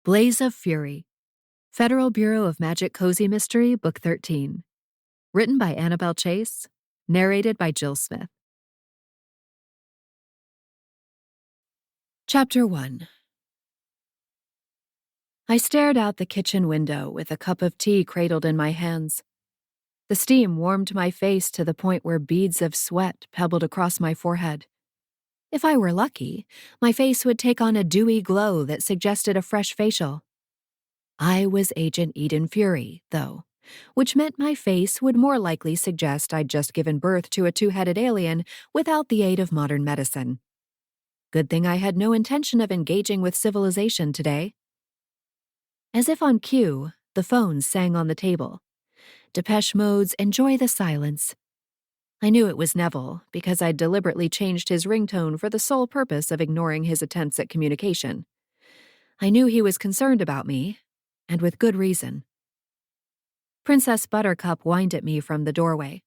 Blaze of Fury. Federal Bureau of Magic Cozy Mystery, Book 13. Written by Annabel Chase. Narrated by Jill Smith. Chapter 1. I stared out the kitchen window with a cup of tea cradled in my hands. The steam warmed my face to the point where beads of sweat pebbled across my forehead. If I were lucky, my face would take on a dewy glow that suggested a fresh facial. I was Agent Eden Fury, though, which meant my face would more likely suggest I'd just given birth to a two-headed alien without the aid of modern medicine. Good thing I had no intention of engaging with civilization today. As if on cue, the phone sang on the table. Depeche Mode's Enjoy the Silence. I knew it was Neville because I'd deliberately changed his ringtone for the sole purpose of ignoring his attempts at communication. I knew he was concerned about me, and with good reason. Princess Buttercup whined at me from the doorway.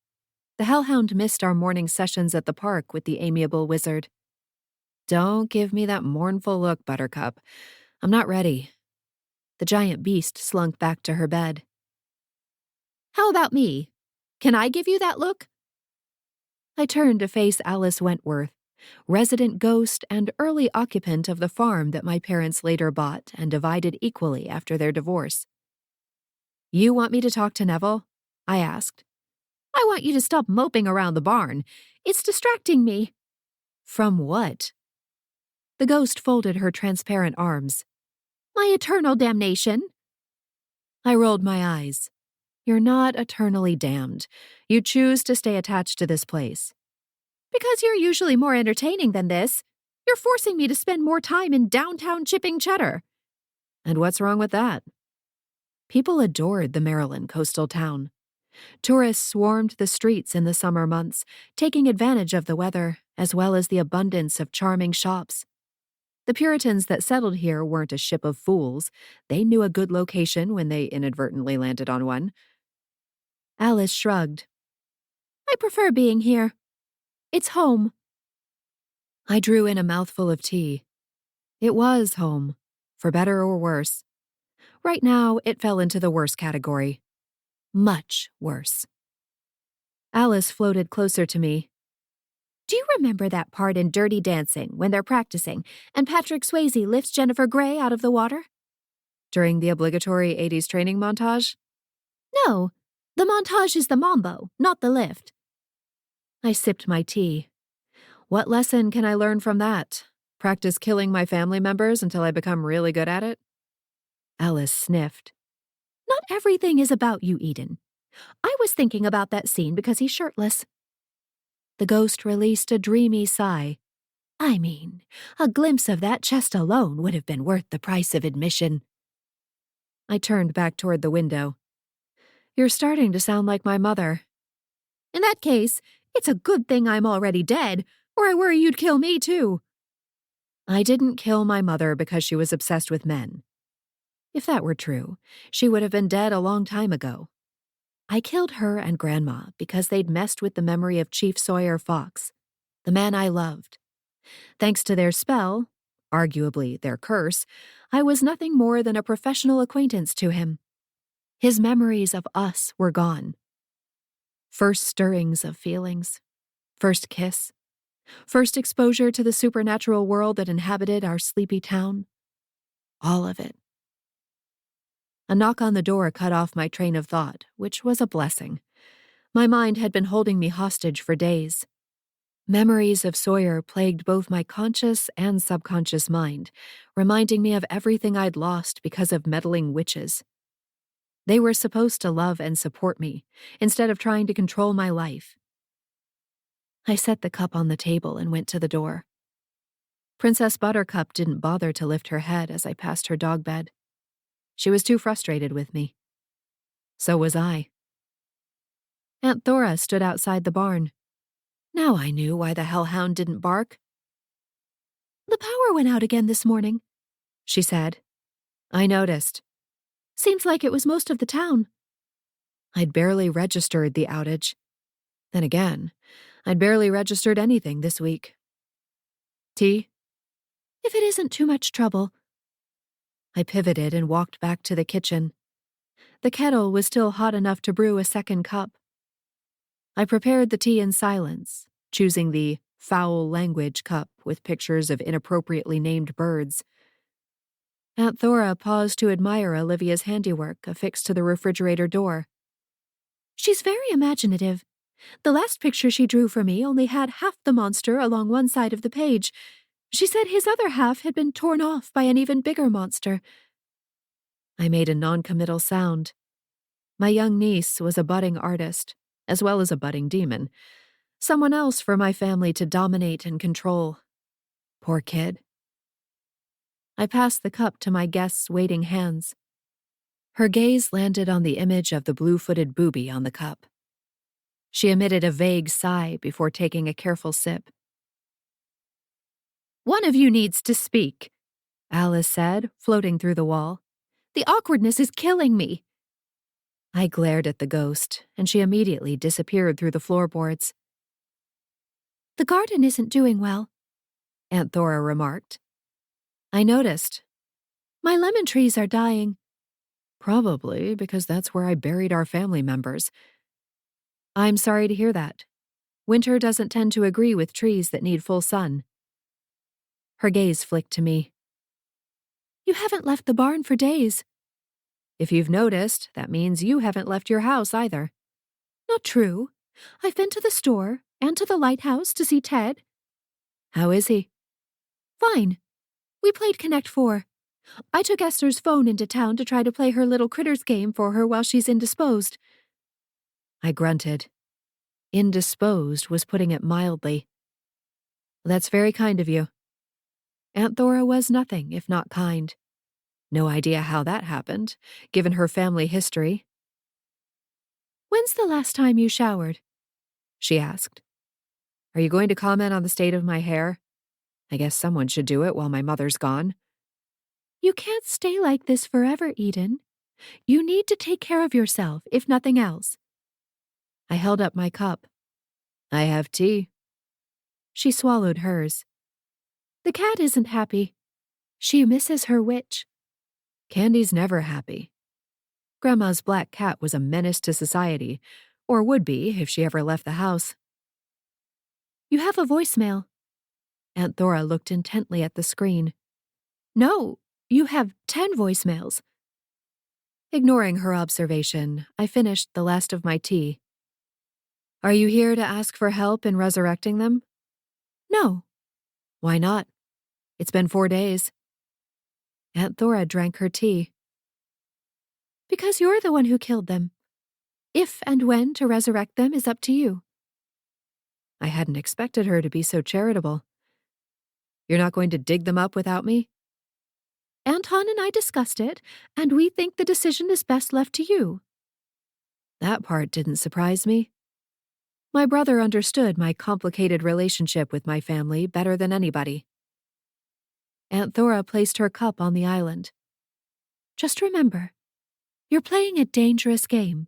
The hellhound missed our morning sessions at the park with the amiable wizard. Don't give me that mournful look, Buttercup. I'm not ready. The giant beast slunk back to her bed. How about me? Can I give you that look? I turned to face Alice Wentworth, resident ghost and early occupant of the farm that my parents later bought and divided equally after their divorce. You want me to talk to Neville? I asked. I want you to stop moping around the barn. It's distracting me. From what? The ghost folded her transparent arms. My eternal damnation. I rolled my eyes. You're not eternally damned. You choose to stay attached to this place. Because you're usually more entertaining than this. You're forcing me to spend more time in downtown chipping cheddar. And what's wrong with that? People adored the Maryland coastal town. Tourists swarmed the streets in the summer months, taking advantage of the weather, as well as the abundance of charming shops. The Puritans that settled here weren't a ship of fools. They knew a good location when they inadvertently landed on one. Alice shrugged. I prefer being here. It's home. I drew in a mouthful of tea. It was home, for better or worse. Right now, it fell into the worse category. Much worse. Alice floated closer to me. Do you remember that part in Dirty Dancing when they're practicing and Patrick Swayze lifts Jennifer Grey out of the water? During the obligatory 80s training montage? No, the montage is the mambo, not the lift. I sipped my tea. What lesson can I learn from that? Practice killing my family members until I become really good at it? Alice sniffed. Not everything is about you, Eden. I was thinking about that scene because he's shirtless. The ghost released a dreamy sigh. I mean, a glimpse of that chest alone would have been worth the price of admission. I turned back toward the window. You're starting to sound like my mother. In that case, it's a good thing I'm already dead, or I worry you'd kill me too. I didn't kill my mother because she was obsessed with men. If that were true, she would have been dead a long time ago. I killed her and Grandma because they'd messed with the memory of Chief Sawyer Fox, the man I loved. Thanks to their spell, arguably their curse, I was nothing more than a professional acquaintance to him. His memories of us were gone. First stirrings of feelings, first kiss, first exposure to the supernatural world that inhabited our sleepy town. All of it. A knock on the door cut off my train of thought, which was a blessing. My mind had been holding me hostage for days. Memories of Sawyer plagued both my conscious and subconscious mind, reminding me of everything I'd lost because of meddling witches. They were supposed to love and support me, instead of trying to control my life. I set the cup on the table and went to the door. Princess Buttercup didn't bother to lift her head as I passed her dog bed. She was too frustrated with me. So was I. Aunt Thora stood outside the barn. Now I knew why the hellhound didn't bark. The power went out again this morning, she said. I noticed. Seems like it was most of the town. I'd barely registered the outage. Then again, I'd barely registered anything this week. Tea? If it isn't too much trouble. I pivoted and walked back to the kitchen. The kettle was still hot enough to brew a second cup. I prepared the tea in silence, choosing the foul language cup with pictures of inappropriately named birds. Aunt Thora paused to admire Olivia's handiwork affixed to the refrigerator door. She's very imaginative. The last picture she drew for me only had half the monster along one side of the page. She said his other half had been torn off by an even bigger monster. I made a noncommittal sound. My young niece was a budding artist, as well as a budding demon. Someone else for my family to dominate and control. Poor kid. I passed the cup to my guest's waiting hands. Her gaze landed on the image of the blue-footed booby on the cup. She emitted a vague sigh before taking a careful sip. "One of you needs to speak," Alice said, floating through the wall. "The awkwardness is killing me." I glared at the ghost, and she immediately disappeared through the floorboards. "The garden isn't doing well," Aunt Thora remarked. I noticed. "My lemon trees are dying." "Probably because that's where I buried our family members." "I'm sorry to hear that. Winter doesn't tend to agree with trees that need full sun." Her gaze flicked to me. "You haven't left the barn for days." "If you've noticed, that means you haven't left your house either." "Not true. I've been to the store and to the lighthouse to see Ted." "How is he?" "Fine. We played Connect 4. I took Esther's phone into town to try to play her little critters game for her while she's indisposed." I grunted. Indisposed was putting it mildly. "That's very kind of you." Aunt Thora was nothing if not kind. No idea how that happened, given her family history. "When's the last time you showered?" she asked. "Are you going to comment on the state of my hair? I guess someone should do it while my mother's gone." "You can't stay like this forever, Eden. You need to take care of yourself, if nothing else." I held up my cup. "I have tea." She swallowed hers. "The cat isn't happy. She misses her witch." "Candy's never happy." Grandma's black cat was a menace to society, or would be if she ever left the house. "You have a voicemail." Aunt Thora looked intently at the screen. "No, you have 10 voicemails." Ignoring her observation, I finished the last of my tea. "Are you here to ask for help in resurrecting them?" "No." "Why not? It's been 4 days." Aunt Thora drank her tea. "Because you're the one who killed them. If and when to resurrect them is up to you." I hadn't expected her to be so charitable. "You're not going to dig them up without me?" "Anton and I discussed it, and we think the decision is best left to you." That part didn't surprise me. My brother understood my complicated relationship with my family better than anybody. Aunt Thora placed her cup on the island. "Just remember, you're playing a dangerous game.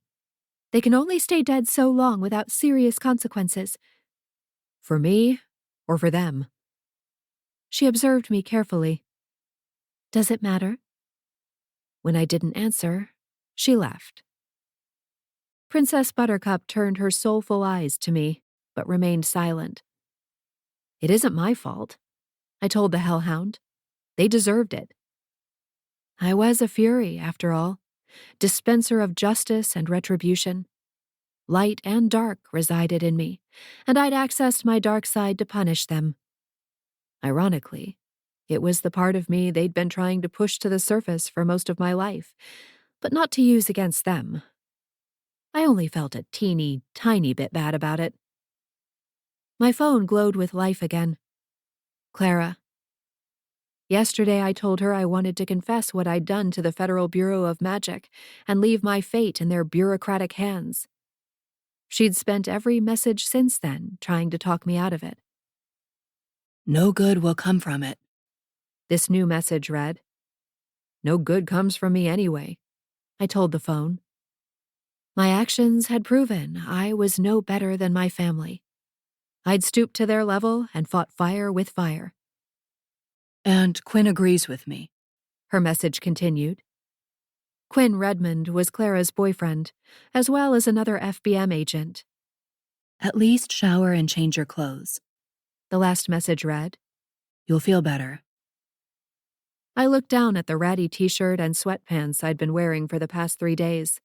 They can only stay dead so long without serious consequences." "For me, or for them?" She observed me carefully. "Does it matter?" When I didn't answer, she left. Princess Buttercup turned her soulful eyes to me, but remained silent. "It isn't my fault," I told the hellhound. "They deserved it." I was a fury, after all, dispenser of justice and retribution. Light and dark resided in me, and I'd accessed my dark side to punish them. Ironically, it was the part of me they'd been trying to push to the surface for most of my life, but not to use against them. I only felt a teeny, tiny bit bad about it. My phone glowed with life again. Clara. Yesterday I told her I wanted to confess what I'd done to the Federal Bureau of Magic and leave my fate in their bureaucratic hands. She'd spent every message since then trying to talk me out of it. "No good will come from it," this new message read. "No good comes from me anyway," I told the phone. My actions had proven I was no better than my family. I'd stooped to their level and fought fire with fire. "And Quinn agrees with me. her message continued. Quinn Redmond was Clara's boyfriend, as well as another FBM agent. At least shower and change your clothes, the last message read. You'll feel better. I looked down at the ratty t-shirt and sweatpants I'd been wearing for the past 3 days.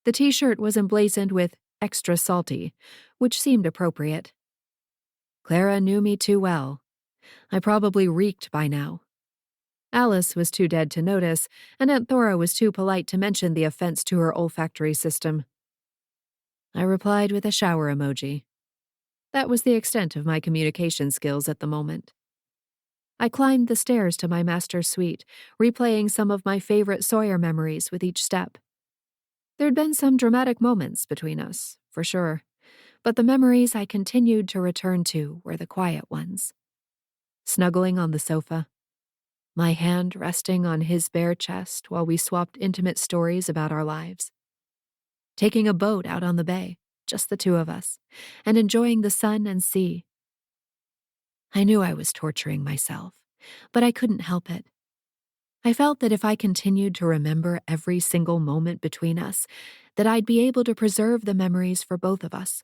The t-shirt was emblazoned with extra salty, which seemed appropriate. Clara knew me too well. I probably reeked by now. Alice was too dead to notice, and Aunt Thora was too polite to mention the offense to her olfactory system. I replied with a shower emoji. That was the extent of my communication skills at the moment. I climbed the stairs to my master's suite, replaying some of my favorite Sawyer memories with each step. There'd been some dramatic moments between us, for sure, but the memories I continued to return to were the quiet ones. Snuggling on the sofa, my hand resting on his bare chest while we swapped intimate stories about our lives. Taking a boat out on the bay, just the two of us, and enjoying the sun and sea. I knew I was torturing myself, but I couldn't help it. I felt that if I continued to remember every single moment between us, that I'd be able to preserve the memories for both of us.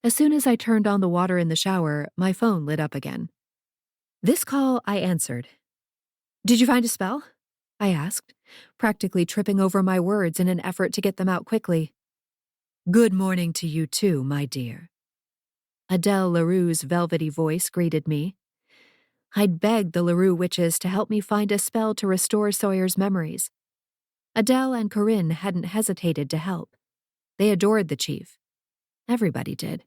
As soon as I turned on the water in the shower, my phone lit up again. This call I answered. Did you find a spell? I asked, practically tripping over my words in an effort to get them out quickly. Good morning to you too, my dear. Adele LaRue's velvety voice greeted me. I'd begged the LaRue witches to help me find a spell to restore Sawyer's memories. Adele and Corinne hadn't hesitated to help. They adored the chief. Everybody did.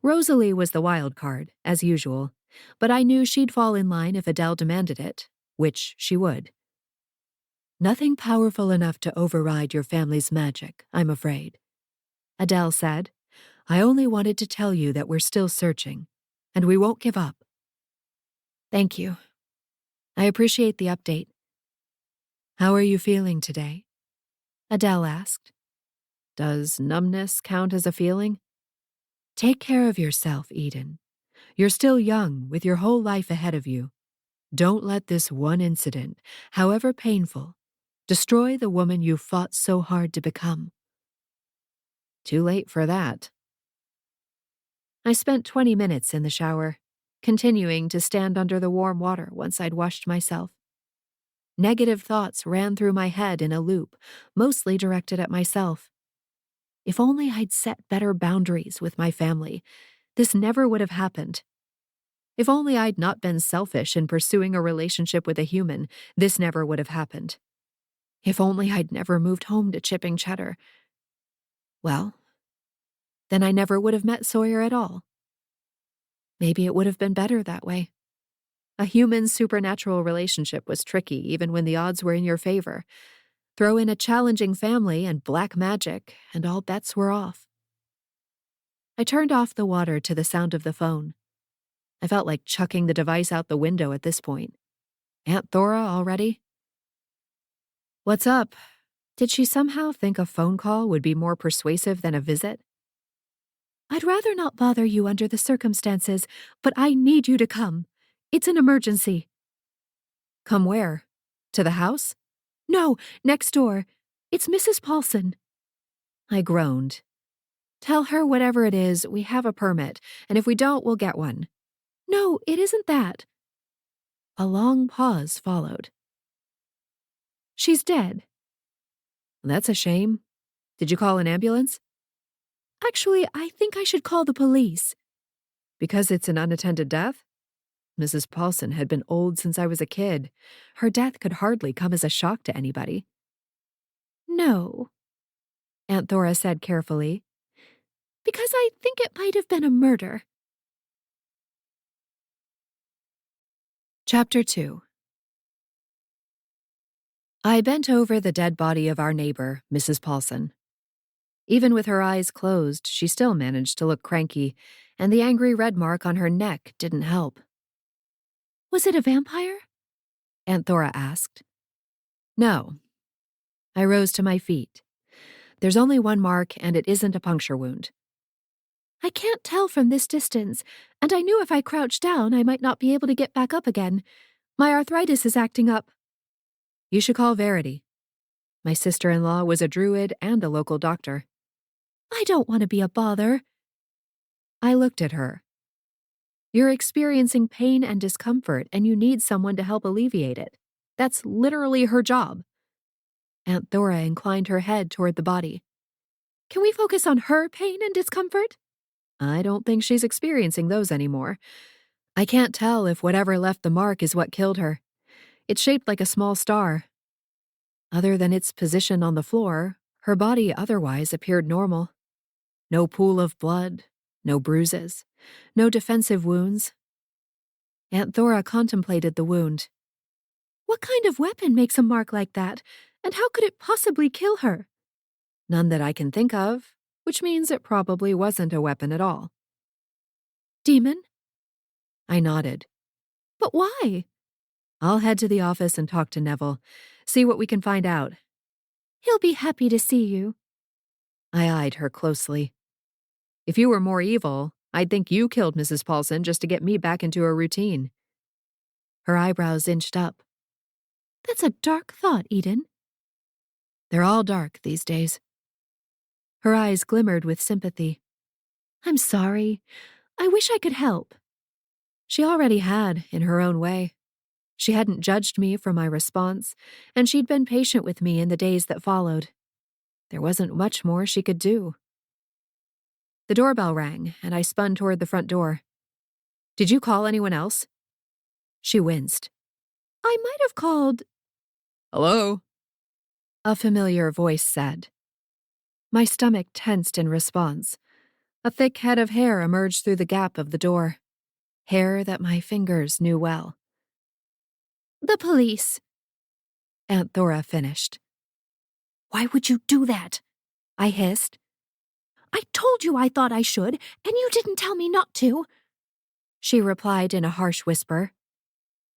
Rosalie was the wild card, as usual, but I knew she'd fall in line if Adele demanded it, which she would. Nothing powerful enough to override your family's magic, I'm afraid. Adele said, I only wanted to tell you that we're still searching, and we won't give up. Thank you. I appreciate the update. How are you feeling today? Adele asked. Does numbness count as a feeling? Take care of yourself, Eden. You're still young, with your whole life ahead of you. Don't let this one incident, however painful, destroy the woman you fought so hard to become. Too late for that. I spent 20 minutes in the shower, continuing to stand under the warm water once I'd washed myself. Negative thoughts ran through my head in a loop, mostly directed at myself. If only I'd set better boundaries with my family, this never would have happened. If only I'd not been selfish in pursuing a relationship with a human, this never would have happened. If only I'd never moved home to chipping Cheddar. Well, then I never would have met Sawyer at all. Maybe it would have been better that way. A human-supernatural relationship was tricky even when the odds were in your favor. Throw in a challenging family and black magic, and all bets were off. I turned off the water to the sound of the phone. I felt like chucking the device out the window at this point. Aunt Thora already? What's up? Did she somehow think a phone call would be more persuasive than a visit? I'd rather not bother you under the circumstances, but I need you to come. It's an emergency. Come where? To the house? No, next door. It's Mrs. Pollson. I groaned. Tell her whatever it is, we have a permit, and if we don't, we'll get one. No, it isn't that. A long pause followed. She's dead. That's a shame. Did you call an ambulance? Actually, I think I should call the police. Because it's an unattended death? Mrs. Pollson had been old since I was a kid. Her death could hardly come as a shock to anybody. No, Aunt Thora said carefully. Because I think it might have been a murder. Chapter 2. I bent over the dead body of our neighbor, Mrs. Pollson. Even with her eyes closed, she still managed to look cranky, and the angry red mark on her neck didn't help. Was it a vampire? Aunt Thora asked. No. I rose to my feet. There's only one mark, and it isn't a puncture wound. I can't tell from this distance, and I knew if I crouched down I might not be able to get back up again. My arthritis is acting up. You should call Verity. My sister-in-law was a druid and a local doctor. I don't want to be a bother. I looked at her. You're experiencing pain and discomfort, and you need someone to help alleviate it. That's literally her job. Aunt Thora inclined her head toward the body. Can we focus on her pain and discomfort? I don't think she's experiencing those anymore. I can't tell if whatever left the mark is what killed her. It's shaped like a small star. Other than its position on the floor, her body otherwise appeared normal. No pool of blood, no bruises, no defensive wounds. Aunt Thora contemplated the wound. What kind of weapon makes a mark like that, and how could it possibly kill her? None that I can think of, which means it probably wasn't a weapon at all. Demon? I nodded. But why? I'll head to the office and talk to Neville, see what we can find out. He'll be happy to see you. I eyed her closely. If you were more evil, I'd think you killed Mrs. Pollson just to get me back into a routine. Her eyebrows inched up. That's a dark thought, Eden. They're all dark these days. Her eyes glimmered with sympathy. I'm sorry. I wish I could help. She already had, in her own way. She hadn't judged me for my response, and she'd been patient with me in the days that followed. There wasn't much more she could do. The doorbell rang, and I spun toward the front door. Did you call anyone else? She winced. I might have called. Hello? A familiar voice said. My stomach tensed in response. A thick head of hair emerged through the gap of the door. Hair that my fingers knew well. The police. Aunt Thora finished. Why would you do that? I hissed. I told you I thought I should, and you didn't tell me not to. She replied in a harsh whisper.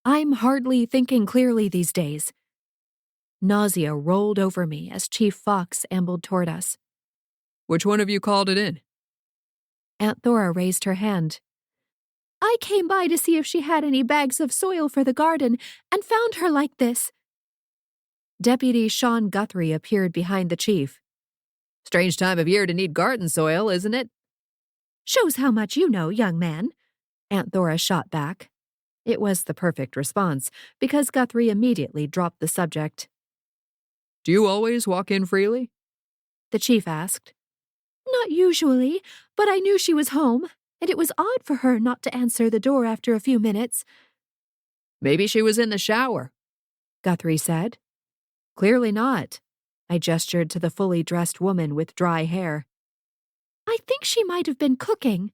I'm hardly thinking clearly these days. Nausea rolled over me as Chief Fox ambled toward us. Which one of you called it in? Aunt Thora raised her hand. I came by to see if she had any bags of soil for the garden and found her like this. Deputy Sean Guthrie appeared behind the chief. Strange time of year to need garden soil, isn't it? Shows how much you know, young man, Aunt Thora shot back. It was the perfect response, because Guthrie immediately dropped the subject. Do you always walk in freely? The chief asked. Not usually, but I knew she was home, and it was odd for her not to answer the door after a few minutes. Maybe she was in the shower, Guthrie said. Clearly not. I gestured to the fully dressed woman with dry hair. I think she might have been cooking,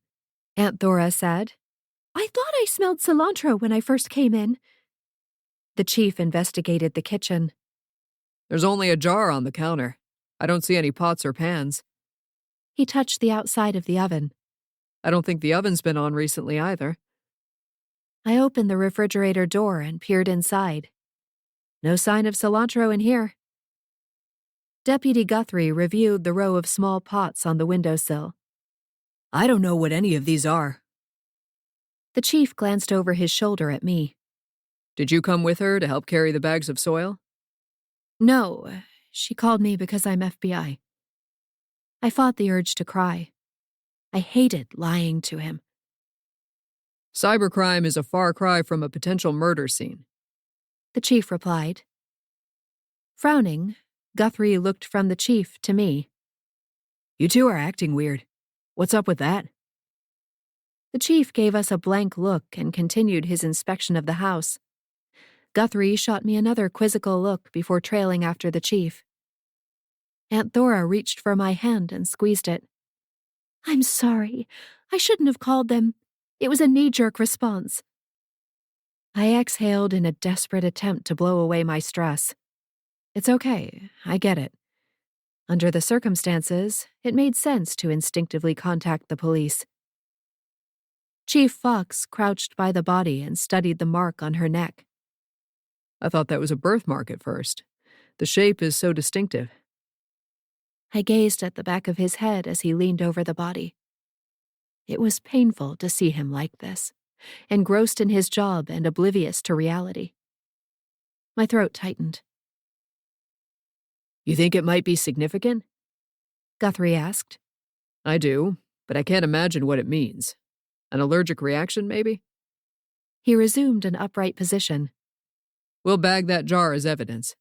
Aunt Thora said. I thought I smelled cilantro when I first came in. The chief investigated the kitchen. There's only a jar on the counter. I don't see any pots or pans. He touched the outside of the oven. I don't think the oven's been on recently either. I opened the refrigerator door and peered inside. No sign of cilantro in here. Deputy Guthrie reviewed the row of small pots on the windowsill. I don't know what any of these are. The chief glanced over his shoulder at me. Did you come with her to help carry the bags of soil? No, she called me because I'm FBI. I fought the urge to cry. I hated lying to him. Cybercrime is a far cry from a potential murder scene, the chief replied. Frowning, Guthrie looked from the chief to me. You two are acting weird. What's up with that? The chief gave us a blank look and continued his inspection of the house. Guthrie shot me another quizzical look before trailing after the chief. Aunt Thora reached for my hand and squeezed it. I'm sorry. I shouldn't have called them. It was a knee-jerk response. I exhaled in a desperate attempt to blow away my stress. It's okay. I get it. Under the circumstances, it made sense to instinctively contact the police. Chief Fox crouched by the body and studied the mark on her neck. I thought that was a birthmark at first. The shape is so distinctive. I gazed at the back of his head as he leaned over the body. It was painful to see him like this, engrossed in his job and oblivious to reality. My throat tightened. You think it might be significant? Guthrie asked. I do, but I can't imagine what it means. An allergic reaction, maybe? He resumed an upright position. We'll bag that jar as evidence.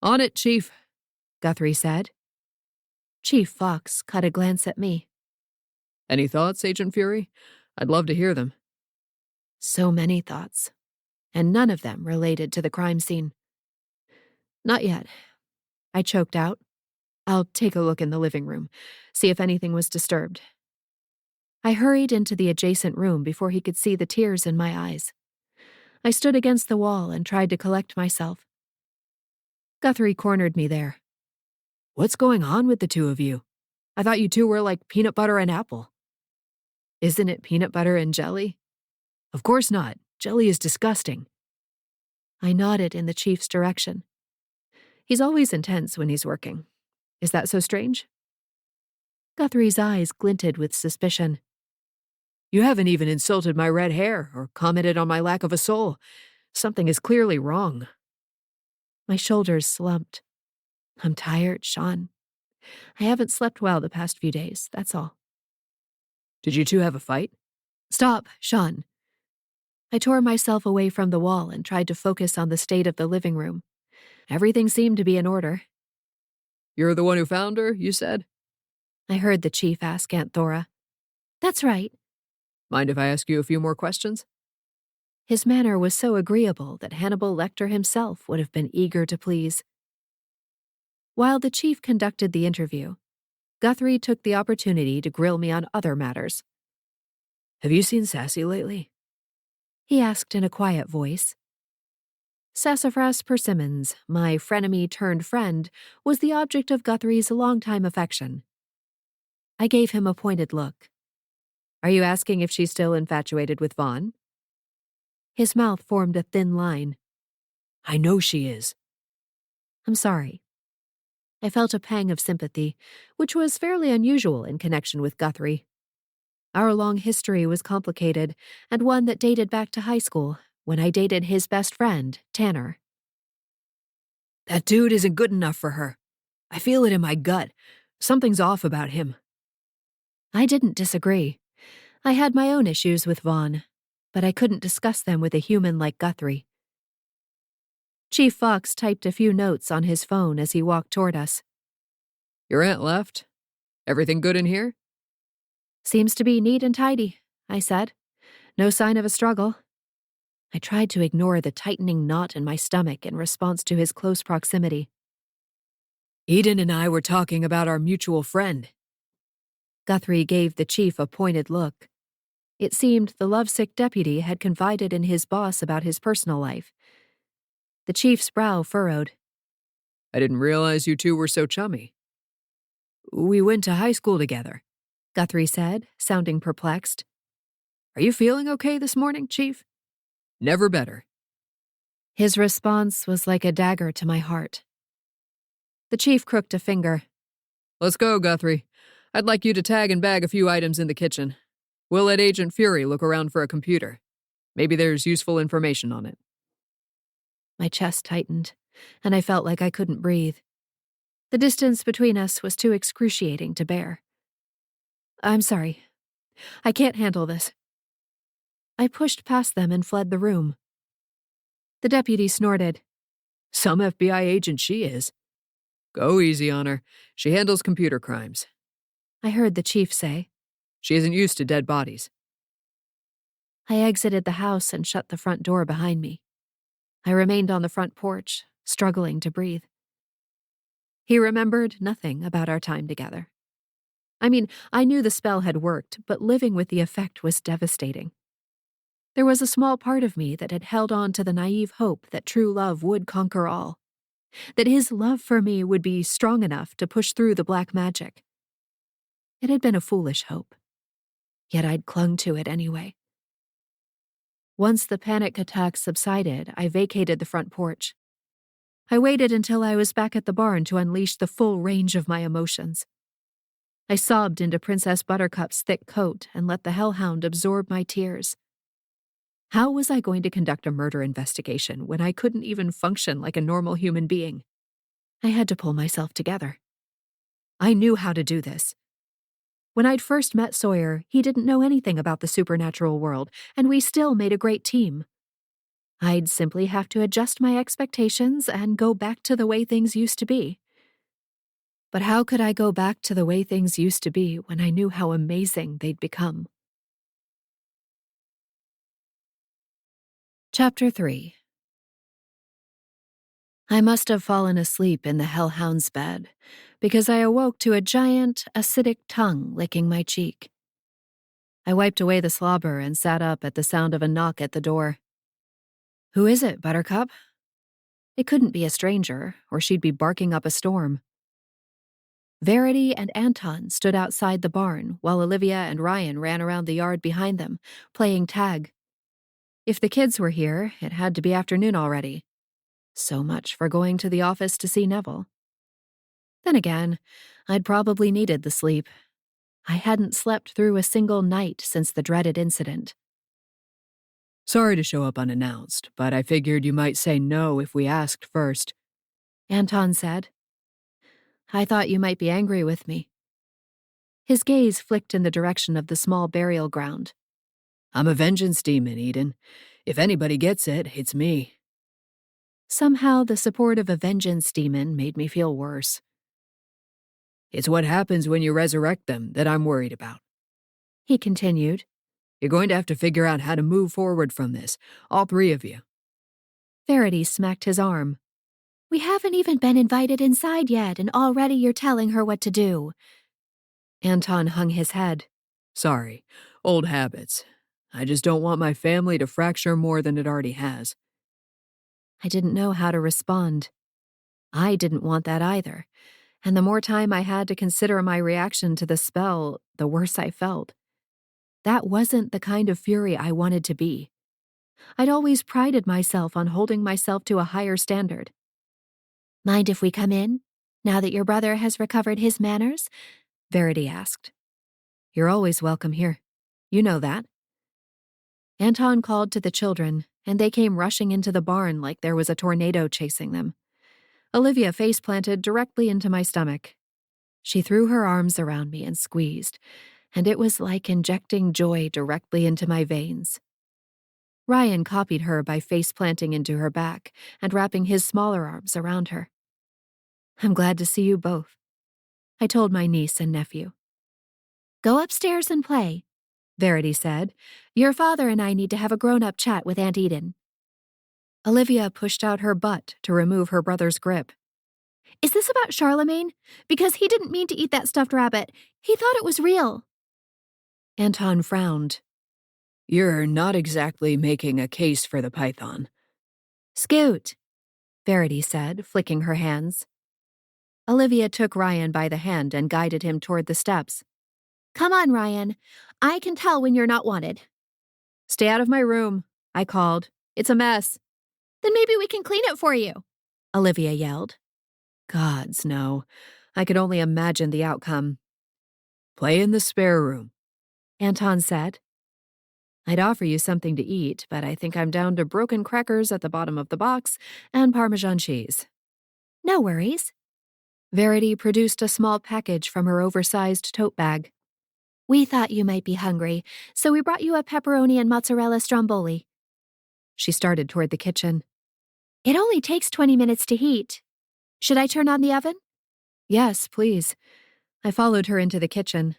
On it, Chief, Guthrie said. Chief Fox caught a glance at me. Any thoughts, Agent Fury? I'd love to hear them. So many thoughts, and none of them related to the crime scene. Not yet, I choked out. I'll take a look in the living room, see if anything was disturbed. I hurried into the adjacent room before he could see the tears in my eyes. I stood against the wall and tried to collect myself. Guthrie cornered me there. What's going on with the two of you? I thought you two were like peanut butter and apple. Isn't it peanut butter and jelly? Of course not. Jelly is disgusting. I nodded in the chief's direction. He's always intense when he's working. Is that so strange? Guthrie's eyes glinted with suspicion. You haven't even insulted my red hair or commented on my lack of a soul. Something is clearly wrong. My shoulders slumped. I'm tired, Sean. I haven't slept well the past few days, that's all. Did you two have a fight? Stop, Sean. I tore myself away from the wall and tried to focus on the state of the living room. Everything seemed to be in order. You're the one who found her, you said? I heard the chief ask Aunt Thora. That's right. Mind if I ask you a few more questions? His manner was so agreeable that Hannibal Lecter himself would have been eager to please. While the chief conducted the interview, Guthrie took the opportunity to grill me on other matters. Have you seen Sassy lately? He asked in a quiet voice. Sassafras Persimmons, my frenemy-turned-friend, was the object of Guthrie's longtime affection. I gave him a pointed look. Are you asking if she's still infatuated with Vaughn? His mouth formed a thin line. I know she is. I'm sorry. I felt a pang of sympathy, which was fairly unusual in connection with Guthrie. Our long history was complicated, and one that dated back to high school, when I dated his best friend, Tanner. That dude isn't good enough for her. I feel it in my gut. Something's off about him. I didn't disagree. I had my own issues with Vaughn, but I couldn't discuss them with a human like Guthrie. Chief Fox typed a few notes on his phone as he walked toward us. Your aunt left? Everything good in here? Seems to be neat and tidy, I said. No sign of a struggle. I tried to ignore the tightening knot in my stomach in response to his close proximity. Eden and I were talking about our mutual friend. Guthrie gave the chief a pointed look. It seemed the lovesick deputy had confided in his boss about his personal life. The chief's brow furrowed. I didn't realize you two were so chummy. We went to high school together, Guthrie said, sounding perplexed. Are you feeling okay this morning, Chief? Never better. His response was like a dagger to my heart. The chief crooked a finger. Let's go, Guthrie. I'd like you to tag and bag a few items in the kitchen. We'll let Agent Fury look around for a computer. Maybe there's useful information on it. My chest tightened, and I felt like I couldn't breathe. The distance between us was too excruciating to bear. I'm sorry. I can't handle this. I pushed past them and fled the room. The deputy snorted. Some FBI agent she is. Go easy on her. She handles computer crimes. I heard the chief say. She isn't used to dead bodies. I exited the house and shut the front door behind me. I remained on the front porch, struggling to breathe. He remembered nothing about our time together. I mean, I knew the spell had worked, but living with the effect was devastating. There was a small part of me that had held on to the naive hope that true love would conquer all, that his love for me would be strong enough to push through the black magic. It had been a foolish hope, yet I'd clung to it anyway. Once the panic attack subsided, I vacated the front porch. I waited until I was back at the barn to unleash the full range of my emotions. I sobbed into Princess Buttercup's thick coat and let the hellhound absorb my tears. How was I going to conduct a murder investigation when I couldn't even function like a normal human being? I had to pull myself together. I knew how to do this. When I'd first met Sawyer, he didn't know anything about the supernatural world, and we still made a great team. I'd simply have to adjust my expectations and go back to the way things used to be. But how could I go back to the way things used to be when I knew how amazing they'd become? Chapter 3. I must have fallen asleep in the hellhound's bed, because I awoke to a giant, acidic tongue licking my cheek. I wiped away the slobber and sat up at the sound of a knock at the door. "Who is it, Buttercup?" It couldn't be a stranger, or she'd be barking up a storm. Verity and Anton stood outside the barn while Olivia and Ryan ran around the yard behind them, playing tag. If the kids were here, it had to be afternoon already. So much for going to the office to see Neville. Then again, I'd probably needed the sleep. I hadn't slept through a single night since the dreaded incident. Sorry to show up unannounced, but I figured you might say no if we asked first, Anton said. I thought you might be angry with me. His gaze flicked in the direction of the small burial ground. I'm a vengeance demon, Eden. If anybody gets it, it's me. Somehow the support of a vengeance demon made me feel worse. It's what happens when you resurrect them that I'm worried about, he continued. You're going to have to figure out how to move forward from this, all three of you. Verity smacked his arm. We haven't even been invited inside yet, and already you're telling her what to do. Anton hung his head. Sorry, old habits. I just don't want my family to fracture more than it already has. I didn't know how to respond. I didn't want that either, and the more time I had to consider my reaction to the spell, the worse I felt. That wasn't the kind of fury I wanted to be. I'd always prided myself on holding myself to a higher standard. Mind if we come in, now that your brother has recovered his manners? Verity asked. You're always welcome here. You know that. Anton called to the children, and they came rushing into the barn like there was a tornado chasing them. Olivia face-planted directly into my stomach. She threw her arms around me and squeezed, and it was like injecting joy directly into my veins. Ryan copied her by face-planting into her back and wrapping his smaller arms around her. I'm glad to see you both, I told my niece and nephew. Go upstairs and play, Verity said. Your father and I need to have a grown-up chat with Aunt Eden. Olivia pushed out her butt to remove her brother's grip. Is this about Charlemagne? Because he didn't mean to eat that stuffed rabbit. He thought it was real. Anton frowned. You're not exactly making a case for the python. Scoot, Verity said, flicking her hands. Olivia took Ryan by the hand and guided him toward the steps. Come on, Ryan. I can tell when you're not wanted. Stay out of my room, I called. It's a mess. Then maybe we can clean it for you, Olivia yelled. Gods, no. I could only imagine the outcome. Play in the spare room, Anton said. I'd offer you something to eat, but I think I'm down to broken crackers at the bottom of the box and Parmesan cheese. No worries. Verity produced a small package from her oversized tote bag. We thought you might be hungry, so we brought you a pepperoni and mozzarella stromboli. She started toward the kitchen. It only takes 20 minutes to heat. Should I turn on the oven? Yes, please. I followed her into the kitchen.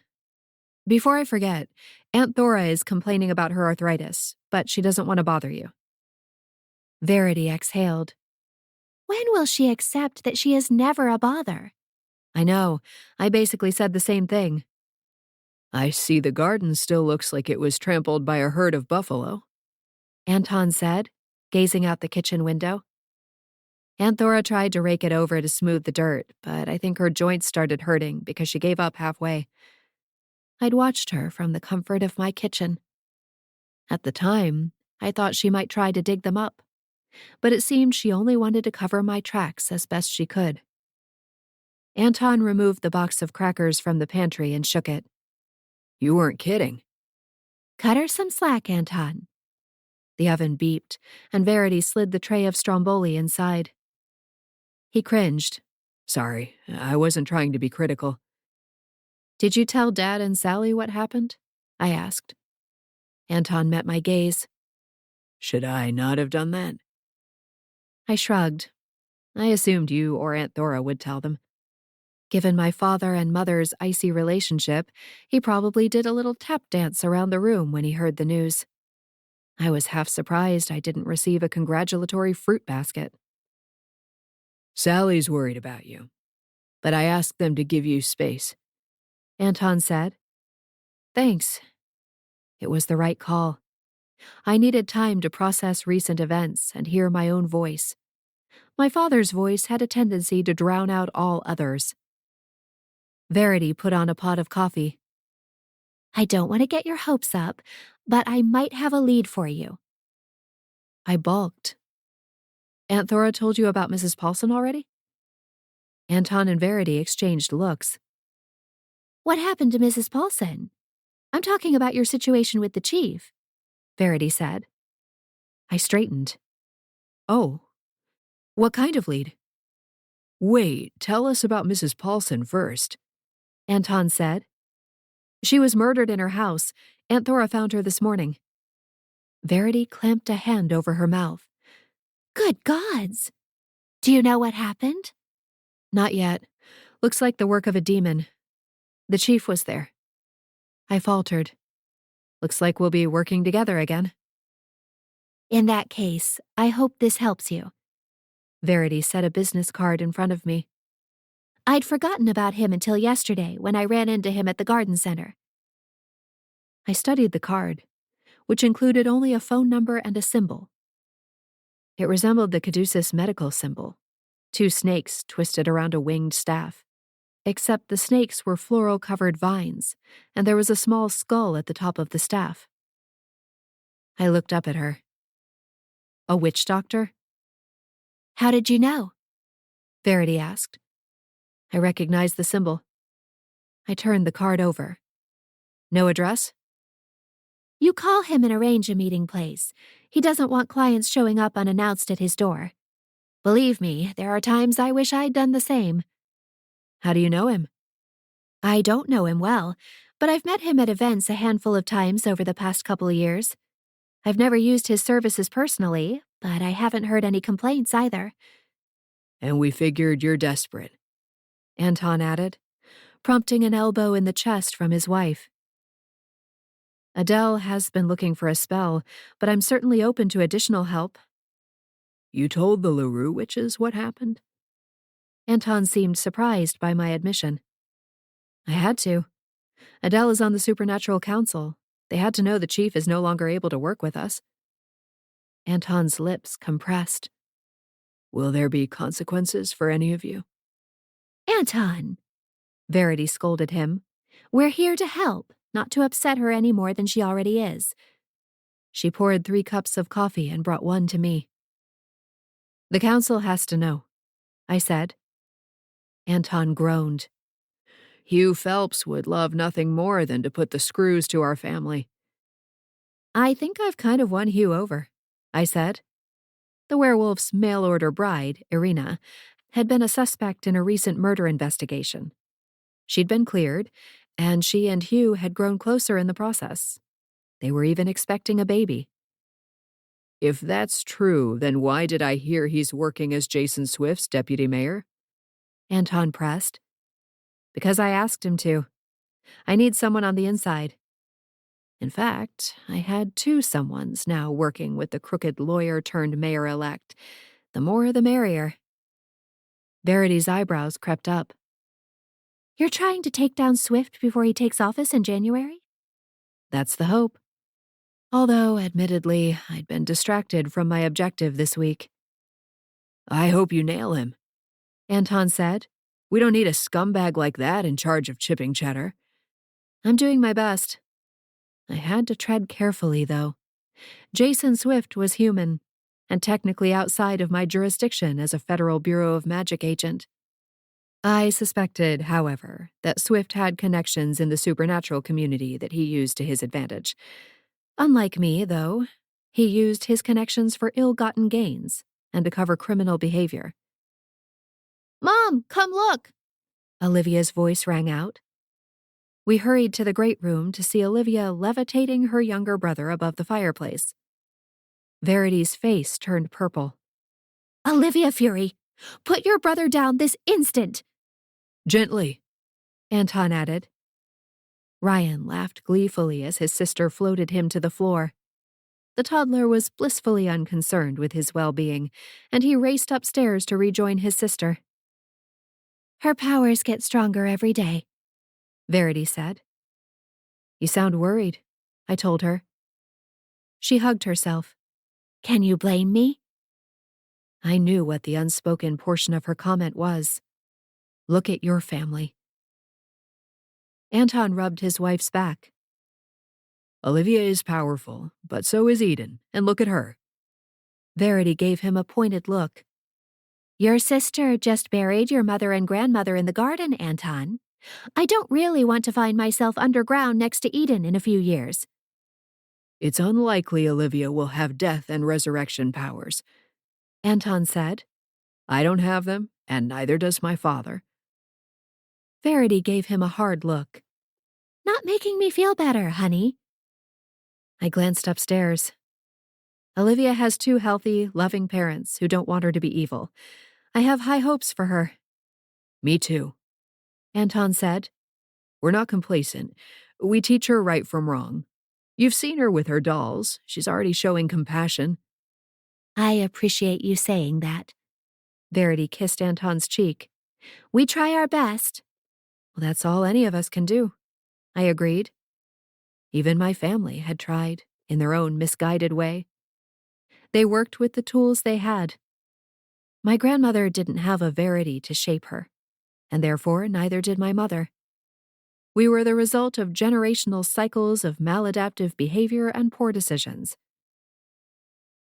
Before I forget, Aunt Thora is complaining about her arthritis, but she doesn't want to bother you. Verity exhaled. When will she accept that she is never a bother? I know. I basically said the same thing. I see the garden still looks like it was trampled by a herd of buffalo, Anton said, gazing out the kitchen window. Aunt Thora tried to rake it over to smooth the dirt, but I think her joints started hurting because she gave up halfway. I'd watched her from the comfort of my kitchen. At the time, I thought she might try to dig them up, but it seemed she only wanted to cover my tracks as best she could. Anton removed the box of crackers from the pantry and shook it. You weren't kidding. Cut her some slack, Anton. The oven beeped, and Verity slid the tray of stromboli inside. He cringed. Sorry, I wasn't trying to be critical. Did you tell Dad and Sally what happened? I asked. Anton met my gaze. Should I not have done that? I shrugged. I assumed you or Aunt Thora would tell them. Given my father and mother's icy relationship, he probably did a little tap dance around the room when he heard the news. I was half surprised I didn't receive a congratulatory fruit basket. Sally's worried about you, but I asked them to give you space, Anton said. Thanks. It was the right call. I needed time to process recent events and hear my own voice. My father's voice had a tendency to drown out all others. Verity put on a pot of coffee. I don't want to get your hopes up, but I might have a lead for you. I balked. Aunt Thora told you about Mrs. Pollson already? Anton and Verity exchanged looks. What happened to Mrs. Pollson? I'm talking about your situation with the chief, Verity said. I straightened. Oh, what kind of lead? Wait, tell us about Mrs. Pollson first, Anton said. She was murdered in her house. Aunt Thora found her this morning. Verity clamped a hand over her mouth. Good gods! Do you know what happened? Not yet. Looks like the work of a demon. The chief was there. I faltered. Looks like we'll be working together again. In that case, I hope this helps you. Verity set a business card in front of me. I'd forgotten about him until yesterday when I ran into him at the garden center. I studied the card, which included only a phone number and a symbol. It resembled the Caduceus medical symbol, 2 snakes twisted around a winged staff, except the snakes were floral-covered vines, and there was a small skull at the top of the staff. I looked up at her. A witch doctor? How did you know? Verity asked. I recognized the symbol. I turned the card over. No address? You call him and arrange a meeting place. He doesn't want clients showing up unannounced at his door. Believe me, there are times I wish I'd done the same. How do you know him? I don't know him well, but I've met him at events a handful of times over the past couple of years. I've never used his services personally, but I haven't heard any complaints either. And we figured you're desperate, Anton added, prompting an elbow in the chest from his wife. Adele has been looking for a spell, but I'm certainly open to additional help. You told the LaRue witches what happened? Anton seemed surprised by my admission. I had to. Adele is on the Supernatural Council. They had to know the chief is no longer able to work with us. Anton's lips compressed. Will there be consequences for any of you? Anton! Verity scolded him. We're here to help, not to upset her any more than she already is. She poured 3 cups of coffee and brought 1 to me. The council has to know, I said. Anton groaned. Hugh Phelps would love nothing more than to put the screws to our family. I think I've kind of won Hugh over, I said. The werewolf's mail-order bride, Irina, had been a suspect in a recent murder investigation. She'd been cleared, and she and Hugh had grown closer in the process. They were even expecting a baby. If that's true, then why did I hear he's working as Jason Swift's deputy mayor? Anton pressed. Because I asked him to. I need someone on the inside. In fact, I had 2 someones now working with the crooked lawyer-turned-mayor-elect. The more the merrier. Verity's eyebrows crept up. You're trying to take down Swift before he takes office in January? That's the hope. Although, admittedly, I'd been distracted from my objective this week. I hope you nail him, Anton said. We don't need a scumbag like that in charge of chipping Cheddar. I'm doing my best. I had to tread carefully, though. Jason Swift was human, and technically outside of my jurisdiction as a Federal Bureau of Magic agent. I suspected, however, that Swift had connections in the supernatural community that he used to his advantage. Unlike me, though, He used his connections for ill-gotten gains and to cover criminal behavior. "Mom, come look!" Olivia's voice rang out. We hurried to the great room to see Olivia levitating her younger brother above the fireplace. Verity's face turned purple. "Olivia Fury, put your brother down this instant!" "Gently," Anton added. Ryan laughed gleefully as his sister floated him to the floor. The toddler was blissfully unconcerned with his well-being, and he raced upstairs to rejoin his sister. "Her powers get stronger every day," Verity said. "You sound worried," I told her. She hugged herself. "Can you blame me?" I knew what the unspoken portion of her comment was. Look at your family. Anton rubbed his wife's back. "Olivia is powerful, but so is Eden, and look at her." Verity gave him a pointed look. "Your sister just buried your mother and grandmother in the garden, Anton. I don't really want to find myself underground next to Eden in a few years." "It's unlikely Olivia will have death and resurrection powers," Anton said. "I don't have them, and neither does my father." Verity gave him a hard look. "Not making me feel better, honey." I glanced upstairs. Olivia has 2 healthy, loving parents who don't want her to be evil. I have high hopes for her. "Me too," Anton said. "We're not complacent. We teach her right from wrong. You've seen her with her dolls. She's already showing compassion." "I appreciate you saying that." Verity kissed Anton's cheek. "We try our best." "Well, that's all any of us can do," I agreed. Even my family had tried, in their own misguided way. They worked with the tools they had. My grandmother didn't have a Verity to shape her, and therefore neither did my mother. We were the result of generational cycles of maladaptive behavior and poor decisions.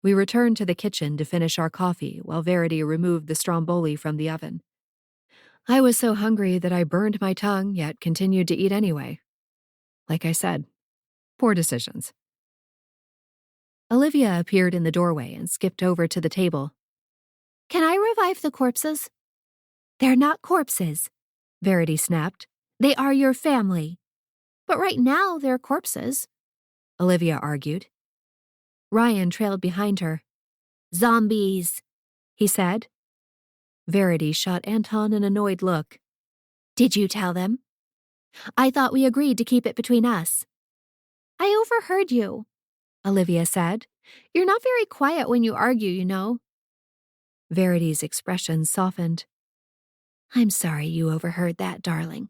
We returned to the kitchen to finish our coffee while Verity removed the stromboli from the oven. I was so hungry that I burned my tongue, yet continued to eat anyway. Like I said, poor decisions. Olivia appeared in the doorway and skipped over to the table. "Can I revive the corpses?" "They're not corpses," Verity snapped. "They are your family." "But right now they're corpses," Olivia argued. Ryan trailed behind her. "Zombies," he said. Verity shot Anton an annoyed look. "Did you tell them?" "I thought we agreed to keep it between us." "I overheard you," Olivia said. "You're not very quiet when you argue, you know." Verity's expression softened. "I'm sorry you overheard that, darling.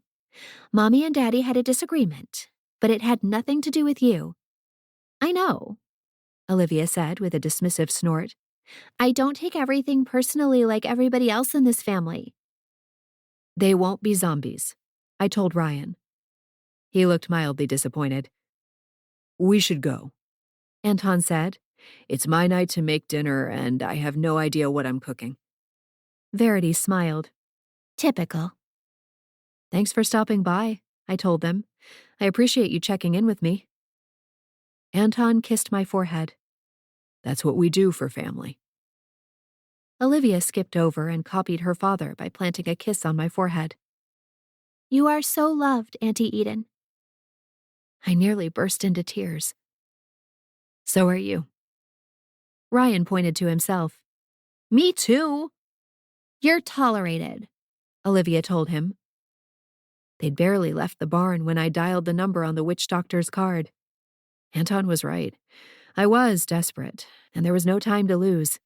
Mommy and Daddy had a disagreement, but it had nothing to do with you." "I know," Olivia said with a dismissive snort. "I don't take everything personally like everybody else in this family." "They won't be zombies," I told Ryan. He looked mildly disappointed. "We should go," Anton said. "It's my night to make dinner, and I have no idea what I'm cooking." Verity smiled. "Typical." "Thanks for stopping by," I told them. "I appreciate you checking in with me." Anton kissed my forehead. "That's what we do for family." Olivia skipped over and copied her father by planting a kiss on my forehead. "You are so loved, Auntie Eden." I nearly burst into tears. "So are you." Ryan pointed to himself. "Me too." "You're tolerated," Olivia told him. They'd barely left the barn when I dialed the number on the witch doctor's card. Anton was right. I was desperate, and there was no time to lose.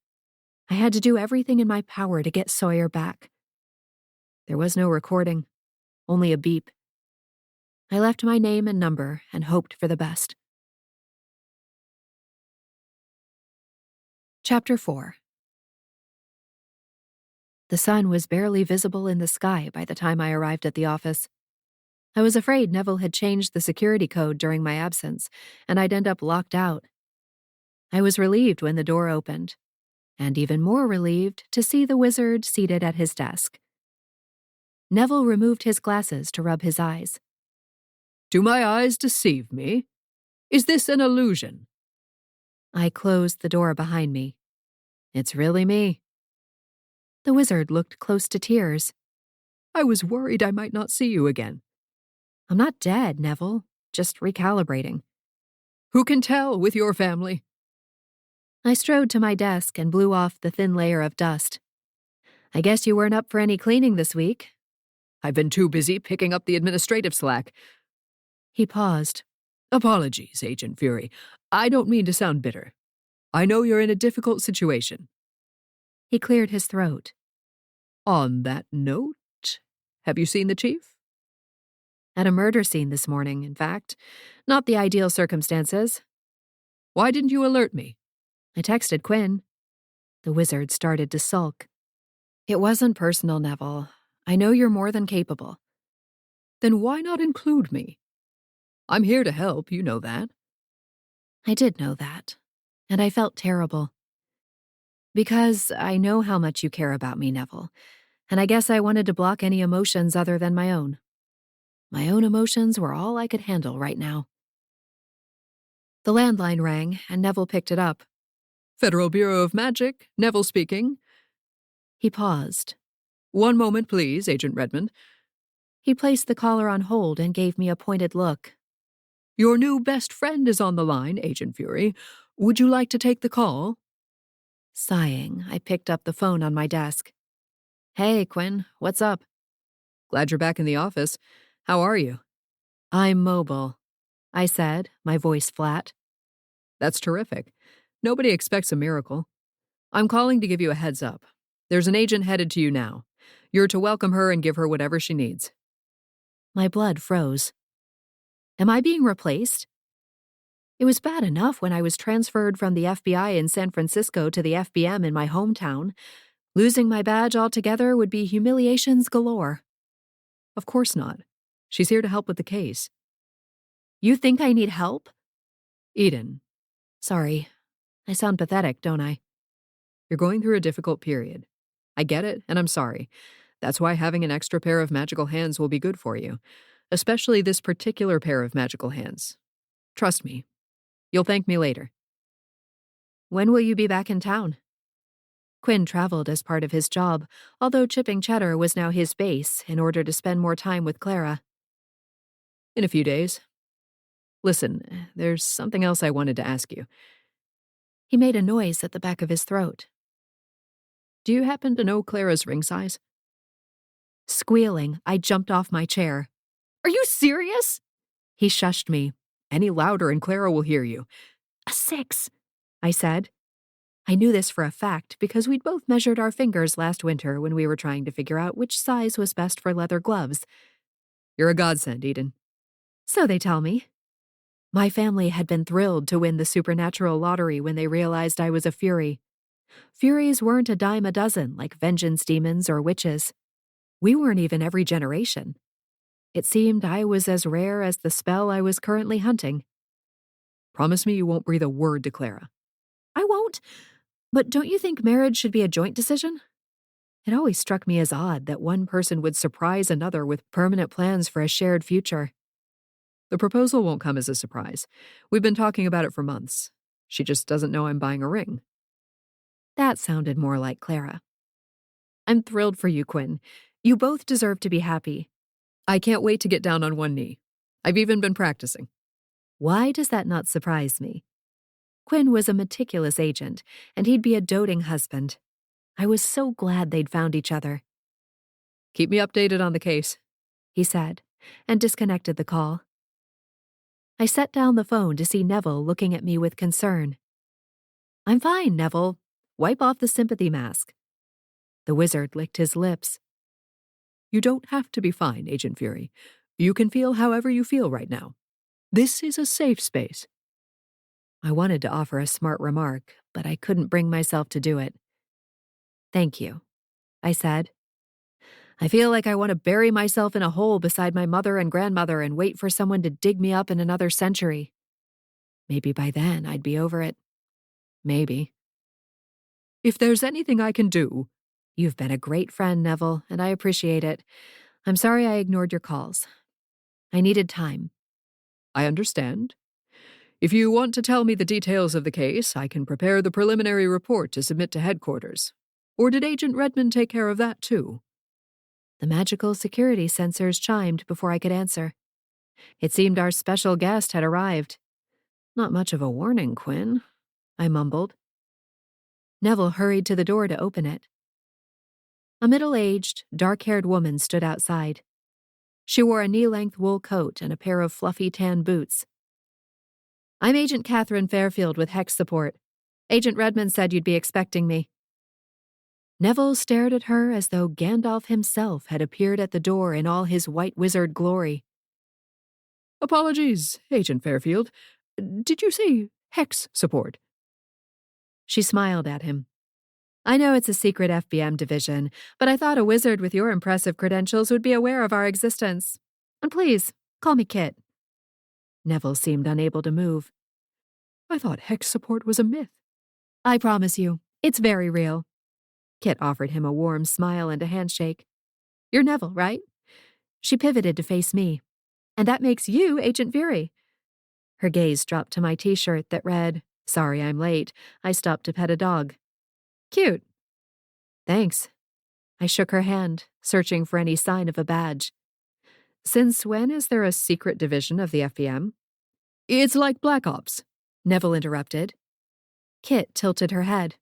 I had to do everything in my power to get Sawyer back. There was no recording, only a beep. I left my name and number and hoped for the best. Chapter 4. The sun was barely visible in the sky by the time I arrived at the office. I was afraid Neville had changed the security code during my absence, and I'd end up locked out. I was relieved when the door opened, and even more relieved to see the wizard seated at his desk. Neville removed his glasses to rub his eyes. "Do my eyes deceive me? Is this an illusion?" I closed the door behind me. It's really me. The wizard looked close to tears. I was worried I might not see you again. I'm not dead, Neville. Just recalibrating. Who can tell with your family? I strode to my desk and blew off the thin layer of dust. I guess you weren't up for any cleaning this week. I've been too busy picking up the administrative slack. He paused. Apologies, Agent Fury. I don't mean to sound bitter. I know you're in a difficult situation. He cleared his throat. On that note, have you seen the chief? At a murder scene this morning, in fact. Not the ideal circumstances. Why didn't you alert me? I texted Quinn. The wizard started to sulk. It wasn't personal, Neville. I know you're more than capable. Then why not include me? I'm here to help, you know that. I did know that, and I felt terrible. Because I know how much you care about me, Neville, and I guess I wanted to block any emotions other than my own. My own emotions were all I could handle right now. The landline rang, and Neville picked it up. Federal Bureau of Magic, Neville speaking. He paused. One moment, please, Agent Redmond. He placed the caller on hold and gave me a pointed look. Your new best friend is on the line, Agent Fury. Would you like to take the call? Sighing, I picked up the phone on my desk. Hey, Quinn, what's up? Glad you're back in the office. How are you? I'm mobile, I said, my voice flat. That's terrific. Nobody expects a miracle. I'm calling to give you a heads up. There's an agent headed to you now. You're to welcome her and give her whatever she needs. My blood froze. Am I being replaced? It was bad enough when I was transferred from the FBI in San Francisco to the FBM in my hometown. Losing my badge altogether would be humiliations galore. Of course not. She's here to help with the case. You think I need help? Eden. Sorry. I sound pathetic, don't I? You're going through a difficult period. I get it, and I'm sorry. That's why having an extra pair of magical hands will be good for you. Especially this particular pair of magical hands. Trust me. You'll thank me later. When will you be back in town? Quinn traveled as part of his job, although chipping Cheddar was now his base in order to spend more time with Clara. In a few days. Listen, there's something else I wanted to ask you. He made a noise at the back of his throat. Do you happen to know Clara's ring size? Squealing, I jumped off my chair. Are you serious? He shushed me. Any louder and Clara will hear you. A 6, I said. I knew this for a fact because we'd both measured our fingers last winter when we were trying to figure out which size was best for leather gloves. You're a godsend, Eden. So they tell me. My family had been thrilled to win the supernatural lottery when they realized I was a Fury. Furies weren't a dime a dozen like vengeance demons or witches. We weren't even every generation. It seemed I was as rare as the spell I was currently hunting. Promise me you won't breathe a word to Clara. I won't. But don't you think marriage should be a joint decision? It always struck me as odd that one person would surprise another with permanent plans for a shared future. The proposal won't come as a surprise. We've been talking about it for months. She just doesn't know I'm buying a ring. That sounded more like Clara. I'm thrilled for you, Quinn. You both deserve to be happy. I can't wait to get down on one knee. I've even been practicing. Why does that not surprise me? Quinn was a meticulous agent, and he'd be a doting husband. I was so glad they'd found each other. Keep me updated on the case, he said, and disconnected the call. I set down the phone to see Neville looking at me with concern. I'm fine, Neville. Wipe off the sympathy mask. The wizard licked his lips. You don't have to be fine, Agent Fury. You can feel however you feel right now. This is a safe space. I wanted to offer a smart remark, but I couldn't bring myself to do it. Thank you, I said. I feel like I want to bury myself in a hole beside my mother and grandmother and wait for someone to dig me up in another century. Maybe by then I'd be over it. Maybe. If there's anything I can do... You've been a great friend, Neville, and I appreciate it. I'm sorry I ignored your calls. I needed time. I understand. If you want to tell me the details of the case, I can prepare the preliminary report to submit to headquarters. Or did Agent Redmond take care of that, too? The magical security sensors chimed before I could answer. It seemed our special guest had arrived. Not much of a warning, Quinn, I mumbled. Neville hurried to the door to open it. A middle-aged, dark-haired woman stood outside. She wore a knee-length wool coat and a pair of fluffy tan boots. I'm Agent Catherine Fairfield with Hex Support. Agent Redmond said you'd be expecting me. Neville stared at her as though Gandalf himself had appeared at the door in all his white wizard glory. Apologies, Agent Fairfield. Did you say Hex Support? She smiled at him. I know it's a secret FBM division, but I thought a wizard with your impressive credentials would be aware of our existence. And please, call me Kit. Neville seemed unable to move. I thought Hex Support was a myth. I promise you, it's very real. Kit offered him a warm smile and a handshake. You're Neville, right? She pivoted to face me. And that makes you Agent Fury. Her gaze dropped to my t-shirt that read, Sorry I'm late. I stopped to pet a dog. Cute. Thanks. I shook her hand, searching for any sign of a badge. Since when is there a secret division of the FBM? It's like Black Ops, Neville interrupted. Kit tilted her head.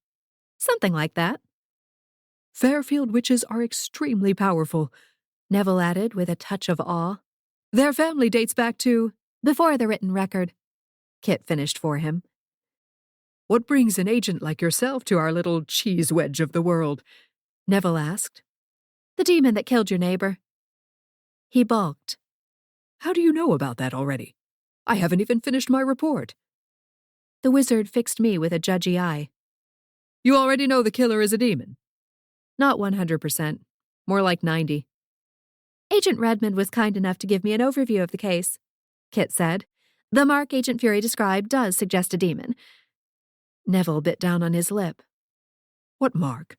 Something like that. Fairfield witches are extremely powerful, Neville added with a touch of awe. Their family dates back to before the written record. Kit finished for him. What brings an agent like yourself to our little cheese wedge of the world? Neville asked. The demon that killed your neighbor. He balked. How do you know about that already? I haven't even finished my report. The wizard fixed me with a judgy eye. You already know the killer is a demon? Not 100%. More like 90. Agent Redmond was kind enough to give me an overview of the case, Kit said. The mark Agent Fury described does suggest a demon. Neville bit down on his lip. What mark?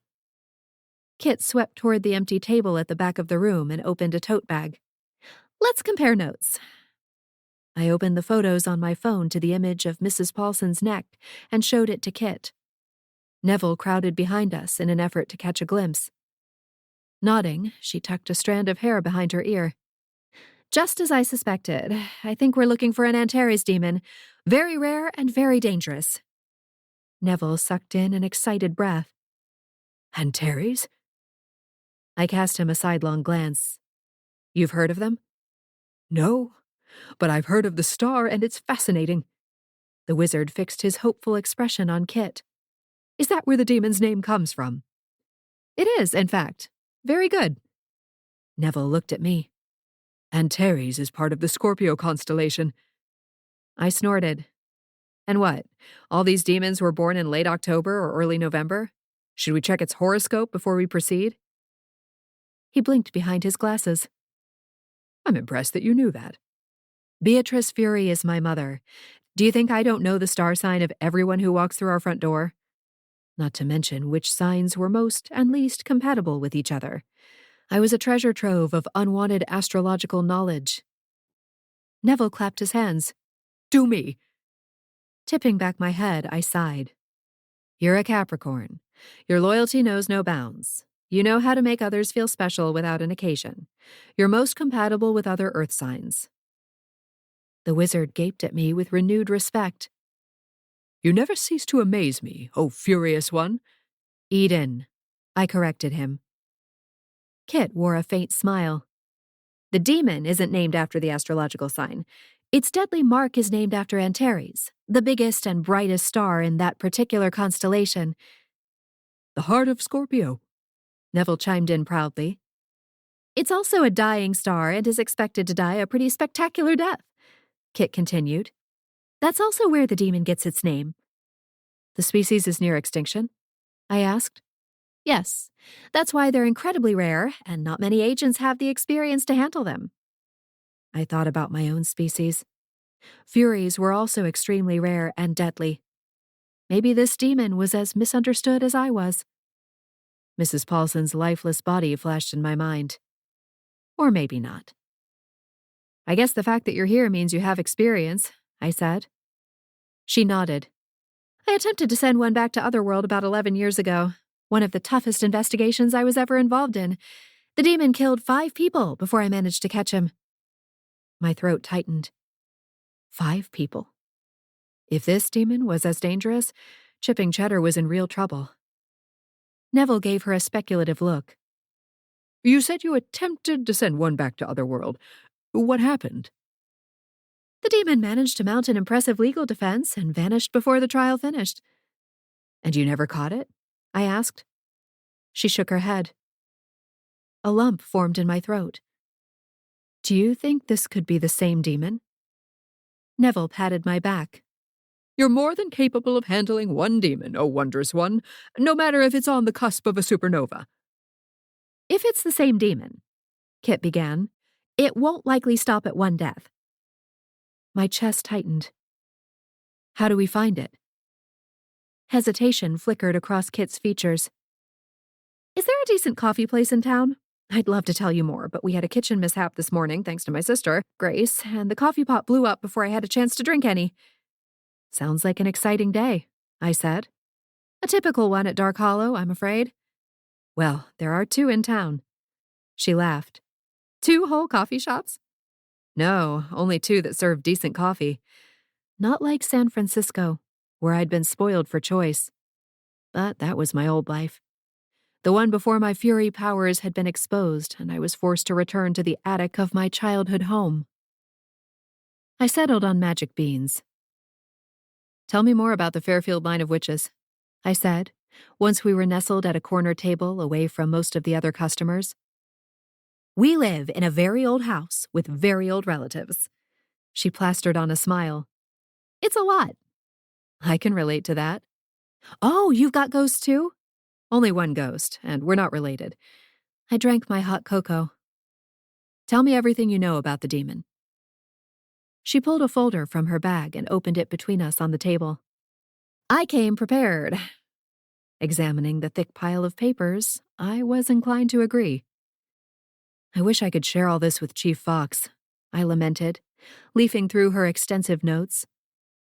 Kit swept toward the empty table at the back of the room and opened a tote bag. Let's compare notes. I opened the photos on my phone to the image of Mrs. Pollson's neck and showed it to Kit. Neville crowded behind us in an effort to catch a glimpse. Nodding, she tucked a strand of hair behind her ear. Just as I suspected, I think we're looking for an Antares demon. Very rare and very dangerous. Neville sucked in an excited breath. Antares? I cast him a sidelong glance. You've heard of them? No, but I've heard of the star and it's fascinating. The wizard fixed his hopeful expression on Kit. Is that where the demon's name comes from? It is, in fact. Very good. Neville looked at me. Antares is part of the Scorpio constellation. I snorted. And what? All these demons were born in late October or early November? Should we check its horoscope before we proceed? He blinked behind his glasses. I'm impressed that you knew that. Beatrice Fury is my mother. Do you think I don't know the star sign of everyone who walks through our front door? Not to mention which signs were most and least compatible with each other. I was a treasure trove of unwanted astrological knowledge. Neville clapped his hands. Do me. Tipping back my head, I sighed. You're a Capricorn. Your loyalty knows no bounds. You know how to make others feel special without an occasion. You're most compatible with other earth signs. The wizard gaped at me with renewed respect. You never cease to amaze me, oh furious one. Eden, I corrected him. Kit wore a faint smile. The demon isn't named after the astrological sign. Its deadly mark is named after Antares, the biggest and brightest star in that particular constellation. The heart of Scorpio, Neville chimed in proudly. It's also a dying star and is expected to die a pretty spectacular death, Kit continued. That's also where the demon gets its name. The species is near extinction? I asked. Yes, that's why they're incredibly rare, and not many agents have the experience to handle them. I thought about my own species. Furies were also extremely rare and deadly. Maybe this demon was as misunderstood as I was. Mrs. Pollson's lifeless body flashed in my mind. Or maybe not. I guess the fact that you're here means you have experience, I said. She nodded. I attempted to send one back to Otherworld about 11 years ago. One of the toughest investigations I was ever involved in. The demon killed 5 people before I managed to catch him. My throat tightened. 5 people. If this demon was as dangerous, Chipping Cheddar was in real trouble. Neville gave her a speculative look. You said you attempted to send one back to Otherworld. What happened? The demon managed to mount an impressive legal defense and vanished before the trial finished. And you never caught it? I asked. She shook her head. A lump formed in my throat. Do you think this could be the same demon? Neville patted my back. You're more than capable of handling one demon, O wondrous one, no matter if it's on the cusp of a supernova. If it's the same demon, Kit began, it won't likely stop at one death. My chest tightened. How do we find it? Hesitation flickered across Kit's features. Is there a decent coffee place in town? I'd love to tell you more, but we had a kitchen mishap this morning thanks to my sister, Grace, and the coffee pot blew up before I had a chance to drink any. Sounds like an exciting day, I said. A typical one at Dark Hollow, I'm afraid. Well, there are 2 in town. She laughed. 2 whole coffee shops? No, only 2 that serve decent coffee. Not like San Francisco, where I'd been spoiled for choice. But that was my old life. The one before my fury powers had been exposed and I was forced to return to the attic of my childhood home. I settled on magic beans. Tell me more about the Fairfield line of witches, I said, once we were nestled at a corner table away from most of the other customers. We live in a very old house with very old relatives. She plastered on a smile. It's a lot. I can relate to that. Oh, you've got ghosts too? Only one ghost, and we're not related. I drank my hot cocoa. Tell me everything you know about the demon. She pulled a folder from her bag and opened it between us on the table. I came prepared. Examining the thick pile of papers, I was inclined to agree. I wish I could share all this with Chief Fox, I lamented, leafing through her extensive notes.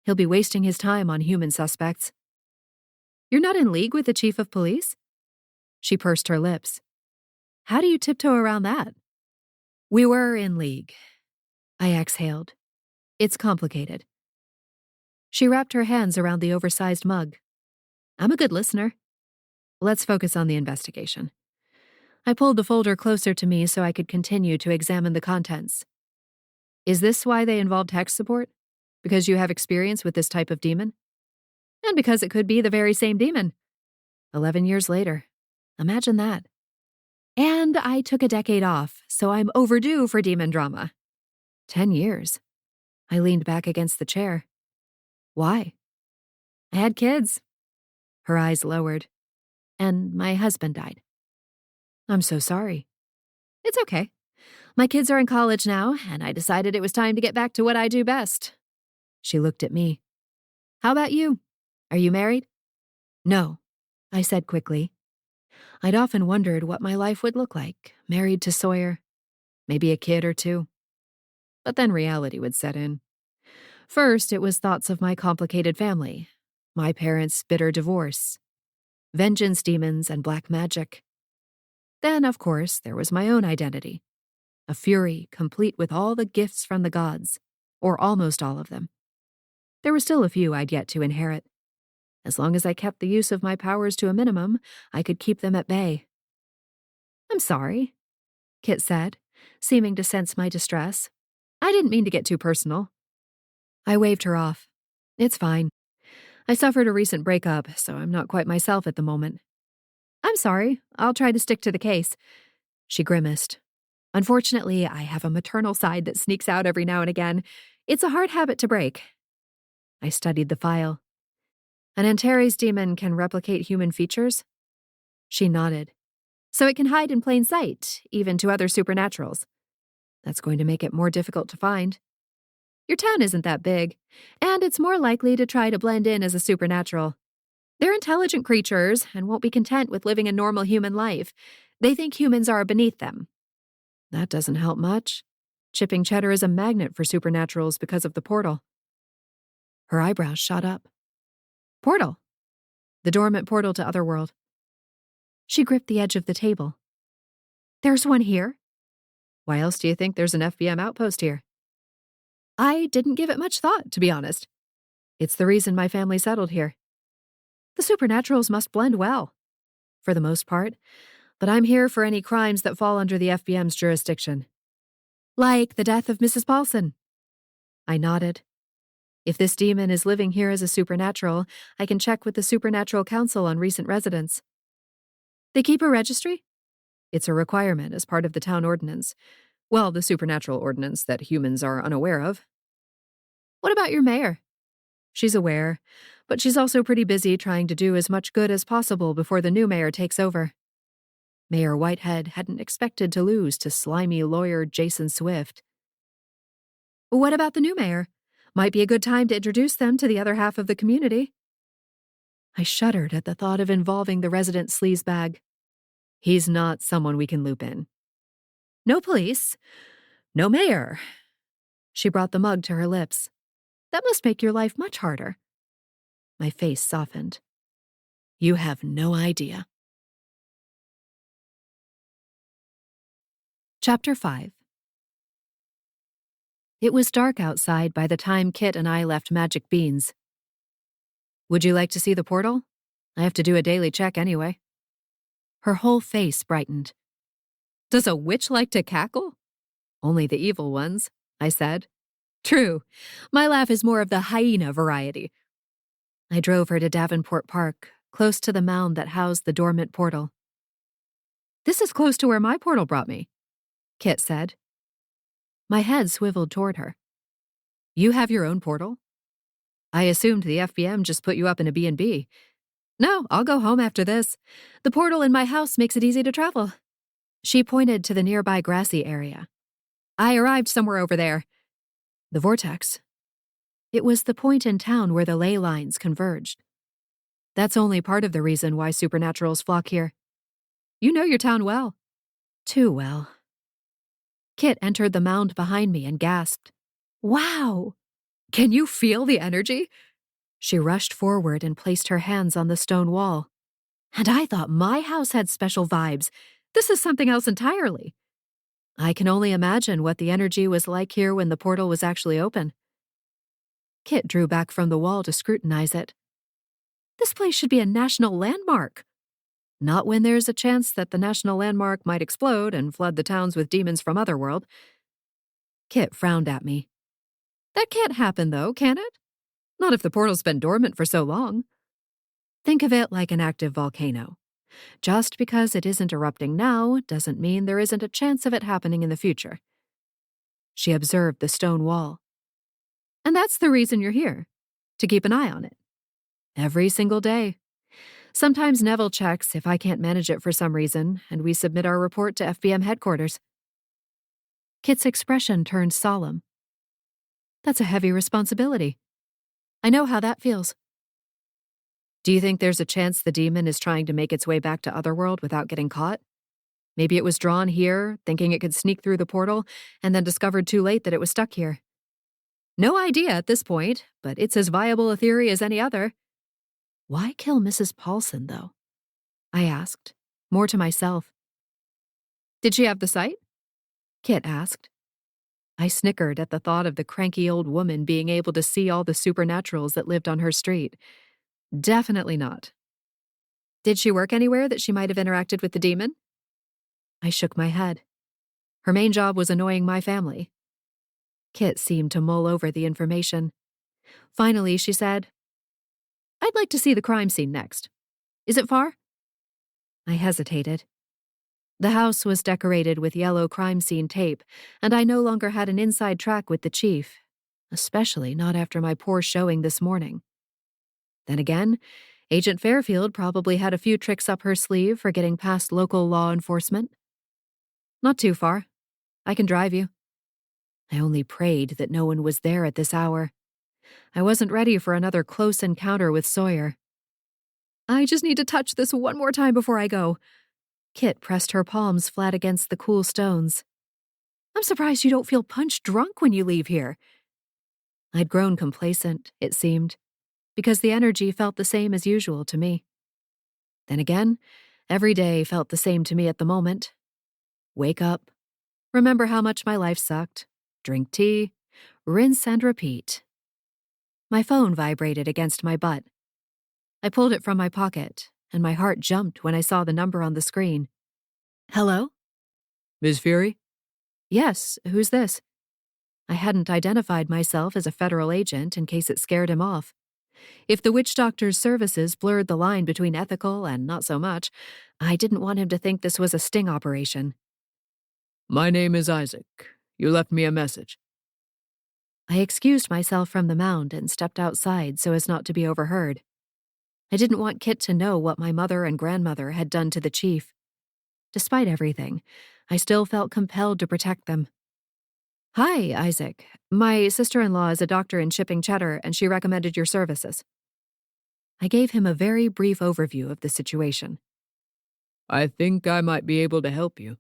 He'll be wasting his time on human suspects. You're not in league with the Chief of Police? She pursed her lips. How do you tiptoe around that? We were in league. I exhaled. It's complicated. She wrapped her hands around the oversized mug. I'm a good listener. Let's focus on the investigation. I pulled the folder closer to me so I could continue to examine the contents. Is this why they involved tech support? Because you have experience with this type of demon? And because it could be the very same demon. 11 years later. Imagine that. And I took a decade off, so I'm overdue for demon drama. 10 years. I leaned back against the chair. Why? I had kids. Her eyes lowered. And my husband died. I'm so sorry. It's okay. My kids are in college now, and I decided it was time to get back to what I do best. She looked at me. How about you? Are you married? No, I said quickly. I'd often wondered what my life would look like, married to Sawyer. Maybe a kid or 2. But then reality would set in. First, it was thoughts of my complicated family, my parents' bitter divorce, vengeance demons and black magic. Then, of course, there was my own identity, a fury complete with all the gifts from the gods, or almost all of them. There were still a few I'd yet to inherit. As long as I kept the use of my powers to a minimum, I could keep them at bay. I'm sorry, Kit said, seeming to sense my distress. I didn't mean to get too personal. I waved her off. It's fine. I suffered a recent breakup, so I'm not quite myself at the moment. I'm sorry. I'll try to stick to the case. She grimaced. Unfortunately, I have a maternal side that sneaks out every now and again. It's a hard habit to break. I studied the file. An Antares demon can replicate human features? She nodded. So it can hide in plain sight, even to other supernaturals. That's going to make it more difficult to find. Your town isn't that big, and it's more likely to try to blend in as a supernatural. They're intelligent creatures and won't be content with living a normal human life. They think humans are beneath them. That doesn't help much. Chipping Cheddar is a magnet for supernaturals because of the portal. Her eyebrows shot up. Portal. The dormant portal to Otherworld. She gripped the edge of the table. There's one here? Why else do you think there's an FBM outpost here? I didn't give it much thought, to be honest. It's the reason my family settled here. The supernaturals must blend well, for the most part, but I'm here for any crimes that fall under the FBM's jurisdiction. Like the death of Mrs. Pollson. I nodded. If this demon is living here as a supernatural, I can check with the Supernatural Council on recent residents. They keep a registry? It's a requirement as part of the town ordinance. Well, the supernatural ordinance that humans are unaware of. What about your mayor? She's aware, but she's also pretty busy trying to do as much good as possible before the new mayor takes over. Mayor Whitehead hadn't expected to lose to slimy lawyer Jason Swift. What about the new mayor? Might be a good time to introduce them to the other half of the community. I shuddered at the thought of involving the resident sleazebag. He's not someone we can loop in. No police. No mayor. She brought the mug to her lips. That must make your life much harder. My face softened. You have no idea. Chapter 5. It was dark outside by the time Kit and I left Magic Beans. Would you like to see the portal? I have to do a daily check anyway. Her whole face brightened. Does a witch like to cackle? Only the evil ones, I said. True. My laugh is more of the hyena variety. I drove her to Davenport Park, close to the mound that housed the dormant portal. This is close to where my portal brought me, Kit said. My head swiveled toward her. You have your own portal? I assumed the FBM just put you up in a B&B. No, I'll go home after this. The portal in my house makes it easy to travel. She pointed to the nearby grassy area. I arrived somewhere over there. The vortex. It was the point in town where the ley lines converged. That's only part of the reason why supernaturals flock here. You know your town well. Too well. Kit entered the mound behind me and gasped. Wow! Can you feel the energy? She rushed forward and placed her hands on the stone wall. And I thought my house had special vibes. This is something else entirely. I can only imagine what the energy was like here when the portal was actually open. Kit drew back from the wall to scrutinize it. This place should be a national landmark. Not when there's a chance that the national landmark might explode and flood the towns with demons from Otherworld. Kit frowned at me. That can't happen, though, can it? Not if the portal's been dormant for so long. Think of it like an active volcano. Just because it isn't erupting now doesn't mean there isn't a chance of it happening in the future. She observed the stone wall. And that's the reason you're here, to keep an eye on it. Every single day. Sometimes Neville checks if I can't manage it for some reason, and we submit our report to FBM headquarters. Kit's expression turned solemn. That's a heavy responsibility. I know how that feels. Do you think there's a chance the demon is trying to make its way back to Otherworld without getting caught? Maybe it was drawn here, thinking it could sneak through the portal, and then discovered too late that it was stuck here. No idea at this point, but it's as viable a theory as any other. Why kill Mrs. Pollson, though? I asked, more to myself. Did she have the sight? Kit asked. I snickered at the thought of the cranky old woman being able to see all the supernaturals that lived on her street. Definitely not. Did she work anywhere that she might have interacted with the demon? I shook my head. Her main job was annoying my family. Kit seemed to mull over the information. Finally, she said, I'd like to see the crime scene next. Is it far? I hesitated. The house was decorated with yellow crime scene tape, and I no longer had an inside track with the chief, especially not after my poor showing this morning. Then again, Agent Fairfield probably had a few tricks up her sleeve for getting past local law enforcement. Not too far. I can drive you. I only prayed that no one was there at this hour. I wasn't ready for another close encounter with Sawyer. I just need to touch this one more time before I go. Kit pressed her palms flat against the cool stones. I'm surprised you don't feel punch drunk when you leave here. I'd grown complacent, it seemed, because the energy felt the same as usual to me. Then again, every day felt the same to me at the moment. Wake up, remember how much my life sucked, drink tea, rinse and repeat. My phone vibrated against my butt. I pulled it from my pocket, and my heart jumped when I saw the number on the screen. Hello? Ms. Fury? Yes, who's this? I hadn't identified myself as a federal agent in case it scared him off. If the witch doctor's services blurred the line between ethical and not so much, I didn't want him to think this was a sting operation. My name is Isaac. You left me a message. I excused myself from the mound and stepped outside so as not to be overheard. I didn't want Kit to know what my mother and grandmother had done to the chief. Despite everything, I still felt compelled to protect them. Hi, Isaac. My sister-in-law is a doctor in shipping Cheddar, and she recommended your services. I gave him a very brief overview of the situation. I think I might be able to help you.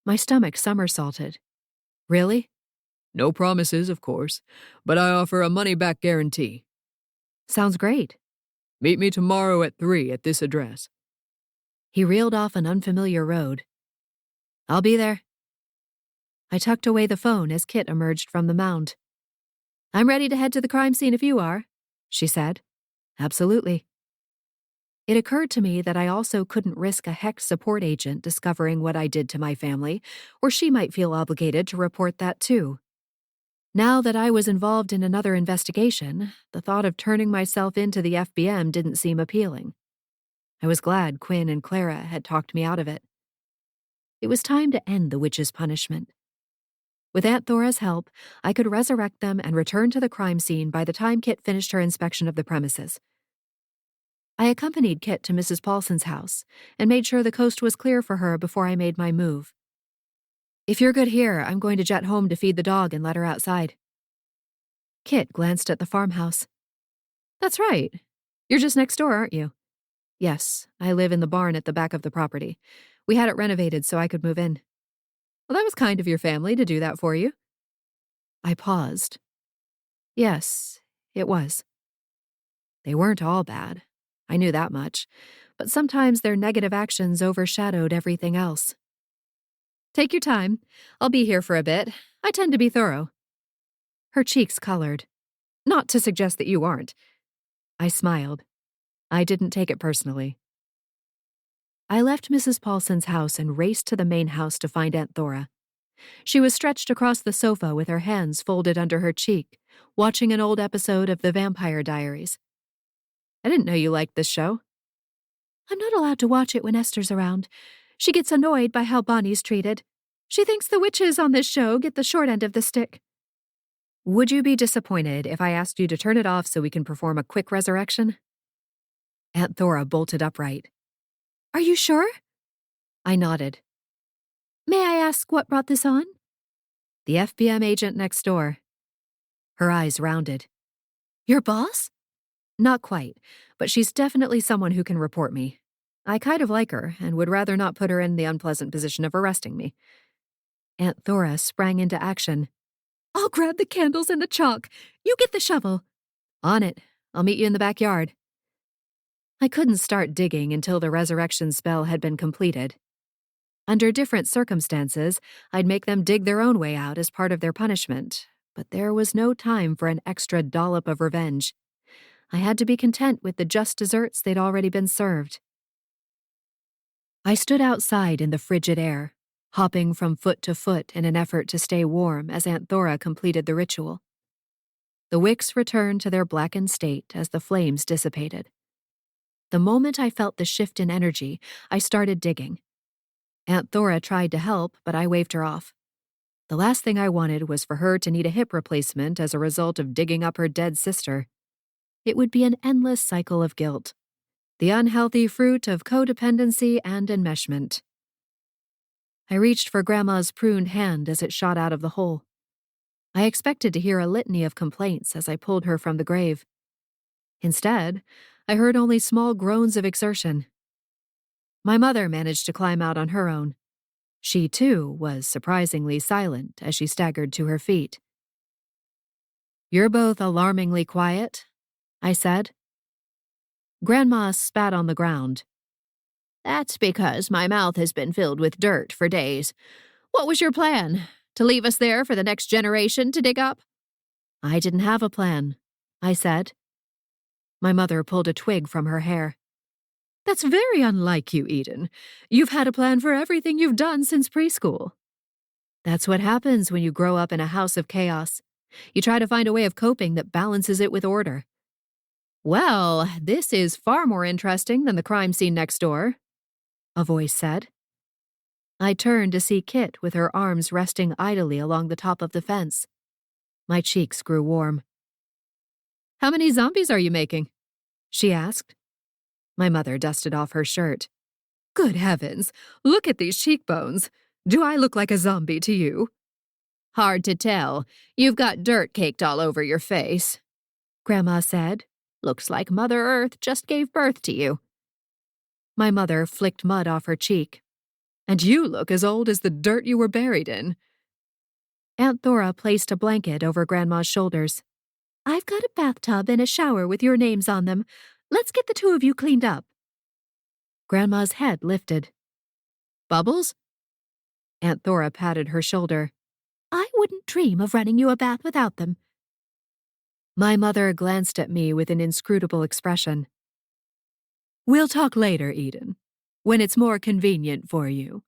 My stomach somersaulted. Really? No promises, of course, but I offer a money-back guarantee. Sounds great. Meet me tomorrow at 3 at this address. He reeled off an unfamiliar road. I'll be there. I tucked away the phone as Kit emerged from the mound. I'm ready to head to the crime scene if you are, she said. Absolutely. It occurred to me that I also couldn't risk a Hex support agent discovering what I did to my family, or she might feel obligated to report that too. Now that I was involved in another investigation, the thought of turning myself into the FBM didn't seem appealing. I was glad Quinn and Clara had talked me out of it. It was time to end the witch's punishment. With Aunt Thora's help, I could resurrect them and return to the crime scene by the time Kit finished her inspection of the premises. I accompanied Kit to Mrs. Pollson's house and made sure the coast was clear for her before I made my move. If you're good here, I'm going to jet home to feed the dog and let her outside. Kit glanced at the farmhouse. That's right. You're just next door, aren't you? Yes, I live in the barn at the back of the property. We had it renovated so I could move in. Well, that was kind of your family to do that for you. I paused. Yes, it was. They weren't all bad. I knew that much. But sometimes their negative actions overshadowed everything else. Take your time. I'll be here for a bit. I tend to be thorough. Her cheeks colored. Not to suggest that you aren't. I smiled. I didn't take it personally. I left Mrs. Pollson's house and raced to the main house to find Aunt Thora. She was stretched across the sofa with her hands folded under her cheek, watching an old episode of The Vampire Diaries. I didn't know you liked this show. I'm not allowed to watch it when Esther's around. She gets annoyed by how Bonnie's treated. She thinks the witches on this show get the short end of the stick. Would you be disappointed if I asked you to turn it off so we can perform a quick resurrection? Aunt Thora bolted upright. Are you sure? I nodded. May I ask what brought this on? The FBM agent next door. Her eyes rounded. Your boss? Not quite, but she's definitely someone who can report me. I kind of like her and would rather not put her in the unpleasant position of arresting me. Aunt Thora sprang into action. I'll grab the candles and the chalk. You get the shovel. On it. I'll meet you in the backyard. I couldn't start digging until the resurrection spell had been completed. Under different circumstances, I'd make them dig their own way out as part of their punishment, but there was no time for an extra dollop of revenge. I had to be content with the just desserts they'd already been served. I stood outside in the frigid air, hopping from foot to foot in an effort to stay warm as Aunt Thora completed the ritual. The wicks returned to their blackened state as the flames dissipated. The moment I felt the shift in energy, I started digging. Aunt Thora tried to help, but I waved her off. The last thing I wanted was for her to need a hip replacement as a result of digging up her dead sister. It would be an endless cycle of guilt, the unhealthy fruit of codependency and enmeshment. I reached for Grandma's pruned hand as it shot out of the hole. I expected to hear a litany of complaints as I pulled her from the grave. Instead, I heard only small groans of exertion. My mother managed to climb out on her own. She, too, was surprisingly silent as she staggered to her feet. You're both alarmingly quiet, I said. Grandma spat on the ground. That's because my mouth has been filled with dirt for days. What was your plan? To leave us there for the next generation to dig up? I didn't have a plan, I said. My mother pulled a twig from her hair. That's very unlike you, Eden. You've had a plan for everything you've done since preschool. That's what happens when you grow up in a house of chaos. You try to find a way of coping that balances it with order. Well, this is far more interesting than the crime scene next door, a voice said. I turned to see Kit with her arms resting idly along the top of the fence. My cheeks grew warm. How many zombies are you making? She asked. My mother dusted off her shirt. Good heavens, look at these cheekbones. Do I look like a zombie to you? Hard to tell. You've got dirt caked all over your face, Grandma said. Looks like Mother Earth just gave birth to you. My mother flicked mud off her cheek. And you look as old as the dirt you were buried in. Aunt Thora placed a blanket over Grandma's shoulders. I've got a bathtub and a shower with your names on them. Let's get the two of you cleaned up. Grandma's head lifted. Bubbles? Aunt Thora patted her shoulder. I wouldn't dream of running you a bath without them. My mother glanced at me with an inscrutable expression. We'll talk later, Eden, when it's more convenient for you.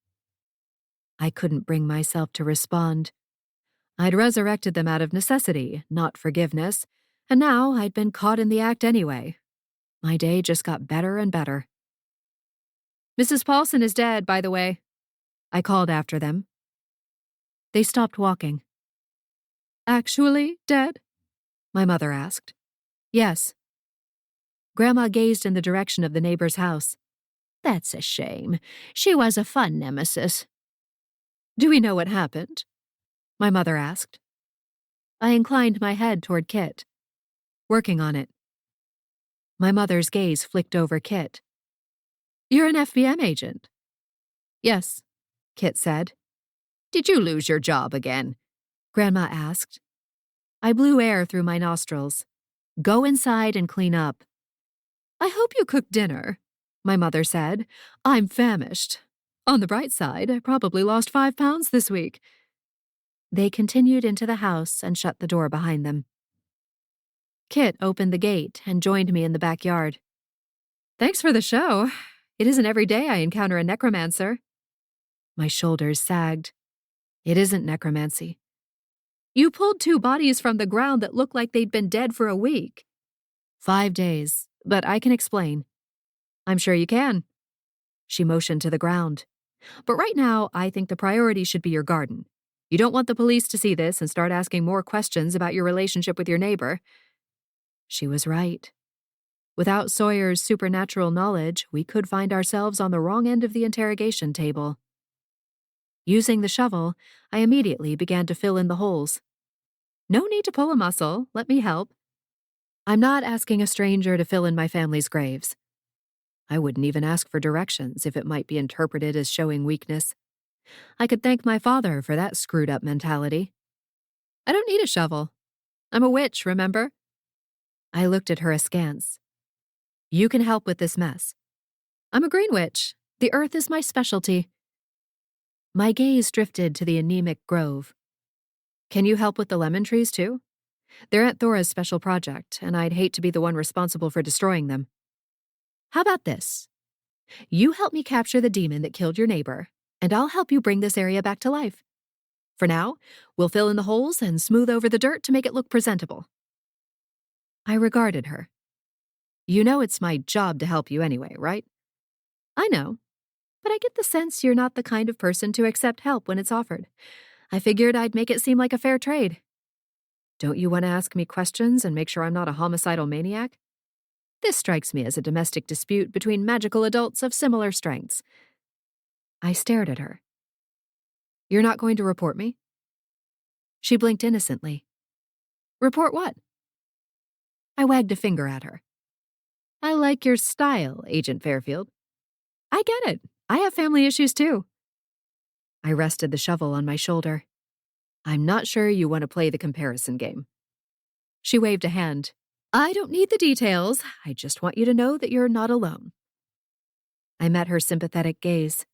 I couldn't bring myself to respond. I'd resurrected them out of necessity, not forgiveness, and now I'd been caught in the act anyway. My day just got better and better. Mrs. Pollson is dead, by the way, I called after them. They stopped walking. Actually dead? My mother asked. Yes. Grandma gazed in the direction of the neighbor's house. That's a shame. She was a fun nemesis. Do we know what happened? My mother asked. I inclined my head toward Kit. Working on it. My mother's gaze flicked over Kit. You're an FBM agent. Yes, Kit said. Did you lose your job again? Grandma asked. I blew air through my nostrils. Go inside and clean up. I hope you cooked dinner, my mother said. I'm famished. On the bright side, I probably lost 5 pounds this week. They continued into the house and shut the door behind them. Kit opened the gate and joined me in the backyard. Thanks for the show. It isn't every day I encounter a necromancer. My shoulders sagged. It isn't necromancy. You pulled 2 bodies from the ground that looked like they'd been dead for a week. 5 days, but I can explain. I'm sure you can. She motioned to the ground. But right now, I think the priority should be your garden. You don't want the police to see this and start asking more questions about your relationship with your neighbor. She was right. Without Sawyer's supernatural knowledge, we could find ourselves on the wrong end of the interrogation table. Using the shovel, I immediately began to fill in the holes. No need to pull a muscle. Let me help. I'm not asking a stranger to fill in my family's graves. I wouldn't even ask for directions if it might be interpreted as showing weakness. I could thank my father for that screwed-up mentality. I don't need a shovel. I'm a witch, remember? I looked at her askance. You can help with this mess. I'm a green witch. The earth is my specialty. My gaze drifted to the anemic grove. Can you help with the lemon trees, too? They're Aunt Thora's special project, and I'd hate to be the one responsible for destroying them. How about this? You help me capture the demon that killed your neighbor, and I'll help you bring this area back to life. For now, we'll fill in the holes and smooth over the dirt to make it look presentable. I regarded her. You know it's my job to help you anyway, right? I know, but I get the sense you're not the kind of person to accept help when it's offered. I figured I'd make it seem like a fair trade. Don't you want to ask me questions and make sure I'm not a homicidal maniac? This strikes me as a domestic dispute between magical adults of similar strengths. I stared at her. You're not going to report me? She blinked innocently. Report what? I wagged a finger at her. I like your style, Agent Fairfield. I get it. I have family issues too. I rested the shovel on my shoulder. I'm not sure you want to play the comparison game. She waved a hand. I don't need the details. I just want you to know that you're not alone. I met her sympathetic gaze.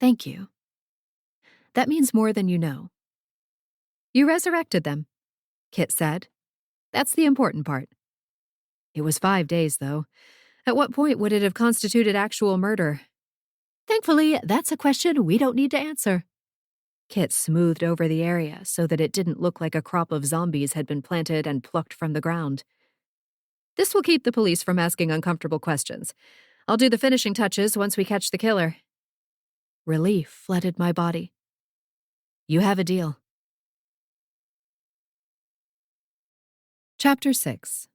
Thank you. That means more than you know. You resurrected them, Kit said. That's the important part. It was 5 days, though. At what point would it have constituted actual murder? Thankfully, that's a question we don't need to answer. Kit smoothed over the area so that it didn't look like a crop of zombies had been planted and plucked from the ground. This will keep the police from asking uncomfortable questions. I'll do the finishing touches once we catch the killer. Relief flooded my body. You have a deal. Chapter 6.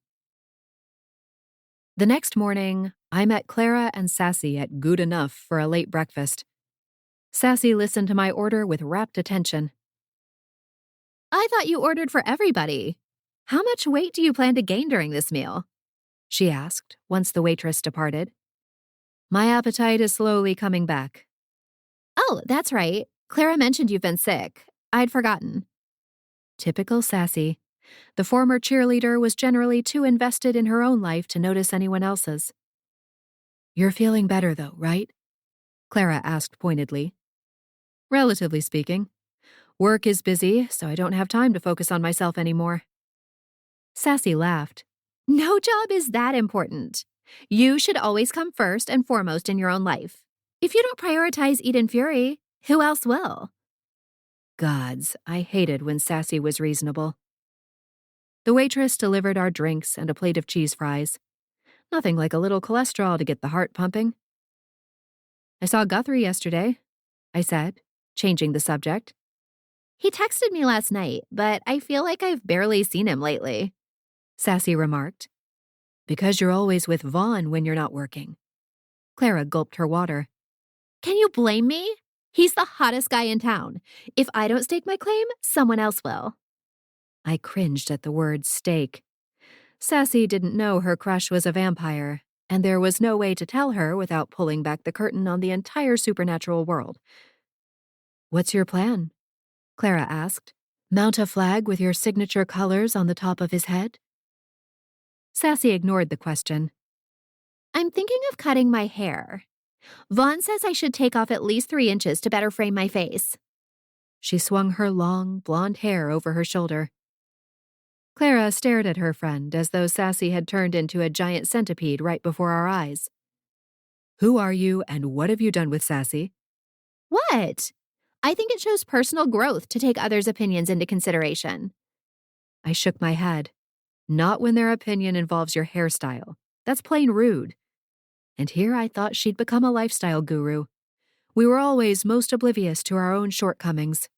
The next morning, I met Clara and Sassy at Good Enough for a late breakfast. Sassy listened to my order with rapt attention. I thought you ordered for everybody. How much weight do you plan to gain during this meal? She asked, once the waitress departed. My appetite is slowly coming back. Oh, that's right. Clara mentioned you've been sick. I'd forgotten. Typical Sassy. The former cheerleader was generally too invested in her own life to notice anyone else's. You're feeling better, though, right? Clara asked pointedly. Relatively speaking. Work is busy, so I don't have time to focus on myself anymore. Sassy laughed. No job is that important. You should always come first and foremost in your own life. If you don't prioritize Eden Fury, who else will? Gods, I hated when Sassy was reasonable. The waitress delivered our drinks and a plate of cheese fries. Nothing like a little cholesterol to get the heart pumping. I saw Guthrie yesterday, I said, changing the subject. He texted me last night, but I feel like I've barely seen him lately, Sassy remarked. Because you're always with Vaughn when you're not working. Clara gulped her water. Can you blame me? He's the hottest guy in town. If I don't stake my claim, someone else will. I cringed at the word stake. Sassy didn't know her crush was a vampire, and there was no way to tell her without pulling back the curtain on the entire supernatural world. What's your plan? Clara asked. Mount a flag with your signature colors on the top of his head? Sassy ignored the question. I'm thinking of cutting my hair. Vaughn says I should take off at least 3 inches to better frame my face. She swung her long, blonde hair over her shoulder. Clara stared at her friend as though Sassy had turned into a giant centipede right before our eyes. Who are you and what have you done with Sassy? What? I think it shows personal growth to take others' opinions into consideration. I shook my head. Not when their opinion involves your hairstyle. That's plain rude. And here I thought she'd become a lifestyle guru. We were always most oblivious to our own shortcomings.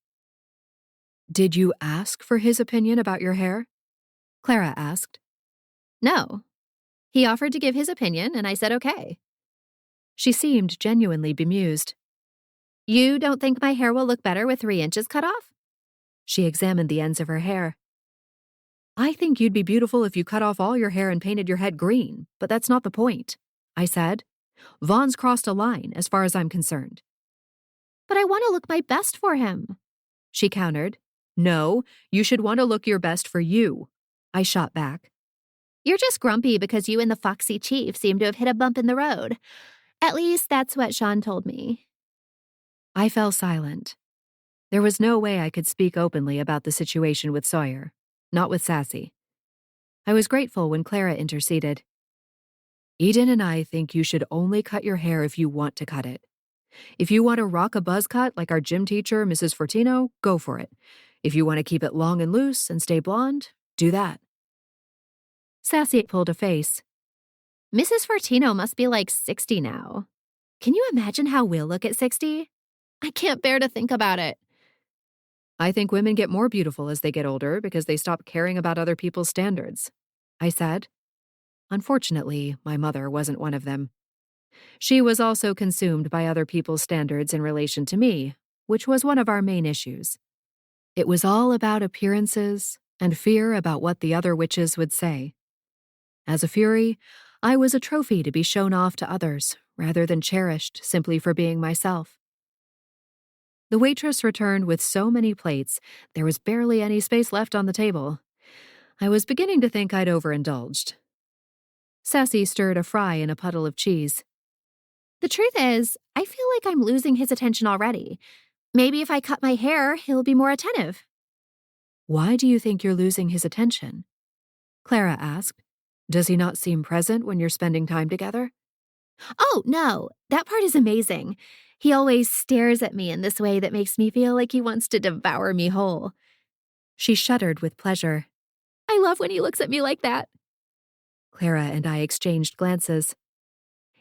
Did you ask for his opinion about your hair? Clara asked. No. He offered to give his opinion, and I said okay. She seemed genuinely bemused. You don't think my hair will look better with 3 inches cut off? She examined the ends of her hair. I think you'd be beautiful if you cut off all your hair and painted your head green, but that's not the point, I said. Vaughn's crossed a line, as far as I'm concerned. But I want to look my best for him, she countered. No, you should want to look your best for you, I shot back. You're just grumpy because you and the foxy chief seem to have hit a bump in the road. At least that's what Sean told me. I fell silent. There was no way I could speak openly about the situation with Sawyer, not with Sassy. I was grateful when Clara interceded. Eden and I think you should only cut your hair if you want to cut it. If you want to rock a buzz cut like our gym teacher, Mrs. Fortino, go for it. If you want to keep it long and loose and stay blonde, do that. Sassy pulled a face. Mrs. Fortino must be like 60 now. Can you imagine how we'll look at 60? I can't bear to think about it. I think women get more beautiful as they get older because they stop caring about other people's standards, I said. Unfortunately, my mother wasn't one of them. She was also consumed by other people's standards in relation to me, which was one of our main issues. It was all about appearances and fear about what the other witches would say. As a Fury, I was a trophy to be shown off to others rather than cherished simply for being myself. The waitress returned with so many plates, there was barely any space left on the table. I was beginning to think I'd overindulged. Sassy stirred a fry in a puddle of cheese. The truth is, I feel like I'm losing his attention already. Maybe if I cut my hair, he'll be more attentive. Why do you think you're losing his attention? Clara asked. Does he not seem present when you're spending time together? Oh, no, that part is amazing. He always stares at me in this way that makes me feel like he wants to devour me whole. She shuddered with pleasure. I love when he looks at me like that. Clara and I exchanged glances.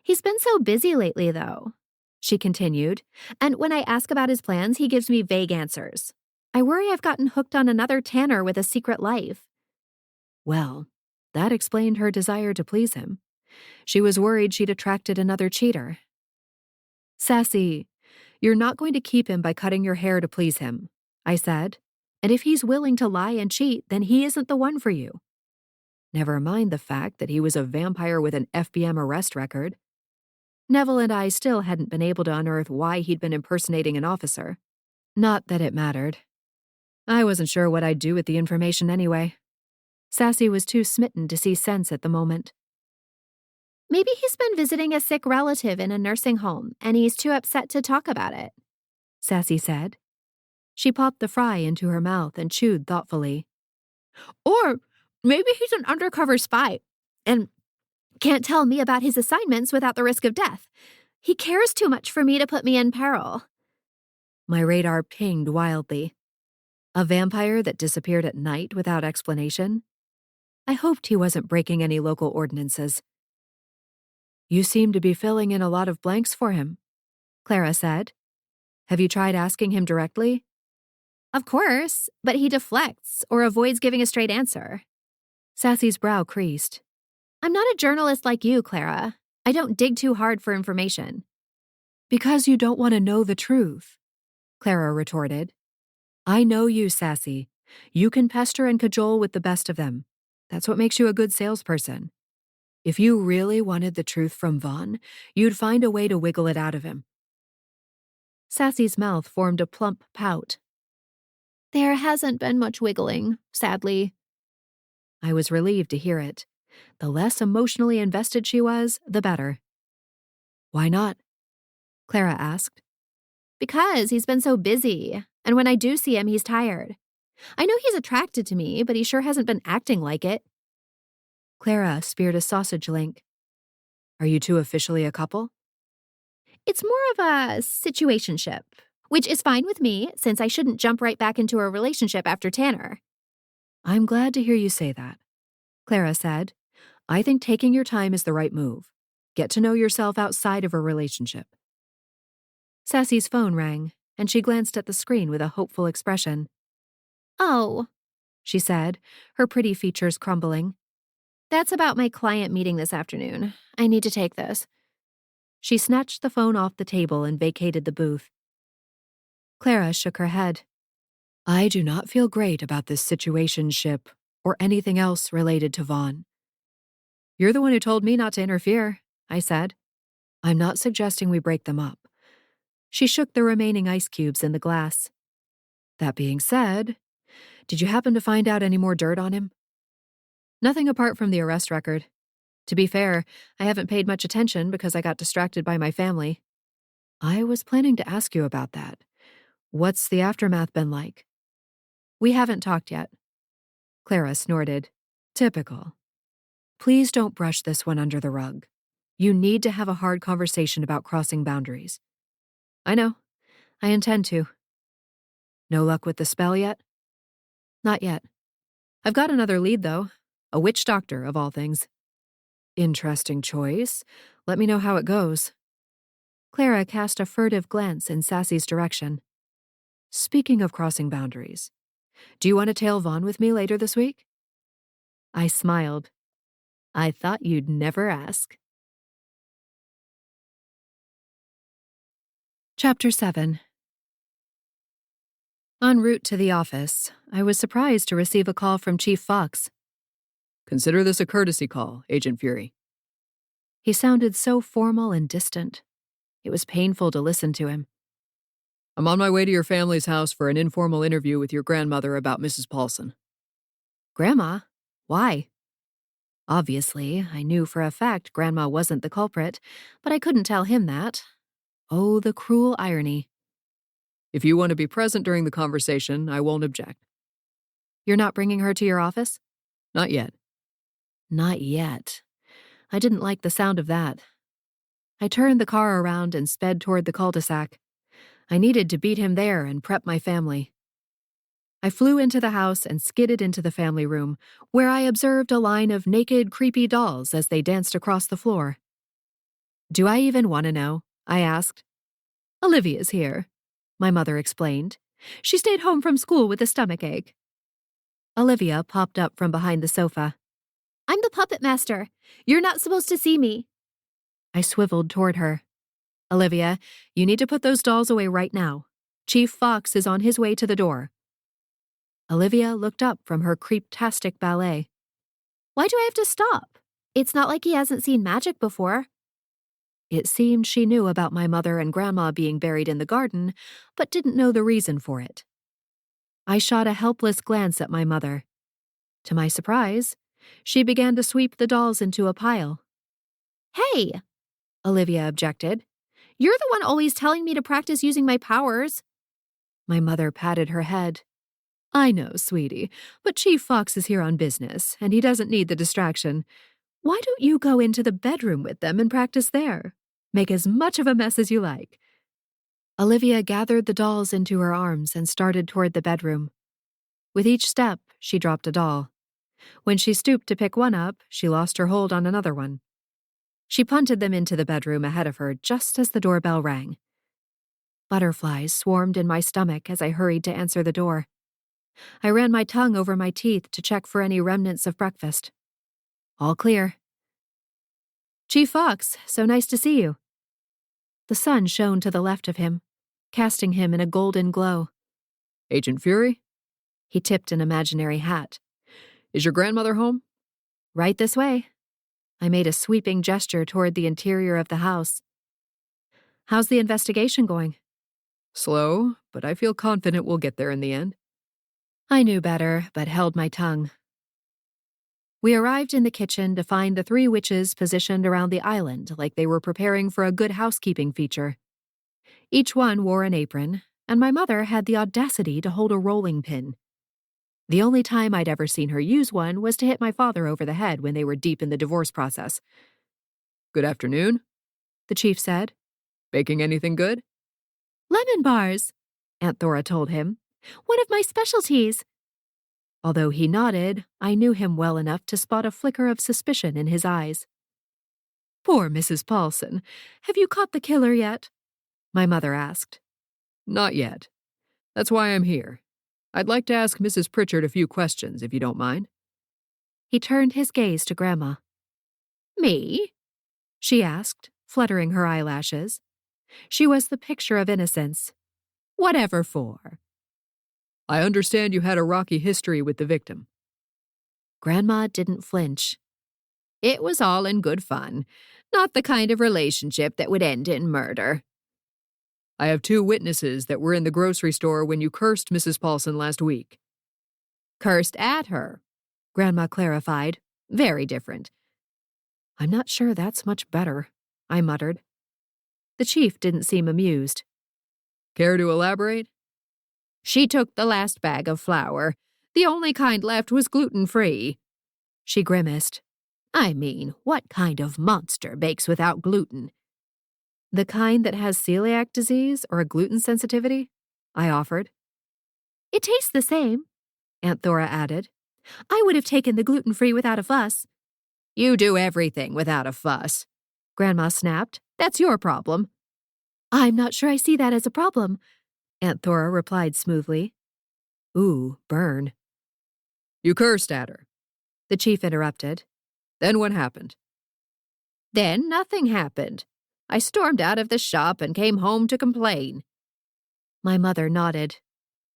He's been so busy lately, though, she continued, and when I ask about his plans, he gives me vague answers. I worry I've gotten hooked on another tanner with a secret life. Well, that explained her desire to please him. She was worried she'd attracted another cheater. Sassy, you're not going to keep him by cutting your hair to please him, I said. And if he's willing to lie and cheat, then he isn't the one for you. Never mind the fact that he was a vampire with an FBM arrest record. Neville and I still hadn't been able to unearth why he'd been impersonating an officer. Not that it mattered. I wasn't sure what I'd do with the information anyway. Sassy was too smitten to see sense at the moment. Maybe he's been visiting a sick relative in a nursing home, and he's too upset to talk about it, Sassy said. She popped the fry into her mouth and chewed thoughtfully. Or maybe he's an undercover spy and can't tell me about his assignments without the risk of death. He cares too much for me to put me in peril. My radar pinged wildly. A vampire that disappeared at night without explanation? I hoped he wasn't breaking any local ordinances. You seem to be filling in a lot of blanks for him, Clara said. Have you tried asking him directly? Of course, but he deflects or avoids giving a straight answer. Sassy's brow creased. I'm not a journalist like you, Clara. I don't dig too hard for information. Because you don't want to know the truth, Clara retorted. I know you, Sassy. You can pester and cajole with the best of them. That's what makes you a good salesperson. If you really wanted the truth from Vaughn, you'd find a way to wiggle it out of him. Sassy's mouth formed a plump pout. There hasn't been much wiggling, sadly. I was relieved to hear it. The less emotionally invested she was, the better. Why not? Clara asked. Because he's been so busy, and when I do see him, he's tired. I know he's attracted to me, but he sure hasn't been acting like it. Clara speared a sausage link. Are you two officially a couple? It's more of a situationship, which is fine with me since I shouldn't jump right back into a relationship after Tanner. I'm glad to hear you say that, Clara said. I think taking your time is the right move. Get to know yourself outside of a relationship. Sassy's phone rang, and she glanced at the screen with a hopeful expression. Oh, she said, her pretty features crumbling. That's about my client meeting this afternoon. I need to take this. She snatched the phone off the table and vacated the booth. Clara shook her head. I do not feel great about this situationship or anything else related to Vaughn. You're the one who told me not to interfere, I said. I'm not suggesting we break them up. She shook the remaining ice cubes in the glass. That being said, did you happen to find out any more dirt on him? Nothing apart from the arrest record. To be fair, I haven't paid much attention because I got distracted by my family. I was planning to ask you about that. What's the aftermath been like? We haven't talked yet. Clara snorted. Typical. Please don't brush this one under the rug. You need to have a hard conversation about crossing boundaries. I know. I intend to. No luck with the spell yet? Not yet. I've got another lead, though. A witch doctor, of all things. Interesting choice. Let me know how it goes. Clara cast a furtive glance in Sassy's direction. Speaking of crossing boundaries, do you want to tail Vaughn with me later this week? I smiled. I thought you'd never ask. Chapter 7. En route to the office, I was surprised to receive a call from Chief Fox. Consider this a courtesy call, Agent Fury. He sounded so formal and distant. It was painful to listen to him. I'm on my way to your family's house for an informal interview with your grandmother about Mrs. Pollson. Grandma? Why? Obviously, I knew for a fact Grandma wasn't the culprit, but I couldn't tell him that. Oh, the cruel irony. If you want to be present during the conversation, I won't object. You're not bringing her to your office? Not yet. Not yet. I didn't like the sound of that. I turned the car around and sped toward the cul-de-sac. I needed to beat him there and prep my family. I flew into the house and skidded into the family room, where I observed a line of naked, creepy dolls as they danced across the floor. Do I even want to know? I asked. Olivia's here, my mother explained. She stayed home from school with a stomachache. Olivia popped up from behind the sofa. I'm the puppet master. You're not supposed to see me. I swiveled toward her. Olivia, you need to put those dolls away right now. Chief Fox is on his way to the door. Olivia looked up from her creep-tastic ballet. Why do I have to stop? It's not like he hasn't seen magic before. It seemed she knew about my mother and Grandma being buried in the garden, but didn't know the reason for it. I shot a helpless glance at my mother. To my surprise, she began to sweep the dolls into a pile. Hey, Olivia objected. You're the one always telling me to practice using my powers. My mother patted her head. I know, sweetie, but Chief Fox is here on business, and he doesn't need the distraction. Why don't you go into the bedroom with them and practice there? Make as much of a mess as you like. Olivia gathered the dolls into her arms and started toward the bedroom. With each step, she dropped a doll. When she stooped to pick one up, she lost her hold on another one. She punted them into the bedroom ahead of her just as the doorbell rang. Butterflies swarmed in my stomach as I hurried to answer the door. I ran my tongue over my teeth to check for any remnants of breakfast. All clear. Chief Fox, so nice to see you. The sun shone to the left of him, casting him in a golden glow. Agent Fury? He tipped an imaginary hat. Is your grandmother home? Right this way. I made a sweeping gesture toward the interior of the house. How's the investigation going? Slow, but I feel confident we'll get there in the end. I knew better, but held my tongue. We arrived in the kitchen to find the three witches positioned around the island like they were preparing for a good housekeeping feature. Each one wore an apron, and my mother had the audacity to hold a rolling pin. The only time I'd ever seen her use one was to hit my father over the head when they were deep in the divorce process. Good afternoon, the chief said. Baking anything good? Lemon bars, Aunt Thora told him. One of my specialties. Although he nodded, I knew him well enough to spot a flicker of suspicion in his eyes. Poor Mrs. Pollson. Have you caught the killer yet? My mother asked. Not yet. That's why I'm here. I'd like to ask Mrs. Pritchard a few questions, if you don't mind. He turned his gaze to Grandma. Me? She asked, fluttering her eyelashes. She was the picture of innocence. Whatever for? I understand you had a rocky history with the victim. Grandma didn't flinch. It was all in good fun, not the kind of relationship that would end in murder. I have 2 witnesses that were in the grocery store when you cursed Mrs. Pollson last week. Cursed at her, Grandma clarified. Very different. I'm not sure that's much better, I muttered. The chief didn't seem amused. Care to elaborate? She took the last bag of flour. The only kind left was gluten-free. She grimaced. I mean, what kind of monster bakes without gluten? The kind that has celiac disease or a gluten sensitivity? I offered. It tastes the same, Aunt Thora added. I would have taken the gluten-free without a fuss. You do everything without a fuss, Grandma snapped. That's your problem. I'm not sure I see that as a problem, Aunt Thora replied smoothly. Ooh, burn. You cursed at her, the chief interrupted. Then what happened? Then nothing happened. I stormed out of the shop and came home to complain. My mother nodded.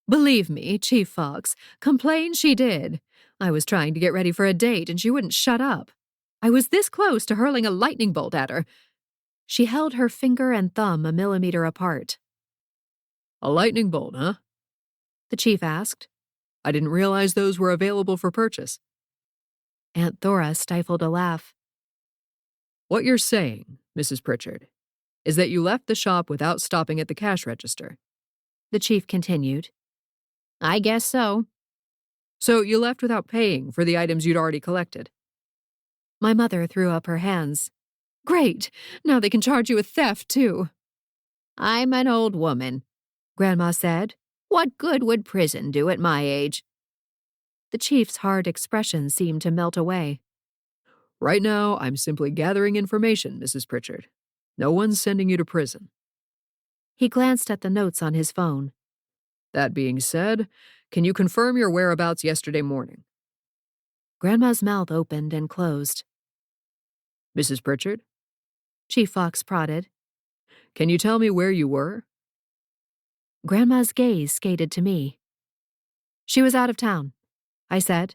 Believe me, Chief Fox, complain she did. I was trying to get ready for a date and she wouldn't shut up. I was this close to hurling a lightning bolt at her. She held her finger and thumb a millimeter apart. A lightning bolt, huh? The chief asked. I didn't realize those were available for purchase. Aunt Thora stifled a laugh. What you're saying, Mrs. Pritchard, is that you left the shop without stopping at the cash register. The chief continued. I guess so. So you left without paying for the items you'd already collected. My mother threw up her hands. Great! Now they can charge you with theft, too. I'm an old woman, Grandma said. What good would prison do at my age? The chief's hard expression seemed to melt away. Right now, I'm simply gathering information, Mrs. Pritchard. No one's sending you to prison. He glanced at the notes on his phone. That being said, can you confirm your whereabouts yesterday morning? Grandma's mouth opened and closed. Mrs. Pritchard? Chief Fox prodded. Can you tell me where you were? Grandma's gaze skated to me. She was out of town, I said.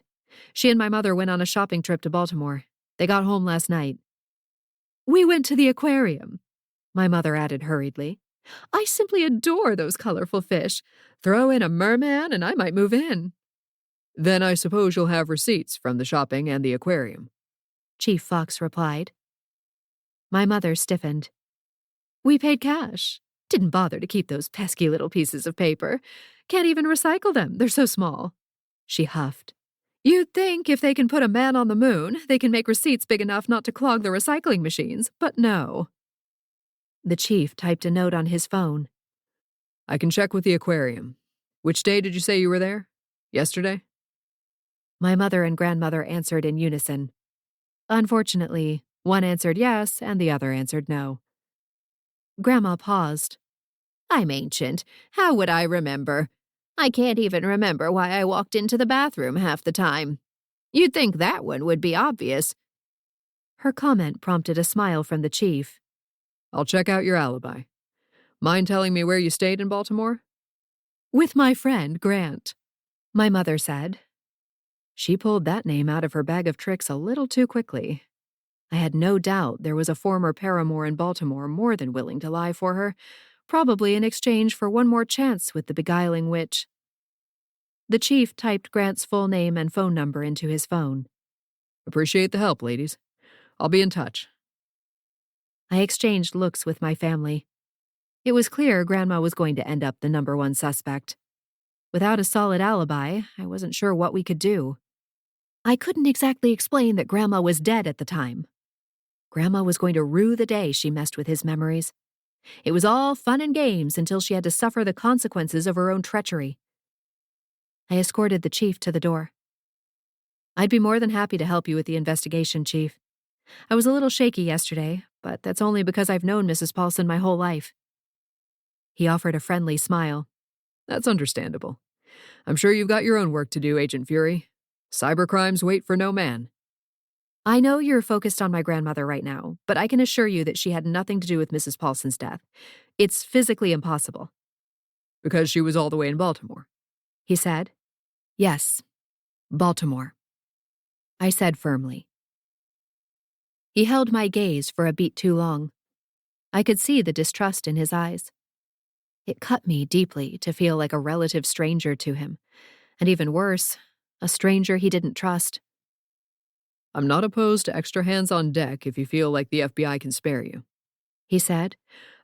She and my mother went on a shopping trip to Baltimore. They got home last night. We went to the aquarium, my mother added hurriedly. I simply adore those colorful fish. Throw in a merman and I might move in. Then I suppose you'll have receipts from the shopping and the aquarium, Chief Fox replied. My mother stiffened. We paid cash. Didn't bother to keep those pesky little pieces of paper. Can't even recycle them, they're so small. She huffed. You'd think if they can put a man on the moon, they can make receipts big enough not to clog the recycling machines, but no. The chief typed a note on his phone. I can check with the aquarium. Which day did you say you were there? Yesterday? My mother and grandmother answered in unison. Unfortunately, one answered yes and the other answered no. Grandma paused. I'm ancient. How would I remember? I can't even remember why I walked into the bathroom half the time. You'd think that one would be obvious. Her comment prompted a smile from the chief. I'll check out your alibi. Mind telling me where you stayed in Baltimore? With my friend, Grant, my mother said. She pulled that name out of her bag of tricks a little too quickly. I had no doubt there was a former paramour in Baltimore more than willing to lie for her, probably in exchange for one more chance with the beguiling witch. The chief typed Grant's full name and phone number into his phone. Appreciate the help, ladies. I'll be in touch. I exchanged looks with my family. It was clear Grandma was going to end up the number one suspect. Without a solid alibi, I wasn't sure what we could do. I couldn't exactly explain that Grandma was dead at the time. Grandma was going to rue the day she messed with his memories. It was all fun and games until she had to suffer the consequences of her own treachery. I escorted the chief to the door. I'd be more than happy to help you with the investigation, Chief. I was a little shaky yesterday, but that's only because I've known Mrs. Pollson my whole life. He offered a friendly smile. That's understandable. I'm sure you've got your own work to do, Agent Fury. Cybercrimes wait for no man. I know you're focused on my grandmother right now, but I can assure you that she had nothing to do with Mrs. Pollson's death. It's physically impossible. Because she was all the way in Baltimore, he said. Yes, Baltimore, I said firmly. He held my gaze for a beat too long. I could see the distrust in his eyes. It cut me deeply to feel like a relative stranger to him, and even worse, a stranger he didn't trust. I'm not opposed to extra hands on deck if you feel like the FBI can spare you, he said.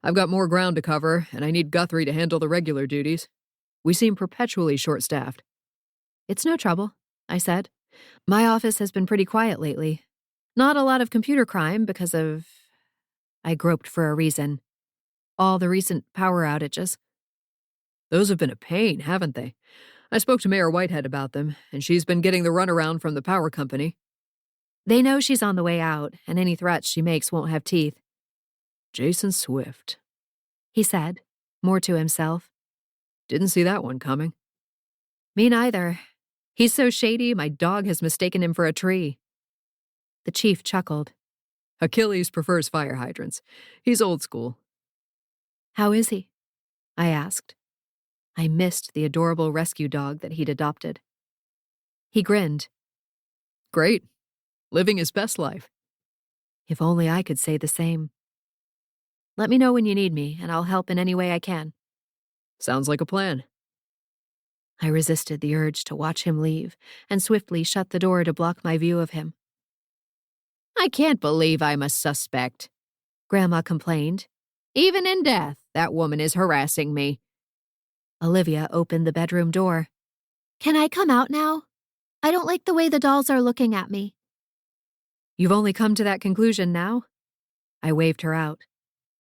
I've got more ground to cover, and I need Guthrie to handle the regular duties. We seem perpetually short-staffed. It's no trouble, I said. My office has been pretty quiet lately. Not a lot of computer crime because of... I groped for a reason. All the recent power outages. Those have been a pain, haven't they? I spoke to Mayor Whitehead about them, and she's been getting the runaround from the power company. They know she's on the way out, and any threats she makes won't have teeth. Jason Swift, he said, more to himself. Didn't see that one coming. Me neither. He's so shady, my dog has mistaken him for a tree. The chief chuckled. Achilles prefers fire hydrants. He's old school. How is he? I asked. I missed the adorable rescue dog that he'd adopted. He grinned. Great. Living his best life. If only I could say the same. Let me know when you need me, and I'll help in any way I can. Sounds like a plan. I resisted the urge to watch him leave, and swiftly shut the door to block my view of him. I can't believe I'm a suspect, Grandma complained. Even in death, that woman is harassing me. Olivia opened the bedroom door. Can I come out now? I don't like the way the dolls are looking at me. You've only come to that conclusion now? I waved her out.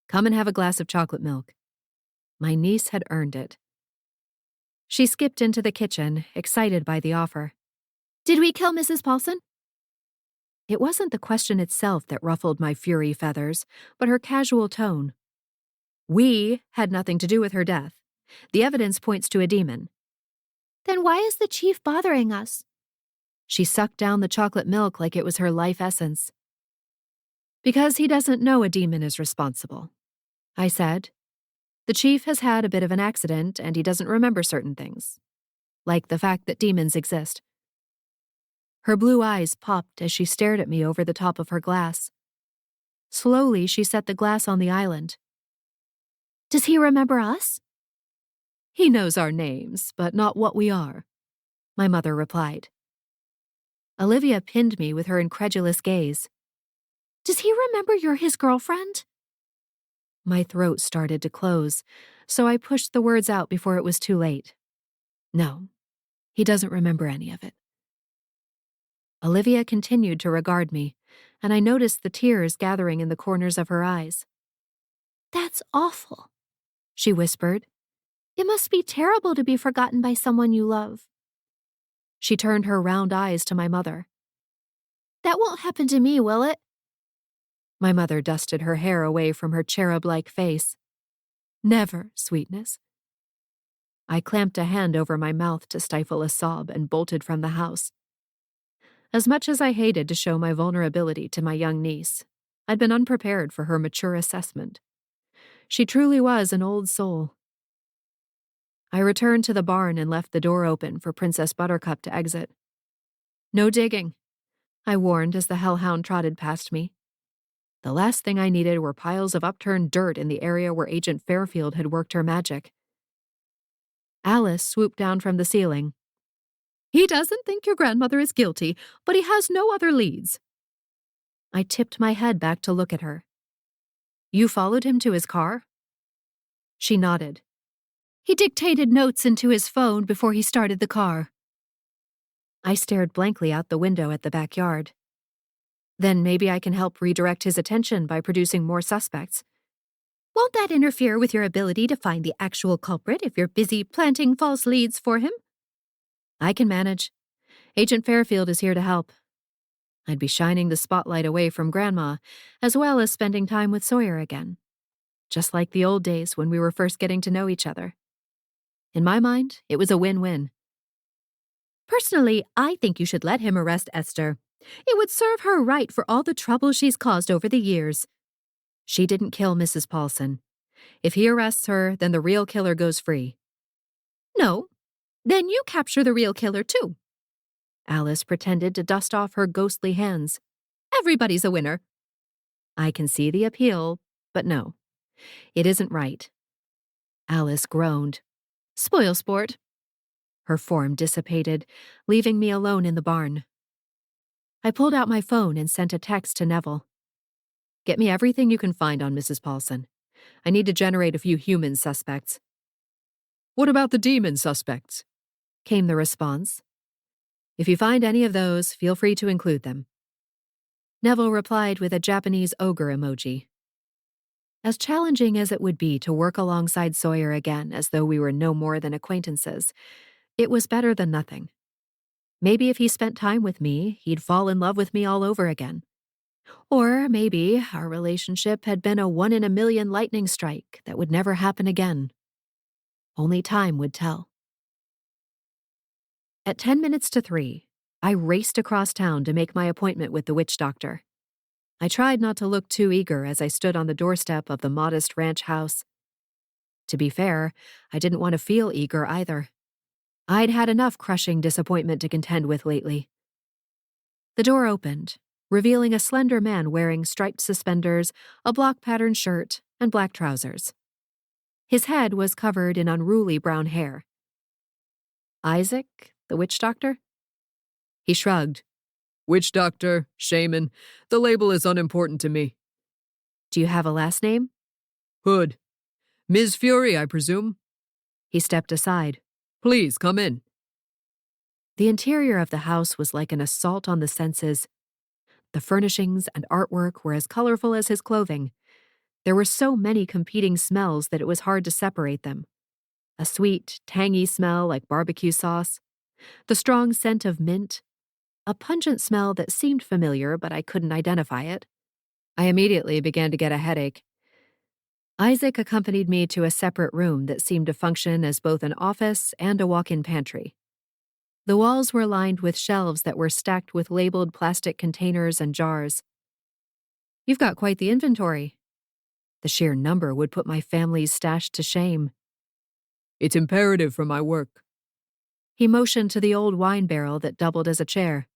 Come and have a glass of chocolate milk. My niece had earned it. She skipped into the kitchen, excited by the offer. Did we kill Mrs. Pollson? It wasn't the question itself that ruffled my fury feathers, but her casual tone. We had nothing to do with her death. The evidence points to a demon. Then why is the chief bothering us? She sucked down the chocolate milk like it was her life essence. Because he doesn't know a demon is responsible, I said. The chief has had a bit of an accident and he doesn't remember certain things, like the fact that demons exist. Her blue eyes popped as she stared at me over the top of her glass. Slowly, she set the glass on the island. Does he remember us? He knows our names, but not what we are, my mother replied. Olivia pinned me with her incredulous gaze. Does he remember you're his girlfriend? My throat started to close, so I pushed the words out before it was too late. No, he doesn't remember any of it. Olivia continued to regard me, and I noticed the tears gathering in the corners of her eyes. That's awful, she whispered. It must be terrible to be forgotten by someone you love. She turned her round eyes to my mother. That won't happen to me, will it? My mother dusted her hair away from her cherub-like face. Never, sweetness. I clamped a hand over my mouth to stifle a sob and bolted from the house. As much as I hated to show my vulnerability to my young niece, I'd been unprepared for her mature assessment. She truly was an old soul. I returned to the barn and left the door open for Princess Buttercup to exit. No digging, I warned as the hellhound trotted past me. The last thing I needed were piles of upturned dirt in the area where Agent Fairfield had worked her magic. Alice swooped down from the ceiling. He doesn't think your grandmother is guilty, but he has no other leads. I tipped my head back to look at her. You followed him to his car? She nodded. He dictated notes into his phone before he started the car. I stared blankly out the window at the backyard. Then maybe I can help redirect his attention by producing more suspects. Won't that interfere with your ability to find the actual culprit if you're busy planting false leads for him? I can manage. Agent Fairfield is here to help. I'd be shining the spotlight away from Grandma, as well as spending time with Sawyer again. Just like the old days when we were first getting to know each other. In my mind, it was a win-win. Personally, I think you should let him arrest Esther. It would serve her right for all the trouble she's caused over the years. She didn't kill Mrs. Pollson. If he arrests her, then the real killer goes free. No. Then you capture the real killer, too. Alice pretended to dust off her ghostly hands. Everybody's a winner. I can see the appeal, but no. It isn't right. Alice groaned. Spoil sport. Her form dissipated, leaving me alone in the barn. I pulled out my phone and sent a text to Neville. Get me everything you can find on Mrs. Pollson. I need to generate a few human suspects. What about the demon suspects? Came the response. If you find any of those, feel free to include them. Neville replied with a Japanese ogre emoji. As challenging as it would be to work alongside Sawyer again as though we were no more than acquaintances, it was better than nothing. Maybe if he spent time with me, he'd fall in love with me all over again. Or maybe our relationship had been a 1-in-a-million lightning strike that would never happen again. Only time would tell. At 3:10, I raced across town to make my appointment with the witch doctor. I tried not to look too eager as I stood on the doorstep of the modest ranch house. To be fair, I didn't want to feel eager either. I'd had enough crushing disappointment to contend with lately. The door opened, revealing a slender man wearing striped suspenders, a block-patterned shirt, and black trousers. His head was covered in unruly brown hair. Isaac, the witch doctor? He shrugged. Witch doctor, shaman, the label is unimportant to me. Do you have a last name? Hood. Ms. Fury, I presume? He stepped aside. Please, come in. The interior of the house was like an assault on the senses. The furnishings and artwork were as colorful as his clothing. There were so many competing smells that it was hard to separate them. A sweet, tangy smell like barbecue sauce, the strong scent of mint, a pungent smell that seemed familiar but I couldn't identify it. I immediately began to get a headache. Isaac accompanied me to a separate room that seemed to function as both an office and a walk-in pantry. The walls were lined with shelves that were stacked with labeled plastic containers and jars. You've got quite the inventory. The sheer number would put my family's stash to shame. It's imperative for my work. He motioned to the old wine barrel that doubled as a chair.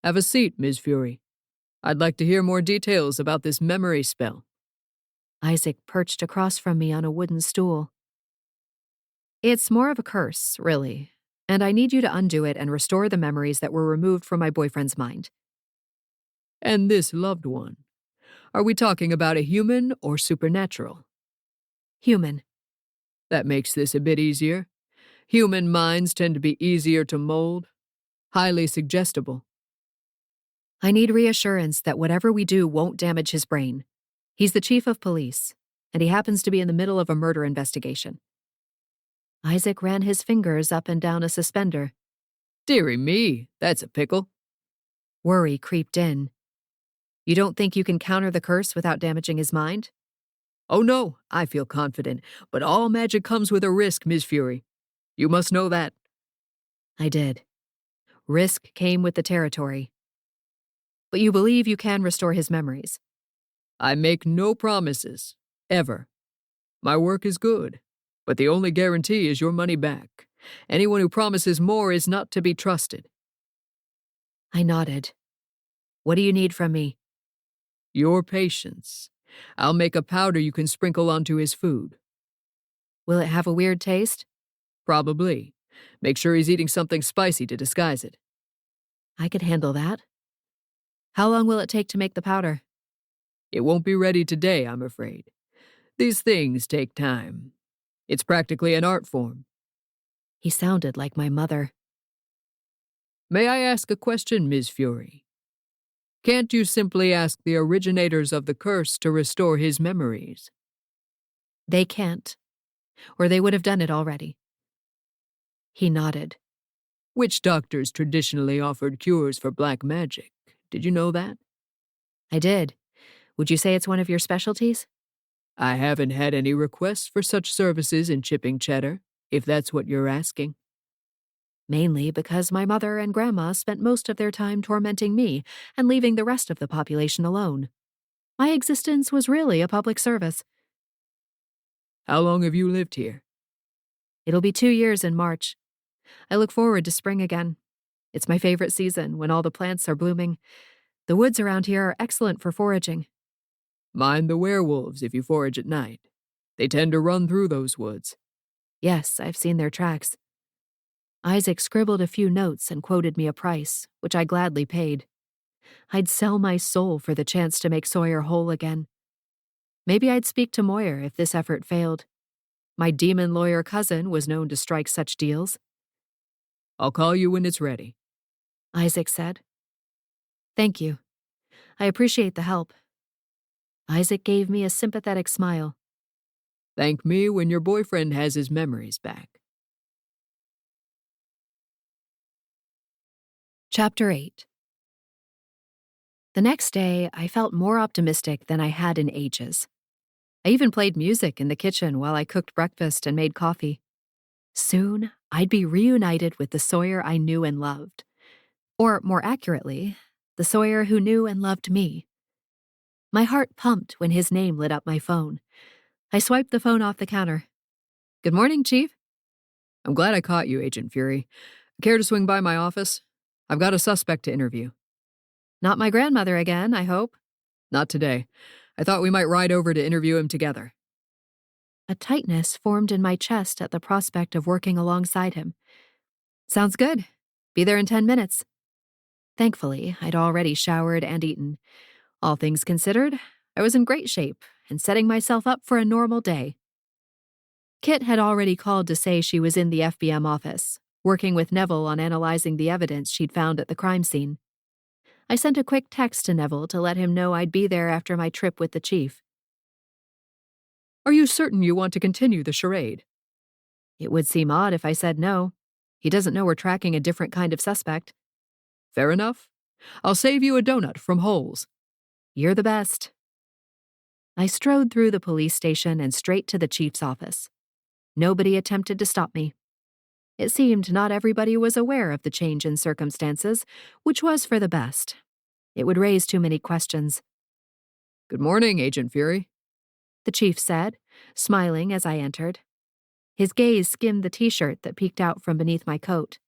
Have a seat, Ms. Fury. I'd like to hear more details about this memory spell. Isaac perched across from me on a wooden stool. It's more of a curse, really, and I need you to undo it and restore the memories that were removed from my boyfriend's mind. And this loved one. Are we talking about a human or supernatural? Human. That makes this a bit easier. Human minds tend to be easier to mold, highly suggestible. I need reassurance that whatever we do won't damage his brain. He's the chief of police, and he happens to be in the middle of a murder investigation. Isaac ran his fingers up and down a suspender. Dearie me, that's a pickle. Worry creeped in. You don't think you can counter the curse without damaging his mind? Oh no, I feel confident, but all magic comes with a risk, Ms. Fury. You must know that. I did. Risk came with the territory. But you believe you can restore his memories? I make no promises, ever. My work is good, but the only guarantee is your money back. Anyone who promises more is not to be trusted. I nodded. What do you need from me? Your patience. I'll make a powder you can sprinkle onto his food. Will it have a weird taste? Probably. Make sure he's eating something spicy to disguise it. I could handle that. How long will it take to make the powder? It won't be ready today, I'm afraid. These things take time. It's practically an art form. He sounded like my mother. May I ask a question, Ms. Fury? Can't you simply ask the originators of the curse to restore his memories? They can't, or they would have done it already. He nodded. Witch doctors traditionally offered cures for black magic. Did you know that? I did. Would you say it's one of your specialties? I haven't had any requests for such services in chipping Cheddar, if that's what you're asking. Mainly because my mother and grandma spent most of their time tormenting me and leaving the rest of the population alone. My existence was really a public service. How long have you lived here? It'll be 2 years in March. I look forward to spring again. It's my favorite season when all the plants are blooming. The woods around here are excellent for foraging. Mind the werewolves if you forage at night. They tend to run through those woods. Yes, I've seen their tracks. Isaac scribbled a few notes and quoted me a price, which I gladly paid. I'd sell my soul for the chance to make Sawyer whole again. Maybe I'd speak to Moyer if this effort failed. My demon lawyer cousin was known to strike such deals. I'll call you when it's ready. Isaac said. Thank you. I appreciate the help. Isaac gave me a sympathetic smile. Thank me when your boyfriend has his memories back. Chapter 8. The next day, I felt more optimistic than I had in ages. I even played music in the kitchen while I cooked breakfast and made coffee. Soon, I'd be reunited with the Sawyer I knew and loved. Or, more accurately, the Sawyer who knew and loved me. My heart pumped when his name lit up my phone. I swiped the phone off the counter. Good morning, Chief. I'm glad I caught you, Agent Fury. Care to swing by my office? I've got a suspect to interview. Not my grandmother again, I hope. Not today. I thought we might ride over to interview him together. A tightness formed in my chest at the prospect of working alongside him. Sounds good. Be there in 10 minutes. Thankfully, I'd already showered and eaten. All things considered, I was in great shape and setting myself up for a normal day. Kit had already called to say she was in the FBM office, working with Neville on analyzing the evidence she'd found at the crime scene. I sent a quick text to Neville to let him know I'd be there after my trip with the chief. Are you certain you want to continue the charade? It would seem odd if I said no. He doesn't know we're tracking a different kind of suspect. Fair enough. I'll save you a donut from Holes. You're the best. I strode through the police station and straight to the chief's office. Nobody attempted to stop me. It seemed not everybody was aware of the change in circumstances, which was for the best. It would raise too many questions. Good morning, Agent Fury, the chief said, smiling as I entered. His gaze skimmed the t-shirt that peeked out from beneath my coat.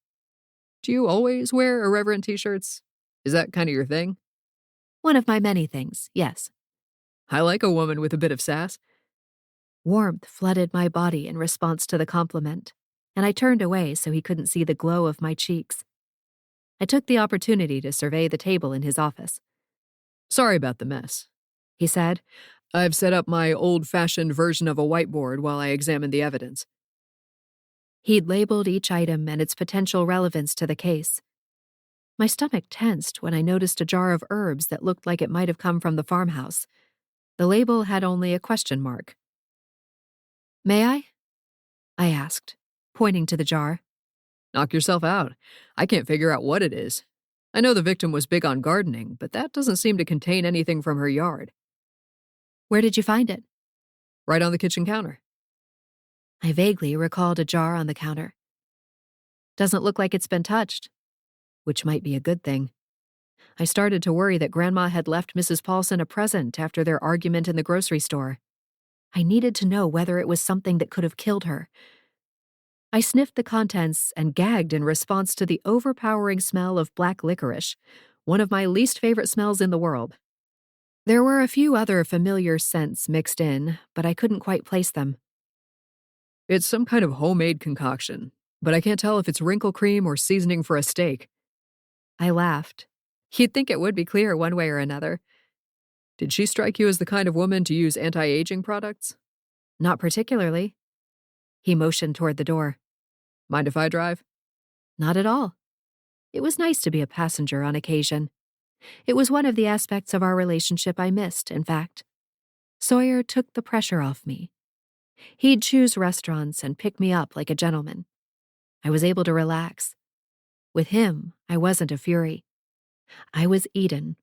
Do you always wear irreverent t-shirts? Is that kind of your thing? One of my many things, yes. I like a woman with a bit of sass. Warmth flooded my body in response to the compliment, and I turned away so he couldn't see the glow of my cheeks. I took the opportunity to survey the table in his office. Sorry about the mess, he said. I've set up my old-fashioned version of a whiteboard while I examine the evidence. He'd labeled each item and its potential relevance to the case. My stomach tensed when I noticed a jar of herbs that looked like it might have come from the farmhouse. The label had only a question mark. May I? I asked, pointing to the jar. Knock yourself out. I can't figure out what it is. I know the victim was big on gardening, but that doesn't seem to contain anything from her yard. Where did you find it? Right on the kitchen counter. I vaguely recalled a jar on the counter. Doesn't look like it's been touched, which might be a good thing. I started to worry that Grandma had left Mrs. Pollson a present after their argument in the grocery store. I needed to know whether it was something that could have killed her. I sniffed the contents and gagged in response to the overpowering smell of black licorice, one of my least favorite smells in the world. There were a few other familiar scents mixed in, but I couldn't quite place them. It's some kind of homemade concoction, but I can't tell if it's wrinkle cream or seasoning for a steak. I laughed. You'd think it would be clear one way or another. Did she strike you as the kind of woman to use anti-aging products? Not particularly. He motioned toward the door. Mind if I drive? Not at all. It was nice to be a passenger on occasion. It was one of the aspects of our relationship I missed, in fact. Sawyer took the pressure off me. He'd choose restaurants and pick me up like a gentleman. I was able to relax. With him, I wasn't a fury. I was Eden,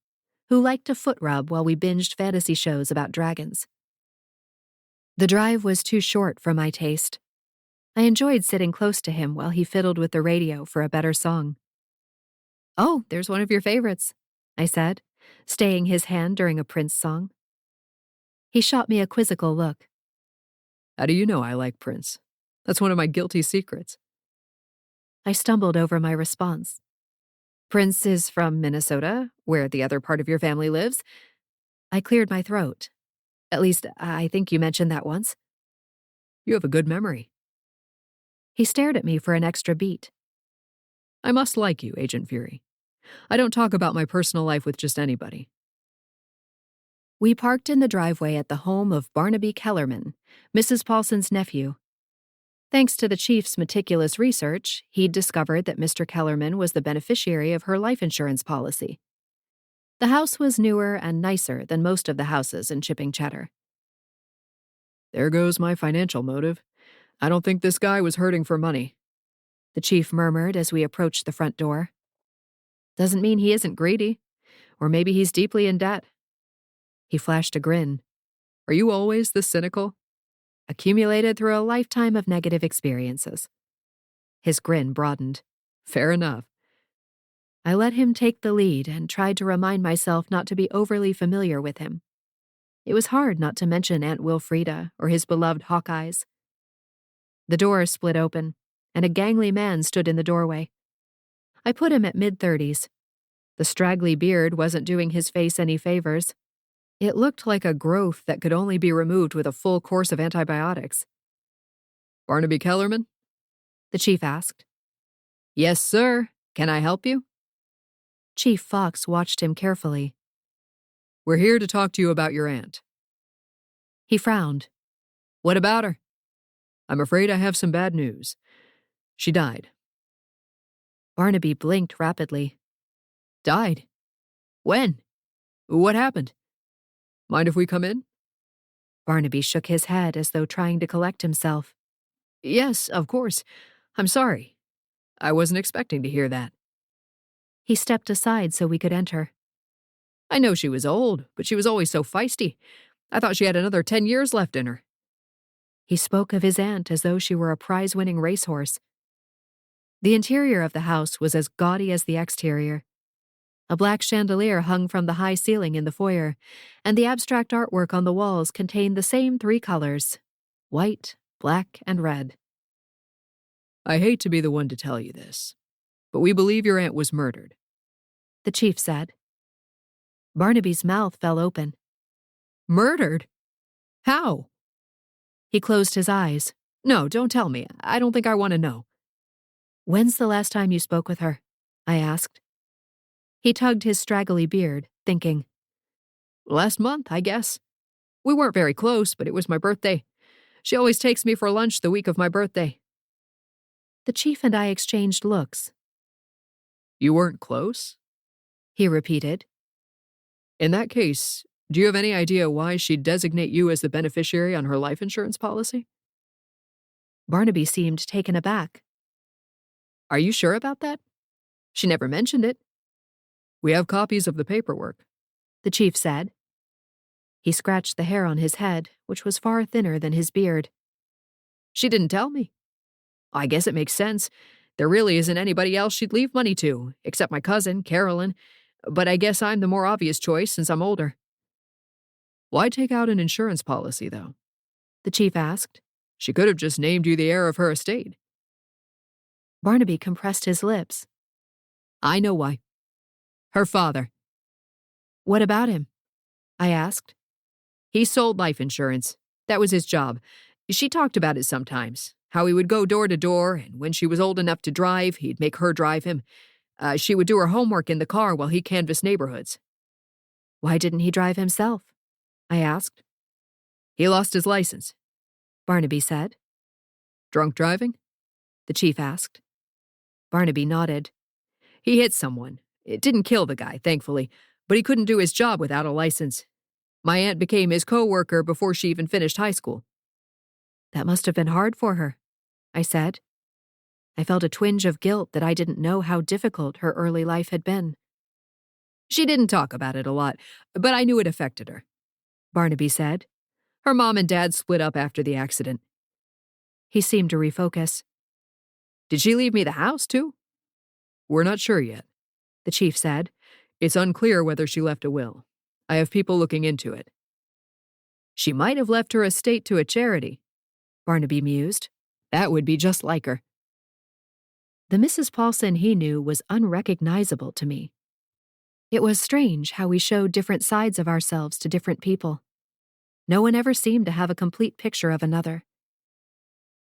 who liked to foot rub while we binged fantasy shows about dragons. The drive was too short for my taste. I enjoyed sitting close to him while he fiddled with the radio for a better song. Oh, there's one of your favorites, I said, staying his hand during a Prince song. He shot me a quizzical look. How do you know I like Prince? That's one of my guilty secrets. I stumbled over my response. Prince is from Minnesota, where the other part of your family lives. I cleared my throat. At least, I think you mentioned that once. You have a good memory. He stared at me for an extra beat. I must like you, Agent Fury. I don't talk about my personal life with just anybody. We parked in the driveway at the home of Barnaby Kellerman, Mrs. Pollson's nephew. Thanks to the chief's meticulous research, he'd discovered that Mr. Kellerman was the beneficiary of her life insurance policy. The house was newer and nicer than most of the houses in Chipping Cheddar. There goes my financial motive. I don't think this guy was hurting for money, the chief murmured as we approached the front door. Doesn't mean he isn't greedy, or maybe he's deeply in debt. He flashed a grin. Are you always this cynical? Accumulated through a lifetime of negative experiences. His grin broadened. Fair enough. I let him take the lead and tried to remind myself not to be overly familiar with him. It was hard not to mention Aunt Wilfreda or his beloved Hawkeyes. The door split open, and a gangly man stood in the doorway. I put him at mid-30s. The straggly beard wasn't doing his face any favors. It looked like a growth that could only be removed with a full course of antibiotics. Barnaby Kellerman? The chief asked. Yes, sir. Can I help you? Chief Fox watched him carefully. We're here to talk to you about your aunt. He frowned. What about her? I'm afraid I have some bad news. She died. Barnaby blinked rapidly. Died? When? What happened? Mind if we come in? Barnaby shook his head as though trying to collect himself. Yes, of course. I'm sorry. I wasn't expecting to hear that. He stepped aside so we could enter. I know she was old, but she was always so feisty. I thought she had another 10 years left in her. He spoke of his aunt as though she were a prize-winning racehorse. The interior of the house was as gaudy as the exterior. A black chandelier hung from the high ceiling in the foyer, and the abstract artwork on the walls contained the same 3 colors: white, black, and red. I hate to be the one to tell you this, but we believe your aunt was murdered, the chief said. Barnaby's mouth fell open. Murdered? How? He closed his eyes. No, don't tell me. I don't think I want to know. When's the last time you spoke with her? I asked. He tugged his straggly beard, thinking. Last month, I guess. We weren't very close, but it was my birthday. She always takes me for lunch the week of my birthday. The chief and I exchanged looks. You weren't close? He repeated. In that case, do you have any idea why she'd designate you as the beneficiary on her life insurance policy? Barnaby seemed taken aback. Are you sure about that? She never mentioned it. We have copies of the paperwork, the chief said. He scratched the hair on his head, which was far thinner than his beard. She didn't tell me. I guess it makes sense. There really isn't anybody else she'd leave money to, except my cousin, Carolyn, but I guess I'm the more obvious choice since I'm older. Why take out an insurance policy, though? The chief asked. She could have just named you the heir of her estate. Barnaby compressed his lips. I know why. Her father. What about him? I asked. He sold life insurance. That was his job. She talked about it sometimes, how he would go door to door, and when she was old enough to drive, he'd make her drive him. She would do her homework in the car while he canvassed neighborhoods. Why didn't he drive himself? I asked. He lost his license, Barnaby said. Drunk driving? The chief asked. Barnaby nodded. He hit someone. It didn't kill the guy, thankfully, but he couldn't do his job without a license. My aunt became his co-worker before she even finished high school. That must have been hard for her, I said. I felt a twinge of guilt that I didn't know how difficult her early life had been. She didn't talk about it a lot, but I knew it affected her, Barnaby said. Her mom and dad split up after the accident. He seemed to refocus. Did she leave me the house, too? We're not sure yet, the chief said. It's unclear whether she left a will. I have people looking into it. She might have left her estate to a charity, Barnaby mused. That would be just like her. The Mrs. Pollson he knew was unrecognizable to me. It was strange how we showed different sides of ourselves to different people. No one ever seemed to have a complete picture of another.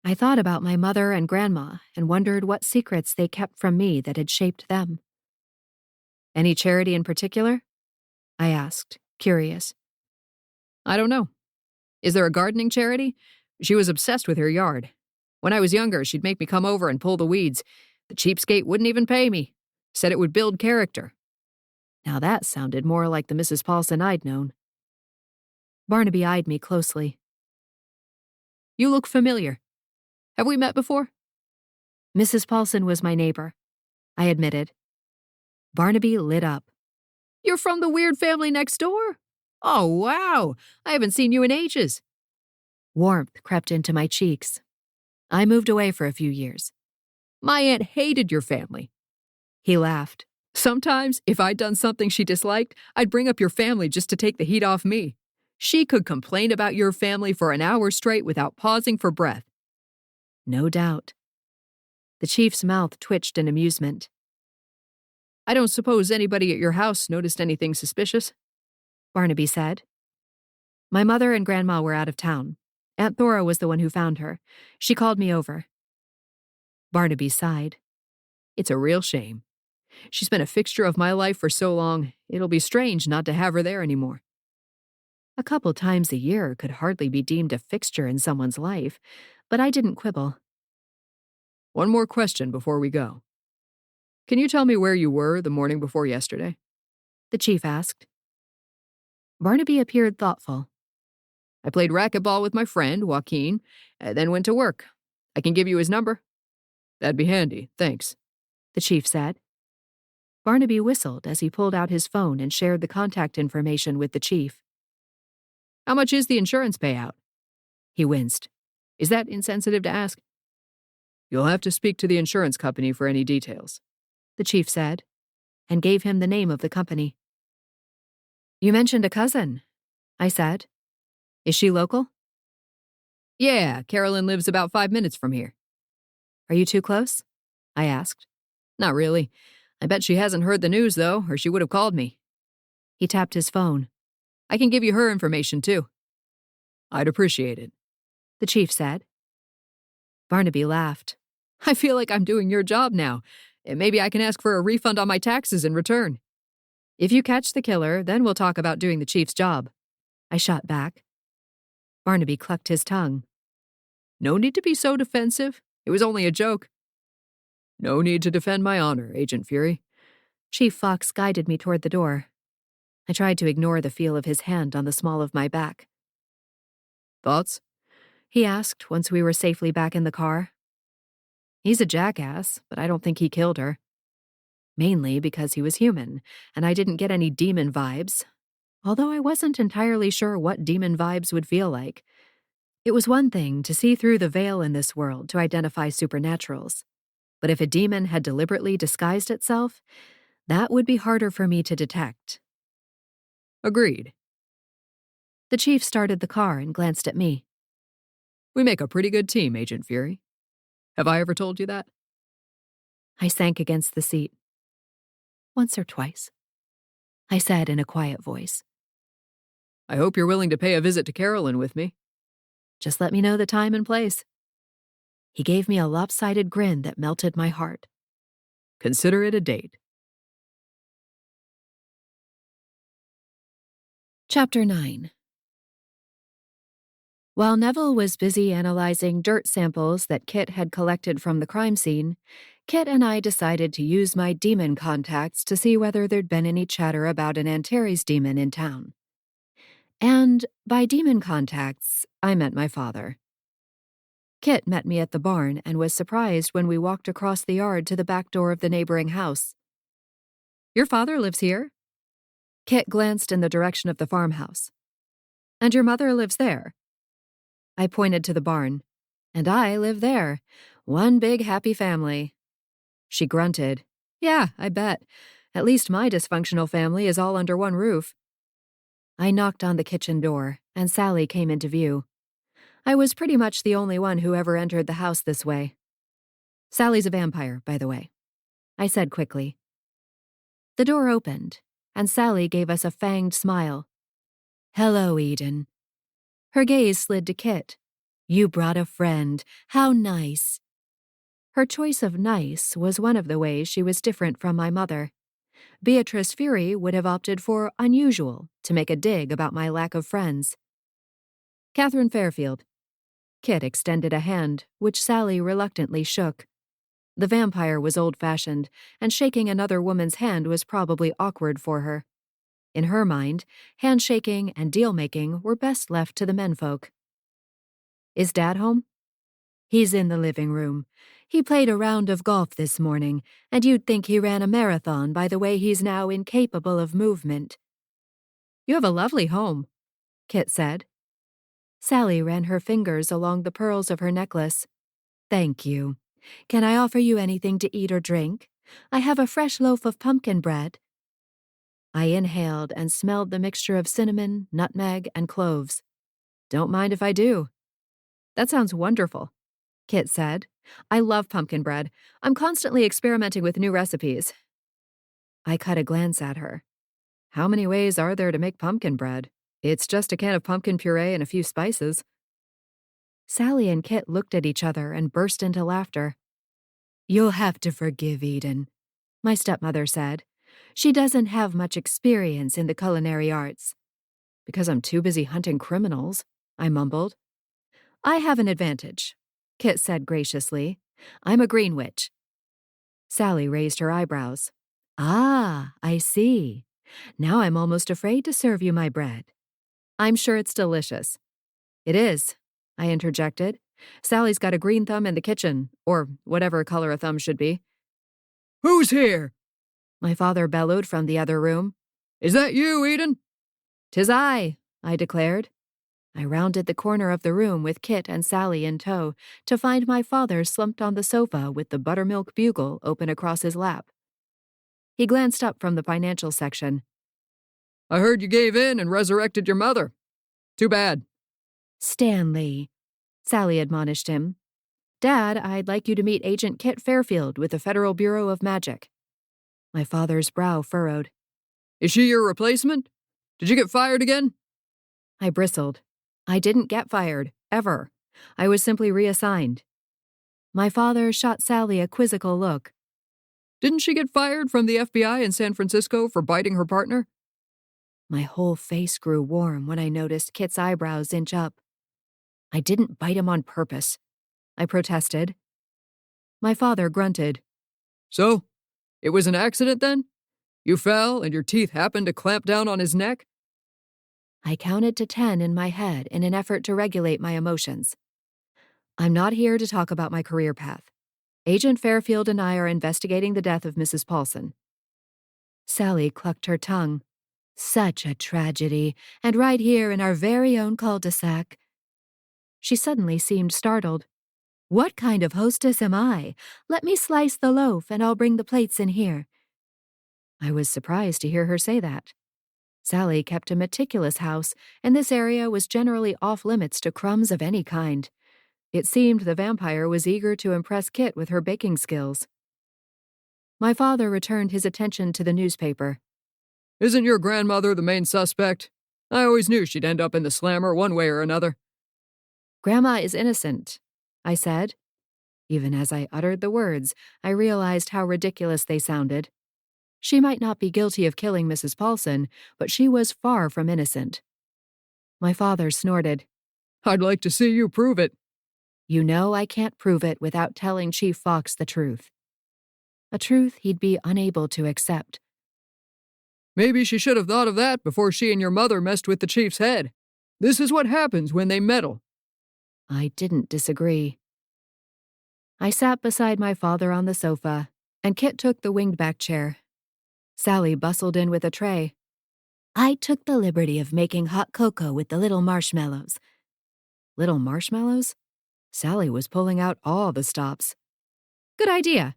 I thought about my mother and grandma and wondered what secrets they kept from me that had shaped them. Any charity in particular? I asked, curious. I don't know. Is there a gardening charity? She was obsessed with her yard. When I was younger, she'd make me come over and pull the weeds. The cheapskate wouldn't even pay me. Said it would build character. Now that sounded more like the Mrs. Pollson I'd known. Barnaby eyed me closely. You look familiar. Have we met before? Mrs. Pollson was my neighbor, I admitted. Barnaby lit up. You're from the weird family next door? Oh, wow. I haven't seen you in ages. Warmth crept into my cheeks. I moved away for a few years. My aunt hated your family. He laughed. Sometimes, if I'd done something she disliked, I'd bring up your family just to take the heat off me. She could complain about your family for an hour straight without pausing for breath. No doubt. The chief's mouth twitched in amusement. I don't suppose anybody at your house noticed anything suspicious? Barnaby said. My mother and grandma were out of town. Aunt Thora was the one who found her. She called me over. Barnaby sighed. It's a real shame. She's been a fixture of my life for so long, it'll be strange not to have her there anymore. A couple times a year could hardly be deemed a fixture in someone's life, but I didn't quibble. One more question before we go. Can you tell me where you were the morning before yesterday? The chief asked. Barnaby appeared thoughtful. I played racquetball with my friend, Joaquin, and then went to work. I can give you his number. That'd be handy, thanks, the chief said. Barnaby whistled as he pulled out his phone and shared the contact information with the chief. How much is the insurance payout? He winced. Is that insensitive to ask? You'll have to speak to the insurance company for any details, the chief said, and gave him the name of the company. You mentioned a cousin, I said. Is she local? Yeah, Carolyn lives about 5 minutes from here. Are you too close? I asked. Not really. I bet she hasn't heard the news, though, or she would have called me. He tapped his phone. I can give you her information, too. I'd appreciate it, the chief said. Barnaby laughed. I feel like I'm doing your job now. Maybe I can ask for a refund on my taxes in return. If you catch the killer, then we'll talk about doing the chief's job. I shot back. Barnaby clucked his tongue. No need to be so defensive. It was only a joke. No need to defend my honor, Agent Fury. Chief Fox guided me toward the door. I tried to ignore the feel of his hand on the small of my back. Thoughts? He asked once we were safely back in the car. He's a jackass, but I don't think he killed her. Mainly because he was human, and I didn't get any demon vibes, although I wasn't entirely sure what demon vibes would feel like. It was one thing to see through the veil in this world to identify supernaturals, but if a demon had deliberately disguised itself, that would be harder for me to detect. Agreed. The chief started the car and glanced at me. We make a pretty good team, Agent Fury. Have I ever told you that? I sank against the seat. Once or twice, I said in a quiet voice. I hope you're willing to pay a visit to Carolyn with me. Just let me know the time and place. He gave me a lopsided grin that melted my heart. Consider it a date. Chapter 9. While Neville was busy analyzing dirt samples that Kit had collected from the crime scene, Kit and I decided to use my demon contacts to see whether there'd been any chatter about an Antares demon in town. And by demon contacts, I meant my father. Kit met me at the barn and was surprised when we walked across the yard to the back door of the neighboring house. Your father lives here? Kit glanced in the direction of the farmhouse. And your mother lives there? I pointed to the barn. And I live there. One big happy family. She grunted. Yeah, I bet. At least my dysfunctional family is all under one roof. I knocked on the kitchen door, and Sally came into view. I was pretty much the only one who ever entered the house this way. Sally's a vampire, by the way, I said quickly. The door opened, and Sally gave us a fanged smile. Hello, Eden. Her gaze slid to Kit. You brought a friend. How nice. Her choice of nice was one of the ways she was different from my mother. Beatrice Fury would have opted for unusual to make a dig about my lack of friends. Catherine Fairfield. Kit extended a hand, which Sally reluctantly shook. The vampire was old-fashioned, and shaking another woman's hand was probably awkward for her. In her mind, handshaking and deal-making were best left to the menfolk. Is Dad home? He's in the living room. He played a round of golf this morning, and you'd think he ran a marathon by the way he's now incapable of movement. You have a lovely home, Kit said. Sally ran her fingers along the pearls of her necklace. Thank you. Can I offer you anything to eat or drink? I have a fresh loaf of pumpkin bread. I inhaled and smelled the mixture of cinnamon, nutmeg, and cloves. Don't mind if I do. That sounds wonderful, Kit said. I love pumpkin bread. I'm constantly experimenting with new recipes. I cut a glance at her. How many ways are there to make pumpkin bread? It's just a can of pumpkin puree and a few spices. Sally and Kit looked at each other and burst into laughter. You'll have to forgive Eden. my stepmother said. She doesn't have much experience in the culinary arts. Because I'm too busy hunting criminals, I mumbled. I have an advantage, Kit said graciously. I'm a green witch. Sally raised her eyebrows. Ah, I see. Now I'm almost afraid to serve you my bread. I'm sure it's delicious. It is, I interjected. Sally's got a green thumb in the kitchen, or whatever color a thumb should be. Who's here? My father bellowed from the other room. Is that you, Eden? 'Tis I declared. I rounded the corner of the room with Kit and Sally in tow to find my father slumped on the sofa with the buttermilk bugle open across his lap. He glanced up from the financial section. I heard you gave in and resurrected your mother. Too bad. Stanley, Sally admonished him. Dad, I'd like you to meet Agent Kit Fairfield with the Federal Bureau of Magic. My father's brow furrowed. Is she your replacement? Did you get fired again? I bristled. I didn't get fired, ever. I was simply reassigned. My father shot Sally a quizzical look. Didn't she get fired from the FBI in San Francisco for biting her partner? My whole face grew warm when I noticed Kit's eyebrows inch up. I didn't bite him on purpose, I protested. My father grunted. So, it was an accident then? You fell and your teeth happened to clamp down on his neck? I counted to 10 in my head in an effort to regulate my emotions. I'm not here to talk about my career path. Agent Fairfield and I are investigating the death of Mrs. Pollson. Sally clucked her tongue. Such a tragedy, and right here in our very own cul-de-sac. She suddenly seemed startled. What kind of hostess am I? Let me slice the loaf and I'll bring the plates in here. I was surprised to hear her say that. Sally kept a meticulous house, and this area was generally off-limits to crumbs of any kind. It seemed the vampire was eager to impress Kit with her baking skills. My father returned his attention to the newspaper. Isn't your grandmother the main suspect? I always knew she'd end up in the slammer one way or another. Grandma is innocent, I said. Even as I uttered the words, I realized how ridiculous they sounded. She might not be guilty of killing Mrs. Pollson, but she was far from innocent. My father snorted. I'd like to see you prove it. You know I can't prove it without telling Chief Fox the truth. A truth he'd be unable to accept. Maybe she should have thought of that before she and your mother messed with the chief's head. This is what happens when they meddle. I didn't disagree. I sat beside my father on the sofa, and Kit took the winged-back chair. Sally bustled in with a tray. I took the liberty of making hot cocoa with the little marshmallows. Little marshmallows? Sally was pulling out all the stops. Good idea,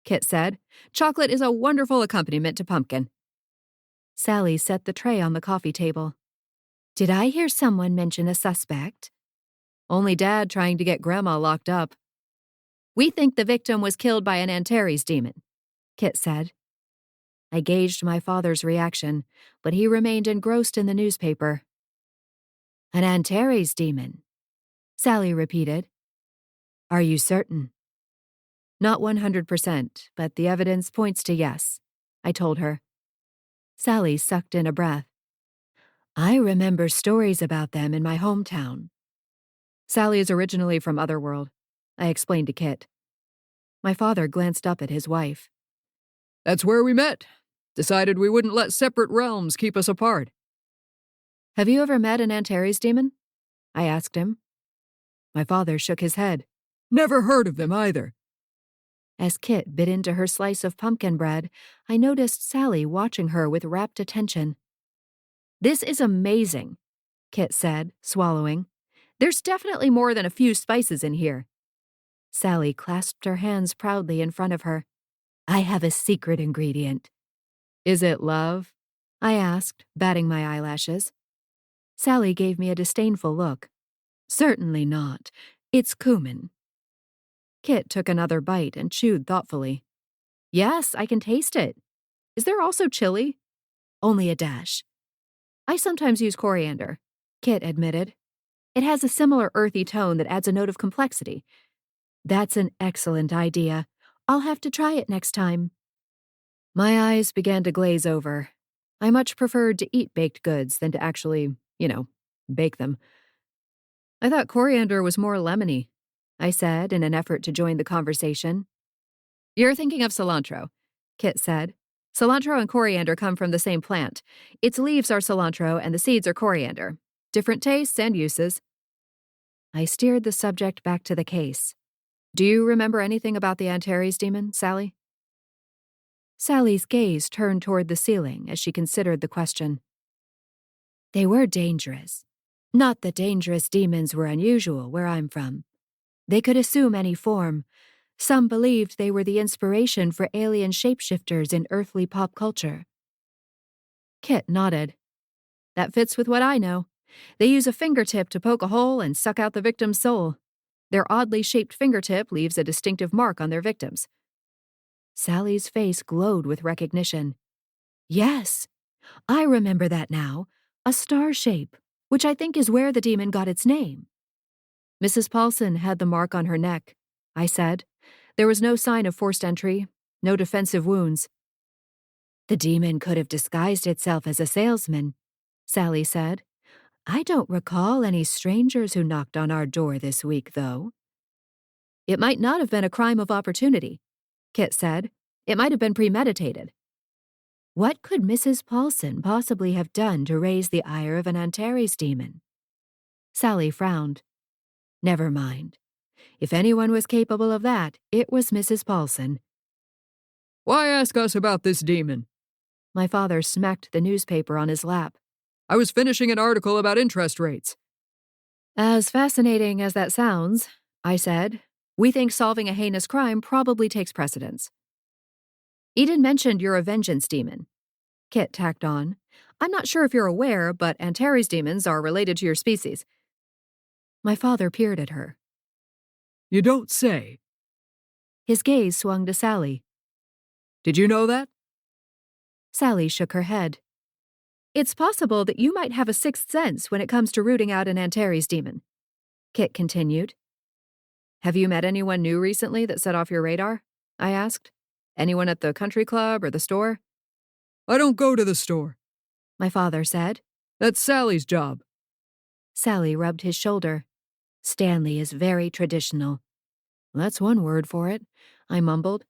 Kit said. Chocolate is a wonderful accompaniment to pumpkin. Sally set the tray on the coffee table. Did I hear someone mention a suspect? Only Dad trying to get Grandma locked up. We think the victim was killed by an Antares demon, Kit said. I gauged my father's reaction, but he remained engrossed in the newspaper. An Antares demon, Sally repeated. Are you certain? Not 100%, but the evidence points to yes, I told her. Sally sucked in a breath. I remember stories about them in my hometown. Sally is originally from Otherworld, I explained to Kit. My father glanced up at his wife. That's where we met. Decided we wouldn't let separate realms keep us apart. Have you ever met an Antares demon? I asked him. My father shook his head. Never heard of them either. As Kit bit into her slice of pumpkin bread, I noticed Sally watching her with rapt attention. This is amazing, Kit said, swallowing. There's definitely more than a few spices in here. Sally clasped her hands proudly in front of her. I have a secret ingredient. Is it love? I asked, batting my eyelashes. Sally gave me a disdainful look. Certainly not. It's cumin. Kit took another bite and chewed thoughtfully. Yes, I can taste it. Is there also chili? Only a dash. I sometimes use coriander, Kit admitted. It has a similar earthy tone that adds a note of complexity. That's an excellent idea. I'll have to try it next time. My eyes began to glaze over. I much preferred to eat baked goods than to actually, bake them. I thought coriander was more lemony, I said in an effort to join the conversation. You're thinking of cilantro, Kit said. Cilantro and coriander come from the same plant. Its leaves are cilantro and the seeds are coriander. Different tastes and uses. I steered the subject back to the case. Do you remember anything about the Antares demon, Sally? Sally's gaze turned toward the ceiling as she considered the question. They were dangerous. Not that dangerous demons were unusual where I'm from. They could assume any form. Some believed they were the inspiration for alien shapeshifters in earthly pop culture. Kit nodded. That fits with what I know. They use a fingertip to poke a hole and suck out the victim's soul. Their oddly shaped fingertip leaves a distinctive mark on their victims. Sally's face glowed with recognition. Yes, I remember that now. A star shape, which I think is where the demon got its name. Mrs. Pollson had the mark on her neck, I said. There was no sign of forced entry, no defensive wounds. The demon could have disguised itself as a salesman, Sally said. I don't recall any strangers who knocked on our door this week, though. It might not have been a crime of opportunity, Kit said. It might have been premeditated. What could Mrs. Pollson possibly have done to raise the ire of an Antares demon? Sally frowned. Never mind. If anyone was capable of that, it was Mrs. Pollson. Why ask us about this demon? My father smacked the newspaper on his lap. I was finishing an article about interest rates. As fascinating as that sounds, I said, we think solving a heinous crime probably takes precedence. Eden mentioned you're a vengeance demon. Kit tacked on. I'm not sure if you're aware, but Antares demons are related to your species. My father peered at her. You don't say. His gaze swung to Sally. Did you know that? Sally shook her head. It's possible that you might have a sixth sense when it comes to rooting out an Antares demon, Kit continued. Have you met anyone new recently that set off your radar? I asked. Anyone at the country club or the store? I don't go to the store, my father said. That's Sally's job. Sally rubbed his shoulder. Stanley is very traditional. That's one word for it, I mumbled.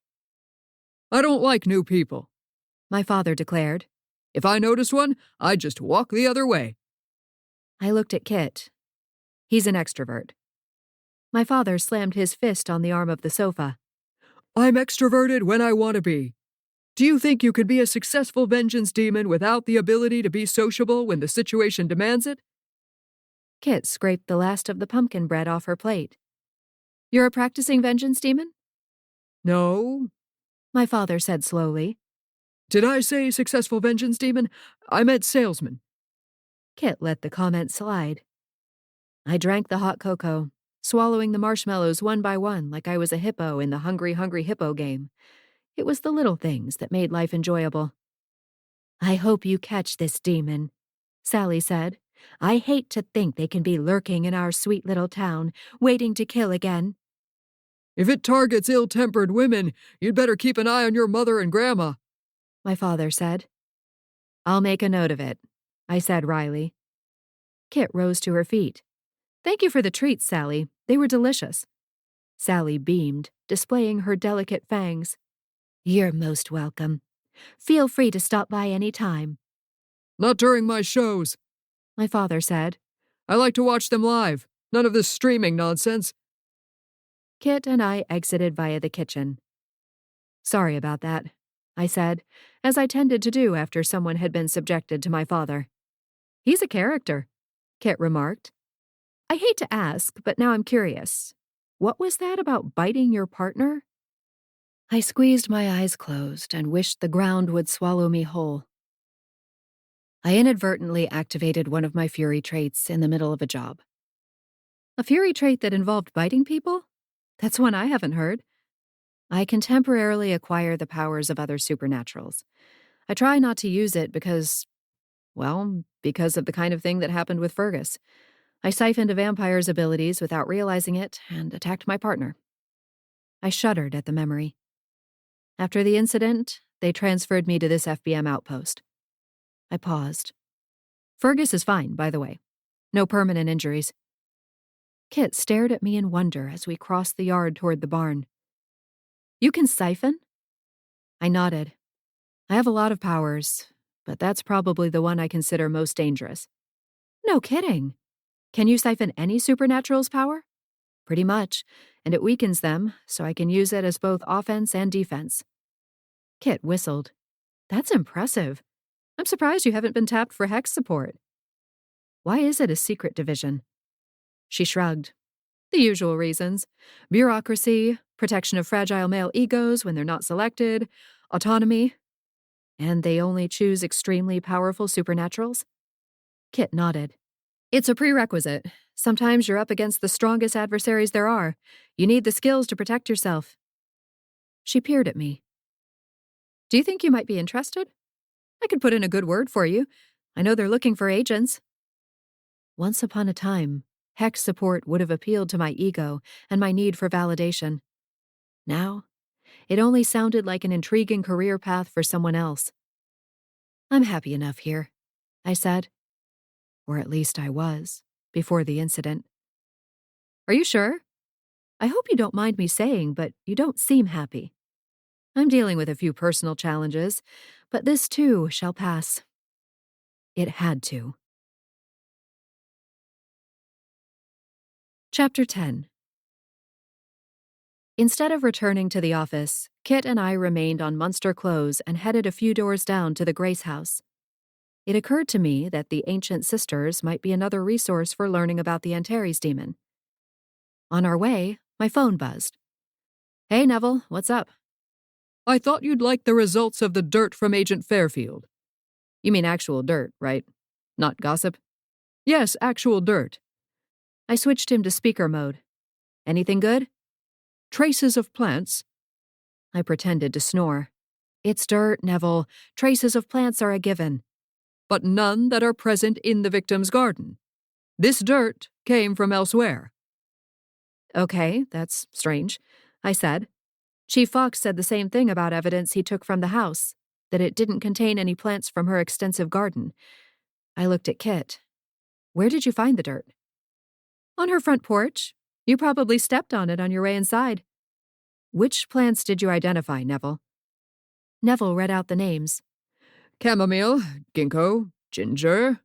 I don't like new people, my father declared. If I noticed one, I'd just walk the other way. I looked at Kit. He's an extrovert. My father slammed his fist on the arm of the sofa. I'm extroverted when I want to be. Do you think you could be a successful vengeance demon without the ability to be sociable when the situation demands it? Kit scraped the last of the pumpkin bread off her plate. You're a practicing vengeance demon? No, my father said slowly. Did I say successful vengeance demon? I meant salesman. Kit let the comment slide. I drank the hot cocoa, swallowing the marshmallows one by one like I was a hippo in the Hungry Hungry Hippo game. It was the little things that made life enjoyable. I hope you catch this demon, Sally said. I hate to think they can be lurking in our sweet little town, waiting to kill again. If it targets ill-tempered women, you'd better keep an eye on your mother and grandma, my father said. I'll make a note of it, I said wryly. Kit rose to her feet. Thank you for the treats, Sally. They were delicious. Sally beamed, displaying her delicate fangs. You're most welcome. Feel free to stop by any time. Not during my shows, my father said. I like to watch them live. None of this streaming nonsense. Kit and I exited via the kitchen. Sorry about that, I said, as I tended to do after someone had been subjected to my father. He's a character, Kit remarked. I hate to ask, but now I'm curious. What was that about biting your partner? I squeezed my eyes closed and wished the ground would swallow me whole. I inadvertently activated one of my fury traits in the middle of a job. A fury trait that involved biting people? That's one I haven't heard. I can temporarily acquire the powers of other supernaturals. I try not to use it because of the kind of thing that happened with Fergus. I siphoned a vampire's abilities without realizing it and attacked my partner. I shuddered at the memory. After the incident, They transferred me to this FBM outpost. I paused. Fergus is fine, by the way. No permanent injuries. Kit stared at me in wonder as we crossed the yard toward the barn. You can siphon? I nodded. I have a lot of powers, but that's probably the one I consider most dangerous. No kidding. Can you siphon any supernatural's power? Pretty much, and it weakens them, so I can use it as both offense and defense. Kit whistled. That's impressive. I'm surprised you haven't been tapped for hex support. Why is it a secret division? She shrugged. The usual reasons. Bureaucracy, protection of fragile male egos when they're not selected, autonomy. And they only choose extremely powerful supernaturals? Kit nodded. It's a prerequisite. Sometimes you're up against the strongest adversaries there are. You need the skills to protect yourself. She peered at me. Do you think you might be interested? I could put in a good word for you. I know they're looking for agents. Once upon a time, hex support would have appealed to my ego and my need for validation. Now, it only sounded like an intriguing career path for someone else. I'm happy enough here, I said. Or at least I was, before the incident. Are you sure? I hope you don't mind me saying, but you don't seem happy. I'm dealing with a few personal challenges, but this too shall pass. It had to. Chapter 10. Instead of returning to the office, Kit and I remained on Munster Close and headed a few doors down to the Grace House. It occurred to me that the Ancient Sisters might be another resource for learning about the Antares demon. On our way, my phone buzzed. Hey, Neville, what's up? I thought you'd like the results of the dirt from Agent Fairfield. You mean actual dirt, right? Not gossip? Yes, actual dirt. I switched him to speaker mode. Anything good? Traces of plants. I pretended to snore. It's dirt, Neville. Traces of plants are a given. But none that are present in the victim's garden. This dirt came from elsewhere. Okay, that's strange, I said. Chief Fox said the same thing about evidence he took from the house, that it didn't contain any plants from her extensive garden. I looked at Kit. Where did you find the dirt? On her front porch. You probably stepped on it on your way inside. Which plants did you identify, Neville? Neville read out the names. Chamomile, ginkgo, ginger.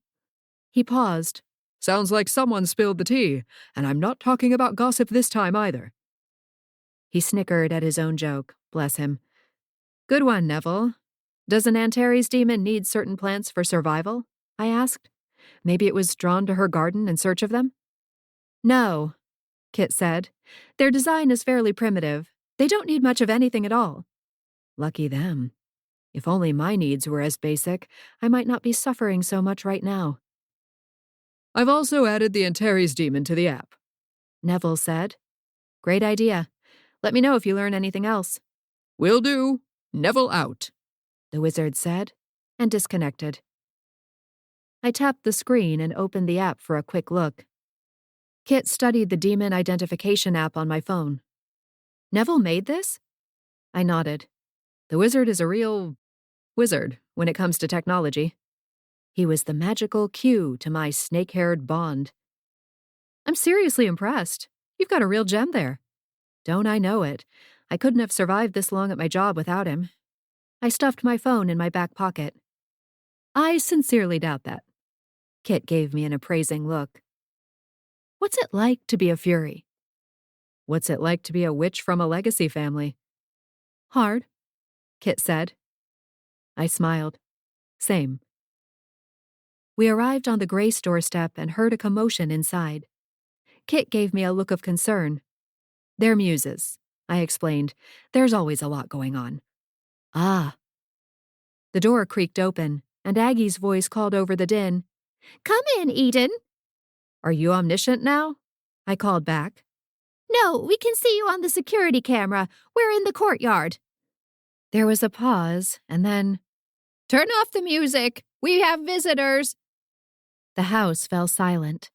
He paused. Sounds like someone spilled the tea, and I'm not talking about gossip this time either. He snickered at his own joke, bless him. Good one, Neville. Does an Antares demon need certain plants for survival? I asked. Maybe it was drawn to her garden in search of them? No, Kit said. Their design is fairly primitive. They don't need much of anything at all. Lucky them. If only my needs were as basic, I might not be suffering so much right now. I've also added the Antares demon to the app, Neville said. Great idea. Let me know if you learn anything else. Will do. Neville out, the wizard said, and disconnected. I tapped the screen and opened the app for a quick look. Kit studied the demon identification app on my phone. Neville made this? I nodded. The wizard is a real wizard when it comes to technology. He was the magical cue to my snake-haired bond. I'm seriously impressed. You've got a real gem there. Don't I know it? I couldn't have survived this long at my job without him. I stuffed my phone in my back pocket. I sincerely doubt that. Kit gave me an appraising look. What's it like to be a Fury? What's it like to be a witch from a legacy family? Hard, Kit said. I smiled. Same. We arrived on the Grace doorstep and heard a commotion inside. Kit gave me a look of concern. They're muses, I explained. There's always a lot going on. Ah. The door creaked open, and Aggie's voice called over the din. Come in, Eden. Are you omniscient now? I called back. No, we can see you on the security camera. We're in the courtyard. There was a pause, and then, turn off the music. We have visitors. The house fell silent.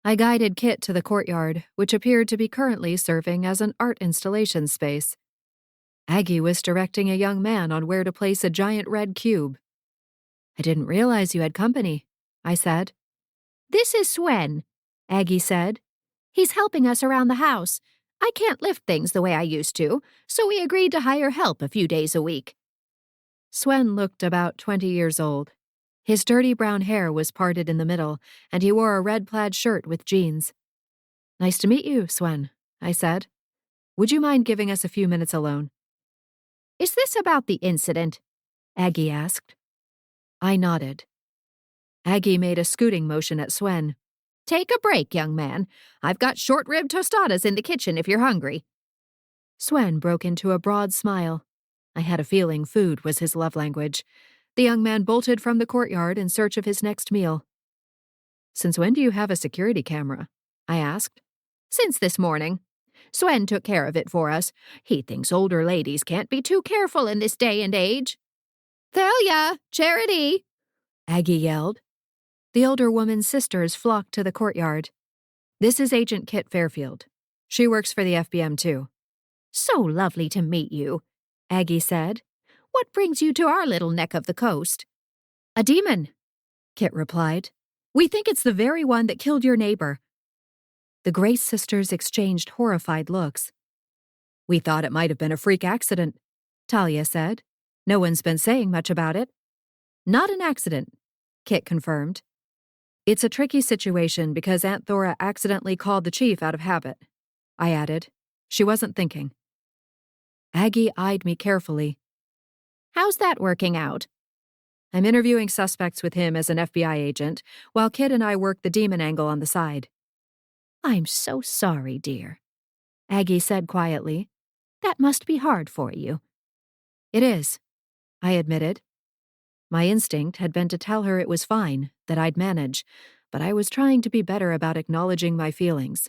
I guided Kit to the courtyard, which appeared to be currently serving as an art installation space. Aggie was directing a young man on where to place a giant red cube. I didn't realize you had company, I said. This is Swen, Aggie said. He's helping us around the house. I can't lift things the way I used to, so we agreed to hire help a few days a week. Swen looked about 20 years old. His dirty brown hair was parted in the middle, and he wore a red plaid shirt with jeans. Nice to meet you, Swen, I said. Would you mind giving us a few minutes alone? Is this about the incident? Aggie asked. I nodded. Aggie made a scooting motion at Swen. Take a break, young man. I've got short-rib tostadas in the kitchen if you're hungry. Swen broke into a broad smile. I had a feeling food was his love language. The young man bolted from the courtyard in search of his next meal. Since when do you have a security camera? I asked. Since this morning. Swen took care of it for us. He thinks older ladies can't be too careful in this day and age. Thalia! Charity! Aggie yelled. The older woman's sisters flocked to the courtyard. This is Agent Kit Fairfield. She works for the FBM too. So lovely to meet you, Aggie said. What brings you to our little neck of the coast? A demon, Kit replied. We think it's the very one that killed your neighbor. The Grace sisters exchanged horrified looks. We thought it might have been a freak accident, Talia said. No one's been saying much about it. Not an accident, Kit confirmed. It's a tricky situation because Aunt Thora accidentally called the chief out of habit, I added. She wasn't thinking. Aggie eyed me carefully. How's that working out? I'm interviewing suspects with him as an FBI agent, while Kit and I work the demon angle on the side. I'm so sorry, dear, Aggie said quietly. That must be hard for you. It is, I admitted. My instinct had been to tell her it was fine, that I'd manage, but I was trying to be better about acknowledging my feelings.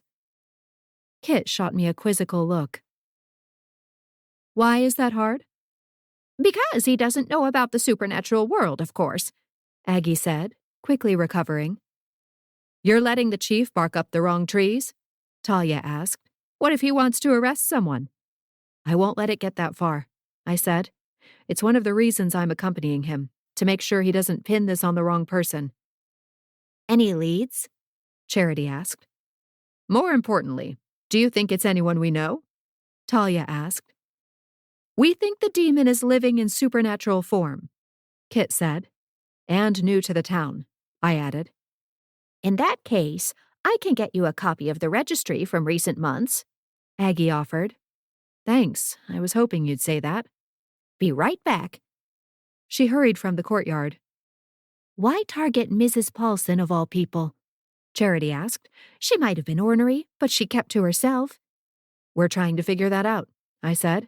Kit shot me a quizzical look. Why is that hard? Because he doesn't know about the supernatural world, of course, Aggie said, quickly recovering. You're letting the chief bark up the wrong trees? Talia asked. What if he wants to arrest someone? I won't let it get that far, I said. It's one of the reasons I'm accompanying him, to make sure he doesn't pin this on the wrong person. Any leads? Charity asked. More importantly, do you think it's anyone we know? Talia asked. We think the demon is living in supernatural form, Kit said. And new to the town, I added. In that case, I can get you a copy of the registry from recent months, Aggie offered. Thanks, I was hoping you'd say that. Be right back. She hurried from the courtyard. Why target Mrs. Pollson of all people? Charity asked. She might have been ornery, but she kept to herself. We're trying to figure that out, I said.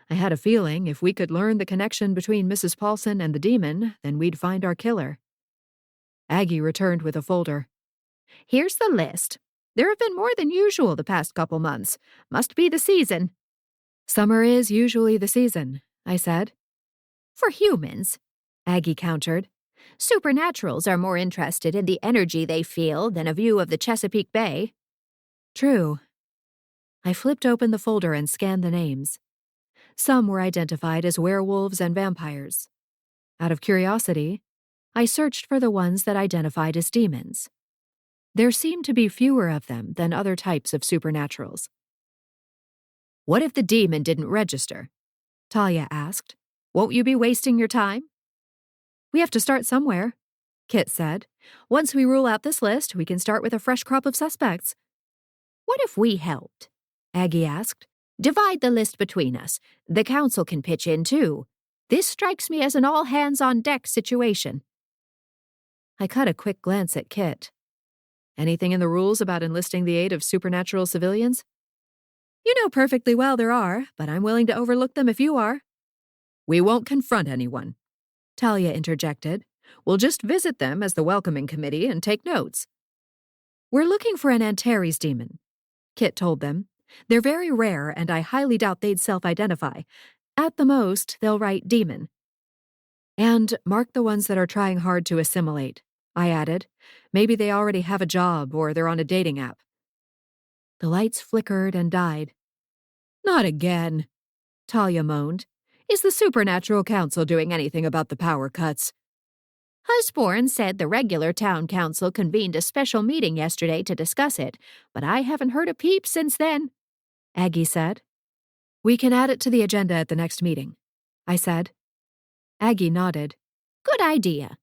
I had a feeling if we could learn the connection between Mrs. Pollson and the demon, then we'd find our killer. Aggie returned with a folder. Here's the list. There have been more than usual the past couple months. Must be the season. Summer is usually the season, I said. For humans, Aggie countered. Supernaturals are more interested in the energy they feel than a view of the Chesapeake Bay. True. I flipped open the folder and scanned the names. Some were identified as werewolves and vampires. Out of curiosity, I searched for the ones that identified as demons. There seemed to be fewer of them than other types of supernaturals. What if the demon didn't register? Talia asked. Won't you be wasting your time? We have to start somewhere, Kit said. Once we rule out this list, we can start with a fresh crop of suspects. What if we helped? Aggie asked. Divide the list between us. The council can pitch in, too. This strikes me as an all-hands-on-deck situation. I cut a quick glance at Kit. Anything in the rules about enlisting the aid of supernatural civilians? You know perfectly well there are, but I'm willing to overlook them if you are. We won't confront anyone, Talia interjected. We'll just visit them as the welcoming committee and take notes. We're looking for an Antares demon, Kit told them. They're very rare, and I highly doubt they'd self-identify. At the most, they'll write demon. And mark the ones that are trying hard to assimilate, I added. Maybe they already have a job or they're on a dating app. The lights flickered and died. Not again, Talia moaned. Is the Supernatural Council doing anything about the power cuts? Husborn said the regular town council convened a special meeting yesterday to discuss it, but I haven't heard a peep since then, Aggie said. We can add it to the agenda at the next meeting, I said. Aggie nodded. Good idea.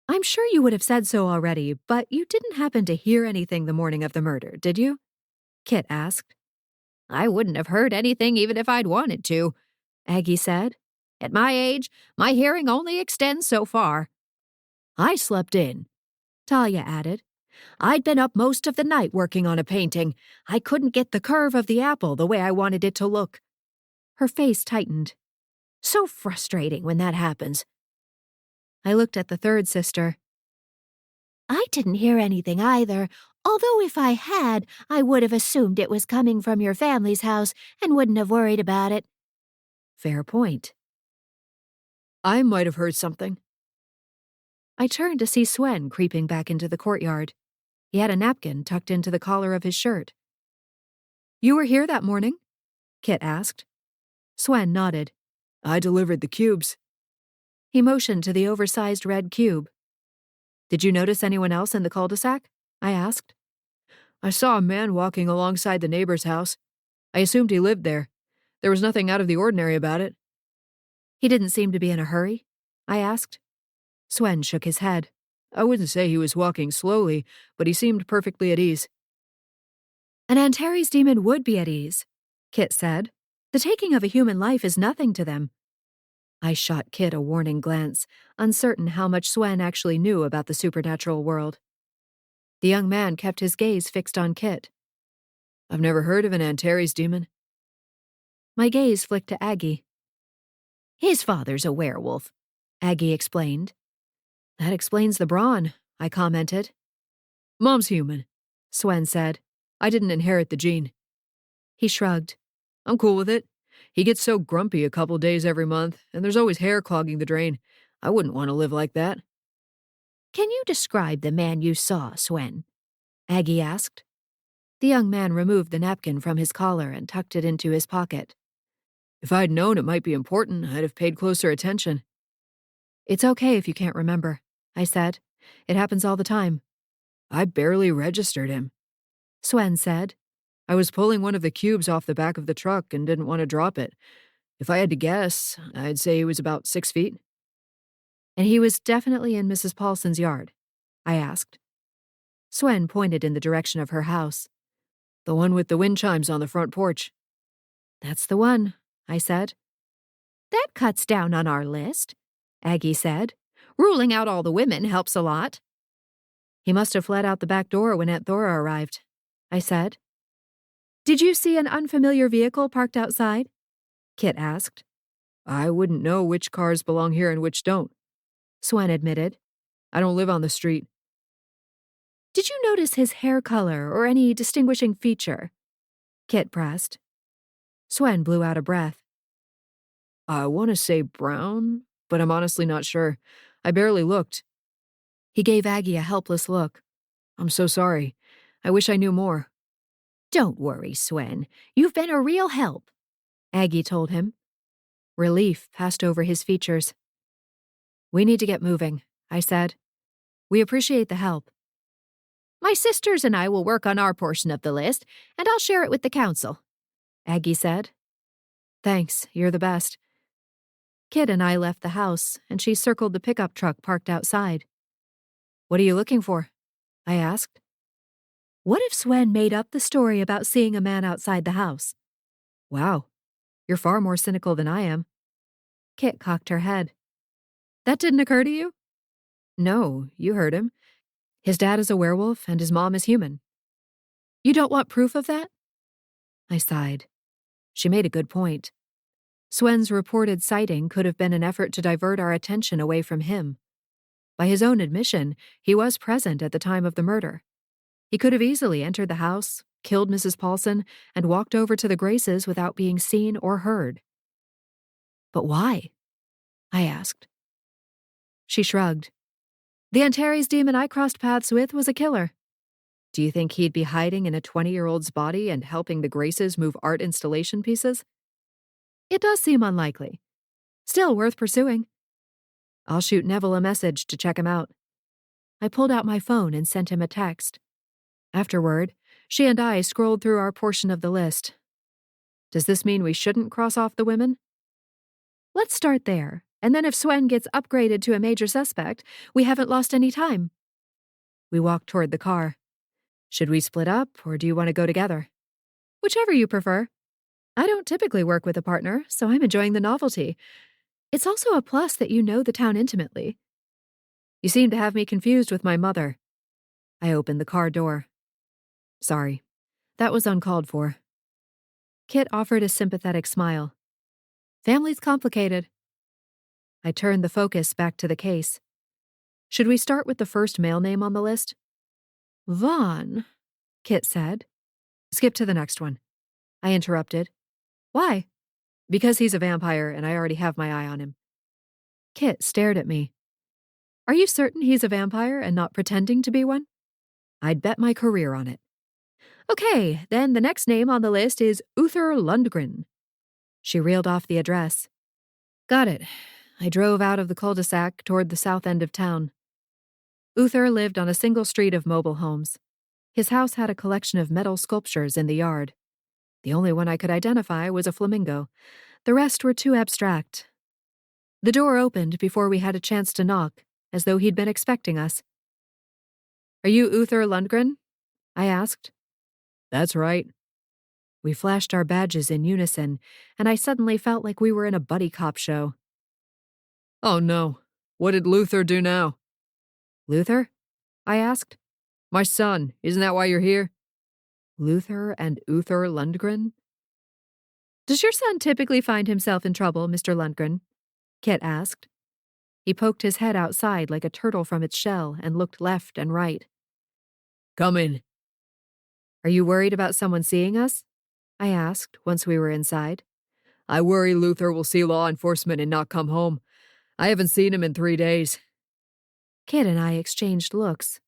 I'm sure you would have said so already, but you didn't happen to hear anything the morning of the murder, did you? Kit asked. I wouldn't have heard anything even if I'd wanted to, Aggie said. At my age, my hearing only extends so far. I slept in, Talia added. I'd been up most of the night working on a painting. I couldn't get the curve of the apple the way I wanted it to look. Her face tightened. So frustrating when that happens. I looked at the third sister. I didn't hear anything either, although if I had, I would have assumed it was coming from your family's house and wouldn't have worried about it. Fair point. I might have heard something. I turned to see Swen creeping back into the courtyard. He had a napkin tucked into the collar of his shirt. You were here that morning? Kit asked. Swen nodded. I delivered the cubes. He motioned to the oversized red cube. Did you notice anyone else in the cul-de-sac? I asked. I saw a man walking alongside the neighbor's house. I assumed he lived there. There was nothing out of the ordinary about it. He didn't seem to be in a hurry? I asked. Swen shook his head. I wouldn't say he was walking slowly, but he seemed perfectly at ease. An Antares demon would be at ease, Kit said. The taking of a human life is nothing to them. I shot Kit a warning glance, uncertain how much Swen actually knew about the supernatural world. The young man kept his gaze fixed on Kit. I've never heard of an Antares demon. My gaze flicked to Aggie. His father's a werewolf, Aggie explained. That explains the brawn, I commented. Mom's human, Swen said. I didn't inherit the gene. He shrugged. I'm cool with it. He gets so grumpy a couple days every month, and there's always hair clogging the drain. I wouldn't want to live like that. Can you describe the man you saw, Swen? Aggie asked. The young man removed the napkin from his collar and tucked it into his pocket. If I'd known it might be important, I'd have paid closer attention. It's okay if you can't remember, I said. It happens all the time. I barely registered him, Swen said. I was pulling one of the cubes off the back of the truck and didn't want to drop it. If I had to guess, I'd say he was about 6 feet. And he was definitely in Mrs. Pollson's yard, I asked. Swen pointed in the direction of her house. The one with the wind chimes on the front porch. That's the one, I said. That cuts down on our list, Aggie said. Ruling out all the women helps a lot. He must have fled out the back door when Aunt Thora arrived, I said. Did you see an unfamiliar vehicle parked outside? Kit asked. I wouldn't know which cars belong here and which don't, Swen admitted. I don't live on the street. Did you notice his hair color or any distinguishing feature? Kit pressed. Swen blew out a breath. I want to say brown, but I'm honestly not sure. I barely looked. He gave Aggie a helpless look. I'm so sorry. I wish I knew more. Don't worry, Swen. You've been a real help, Aggie told him. Relief passed over his features. We need to get moving, I said. We appreciate the help. My sisters and I will work on our portion of the list, and I'll share it with the council, Aggie said. Thanks, you're the best. Kit and I left the house, and she circled the pickup truck parked outside. What are you looking for? I asked. What if Swen made up the story about seeing a man outside the house? Wow, you're far more cynical than I am. Kit cocked her head. That didn't occur to you? No, you heard him. His dad is a werewolf and his mom is human. You don't want proof of that? I sighed. She made a good point. Swen's reported sighting could have been an effort to divert our attention away from him. By his own admission, he was present at the time of the murder. He could have easily entered the house, killed Mrs. Pollson, and walked over to the Graces without being seen or heard. But why? I asked. She shrugged. The Antares demon I crossed paths with was a killer. Do you think he'd be hiding in a 20-year-old's body and helping the Graces move art installation pieces? It does seem unlikely. Still worth pursuing. I'll shoot Neville a message to check him out. I pulled out my phone and sent him a text. Afterward, she and I scrolled through our portion of the list. Does this mean we shouldn't cross off the women? Let's start there, and then if Swen gets upgraded to a major suspect, we haven't lost any time. We walked toward the car. Should we split up, or do you want to go together? Whichever you prefer. I don't typically work with a partner, so I'm enjoying the novelty. It's also a plus that you know the town intimately. You seem to have me confused with my mother. I opened the car door. Sorry, that was uncalled for. Kit offered a sympathetic smile. Family's complicated. I turned the focus back to the case. Should we start with the first male name on the list? Vaughn, Kit said. Skip to the next one. I interrupted. Why? Because he's a vampire and I already have my eye on him. Kit stared at me. Are you certain he's a vampire and not pretending to be one? I'd bet my career on it. Okay, then the next name on the list is Uther Lundgren. She reeled off the address. Got it. I drove out of the cul-de-sac toward the south end of town. Uther lived on a single street of mobile homes. His house had a collection of metal sculptures in the yard. The only one I could identify was a flamingo. The rest were too abstract. The door opened before we had a chance to knock, as though he'd been expecting us. Are you Uther Lundgren? I asked. That's right. We flashed our badges in unison, and I suddenly felt like we were in a buddy cop show. Oh no. What did Luther do now? Luther? I asked. My son. Isn't that why you're here? Luther and Uther Lundgren? Does your son typically find himself in trouble, Mr. Lundgren? Kit asked. He poked his head outside like a turtle from its shell and looked left and right. Come in. Are you worried about someone seeing us? I asked once we were inside. I worry Luther will see law enforcement and not come home. I haven't seen him in 3 days. Kit and I exchanged looks.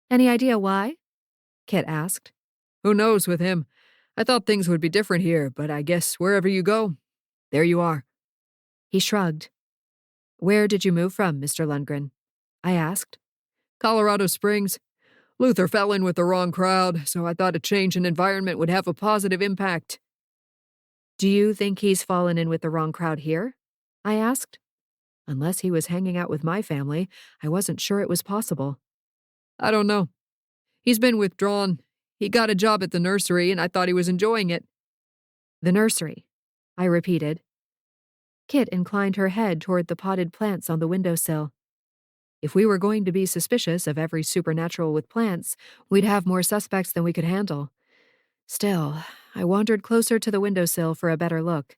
Any idea why? Kit asked. Who knows with him? I thought things would be different here, but I guess wherever you go, there you are. He shrugged. Where did you move from, Mr. Lundgren? I asked. Colorado Springs. Luther fell in with the wrong crowd, so I thought a change in environment would have a positive impact. Do you think he's fallen in with the wrong crowd here? I asked. Unless he was hanging out with my family, I wasn't sure it was possible. I don't know. He's been withdrawn. He got a job at the nursery, and I thought he was enjoying it. The nursery, I repeated. Kit inclined her head toward the potted plants on the windowsill. If we were going to be suspicious of every supernatural with plants, we'd have more suspects than we could handle. Still, I wandered closer to the windowsill for a better look.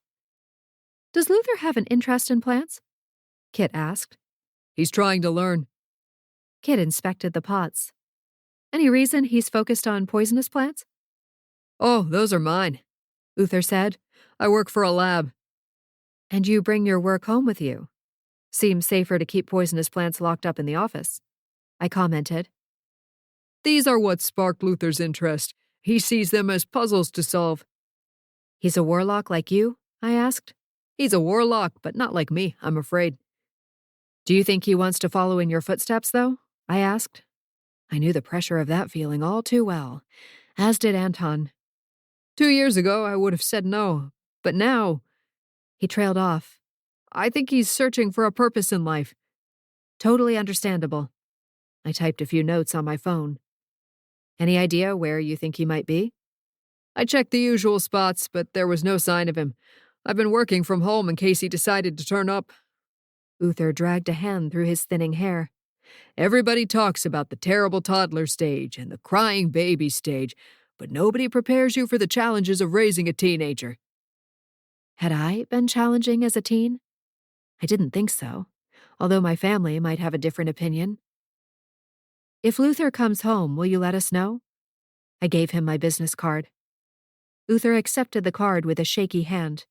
Does Luther have an interest in plants? Kit asked. He's trying to learn. Kit inspected the pots. Any reason he's focused on poisonous plants? Oh, those are mine, Uther said. I work for a lab. And you bring your work home with you? Seems safer to keep poisonous plants locked up in the office, I commented. These are what sparked Luther's interest. He sees them as puzzles to solve. He's a warlock like you? I asked. He's a warlock, but not like me, I'm afraid. Do you think he wants to follow in your footsteps, though? I asked. I knew the pressure of that feeling all too well, as did Anton. 2 years ago, I would have said no, but now... He trailed off. I think he's searching for a purpose in life. Totally understandable. I typed a few notes on my phone. Any idea where you think he might be? I checked the usual spots, but there was no sign of him. I've been working from home in case he decided to turn up. Uther dragged a hand through his thinning hair. Everybody talks about the terrible toddler stage and the crying baby stage, but nobody prepares you for the challenges of raising a teenager. Had I been challenging as a teen? I didn't think so, although my family might have a different opinion. If Luther comes home, will you let us know? I gave him my business card. Uther accepted the card with a shaky hand.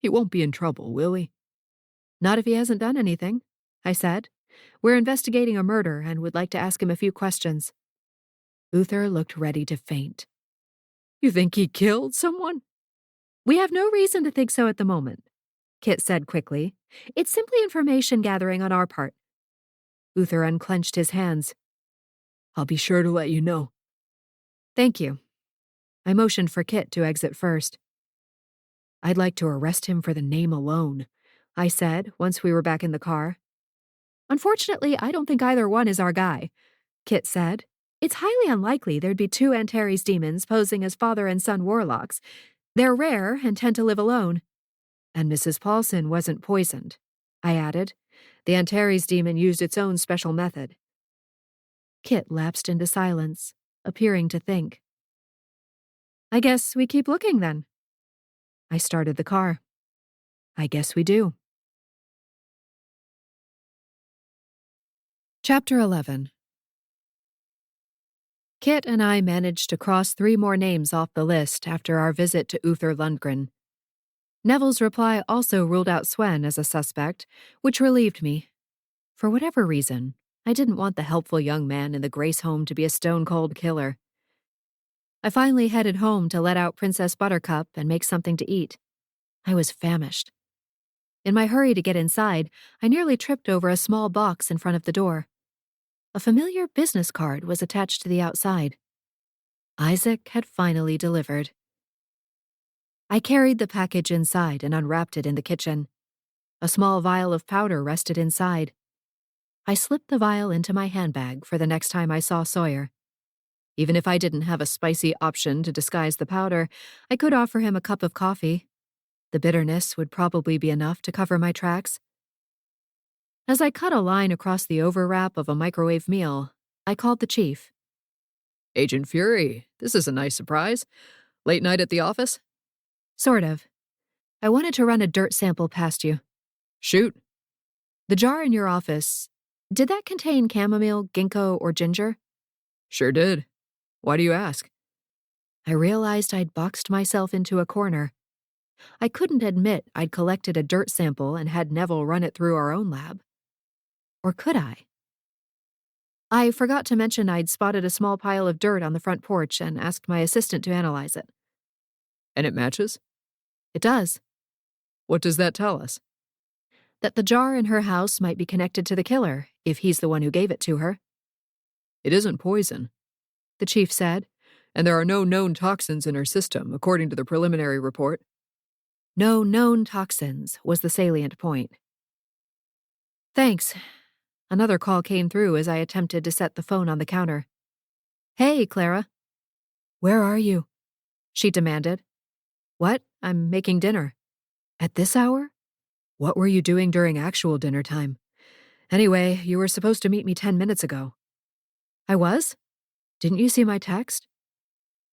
He won't be in trouble, will he? Not if he hasn't done anything, I said. We're investigating a murder and would like to ask him a few questions. Uther looked ready to faint. You think he killed someone? We have no reason to think so at the moment, Kit said quickly. It's simply information gathering on our part. Uther unclenched his hands. I'll be sure to let you know. Thank you. I motioned for Kit to exit first. I'd like to arrest him for the name alone, I said once we were back in the car. Unfortunately, I don't think either one is our guy, Kit said. It's highly unlikely there'd be two Antares demons posing as father and son warlocks. They're rare and tend to live alone. And Mrs. Pollson wasn't poisoned, I added. The Antares demon used its own special method. Kit lapsed into silence, appearing to think. I guess we keep looking then. I started the car. I guess we do. Chapter 11. Kit and I managed to cross 3 more names off the list after our visit to Uther Lundgren. Neville's reply also ruled out Swen as a suspect, which relieved me. For whatever reason, I didn't want the helpful young man in the Grace home to be a stone-cold killer. I finally headed home to let out Princess Buttercup and make something to eat. I was famished. In my hurry to get inside, I nearly tripped over a small box in front of the door. A familiar business card was attached to the outside. Isaac had finally delivered. I carried the package inside and unwrapped it in the kitchen. A small vial of powder rested inside. I slipped the vial into my handbag for the next time I saw Sawyer. Even if I didn't have a spicy option to disguise the powder, I could offer him a cup of coffee. The bitterness would probably be enough to cover my tracks. As I cut a line across the overwrap of a microwave meal, I called the chief. Agent Fury, this is a nice surprise. Late night at the office? Sort of. I wanted to run a dirt sample past you. Shoot. The jar in your office, did that contain chamomile, ginkgo, or ginger? Sure did. Why do you ask? I realized I'd boxed myself into a corner. I couldn't admit I'd collected a dirt sample and had Neville run it through our own lab. Or could I? I forgot to mention I'd spotted a small pile of dirt on the front porch and asked my assistant to analyze it. And it matches? It does. What does that tell us? That the jar in her house might be connected to the killer, if he's the one who gave it to her. It isn't poison, the chief said. And there are no known toxins in her system, according to the preliminary report. No known toxins was the salient point. Thanks. Another call came through as I attempted to set the phone on the counter. Hey, Clara. Where are you? She demanded. What? I'm making dinner. At this hour? What were you doing during actual dinner time? Anyway, you were supposed to meet me 10 minutes ago. I was? Didn't you see my text?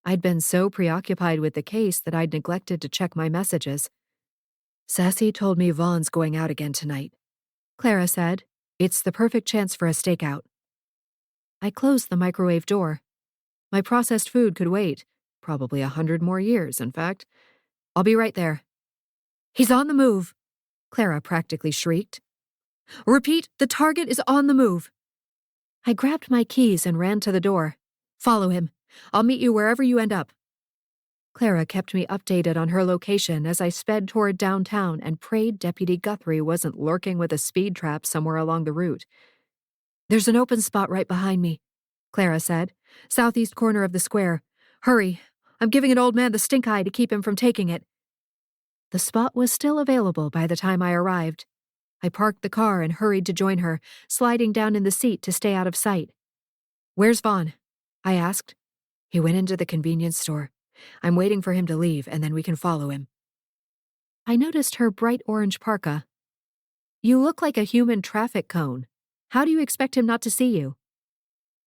I'd been so preoccupied with the case that I'd neglected to check my messages. Sassy told me Vaughn's going out again tonight. Clara said, it's the perfect chance for a stakeout. I closed the microwave door. My processed food could wait, probably 100 more years, in fact. I'll be right there. He's on the move, Clara practically shrieked. Repeat, the target is on the move. I grabbed my keys and ran to the door. Follow him. I'll meet you wherever you end up. Clara kept me updated on her location as I sped toward downtown and prayed Deputy Guthrie wasn't lurking with a speed trap somewhere along the route. There's an open spot right behind me, Clara said. Southeast corner of the square. Hurry. I'm giving an old man the stink eye to keep him from taking it. The spot was still available by the time I arrived. I parked the car and hurried to join her, sliding down in the seat to stay out of sight. Where's Vaughn? I asked. He went into the convenience store. I'm waiting for him to leave, and then we can follow him. I noticed her bright orange parka. You look like a human traffic cone. How do you expect him not to see you?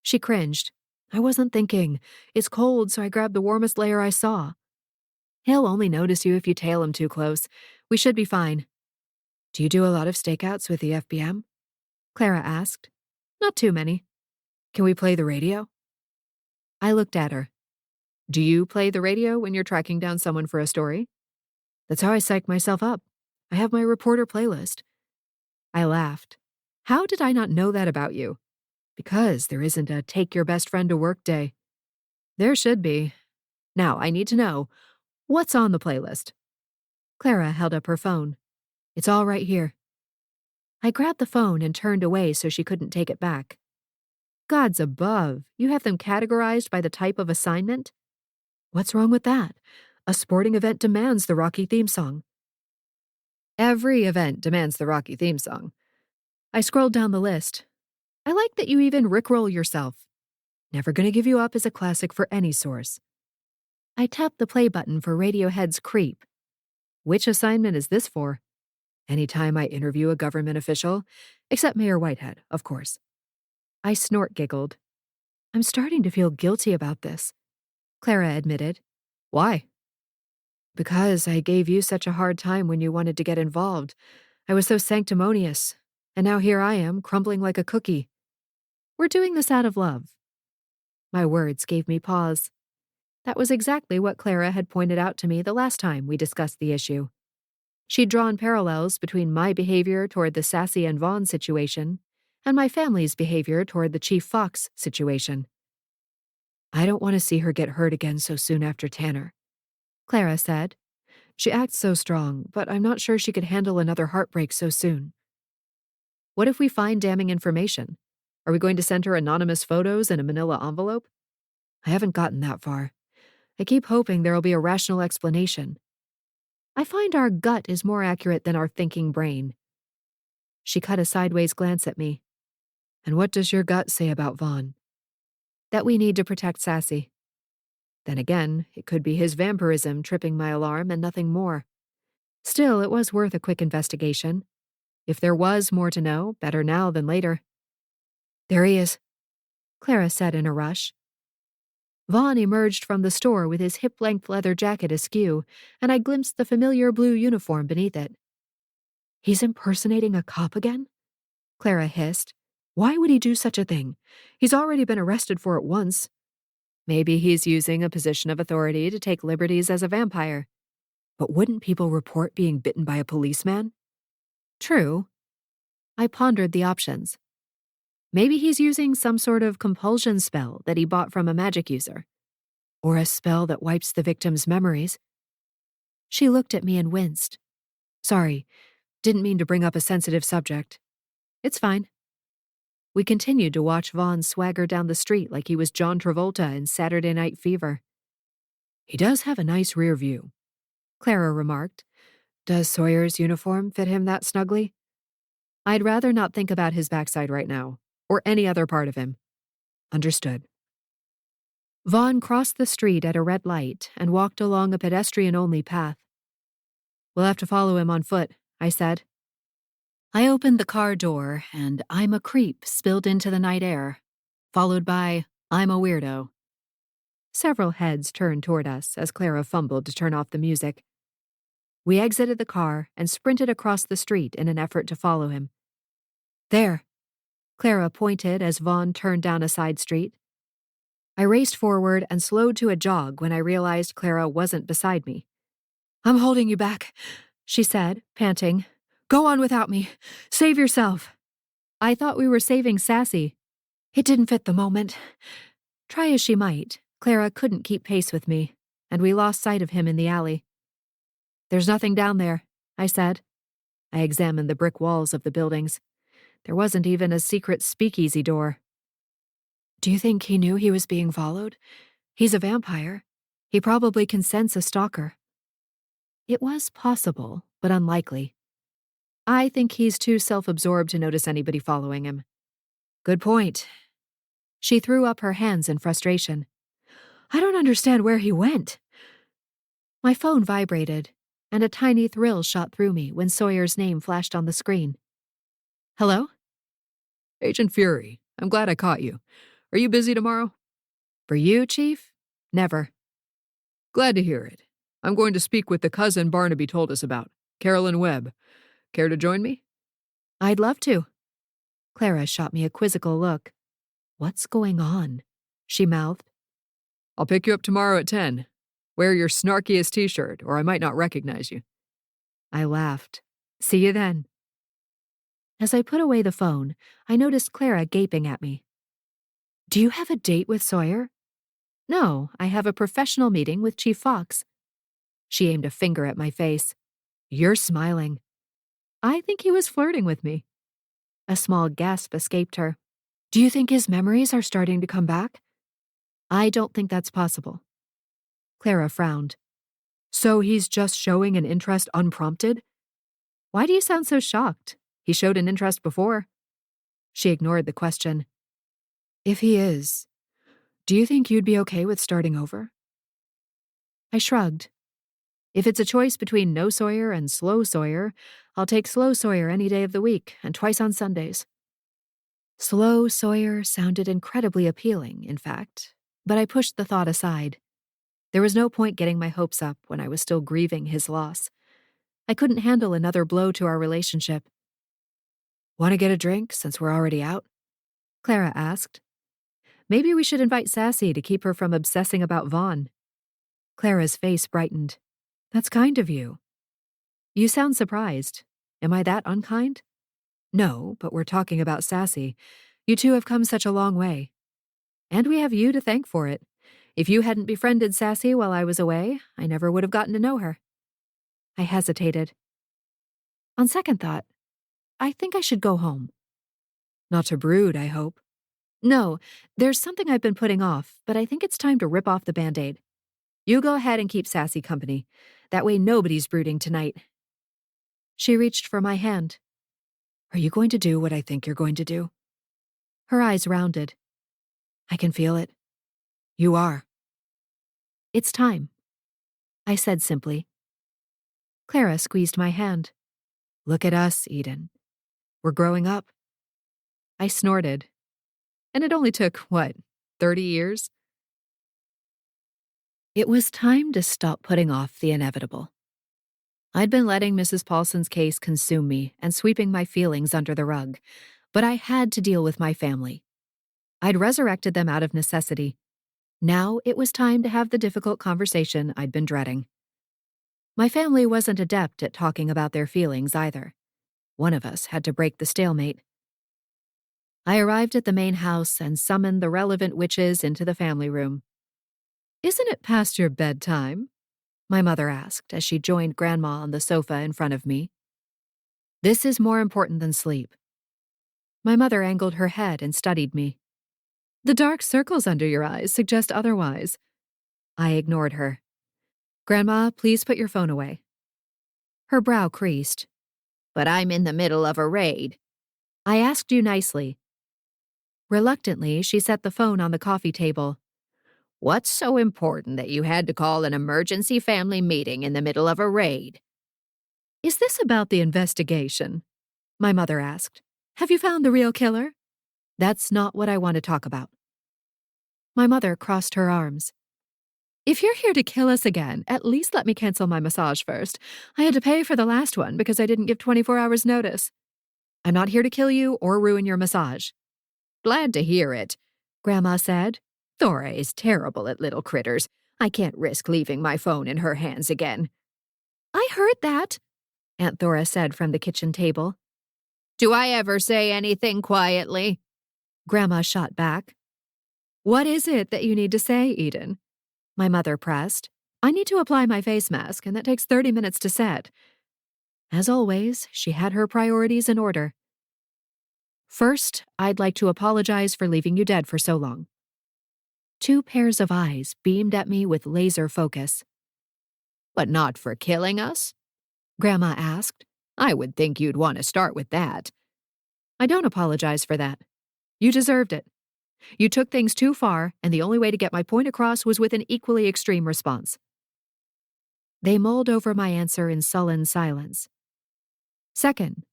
She cringed. I wasn't thinking. It's cold, so I grabbed the warmest layer I saw. He'll only notice you if you tail him too close. We should be fine. Do you do a lot of stakeouts with the FBM? Clara asked. Not too many. Can we play the radio? I looked at her. Do you play the radio when you're tracking down someone for a story? That's how I psych myself up. I have my reporter playlist. I laughed. How did I not know that about you? Because there isn't a take your best friend to work day. There should be. Now, I need to know, what's on the playlist? Clara held up her phone. It's all right here. I grabbed the phone and turned away so she couldn't take it back. Gods above, you have them categorized by the type of assignment? What's wrong with that? A sporting event demands the Rocky theme song. Every event demands the Rocky theme song. I scrolled down the list. I like that you even rickroll yourself. Never Gonna Give You Up is a classic for any source. I tapped the play button for Radiohead's Creep. Which assignment is this for? Anytime I interview a government official, except Mayor Whitehead, of course. I snort giggled. I'm starting to feel guilty about this, Clara admitted. Why? Because I gave you such a hard time when you wanted to get involved. I was so sanctimonious, and now here I am, crumbling like a cookie. We're doing this out of love. My words gave me pause. That was exactly what Clara had pointed out to me the last time we discussed the issue. She'd drawn parallels between my behavior toward the Sassy and Vaughn situation and my family's behavior toward the Chief Fox situation. I don't want to see her get hurt again so soon after Tanner, Clara said. She acts so strong, but I'm not sure she could handle another heartbreak so soon. What if we find damning information? Are we going to send her anonymous photos in a manila envelope? I haven't gotten that far. I keep hoping there'll be a rational explanation. I find our gut is more accurate than our thinking brain. She cut a sideways glance at me. And what does your gut say about Vaughn? That we need to protect Sassy. Then again, it could be his vampirism tripping my alarm and nothing more. Still, it was worth a quick investigation. If there was more to know, better now than later. There he is, Clara said in a rush. Vaughn emerged from the store with his hip-length leather jacket askew, and I glimpsed the familiar blue uniform beneath it. He's impersonating a cop again? Clara hissed. Why would he do such a thing? He's already been arrested for it once. Maybe he's using a position of authority to take liberties as a vampire. But wouldn't people report being bitten by a policeman? True. I pondered the options. Maybe he's using some sort of compulsion spell that he bought from a magic user. Or a spell that wipes the victim's memories. She looked at me and winced. Sorry, didn't mean to bring up a sensitive subject. It's fine. We continued to watch Vaughn swagger down the street like he was John Travolta in Saturday Night Fever. He does have a nice rear view, Clara remarked. Does Sawyer's uniform fit him that snugly? I'd rather not think about his backside right now, or any other part of him. Understood. Vaughn crossed the street at a red light and walked along a pedestrian-only path. We'll have to follow him on foot, I said. I opened the car door, and I'm a creep spilled into the night air, followed by I'm a weirdo. Several heads turned toward us as Clara fumbled to turn off the music. We exited the car and sprinted across the street in an effort to follow him. There, Clara pointed as Vaughn turned down a side street. I raced forward and slowed to a jog when I realized Clara wasn't beside me. I'm holding you back, she said, panting. Go on without me. Save yourself. I thought we were saving Sassy. It didn't fit the moment. Try as she might, Clara couldn't keep pace with me, and we lost sight of him in the alley. There's nothing down there, I said. I examined the brick walls of the buildings. There wasn't even a secret speakeasy door. Do you think he knew he was being followed? He's a vampire. He probably can sense a stalker. It was possible, but unlikely. I think he's too self-absorbed to notice anybody following him. Good point. She threw up her hands in frustration. I don't understand where he went. My phone vibrated, and a tiny thrill shot through me when Sawyer's name flashed on the screen. Hello? Agent Fury, I'm glad I caught you. Are you busy tomorrow? For you, Chief? Never. Glad to hear it. I'm going to speak with the cousin Barnaby told us about, Carolyn Webb. Care to join me? I'd love to. Clara shot me a quizzical look. What's going on? She mouthed. I'll pick you up tomorrow at 10. Wear your snarkiest t-shirt, or I might not recognize you. I laughed. See you then. As I put away the phone, I noticed Clara gaping at me. Do you have a date with Sawyer? No, I have a professional meeting with Chief Fox. She aimed a finger at my face. You're smiling. I think he was flirting with me. A small gasp escaped her. Do you think his memories are starting to come back? I don't think that's possible. Clara frowned. So he's just showing an interest unprompted? Why do you sound so shocked? He showed an interest before. She ignored the question. If he is, do you think you'd be okay with starting over? I shrugged. If it's a choice between no Sawyer and slow Sawyer, I'll take slow Sawyer any day of the week and twice on Sundays. Slow Sawyer sounded incredibly appealing, in fact, but I pushed the thought aside. There was no point getting my hopes up when I was still grieving his loss. I couldn't handle another blow to our relationship. Want to get a drink since we're already out? Clara asked. Maybe we should invite Sassy to keep her from obsessing about Vaughn. Clara's face brightened. That's kind of you. You sound surprised. Am I that unkind? No, but we're talking about Sassy. You two have come such a long way. And we have you to thank for it. If you hadn't befriended Sassy while I was away, I never would have gotten to know her. I hesitated. On second thought, I think I should go home. Not to brood, I hope. No, there's something I've been putting off, but I think it's time to rip off the Band-Aid. You go ahead and keep Sassy company. That way nobody's brooding tonight. She reached for my hand. Are you going to do what I think you're going to do? Her eyes rounded. I can feel it. You are. It's time, I said simply. Clara squeezed my hand. Look at us, Eden. We're growing up. I snorted. And it only took, 30 years? It was time to stop putting off the inevitable. I'd been letting Mrs. Pollson's case consume me and sweeping my feelings under the rug, but I had to deal with my family. I'd resurrected them out of necessity. Now it was time to have the difficult conversation I'd been dreading. My family wasn't adept at talking about their feelings either. One of us had to break the stalemate. I arrived at the main house and summoned the relevant witches into the family room. Isn't it past your bedtime? My mother asked as she joined Grandma on the sofa in front of me. This is more important than sleep. My mother angled her head and studied me. The dark circles under your eyes suggest otherwise. I ignored her. Grandma, please put your phone away. Her brow creased. But I'm in the middle of a raid. I asked you nicely. Reluctantly, she set the phone on the coffee table. What's so important that you had to call an emergency family meeting in the middle of a raid? Is this about the investigation? My mother asked. Have you found the real killer? That's not what I want to talk about. My mother crossed her arms. If you're here to kill us again, at least let me cancel my massage first. I had to pay for the last one because I didn't give 24 hours notice. I'm not here to kill you or ruin your massage. Glad to hear it, Grandma said. Thora is terrible at little critters. I can't risk leaving my phone in her hands again. I heard that, Aunt Thora said from the kitchen table. Do I ever say anything quietly? Grandma shot back. What is it that you need to say, Eden? My mother pressed. I need to apply my face mask, and that takes 30 minutes to set. As always, she had her priorities in order. First, I'd like to apologize for leaving you dead for so long. 2 pairs of eyes beamed at me with laser focus. But not for killing us? Grandma asked. I would think you'd want to start with that. I don't apologize for that. You deserved it. You took things too far, and the only way to get my point across was with an equally extreme response. They mulled over my answer in sullen silence. Second,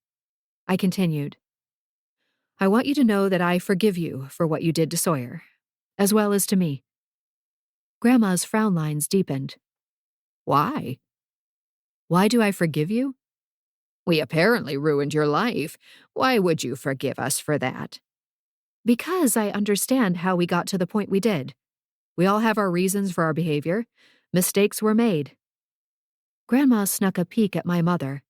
I continued, I want you to know that I forgive you for what you did to Sawyer, as well as to me. Grandma's frown lines deepened. Why? Why do I forgive you? We apparently ruined your life. Why would you forgive us for that? Because I understand how we got to the point we did. We all have our reasons for our behavior. Mistakes were made. Grandma snuck a peek at my mother.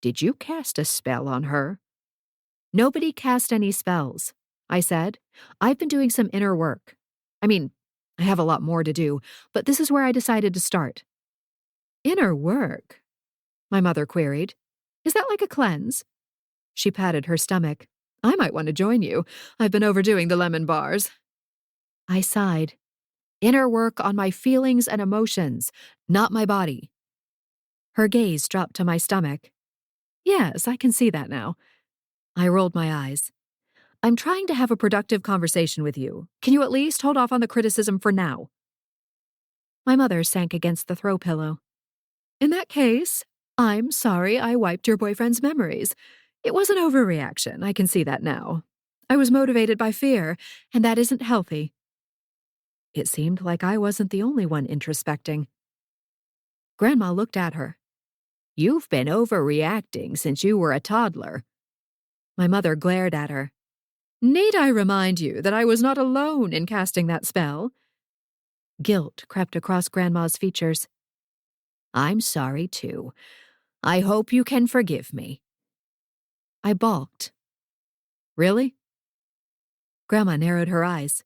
Did you cast a spell on her? Nobody cast any spells, I said. I've been doing some inner work. I have a lot more to do, but this is where I decided to start. Inner work? my mother queried. Is that like a cleanse? She patted her stomach. I might want to join you. I've been overdoing the lemon bars. I sighed. Inner work on my feelings and emotions, not my body. Her gaze dropped to my stomach. Yes, I can see that now. I rolled my eyes. I'm trying to have a productive conversation with you. Can you at least hold off on the criticism for now? My mother sank against the throw pillow. In that case, I'm sorry I wiped your boyfriend's memories. It was an overreaction, I can see that now. I was motivated by fear, and that isn't healthy. It seemed like I wasn't the only one introspecting. Grandma looked at her. You've been overreacting since you were a toddler. My mother glared at her. Need I remind you that I was not alone in casting that spell? Guilt crept across Grandma's features. I'm sorry, too. I hope you can forgive me. I balked. Really? Grandma narrowed her eyes.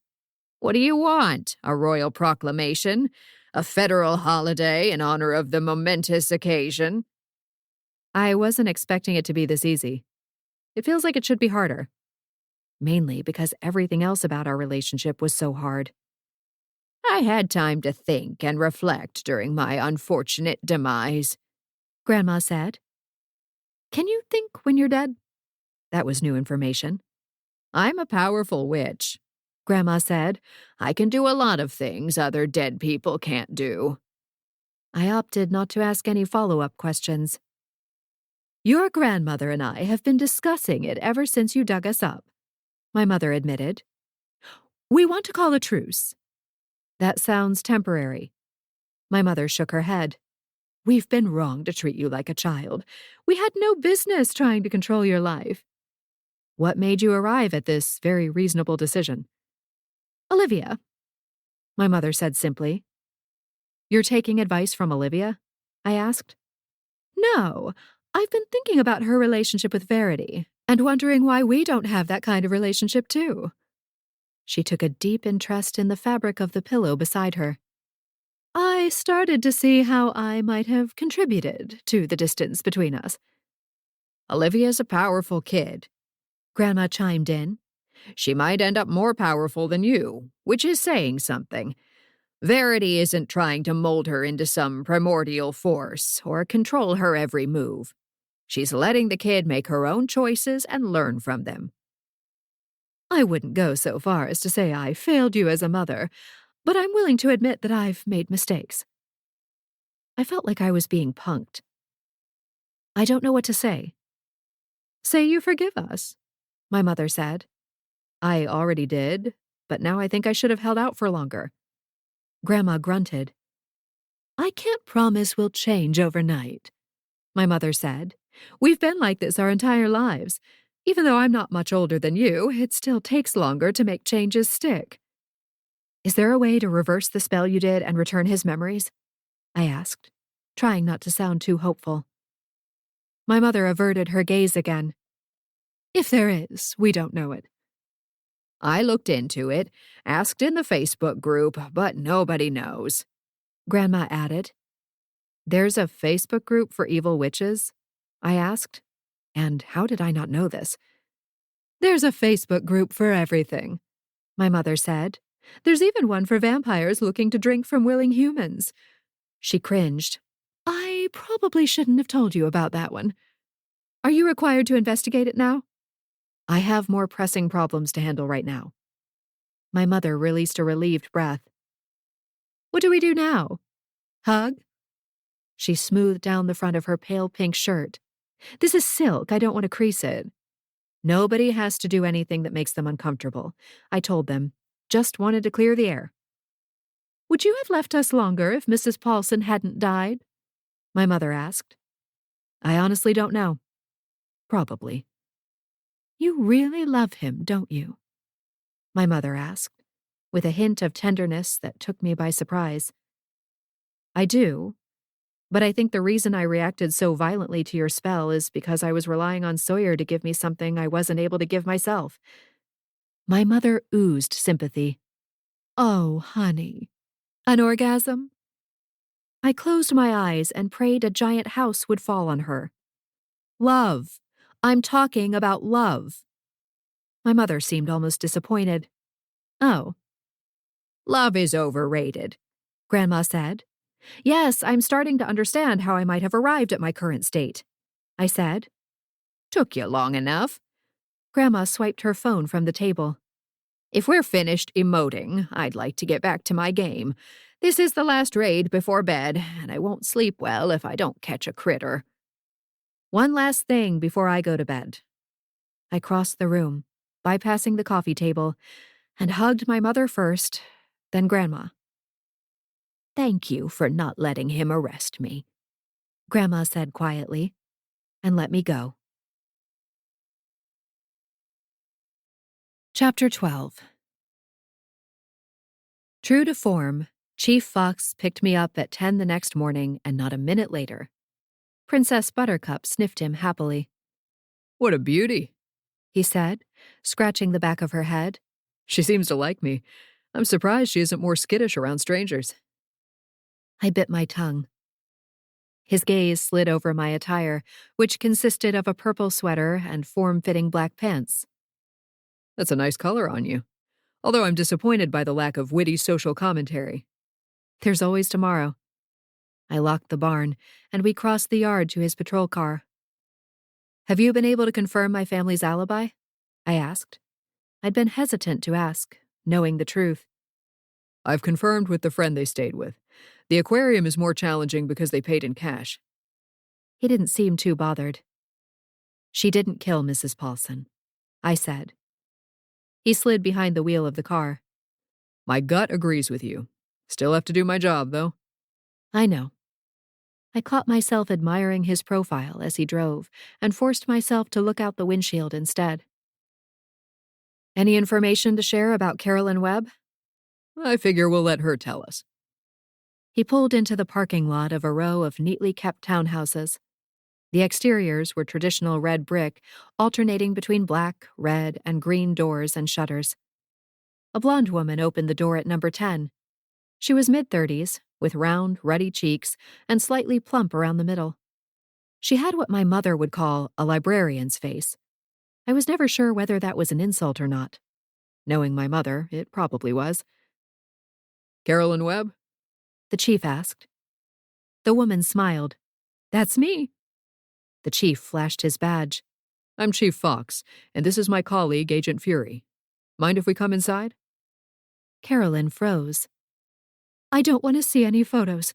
What do you want? A royal proclamation? A federal holiday in honor of the momentous occasion? I wasn't expecting it to be this easy. It feels like it should be harder. Mainly because everything else about our relationship was so hard. I had time to think and reflect during my unfortunate demise, Grandma said. Can you think when you're dead? That was new information. I'm a powerful witch, Grandma said. I can do a lot of things other dead people can't do. I opted not to ask any follow-up questions. Your grandmother and I have been discussing it ever since you dug us up, my mother admitted. We want to call a truce. That sounds temporary. My mother shook her head. We've been wrong to treat you like a child. We had no business trying to control your life. What made you arrive at this very reasonable decision? Olivia, my mother said simply. You're taking advice from Olivia? I asked. No, I've been thinking about her relationship with Verity and wondering why we don't have that kind of relationship too. She took a deep interest in the fabric of the pillow beside her. I started to see how I might have contributed to the distance between us. Olivia's a powerful kid, Grandma chimed in. She might end up more powerful than you, which is saying something. Verity isn't trying to mold her into some primordial force or control her every move. She's letting the kid make her own choices and learn from them. I wouldn't go so far as to say I failed you as a mother, but I'm willing to admit that I've made mistakes. I felt like I was being punked. I don't know what to say. Say you forgive us, my mother said. I already did, but now I think I should have held out for longer. Grandma grunted. I can't promise we'll change overnight, my mother said. We've been like this our entire lives. Even though I'm not much older than you, it still takes longer to make changes stick. Is there a way to reverse the spell you did and return his memories? I asked, trying not to sound too hopeful. My mother averted her gaze again. If there is, we don't know it. I looked into it, asked in the Facebook group, but nobody knows, Grandma added. There's a Facebook group for evil witches? I asked. And how did I not know this? There's a Facebook group for everything, my mother said. There's even one for vampires looking to drink from willing humans. She cringed. I probably shouldn't have told you about that one. Are you required to investigate it now? I have more pressing problems to handle right now. My mother released a relieved breath. What do we do now? Hug? She smoothed down the front of her pale pink shirt. This is silk. I don't want to crease it. Nobody has to do anything that makes them uncomfortable. I told them. Just wanted to clear the air. Would you have left us longer if Mrs. Pollson hadn't died? My mother asked. I honestly don't know. Probably. You really love him, don't you? My mother asked, with a hint of tenderness that took me by surprise. I do, but I think the reason I reacted so violently to your spell is because I was relying on Sawyer to give me something I wasn't able to give myself. My mother oozed sympathy. Oh, honey. An orgasm? I closed my eyes and prayed a giant house would fall on her. Love. I'm talking about love. My mother seemed almost disappointed. Oh. Love is overrated, Grandma said. Yes, I'm starting to understand how I might have arrived at my current state, I said. Took you long enough. Grandma swiped her phone from the table. If we're finished emoting, I'd like to get back to my game. This is the last raid before bed, and I won't sleep well if I don't catch a critter. One last thing before I go to bed. I crossed the room, bypassing the coffee table, and hugged my mother first, then Grandma. Thank you for not letting him arrest me, Grandma said quietly, and let me go. Chapter 12. True to form, Chief Fox picked me up at 10 the next morning, and not a minute later. Princess Buttercup sniffed him happily. What a beauty, he said, scratching the back of her head. She seems to like me. I'm surprised she isn't more skittish around strangers. I bit my tongue. His gaze slid over my attire, which consisted of a purple sweater and form-fitting black pants. That's a nice color on you, although I'm disappointed by the lack of witty social commentary. There's always tomorrow. I locked the barn, and we crossed the yard to his patrol car. Have you been able to confirm my family's alibi? I asked. I'd been hesitant to ask, knowing the truth. I've confirmed with the friend they stayed with. The aquarium is more challenging because they paid in cash. He didn't seem too bothered. She didn't kill Mrs. Pollson, I said. He slid behind the wheel of the car. My gut agrees with you. Still have to do my job, though. I know. I caught myself admiring his profile as he drove and forced myself to look out the windshield instead. Any information to share about Carolyn Webb? I figure we'll let her tell us. He pulled into the parking lot of a row of neatly kept townhouses. The exteriors were traditional red brick, alternating between black, red, and green doors and shutters. A blonde woman opened the door at number 10. She was mid-30s, with round, ruddy cheeks and slightly plump around the middle. She had what my mother would call a librarian's face. I was never sure whether that was an insult or not. Knowing my mother, it probably was. Carolyn Webb? The chief asked. The woman smiled. That's me. The chief flashed his badge. I'm Chief Fox, and this is my colleague, Agent Fury. Mind if we come inside? Carolyn froze. I don't want to see any photos.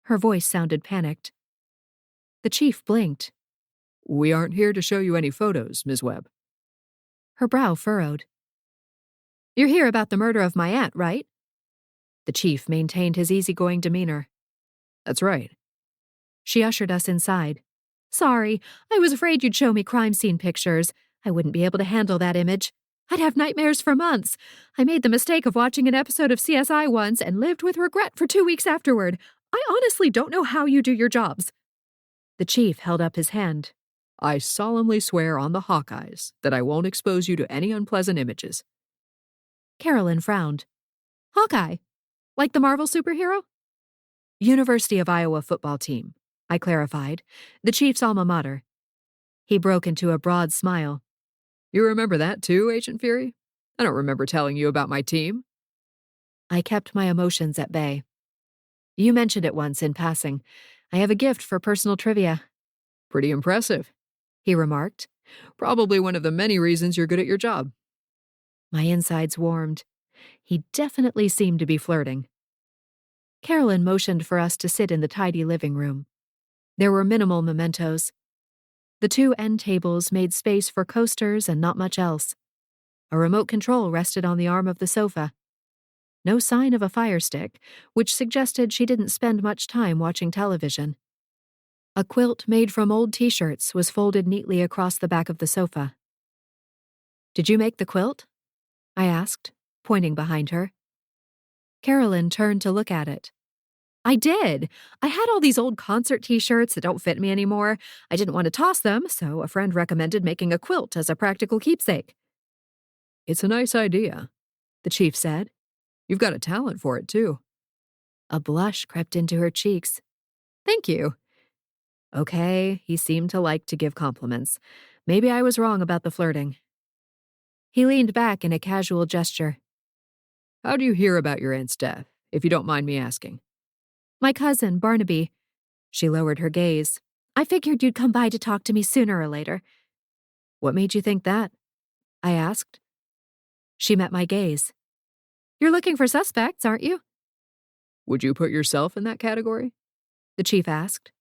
Her voice sounded panicked. The chief blinked. We aren't here to show you any photos, Ms. Webb. Her brow furrowed. You're here about the murder of my aunt, right? The chief maintained his easygoing demeanor. That's right. She ushered us inside. Sorry, I was afraid you'd show me crime scene pictures. I wouldn't be able to handle that image. I'd have nightmares for months. I made the mistake of watching an episode of CSI once and lived with regret for 2 weeks afterward. I honestly don't know how you do your jobs. The chief held up his hand. I solemnly swear on the Hawkeyes that I won't expose you to any unpleasant images. Carolyn frowned. Hawkeye? Like the Marvel superhero? University of Iowa football team, I clarified, the chief's alma mater. He broke into a broad smile. You remember that too, Agent Fury? I don't remember telling you about my team. I kept my emotions at bay. You mentioned it once in passing. I have a gift for personal trivia. Pretty impressive, he remarked. Probably one of the many reasons you're good at your job. My insides warmed. He definitely seemed to be flirting. Carolyn motioned for us to sit in the tidy living room. There were minimal mementos. The 2 end tables made space for coasters and not much else. A remote control rested on the arm of the sofa. No sign of a fire stick, which suggested she didn't spend much time watching television. A quilt made from old t-shirts was folded neatly across the back of the sofa. Did you make the quilt? I asked, pointing behind her. Carolyn turned to look at it. I did. I had all these old concert t-shirts that don't fit me anymore. I didn't want to toss them, so a friend recommended making a quilt as a practical keepsake. It's a nice idea, the chief said. You've got a talent for it, too. A blush crept into her cheeks. Thank you. Okay, he seemed to like to give compliments. Maybe I was wrong about the flirting. He leaned back in a casual gesture. How do you hear about your aunt's death, if you don't mind me asking? My cousin, Barnaby. She lowered her gaze. I figured you'd come by to talk to me sooner or later. What made you think that? I asked. She met my gaze. You're looking for suspects, aren't you? Would you put yourself in that category? The chief asked.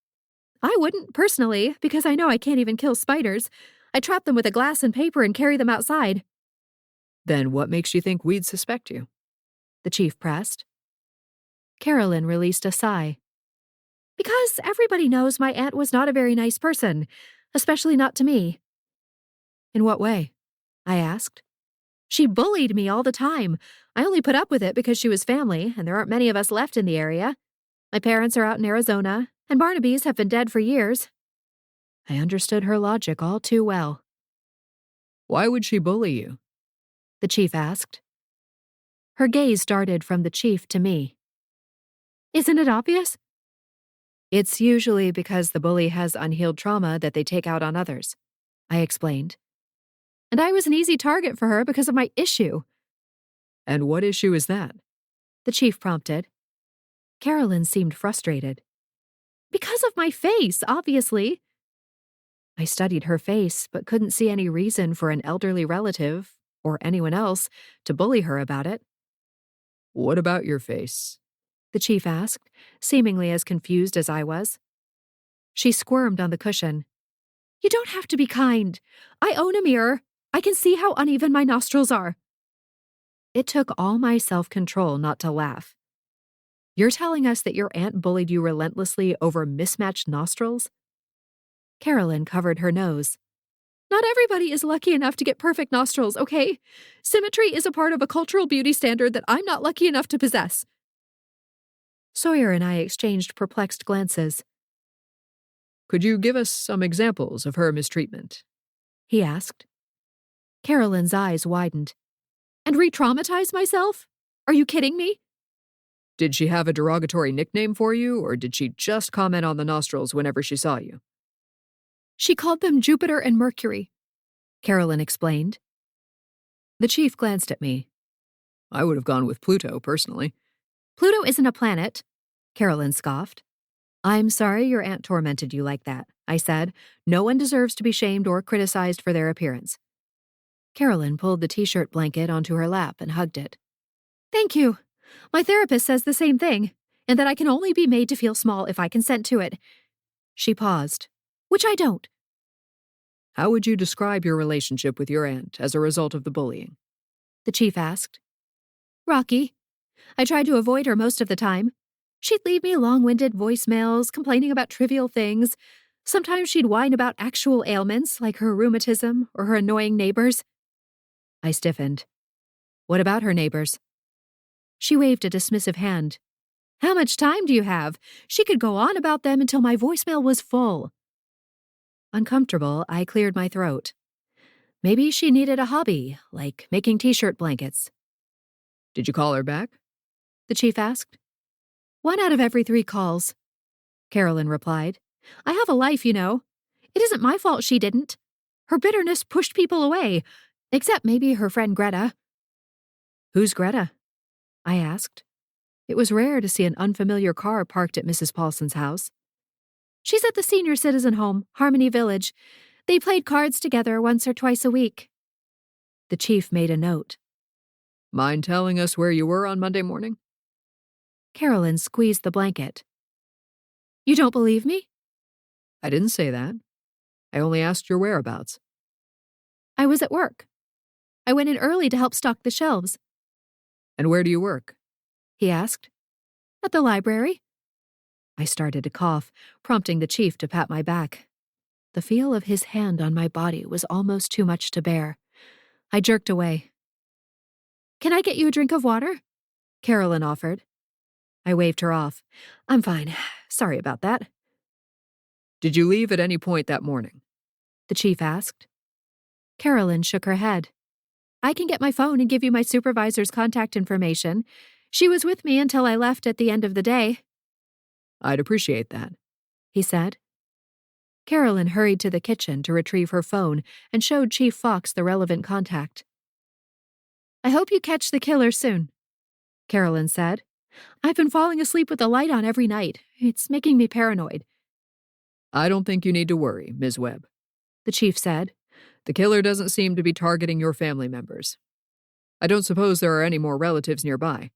I wouldn't, personally, because I know I can't even kill spiders. I trap them with a glass and paper and carry them outside. Then what makes you think we'd suspect you? The chief pressed. Carolyn released a sigh. Because everybody knows my aunt was not a very nice person, especially not to me. In what way? I asked. She bullied me all the time. I only put up with it because she was family, and there aren't many of us left in the area. My parents are out in Arizona, and Barnaby's have been dead for years. I understood her logic all too well. Why would she bully you? The chief asked. Her gaze darted from the chief to me. Isn't it obvious? It's usually because the bully has unhealed trauma that they take out on others, I explained. And I was an easy target for her because of my issue. And what issue is that? The chief prompted. Carolyn seemed frustrated. Because of my face, obviously. I studied her face, but couldn't see any reason for an elderly relative, or anyone else, to bully her about it. What about your face? The chief asked, seemingly as confused as I was. She squirmed on the cushion. You don't have to be kind. I own a mirror. I can see how uneven my nostrils are. It took all my self-control not to laugh. You're telling us that your aunt bullied you relentlessly over mismatched nostrils? Carolyn covered her nose. Not everybody is lucky enough to get perfect nostrils, okay? Symmetry is a part of a cultural beauty standard that I'm not lucky enough to possess. Sawyer and I exchanged perplexed glances. Could you give us some examples of her mistreatment? He asked. Carolyn's eyes widened. And re-traumatize myself? Are you kidding me? Did she have a derogatory nickname for you, or did she just comment on the nostrils whenever she saw you? She called them Jupiter and Mercury, Carolyn explained. The chief glanced at me. I would have gone with Pluto, personally. Pluto isn't a planet, Carolyn scoffed. I'm sorry your aunt tormented you like that, I said. No one deserves to be shamed or criticized for their appearance. Carolyn pulled the t-shirt blanket onto her lap and hugged it. Thank you. My therapist says the same thing, and that I can only be made to feel small if I consent to it. She paused. Which I don't. How would you describe your relationship with your aunt as a result of the bullying? The chief asked. Rocky. I tried to avoid her most of the time. She'd leave me long-winded voicemails complaining about trivial things. Sometimes she'd whine about actual ailments like her rheumatism or her annoying neighbors. I stiffened. What about her neighbors? She waved a dismissive hand. How much time do you have? She could go on about them until my voicemail was full. Uncomfortable, I cleared my throat. Maybe she needed a hobby, like making t-shirt blankets. Did you call her back? The chief asked. 1 out of every 3 calls, Carolyn replied. I have a life, you know. It isn't my fault she didn't. Her bitterness pushed people away, except maybe her friend Greta. Who's Greta? I asked. It was rare to see an unfamiliar car parked at Mrs. Pollson's house. She's at the senior citizen home, Harmony Village. They played cards together once or twice a week. The chief made a note. Mind telling us where you were on Monday morning? Carolyn squeezed the blanket. You don't believe me? I didn't say that. I only asked your whereabouts. I was at work. I went in early to help stock the shelves. And where do you work? He asked. At the library. I started to cough, prompting the chief to pat my back. The feel of his hand on my body was almost too much to bear. I jerked away. Can I get you a drink of water? Carolyn offered. I waved her off. I'm fine. Sorry about that. Did you leave at any point that morning? The chief asked. Carolyn shook her head. I can get my phone and give you my supervisor's contact information. She was with me until I left at the end of the day, I'd appreciate that. he said. Carolyn hurried to the kitchen to retrieve her phone and showed Chief Fox the relevant contact. I hope you catch the killer soon, Carolyn said. I've been falling asleep with the light on every night. It's making me paranoid. I don't think you need to worry, Ms. Webb, The chief said. The killer doesn't seem to be targeting your family members. I don't suppose there are any more relatives nearby.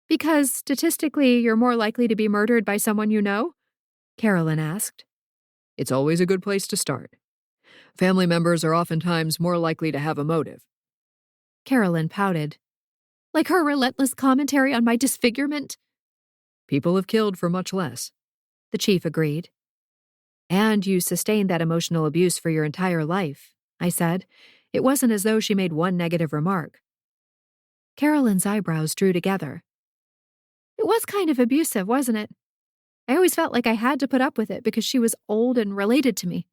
Because statistically, you're more likely to be murdered by someone you know? Carolyn asked. It's always a good place to start. Family members are oftentimes more likely to have a motive. Carolyn pouted. Like her relentless commentary on my disfigurement? People have killed for much less. The chief agreed. And you sustained that emotional abuse for your entire life, I said. It wasn't as though she made one negative remark. Carolyn's eyebrows drew together. It was kind of abusive, wasn't it? I always felt like I had to put up with it because she was old and related to me.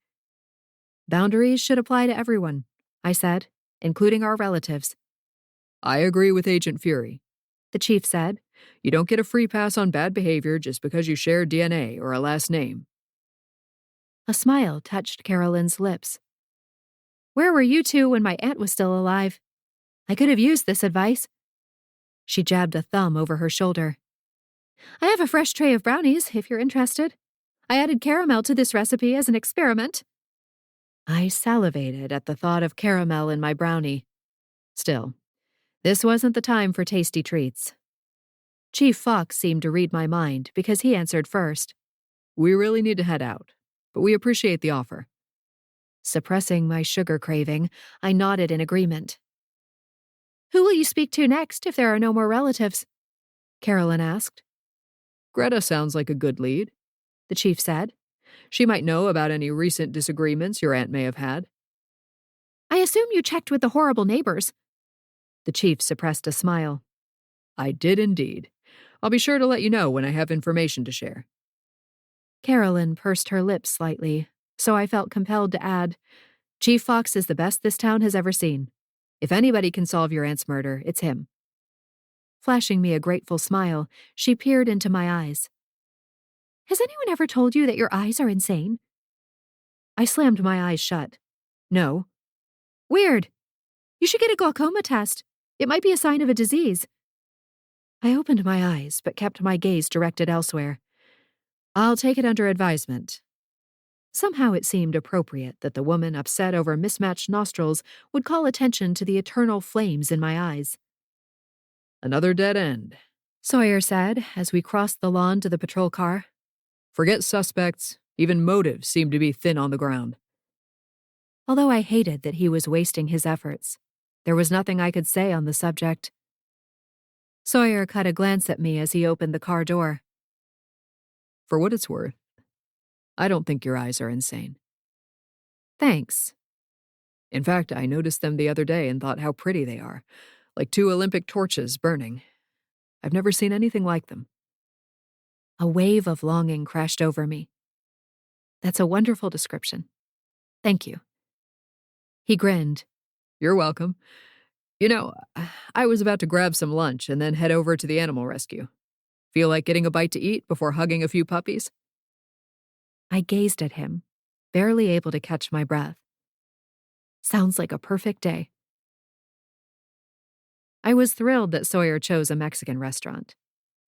Boundaries should apply to everyone, I said, including our relatives. I agree with Agent Fury, the chief said. You don't get a free pass on bad behavior just because you share DNA or a last name. A smile touched Carolyn's lips. Where were you two when my aunt was still alive? I could have used this advice. She jabbed a thumb over her shoulder. I have a fresh tray of brownies, if you're interested. I added caramel to this recipe as an experiment. I salivated at the thought of caramel in my brownie. Still, this wasn't the time for tasty treats. Chief Fox seemed to read my mind because he answered first. We really need to head out, but we appreciate the offer. Suppressing my sugar craving, I nodded in agreement. Who will you speak to next if there are no more relatives? Carolyn asked. Greta sounds like a good lead, the chief said. She might know about any recent disagreements your aunt may have had. I assume you checked with the horrible neighbors. The chief suppressed a smile. I did indeed. I'll be sure to let you know when I have information to share. Carolyn pursed her lips slightly, so I felt compelled to add, Chief Fox is the best this town has ever seen. If anybody can solve your aunt's murder, it's him. Flashing me a grateful smile, she peered into my eyes. Has anyone ever told you that your eyes are insane? I slammed my eyes shut. No. Weird. You should get a glaucoma test. It might be a sign of a disease. I opened my eyes, but kept my gaze directed elsewhere. I'll take it under advisement. Somehow it seemed appropriate that the woman upset over mismatched nostrils would call attention to the eternal flames in my eyes. Another dead end, Sawyer said as we crossed the lawn to the patrol car. Forget suspects, even motives seem to be thin on the ground. Although I hated that he was wasting his efforts, there was nothing I could say on the subject. Sawyer cut a glance at me as he opened the car door. For what it's worth, I don't think your eyes are insane. Thanks. In fact, I noticed them the other day and thought how pretty they are, like two Olympic torches burning. I've never seen anything like them. A wave of longing crashed over me. That's a wonderful description. Thank you. He grinned. You're welcome. You know, I was about to grab some lunch and then head over to the animal rescue. Feel like getting a bite to eat before hugging a few puppies? I gazed at him, barely able to catch my breath. Sounds like a perfect day. I was thrilled that Sawyer chose a Mexican restaurant.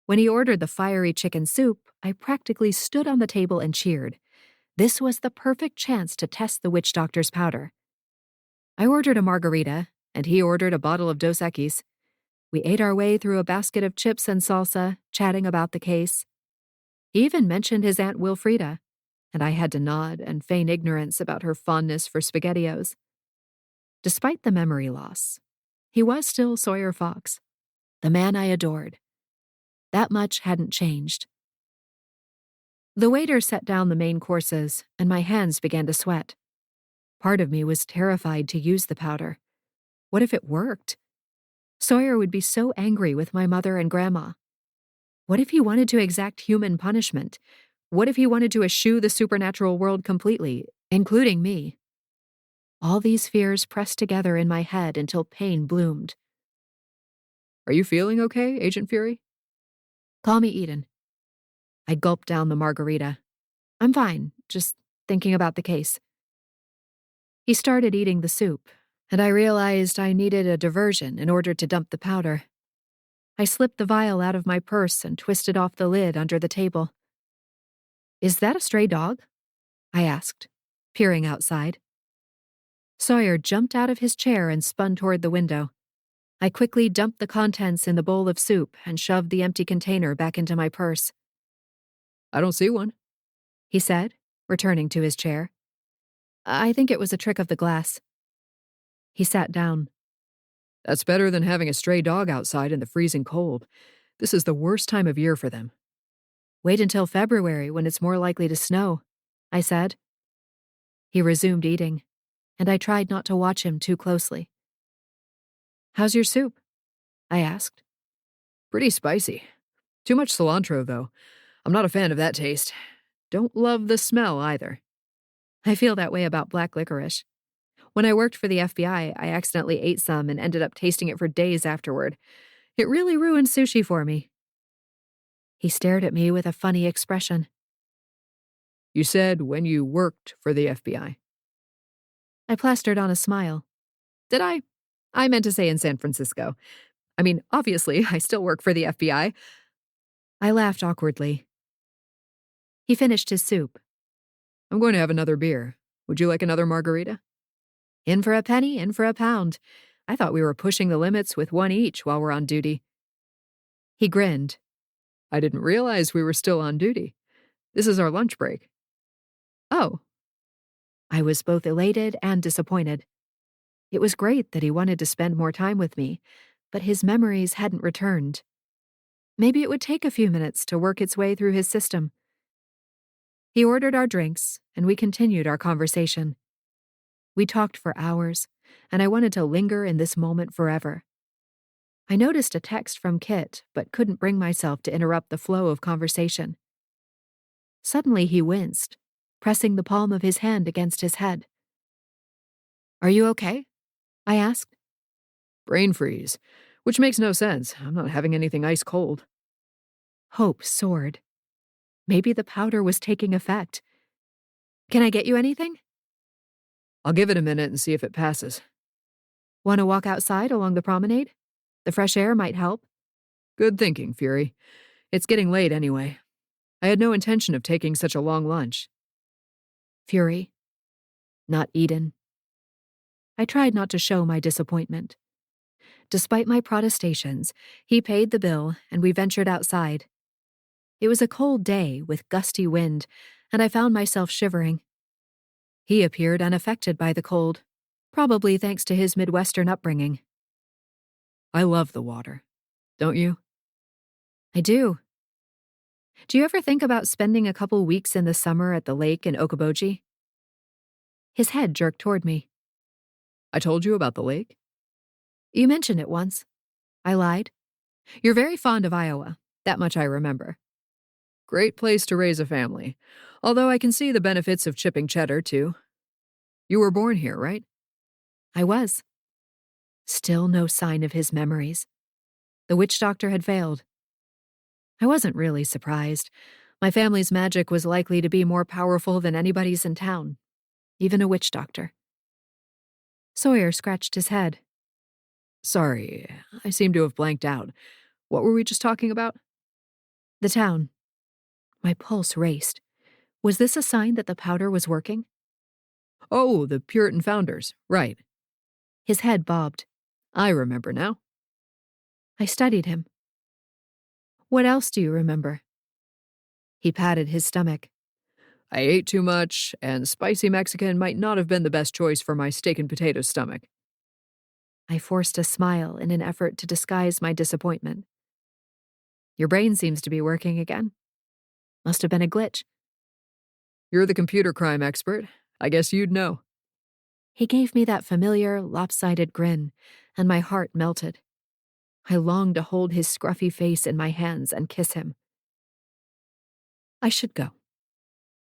When he ordered the fiery chicken soup, I practically stood on the table and cheered. This was the perfect chance to test the witch doctor's powder. I ordered a margarita, and he ordered a bottle of Dos Equis. We ate our way through a basket of chips and salsa, chatting about the case. He even mentioned his Aunt Wilfrida, and I had to nod and feign ignorance about her fondness for SpaghettiOs. Despite the memory loss, he was still Sawyer Fox, the man I adored. That much hadn't changed. The waiter set down the main courses, and my hands began to sweat. Part of me was terrified to use the powder. What if it worked? Sawyer would be so angry with my mother and grandma. What if he wanted to exact human punishment? What if he wanted to eschew the supernatural world completely, including me? All these fears pressed together in my head until pain bloomed. Are you feeling okay, Agent Fury? Call me Eden. I gulped down the margarita. I'm fine, just thinking about the case. He started eating the soup, and I realized I needed a diversion in order to dump the powder. I slipped the vial out of my purse and twisted off the lid under the table. Is that a stray dog? I asked, peering outside. Sawyer jumped out of his chair and spun toward the window. I quickly dumped the contents in the bowl of soup and shoved the empty container back into my purse. I don't see one, he said, returning to his chair. I think it was a trick of the glass. He sat down. That's better than having a stray dog outside in the freezing cold. This is the worst time of year for them. Wait until February when it's more likely to snow, I said. He resumed eating, and I tried not to watch him too closely. How's your soup? I asked. Pretty spicy. Too much cilantro, though. I'm not a fan of that taste. Don't love the smell either. I feel that way about black licorice. When I worked for the FBI, I accidentally ate some and ended up tasting it for days afterward. It really ruined sushi for me. He stared at me with a funny expression. You said when you worked for the FBI. I plastered on a smile. Did I? I meant to say in San Francisco. I mean, obviously, I still work for the FBI. I laughed awkwardly. He finished his soup. I'm going to have another beer. Would you like another margarita? In for a penny, in for a pound. I thought we were pushing the limits with one each while we're on duty. He grinned. I didn't realize we were still on duty. This is our lunch break. Oh. I was both elated and disappointed. It was great that he wanted to spend more time with me, but his memories hadn't returned. Maybe it would take a few minutes to work its way through his system. He ordered our drinks, and we continued our conversation. We talked for hours, and I wanted to linger in this moment forever. I noticed a text from Kit, but couldn't bring myself to interrupt the flow of conversation. Suddenly he winced, pressing the palm of his hand against his head. Are you okay? I asked. Brain freeze, which makes no sense. I'm not having anything ice cold. Hope soared. Maybe the powder was taking effect. Can I get you anything? I'll give it a minute and see if it passes. Want to walk outside along the promenade? The fresh air might help. Good thinking, Fury. It's getting late anyway. I had no intention of taking such a long lunch. Fury, not Eden. I tried not to show my disappointment. Despite my protestations, he paid the bill and we ventured outside. It was a cold day with gusty wind, and I found myself shivering. He appeared unaffected by the cold, probably thanks to his Midwestern upbringing. I love the water, don't you? I do. Do you ever think about spending a couple weeks in the summer at the lake in Okoboji? His head jerked toward me. I told you about the lake? You mentioned it once. I lied. You're very fond of Iowa. That much I remember. Great place to raise a family. Although I can see the benefits of chipping cheddar, too. You were born here, right? I was. Still no sign of his memories. The witch doctor had failed. I wasn't really surprised. My family's magic was likely to be more powerful than anybody's in town, even a witch doctor. Sawyer scratched his head. Sorry, I seem to have blanked out. What were we just talking about? The town. My pulse raced. Was this a sign that the powder was working? Oh, the Puritan founders, right. His head bobbed. I remember now. I studied him. What else do you remember? He patted his stomach. I ate too much, and spicy Mexican might not have been the best choice for my steak and potato stomach. I forced a smile in an effort to disguise my disappointment. Your brain seems to be working again. Must have been a glitch. You're the computer crime expert. I guess you'd know. He gave me that familiar, lopsided grin, and my heart melted. I longed to hold his scruffy face in my hands and kiss him. I should go.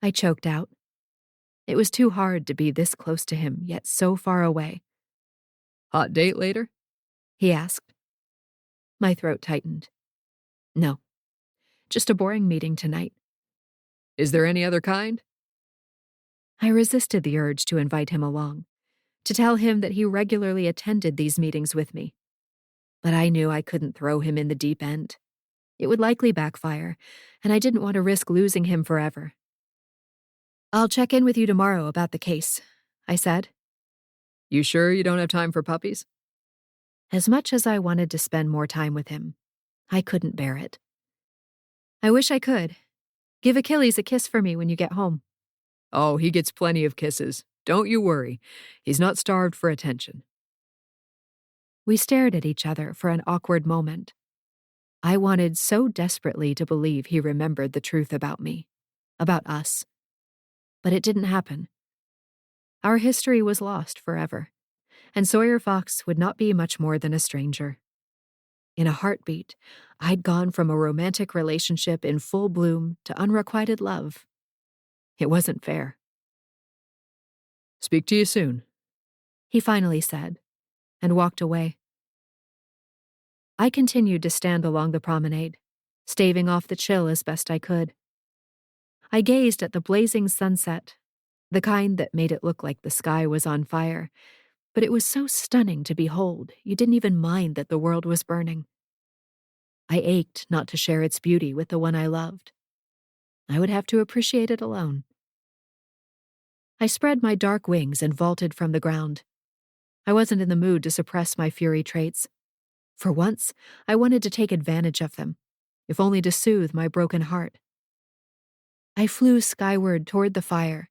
I choked out. It was too hard to be this close to him, yet so far away. Hot date later? He asked. My throat tightened. No, just a boring meeting tonight. Is there any other kind? I resisted the urge to invite him along, to tell him that he regularly attended these meetings with me. But I knew I couldn't throw him in the deep end. It would likely backfire, and I didn't want to risk losing him forever. I'll check in with you tomorrow about the case, I said. You sure you don't have time for puppies? As much as I wanted to spend more time with him, I couldn't bear it. I wish I could. Give Achilles a kiss for me when you get home. Oh, he gets plenty of kisses. Don't you worry. He's not starved for attention. We stared at each other for an awkward moment. I wanted so desperately to believe he remembered the truth about me, about us. But it didn't happen. Our history was lost forever, and Sawyer Fox would not be much more than a stranger. In a heartbeat, I'd gone from a romantic relationship in full bloom to unrequited love. It wasn't fair. Speak to you soon, He finally said, and walked away. I continued to stand along the promenade, staving off the chill as best I could. I gazed at the blazing sunset, the kind that made it look like the sky was on fire, but it was so stunning to behold you didn't even mind that the world was burning. I ached not to share its beauty with the one I loved. I would have to appreciate it alone. I spread my dark wings and vaulted from the ground. I wasn't in the mood to suppress my fury traits. For once, I wanted to take advantage of them, if only to soothe my broken heart. I flew skyward toward the fire.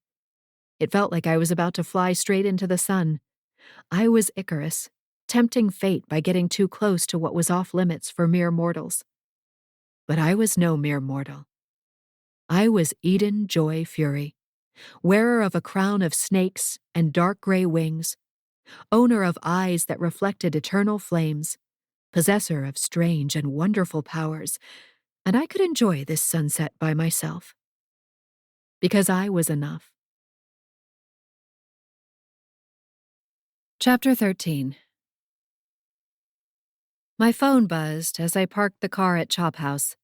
It felt like I was about to fly straight into the sun. I was Icarus, tempting fate by getting too close to what was off limits for mere mortals. But I was no mere mortal. I was Eden Joy Fury, wearer of a crown of snakes and dark gray wings, owner of eyes that reflected eternal flames, possessor of strange and wonderful powers, and I could enjoy this sunset by myself. Because I was enough. Chapter 13. My phone buzzed as I parked the car at Chop House.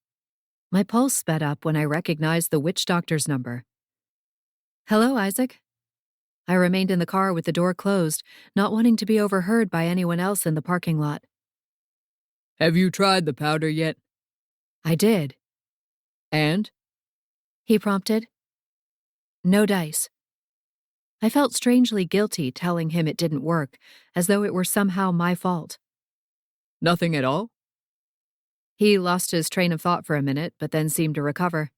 My pulse sped up when I recognized the witch doctor's number. Hello, Isaac. I remained in the car with the door closed, not wanting to be overheard by anyone else in the parking lot. Have you tried the powder yet? I did. And? He prompted. No dice. I felt strangely guilty telling him it didn't work, as though it were somehow my fault. Nothing at all? He lost his train of thought for a minute, but then seemed to recover.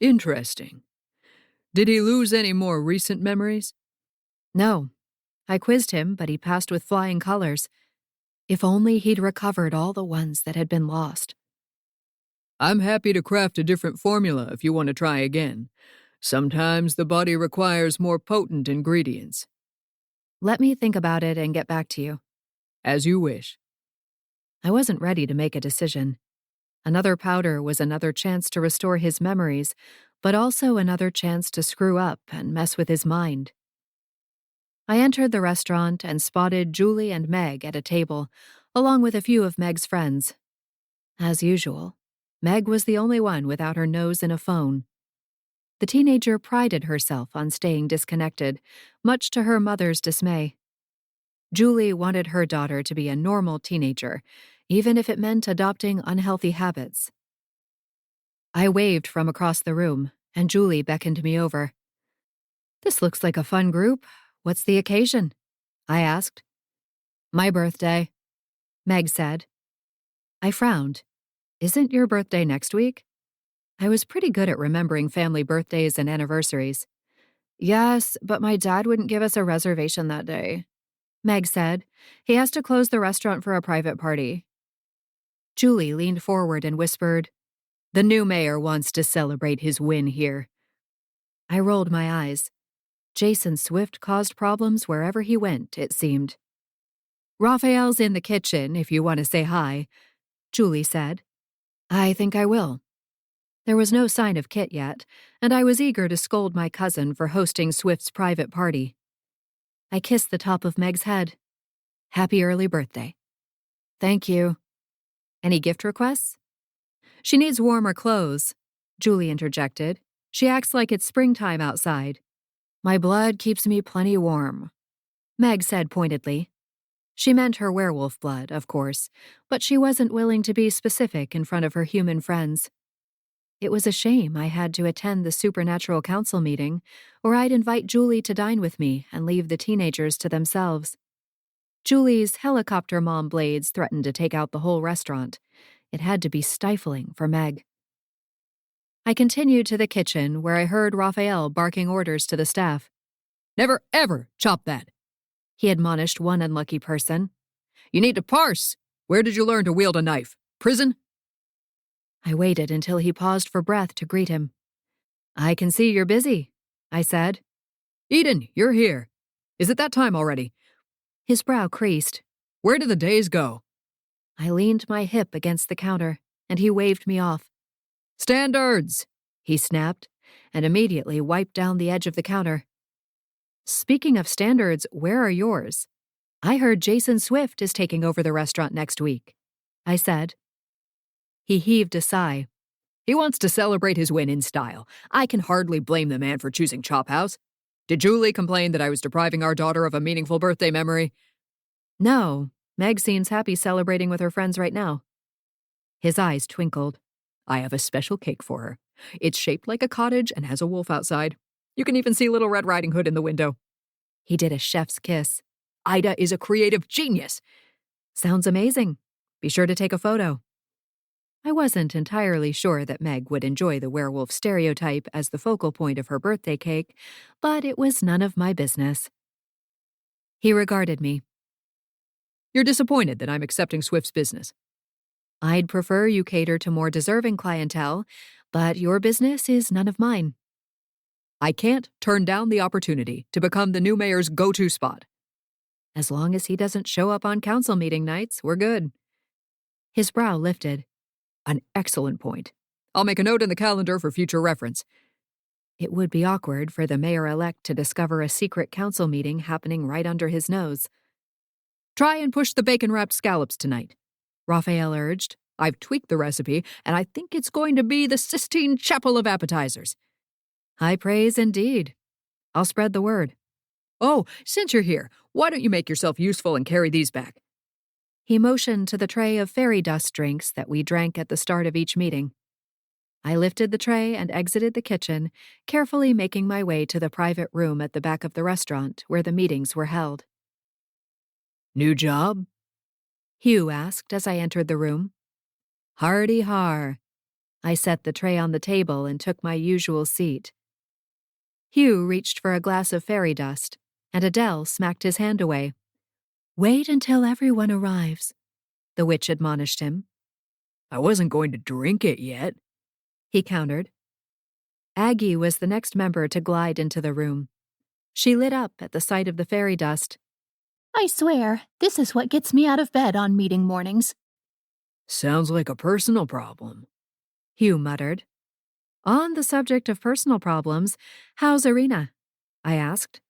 Interesting. Did he lose any more recent memories? No. I quizzed him, but he passed with flying colors. If only he'd recovered all the ones that had been lost. I'm happy to craft a different formula if you want to try again. Sometimes the body requires more potent ingredients. Let me think about it and get back to you. As you wish. I wasn't ready to make a decision. Another powder was another chance to restore his memories, but also another chance to screw up and mess with his mind. I entered the restaurant and spotted Julie and Meg at a table, along with a few of Meg's friends. As usual, Meg was the only one without her nose in a phone. The teenager prided herself on staying disconnected, much to her mother's dismay. Julie wanted her daughter to be a normal teenager, even if it meant adopting unhealthy habits. I waved from across the room, and Julie beckoned me over. This looks like a fun group. What's the occasion? I asked. My birthday, Meg said. I frowned. Isn't your birthday next week? I was pretty good at remembering family birthdays and anniversaries. Yes, but my dad wouldn't give us a reservation that day, Meg said. He has to close the restaurant for a private party. Julie leaned forward and whispered, The new mayor wants to celebrate his win here. I rolled my eyes. Jason Swift caused problems wherever he went, it seemed. Raphael's in the kitchen if you want to say hi, Julie said. I think I will. There was no sign of Kit yet, and I was eager to scold my cousin for hosting Swift's private party. I kissed the top of Meg's head. Happy early birthday. Thank you. Any gift requests? She needs warmer clothes, Julie interjected. She acts like it's springtime outside. My blood keeps me plenty warm, Meg said pointedly. She meant her werewolf blood, of course, but she wasn't willing to be specific in front of her human friends. It was a shame I had to attend the Supernatural Council meeting, or I'd invite Julie to dine with me and leave the teenagers to themselves. Julie's helicopter mom blades threatened to take out the whole restaurant. It had to be stifling for Meg. I continued to the kitchen, where I heard Raphael barking orders to the staff. Never ever chop that, He admonished one unlucky person. You need to parse. Where did you learn to wield a knife? Prison? I waited until he paused for breath to greet him. I can see you're busy, I said. Eden, you're here. Is it that time already? His brow creased. Where do the days go? I leaned my hip against the counter, and he waved me off. Standards, he snapped, and immediately wiped down the edge of the counter. Speaking of standards, where are yours? I heard Jason Swift is taking over the restaurant next week, I said. He heaved a sigh. He wants to celebrate his win in style. I can hardly blame the man for choosing Chop House. Did Julie complain that I was depriving our daughter of a meaningful birthday memory? No, Meg seems happy celebrating with her friends right now. His eyes twinkled. I have a special cake for her. It's shaped like a cottage and has a wolf outside. You can even see Little Red Riding Hood in the window. He did a chef's kiss. Ida is a creative genius. Sounds amazing. Be sure to take a photo. I wasn't entirely sure that Meg would enjoy the werewolf stereotype as the focal point of her birthday cake, but it was none of my business. He regarded me. You're disappointed that I'm accepting Swift's business. I'd prefer you cater to more deserving clientele, but your business is none of mine. I can't turn down the opportunity to become the new mayor's go-to spot. As long as he doesn't show up on council meeting nights, we're good. His brow lifted. An excellent point. I'll make a note in the calendar for future reference. It would be awkward for the mayor-elect to discover a secret council meeting happening right under his nose. Try and push the bacon-wrapped scallops tonight, Raphael urged. I've tweaked the recipe, and I think it's going to be the Sistine Chapel of appetizers. High praise indeed. I'll spread the word. Oh, since you're here, why don't you make yourself useful and carry these back? He motioned to the tray of fairy dust drinks that we drank at the start of each meeting. I lifted the tray and exited the kitchen, carefully making my way to the private room at the back of the restaurant where the meetings were held. New job? Hugh asked as I entered the room. Hardy har. I set the tray on the table and took my usual seat. Hugh reached for a glass of fairy dust, and Adele smacked his hand away. Wait until everyone arrives, the witch admonished him. I wasn't going to drink it yet, he countered. Aggie was the next member to glide into the room. She lit up at the sight of the fairy dust. I swear, this is what gets me out of bed on meeting mornings. Sounds like a personal problem, Hugh muttered. On the subject of personal problems, how's Irina? I asked.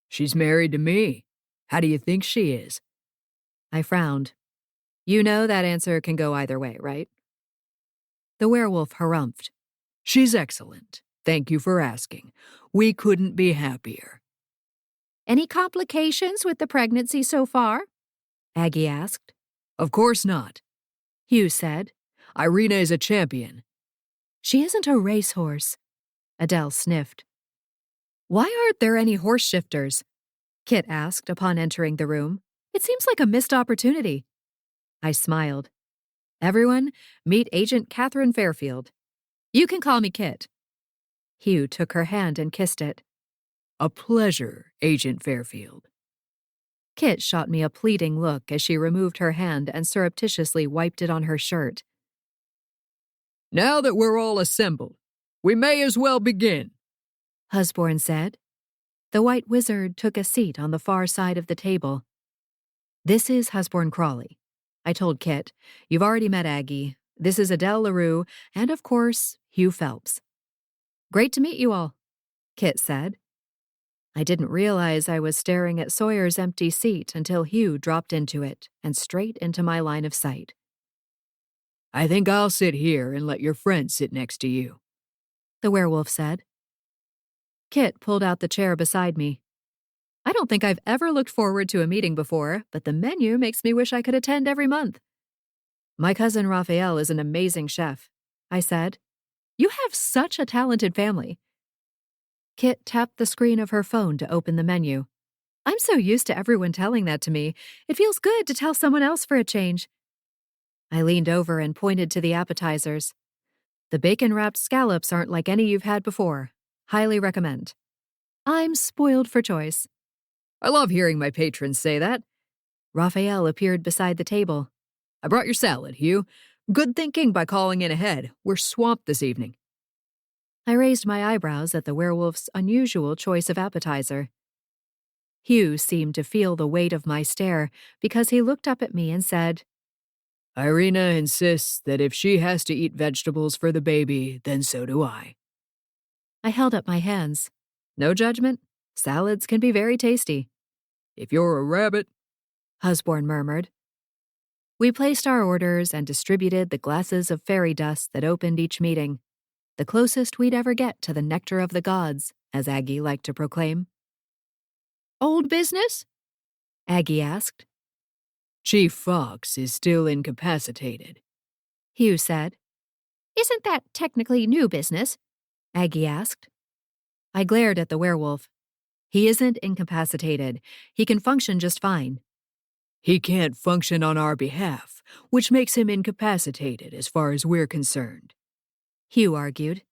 She's married to me. How do you think she is? I frowned. You know that answer can go either way, right? The werewolf harumphed. She's excellent. Thank you for asking. We couldn't be happier. Any complications with the pregnancy so far? Aggie asked. Of course not, Hugh said. Irina is a champion. She isn't a racehorse, Adele sniffed. Why aren't there any horse shifters? Kit asked upon entering the room. It seems like a missed opportunity. I smiled. Everyone, meet Agent Catherine Fairfield. You can call me Kit. Hugh took her hand and kissed it. A pleasure, Agent Fairfield. Kit shot me a pleading look as she removed her hand and surreptitiously wiped it on her shirt. Now that we're all assembled, we may as well begin, Husborn said. The white wizard took a seat on the far side of the table. This is Husborn Crawley, I told Kit. You've already met Aggie. This is Adele LaRue, and of course, Hugh Phelps. Great to meet you all, Kit said. I didn't realize I was staring at Sawyer's empty seat until Hugh dropped into it and straight into my line of sight. I think I'll sit here and let your friend sit next to you, the werewolf said. Kit pulled out the chair beside me. I don't think I've ever looked forward to a meeting before, but the menu makes me wish I could attend every month. My cousin Raphael is an amazing chef, I said. You have such a talented family. Kit tapped the screen of her phone to open the menu. I'm so used to everyone telling that to me. It feels good to tell someone else for a change. I leaned over and pointed to the appetizers. The bacon-wrapped scallops aren't like any you've had before. Highly recommend. I'm spoiled for choice. I love hearing my patrons say that. Raphael appeared beside the table. I brought your salad, Hugh. Good thinking by calling in ahead. We're swamped this evening. I raised my eyebrows at the werewolf's unusual choice of appetizer. Hugh seemed to feel the weight of my stare because he looked up at me and said, Irina insists that if she has to eat vegetables for the baby, then so do I. I held up my hands. No judgment. Salads can be very tasty. If you're a rabbit, Husborn murmured. We placed our orders and distributed the glasses of fairy dust that opened each meeting, the closest we'd ever get to the nectar of the gods, as Aggie liked to proclaim. Old business? Aggie asked. Chief Fox is still incapacitated, Hugh said. Isn't that technically new business? Aggie asked. I glared at the werewolf. He isn't incapacitated. He can function just fine. He can't function on our behalf, which makes him incapacitated as far as we're concerned, Hugh argued.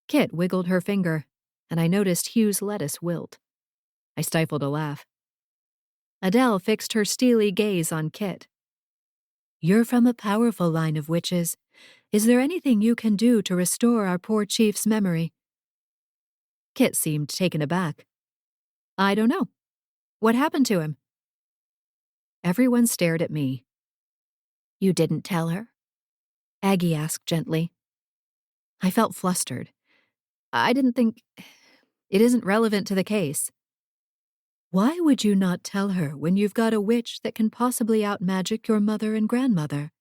Kit wiggled her finger, and I noticed Hugh's lettuce wilt. I stifled a laugh. Adele fixed her steely gaze on Kit. You're from a powerful line of witches. Is there anything you can do to restore our poor chief's memory? Kit seemed taken aback. I don't know. What happened to him? Everyone stared at me. You didn't tell her? Aggie asked gently. I felt flustered. I didn't think... It isn't relevant to the case. Why would you not tell her when you've got a witch that can possibly outmagic your mother and grandmother?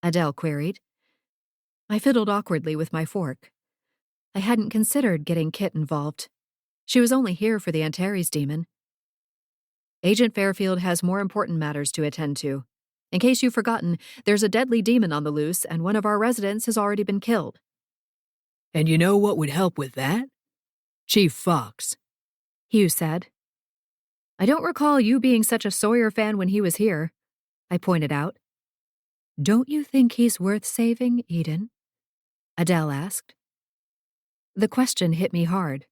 Adele queried. I fiddled awkwardly with my fork. I hadn't considered getting Kit involved. She was only here for the Antares demon. Agent Fairfield has more important matters to attend to. In case you've forgotten, there's a deadly demon on the loose, and one of our residents has already been killed. And you know what would help with that? Chief Fox, Hugh said. I don't recall you being such a Sawyer fan when he was here, I pointed out. Don't you think he's worth saving, Eden? Adele asked. The question hit me hard.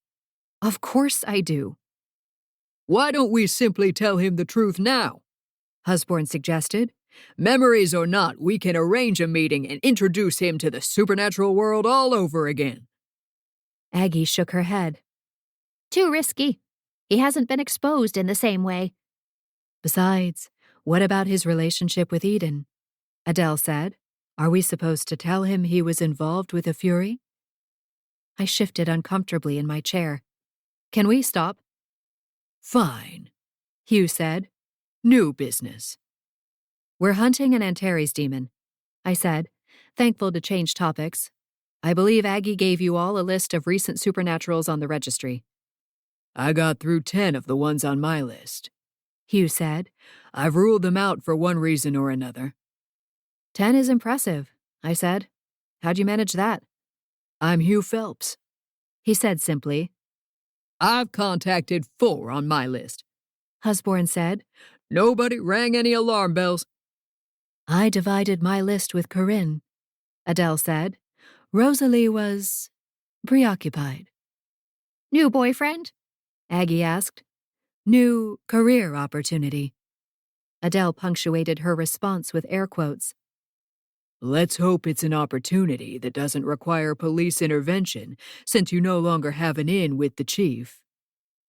Of course I do. Why don't we simply tell him the truth now? Husborn suggested. Memories or not, we can arrange a meeting and introduce him to the supernatural world all over again. Aggie shook her head. Too risky. He hasn't been exposed in the same way. Besides, what about his relationship with Eden? Adele said. Are we supposed to tell him he was involved with a Fury? I shifted uncomfortably in my chair. Can we stop? Fine, Hugh said. New business. We're hunting an Antares demon, I said, thankful to change topics. I believe Aggie gave you all a list of recent supernaturals on the registry. I got through 10 of the ones on my list, Hugh said. I've ruled them out for one reason or another. 10 is impressive, I said. How'd you manage that? I'm Hugh Phelps, he said simply. I've contacted 4 on my list, Husborn said. Nobody rang any alarm bells. I divided my list with Corinne, Adele said. Rosalie was preoccupied. New boyfriend? Aggie asked. New career opportunity. Adele punctuated her response with air quotes. Let's hope it's an opportunity that doesn't require police intervention, since you no longer have an in with the chief,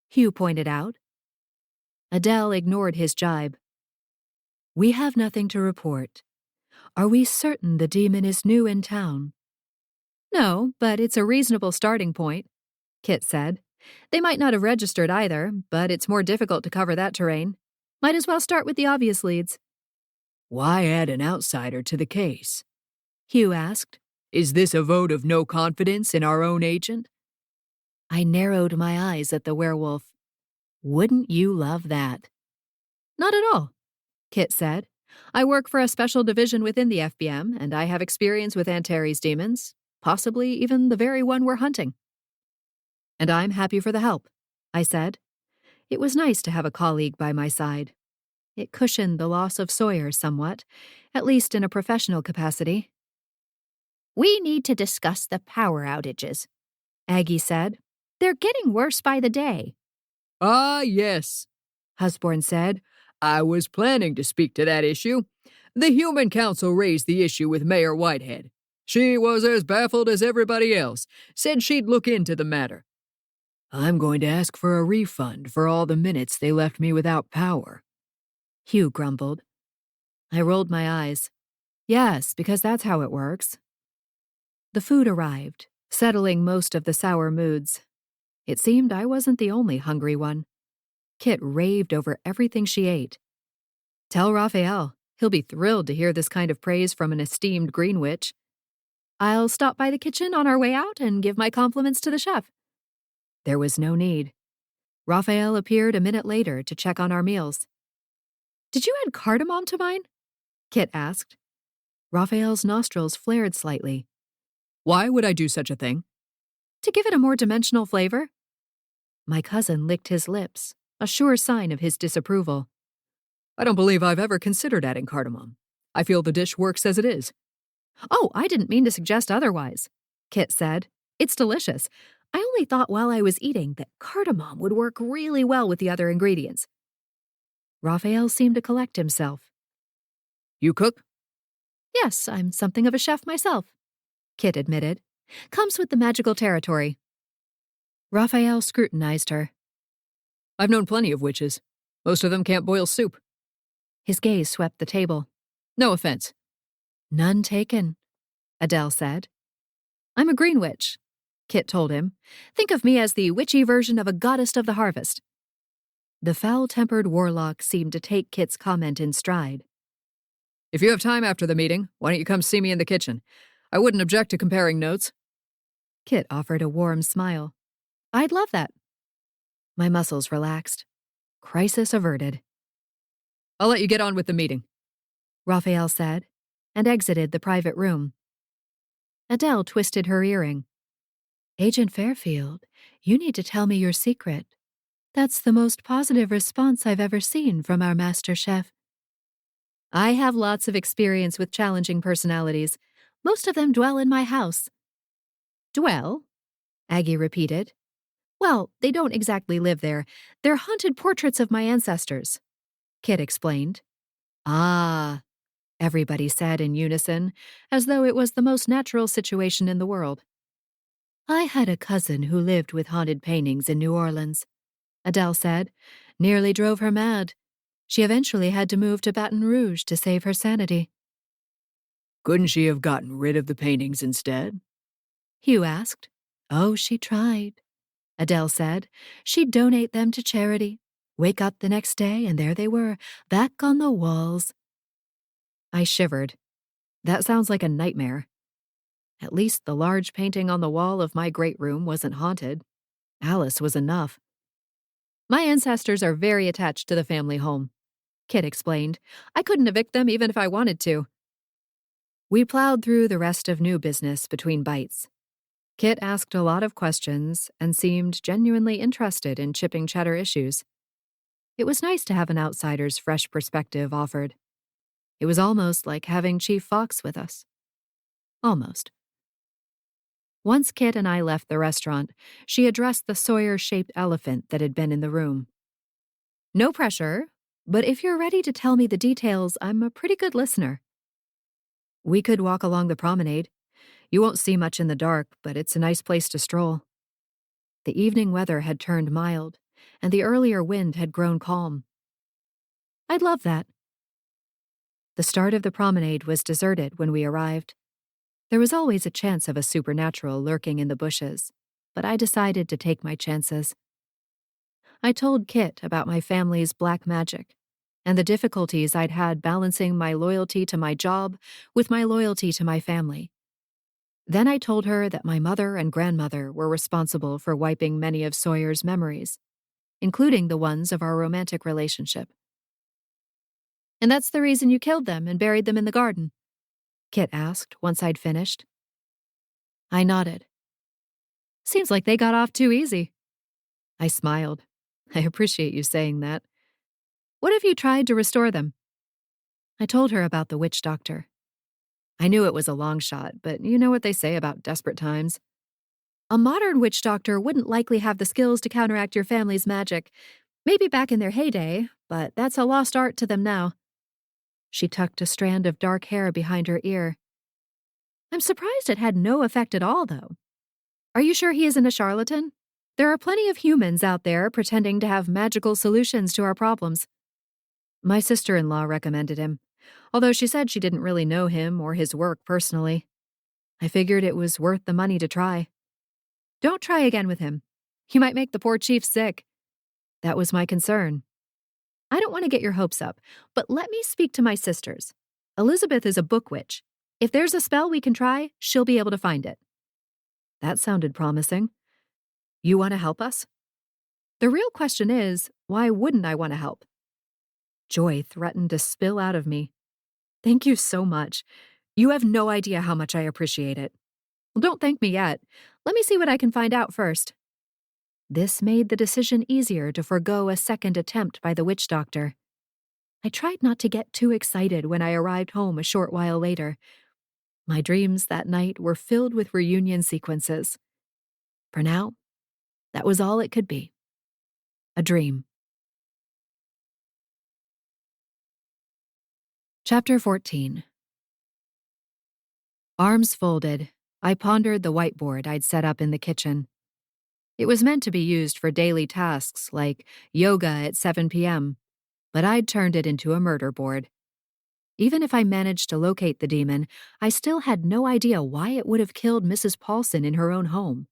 Hugh pointed out. Adele ignored his jibe. We have nothing to report. Are we certain the demon is new in town? No, but it's a reasonable starting point, Kit said. They might not have registered either, but it's more difficult to cover that terrain. Might as well start with the obvious leads. Why add an outsider to the case? Hugh asked. Is this a vote of no confidence in our own agent? I narrowed my eyes at the werewolf. Wouldn't you love that? Not at all, Kit said. I work for a special division within the FBM, and I have experience with Antares demons, possibly even the very one we're hunting. And I'm happy for the help, I said. It was nice to have a colleague by my side. It cushioned the loss of Sawyer somewhat, at least in a professional capacity. We need to discuss the power outages, Aggie said. They're getting worse by the day. Ah, yes, Husborn said. I was planning to speak to that issue. The Human Council raised the issue with Mayor Whitehead. She was as baffled as everybody else, said she'd look into the matter. I'm going to ask for a refund for all the minutes they left me without power, Hugh grumbled. I rolled my eyes. Yes, because that's how it works. The food arrived, settling most of the sour moods. It seemed I wasn't the only hungry one. Kit raved over everything she ate. Tell Raphael. He'll be thrilled to hear this kind of praise from an esteemed green witch. I'll stop by the kitchen on our way out and give my compliments to the chef. There was no need. Raphael appeared a minute later to check on our meals. Did you add cardamom to mine? Kit asked. Raphael's nostrils flared slightly. Why would I do such a thing? To give it a more dimensional flavor. My cousin licked his lips, a sure sign of his disapproval. I don't believe I've ever considered adding cardamom. I feel the dish works as it is. Oh, I didn't mean to suggest otherwise, Kit said. It's delicious. I only thought while I was eating that cardamom would work really well with the other ingredients. Raphael seemed to collect himself. You cook? Yes, I'm something of a chef myself, Kit admitted. Comes with the magical territory. Raphael scrutinized her. I've known plenty of witches. Most of them can't boil soup. His gaze swept the table. No offense. None taken, Adele said. I'm a green witch, Kit told him. Think of me as the witchy version of a goddess of the harvest. The foul-tempered warlock seemed to take Kit's comment in stride. If you have time after the meeting, why don't you come see me in the kitchen? I wouldn't object to comparing notes. Kit offered a warm smile. I'd love that. My muscles relaxed. Crisis averted. I'll let you get on with the meeting, Raphael said, and exited the private room. Adele twisted her earring. Agent Fairfield, you need to tell me your secret. That's the most positive response I've ever seen from our master chef. I have lots of experience with challenging personalities. Most of them dwell in my house. Dwell? Aggie repeated. Well, they don't exactly live there. They're haunted portraits of my ancestors, Kit explained. Ah, everybody said in unison, as though it was the most natural situation in the world. I had a cousin who lived with haunted paintings in New Orleans, Adele said. Nearly drove her mad. She eventually had to move to Baton Rouge to save her sanity. Couldn't she have gotten rid of the paintings instead? Hugh asked. Oh, she tried, Adele said. She'd donate them to charity. Wake up the next day, and there they were, back on the walls. I shivered. That sounds like a nightmare. At least the large painting on the wall of my great room wasn't haunted. Alice was enough. My ancestors are very attached to the family home, Kit explained. I couldn't evict them even if I wanted to. We plowed through the rest of new business between bites. Kit asked a lot of questions and seemed genuinely interested in chipping Cheddar issues. It was nice to have an outsider's fresh perspective offered. It was almost like having Chief Fox with us. Almost. Once Kit and I left the restaurant, she addressed the Sawyer-shaped elephant that had been in the room. No pressure, but if you're ready to tell me the details, I'm a pretty good listener. We could walk along the promenade. You won't see much in the dark, but it's a nice place to stroll. The evening weather had turned mild, and the earlier wind had grown calm. I'd love that. The start of the promenade was deserted when we arrived. There was always a chance of a supernatural lurking in the bushes, but I decided to take my chances. I told Kit about my family's black magic, and the difficulties I'd had balancing my loyalty to my job with my loyalty to my family. Then I told her that my mother and grandmother were responsible for wiping many of Sawyer's memories, including the ones of our romantic relationship. "And that's the reason you killed them and buried them in the garden?" Kit asked once I'd finished. I nodded. "Seems like they got off too easy." I smiled. "I appreciate you saying that. What if you tried to restore them?" I told her about the witch doctor. I knew it was a long shot, but you know what they say about desperate times. "A modern witch doctor wouldn't likely have the skills to counteract your family's magic. Maybe back in their heyday, but that's a lost art to them now." She tucked a strand of dark hair behind her ear. "I'm surprised it had no effect at all, though. Are you sure he isn't a charlatan? There are plenty of humans out there pretending to have magical solutions to our problems." My sister-in-law recommended him, although she said she didn't really know him or his work personally. I figured it was worth the money to try. "Don't try again with him. You might make the poor chief sick." That was my concern. "I don't want to get your hopes up, but let me speak to my sisters. Elizabeth is a book witch. If there's a spell we can try, she'll be able to find it." That sounded promising. "You want to help us?" The real question is, why wouldn't I want to help? Joy threatened to spill out of me. "Thank you so much. You have no idea how much I appreciate it." "Well, don't thank me yet. Let me see what I can find out first." This made the decision easier to forego a second attempt by the witch doctor. I tried not to get too excited when I arrived home a short while later. My dreams that night were filled with reunion sequences. For now, that was all it could be. A dream. Chapter 14. Arms folded, I pondered the whiteboard I'd set up in the kitchen. It was meant to be used for daily tasks like yoga at 7 p.m., but I'd turned it into a murder board. Even if I managed to locate the demon, I still had no idea why it would have killed Mrs. Pollson in her own home.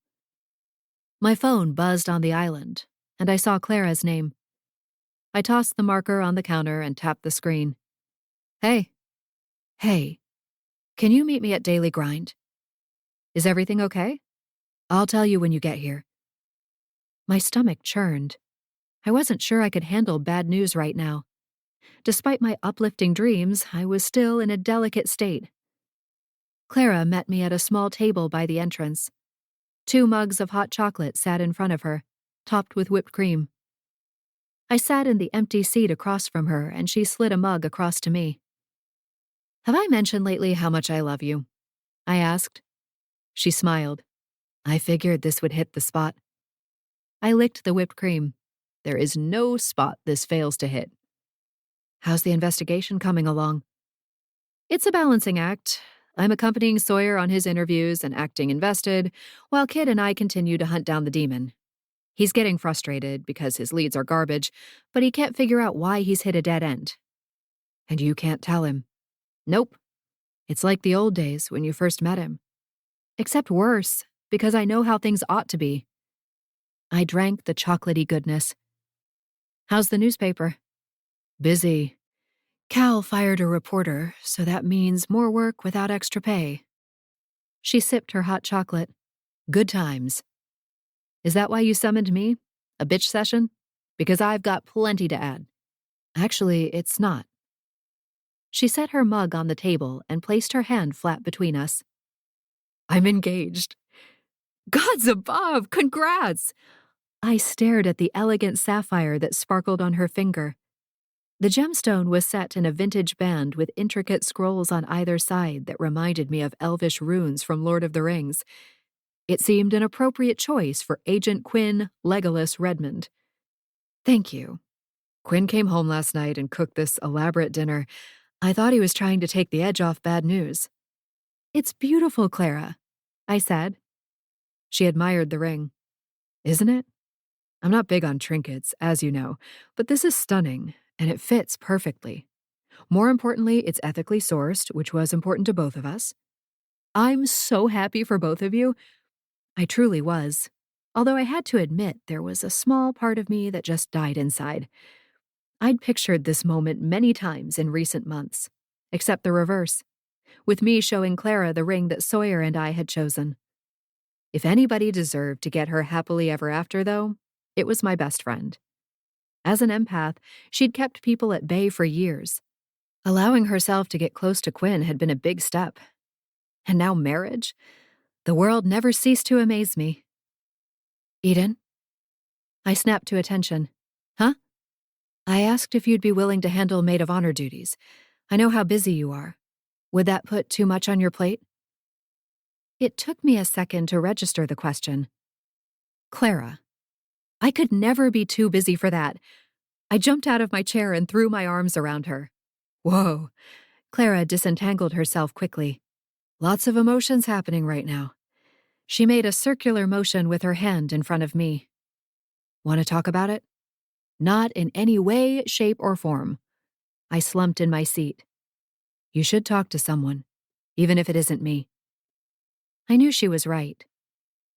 My phone buzzed on the island, and I saw Clara's name. I tossed the marker on the counter and tapped the screen. "Hey. Hey. Can you meet me at Daily Grind? Is everything okay? I'll tell you when you get here." My stomach churned. I wasn't sure I could handle bad news right now. Despite my uplifting dreams, I was still in a delicate state. Clara met me at a small table by the entrance. 2 mugs of hot chocolate sat in front of her, topped with whipped cream. I sat in the empty seat across from her, and she slid a mug across to me. "Have I mentioned lately how much I love you?" I asked. She smiled. I figured this would hit the spot. I licked the whipped cream. There is no spot this fails to hit. "How's the investigation coming along?" "It's a balancing act. I'm accompanying Sawyer on his interviews and acting invested, while Kit and I continue to hunt down the demon. He's getting frustrated because his leads are garbage, but he can't figure out why he's hit a dead end." "And you can't tell him?" "Nope. It's like the old days when you first met him. Except worse, because I know how things ought to be." I drank the chocolatey goodness. "How's the newspaper?" "Busy. Cal fired a reporter, so that means more work without extra pay." She sipped her hot chocolate. "Good times." "Is that why you summoned me? A bitch session? Because I've got plenty to add." "Actually, it's not." She set her mug on the table and placed her hand flat between us. "I'm engaged." "Gods above! Congrats!" I stared at the elegant sapphire that sparkled on her finger. The gemstone was set in a vintage band with intricate scrolls on either side that reminded me of elvish runes from Lord of the Rings. It seemed an appropriate choice for Agent Quinn Legolas Redmond. "Thank you. Quinn came home last night and cooked this elaborate dinner. I thought he was trying to take the edge off bad news." "It's beautiful, Clara," I said. She admired the ring. "Isn't it? I'm not big on trinkets, as you know, but this is stunning, and it fits perfectly. More importantly, it's ethically sourced, which was important to both of us." "I'm so happy for both of you." I truly was, although I had to admit there was a small part of me that just died inside. I'd pictured this moment many times in recent months, except the reverse, with me showing Clara the ring that Sawyer and I had chosen. If anybody deserved to get her happily ever after, though, it was my best friend. As an empath, she'd kept people at bay for years. Allowing herself to get close to Quinn had been a big step. And now marriage? The world never ceased to amaze me. Eden? I snapped to attention. Huh? I asked if you'd be willing to handle maid of honor duties. I know how busy you are. Would that put too much on your plate? It took me a second to register the question. Clara. I could never be too busy for that. I jumped out of my chair and threw my arms around her. Whoa. Clara disentangled herself quickly. Lots of emotions happening right now. She made a circular motion with her hand in front of me. Want to talk about it? Not in any way, shape, or form. I slumped in my seat. You should talk to someone, even if it isn't me. I knew she was right.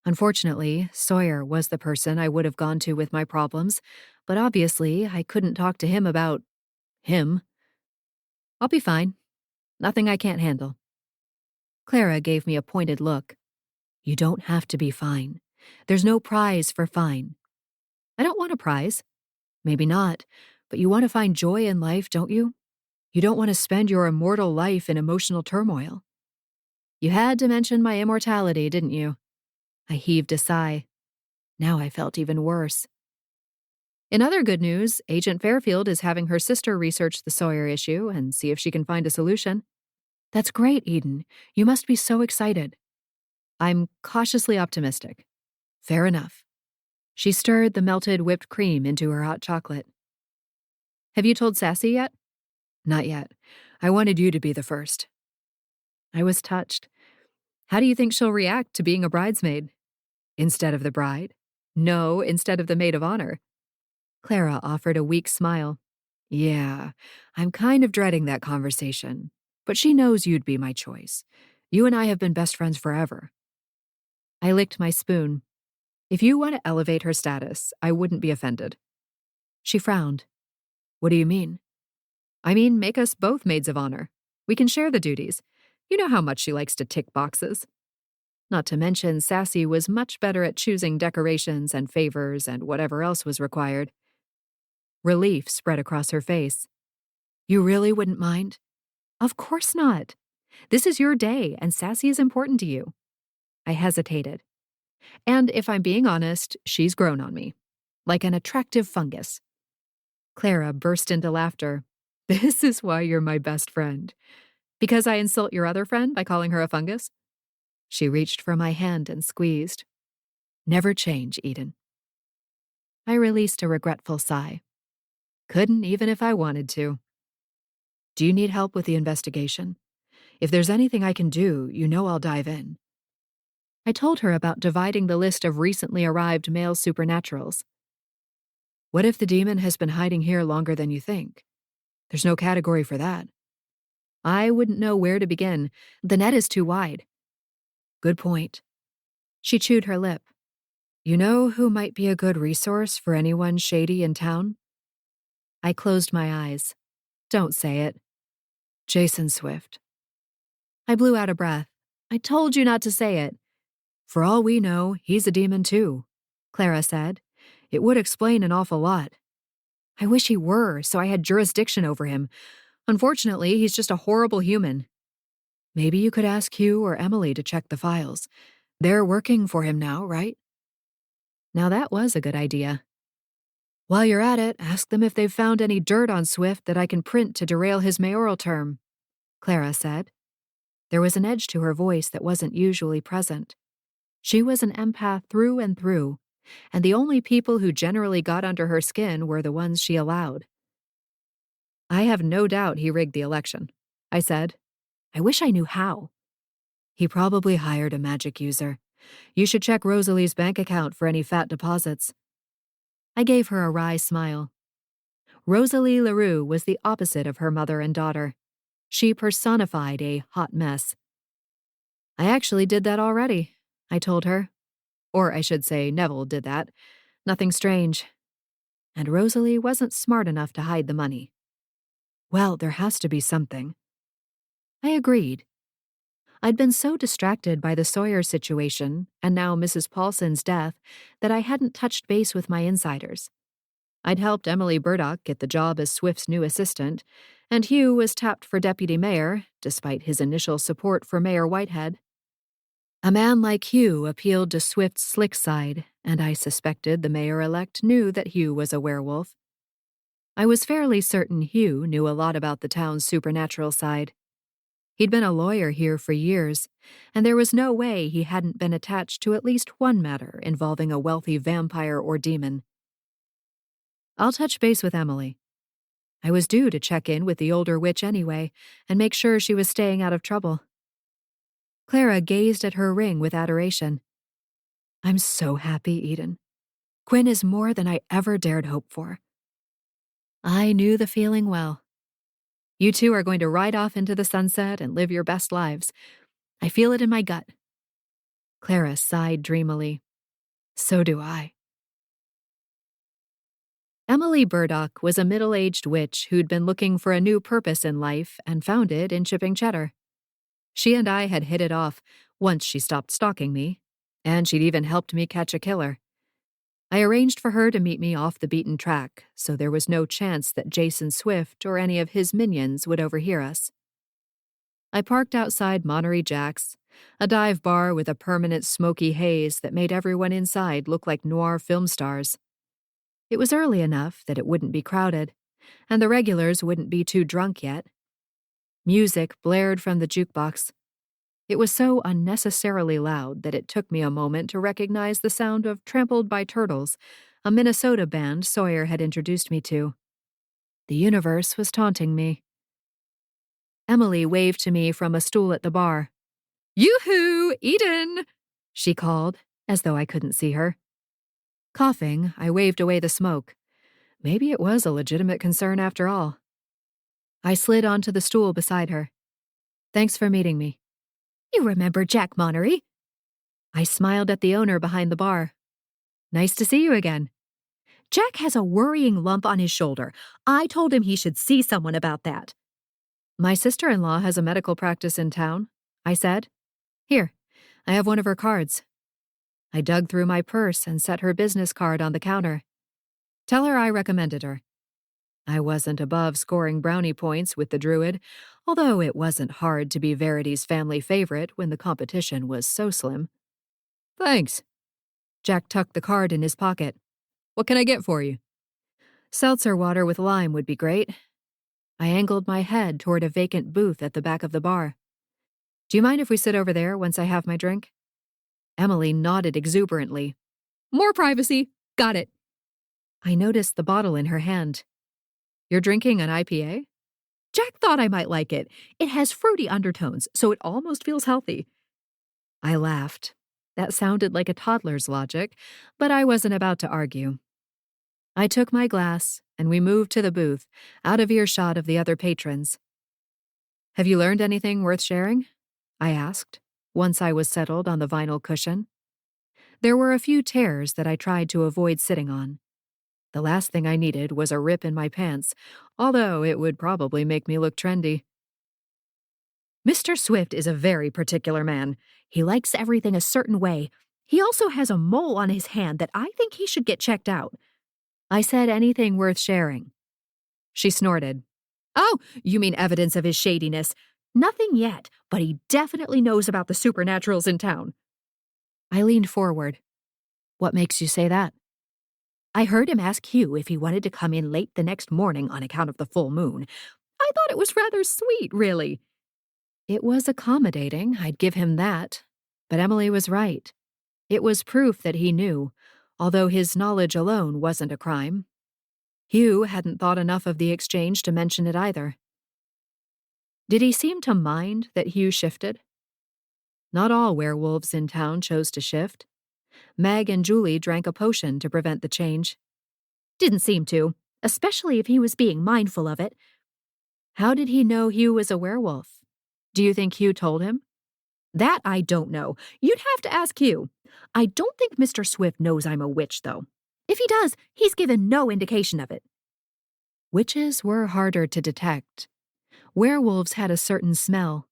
Unfortunately, Sawyer was the person I would have gone to with my problems, but obviously I couldn't talk to him about him. I'll be fine. Nothing I can't handle. Clara gave me a pointed look. You don't have to be fine. There's no prize for fine. I don't want a prize. Maybe not, but you want to find joy in life, don't you? You don't want to spend your immortal life in emotional turmoil. You had to mention my immortality, didn't you? I heaved a sigh. Now I felt even worse. In other good news, Agent Fairfield is having her sister research the Sawyer issue and see if she can find a solution. That's great, Eden. You must be so excited. I'm cautiously optimistic. Fair enough. She stirred the melted whipped cream into her hot chocolate. Have you told Sassy yet? Not yet. I wanted you to be the first. I was touched. How do you think she'll react to being a bridesmaid? Instead of the bride? No, instead of the maid of honor. Clara offered a weak smile. Yeah, I'm kind of dreading that conversation. But she knows you'd be my choice. You and I have been best friends forever. I licked my spoon. If you want to elevate her status, I wouldn't be offended. She frowned. What do you mean? I mean, make us both maids of honor. We can share the duties. You know how much she likes to tick boxes. Not to mention, Sassy was much better at choosing decorations and favors and whatever else was required. Relief spread across her face. You really wouldn't mind? Of course not. This is your day, and Sassy is important to you. I hesitated. And if I'm being honest, she's grown on me. Like an attractive fungus. Clara burst into laughter. This is why you're my best friend. Because I insult your other friend by calling her a fungus? She reached for my hand and squeezed. Never change, Eden. I released a regretful sigh. Couldn't even if I wanted to. Do you need help with the investigation? If there's anything I can do, you know I'll dive in. I told her about dividing the list of recently arrived male supernaturals. What if the demon has been hiding here longer than you think? There's no category for that. I wouldn't know where to begin. The net is too wide. Good point. She chewed her lip. You know who might be a good resource for anyone shady in town? I closed my eyes. Don't say it. Jason Swift. I blew out a breath. I told you not to say it. For all we know, he's a demon too, Clara said. It would explain an awful lot. I wish he were, so I had jurisdiction over him. Unfortunately, he's just a horrible human. Maybe you could ask Hugh or Emily to check the files. They're working for him now, right? Now that was a good idea. While you're at it, ask them if they've found any dirt on Swift that I can print to derail his mayoral term, Clara said. There was an edge to her voice that wasn't usually present. She was an empath through and through, and the only people who generally got under her skin were the ones she allowed. I have no doubt he rigged the election, I said. I wish I knew how. He probably hired a magic user. You should check Rosalie's bank account for any fat deposits. I gave her a wry smile. Rosalie LaRue was the opposite of her mother and daughter. She personified a hot mess. I actually did that already, I told her. Or I should say Neville did that. Nothing strange. and Rosalie wasn't smart enough to hide the money. Well, there has to be something. I agreed. I'd been so distracted by the Sawyer situation and now Mrs. Pollson's death that I hadn't touched base with my insiders. I'd helped Emily Burdock get the job as Swift's new assistant, and Hugh was tapped for deputy mayor, despite his initial support for Mayor Whitehead. A man like Hugh appealed to Swift's slick side, and I suspected the mayor-elect knew that Hugh was a werewolf. I was fairly certain Hugh knew a lot about the town's supernatural side. He'd been a lawyer here for years, and there was no way he hadn't been attached to at least one matter involving a wealthy vampire or demon. I'll touch base with Emily. I was due to check in with the older witch anyway and make sure she was staying out of trouble. Clara gazed at her ring with adoration. I'm so happy, Eden. Quinn is more than I ever dared hope for. I knew the feeling well. You two are going to ride off into the sunset and live your best lives. I feel it in my gut. Clara sighed dreamily. So do I. Emily Burdock was a middle-aged witch who'd been looking for a new purpose in life and found it in chipping cheddar. She and I had hit it off once she stopped stalking me, and she'd even helped me catch a killer. I arranged for her to meet me off the beaten track, so there was no chance that Jason Swift or any of his minions would overhear us. I parked outside Monterey Jack's, a dive bar with a permanent smoky haze that made everyone inside look like noir film stars. It was early enough that it wouldn't be crowded, and the regulars wouldn't be too drunk yet. Music blared from the jukebox. It was so unnecessarily loud that it took me a moment to recognize the sound of Trampled by Turtles, a Minnesota band Sawyer had introduced me to. The universe was taunting me. Emily waved to me from a stool at the bar. Yoo-hoo, Eden! She called, as though I couldn't see her. Coughing, I waved away the smoke. Maybe it was a legitimate concern after all. I slid onto the stool beside her. Thanks for meeting me. You remember Jack Monnery? I smiled at the owner behind the bar. Nice to see you again. Jack has a worrying lump on his shoulder. I told him he should see someone about that. My sister-in-law has a medical practice in town, I said. Here, I have one of her cards. I dug through my purse and set her business card on the counter. Tell her I recommended her. I wasn't above scoring brownie points with the druid, although it wasn't hard to be Verity's family favorite when the competition was so slim. Thanks. Jack tucked the card in his pocket. What can I get for you? Seltzer water with lime would be great. I angled my head toward a vacant booth at the back of the bar. Do you mind if we sit over there once I have my drink? Emily nodded exuberantly. More privacy. Got it. I noticed the bottle in her hand. You're drinking an IPA? Jack thought I might like it. It has fruity undertones, so it almost feels healthy. I laughed. That sounded like a toddler's logic, but I wasn't about to argue. I took my glass, and we moved to the booth, out of earshot of the other patrons. Have you learned anything worth sharing? I asked, once I was settled on the vinyl cushion. There were a few tears that I tried to avoid sitting on. The last thing I needed was a rip in my pants, although it would probably make me look trendy. Mr. Swift is a very particular man. He likes everything a certain way. He also has a mole on his hand that I think he should get checked out. I said anything worth sharing. She snorted. Oh, you mean evidence of his shadiness? Nothing yet, but he definitely knows about the supernaturals in town. I leaned forward. What makes you say that? I heard him ask Hugh if he wanted to come in late the next morning on account of the full moon. I thought it was rather sweet, really. It was accommodating, I'd give him that. But Emily was right. It was proof that he knew, although his knowledge alone wasn't a crime. Hugh hadn't thought enough of the exchange to mention it either. Did he seem to mind that Hugh shifted? Not all werewolves in town chose to shift. Meg and Julie drank a potion to prevent the change. Didn't seem to, especially if he was being mindful of it. How did he know Hugh was a werewolf? Do you think Hugh told him? That I don't know. You'd have to ask Hugh. I don't think Mr. Swift knows I'm a witch, though. If he does, he's given no indication of it. Witches were harder to detect. Werewolves had a certain smell.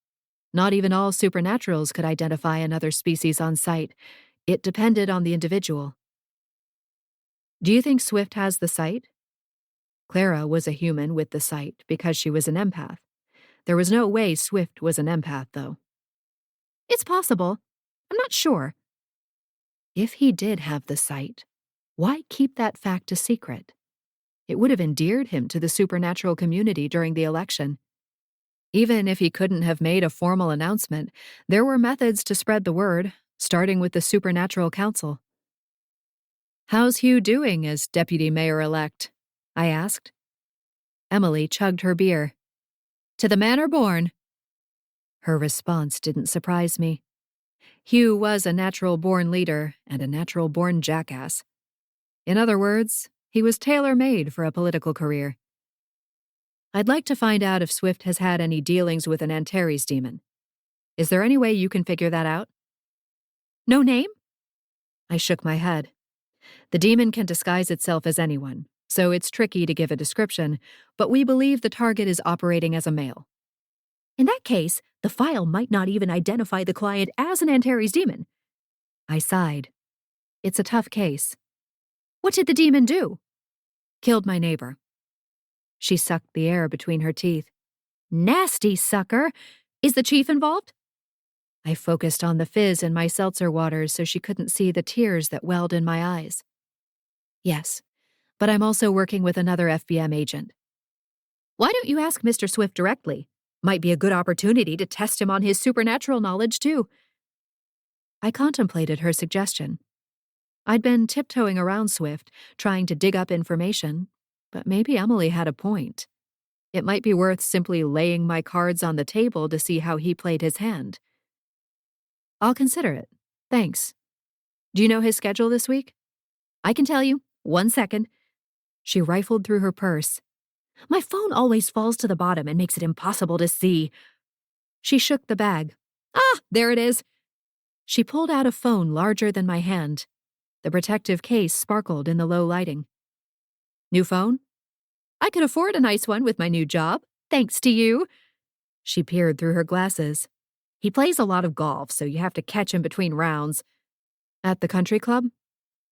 Not even all supernaturals could identify another species on sight. It depended on the individual. Do you think Swift has the sight? Clara was a human with the sight because she was an empath. There was no way Swift was an empath, though. It's possible. I'm not sure. If he did have the sight, why keep that fact a secret? It would have endeared him to the supernatural community during the election. Even if he couldn't have made a formal announcement, there were methods to spread the word, starting with the Supernatural Council. How's Hugh doing as deputy mayor-elect? I asked. Emily chugged her beer. To the manor born. Her response didn't surprise me. Hugh was a natural-born leader and a natural-born jackass. In other words, he was tailor-made for a political career. I'd like to find out if Swift has had any dealings with an Antares demon. Is there any way you can figure that out? No name? I shook my head. The demon can disguise itself as anyone, so it's tricky to give a description, but we believe the target is operating as a male. In that case, the file might not even identify the client as an Antares demon. I sighed. It's a tough case. What did the demon do? Killed my neighbor. She sucked the air between her teeth. Nasty sucker. Is the chief involved? I focused on the fizz in my seltzer waters so she couldn't see the tears that welled in my eyes. Yes, but I'm also working with another FBM agent. Why don't you ask Mr. Swift directly? Might be a good opportunity to test him on his supernatural knowledge, too. I contemplated her suggestion. I'd been tiptoeing around Swift, trying to dig up information, but maybe Emily had a point. It might be worth simply laying my cards on the table to see how he played his hand. I'll consider it. Thanks. Do you know his schedule this week? I can tell you. 1 second. She rifled through her purse. My phone always falls to the bottom and makes it impossible to see. She shook the bag. Ah, there it is. She pulled out a phone larger than my hand. The protective case sparkled in the low lighting. New phone? I could afford a nice one with my new job, thanks to you. She peered through her glasses. He plays a lot of golf, so you have to catch him between rounds. At the country club?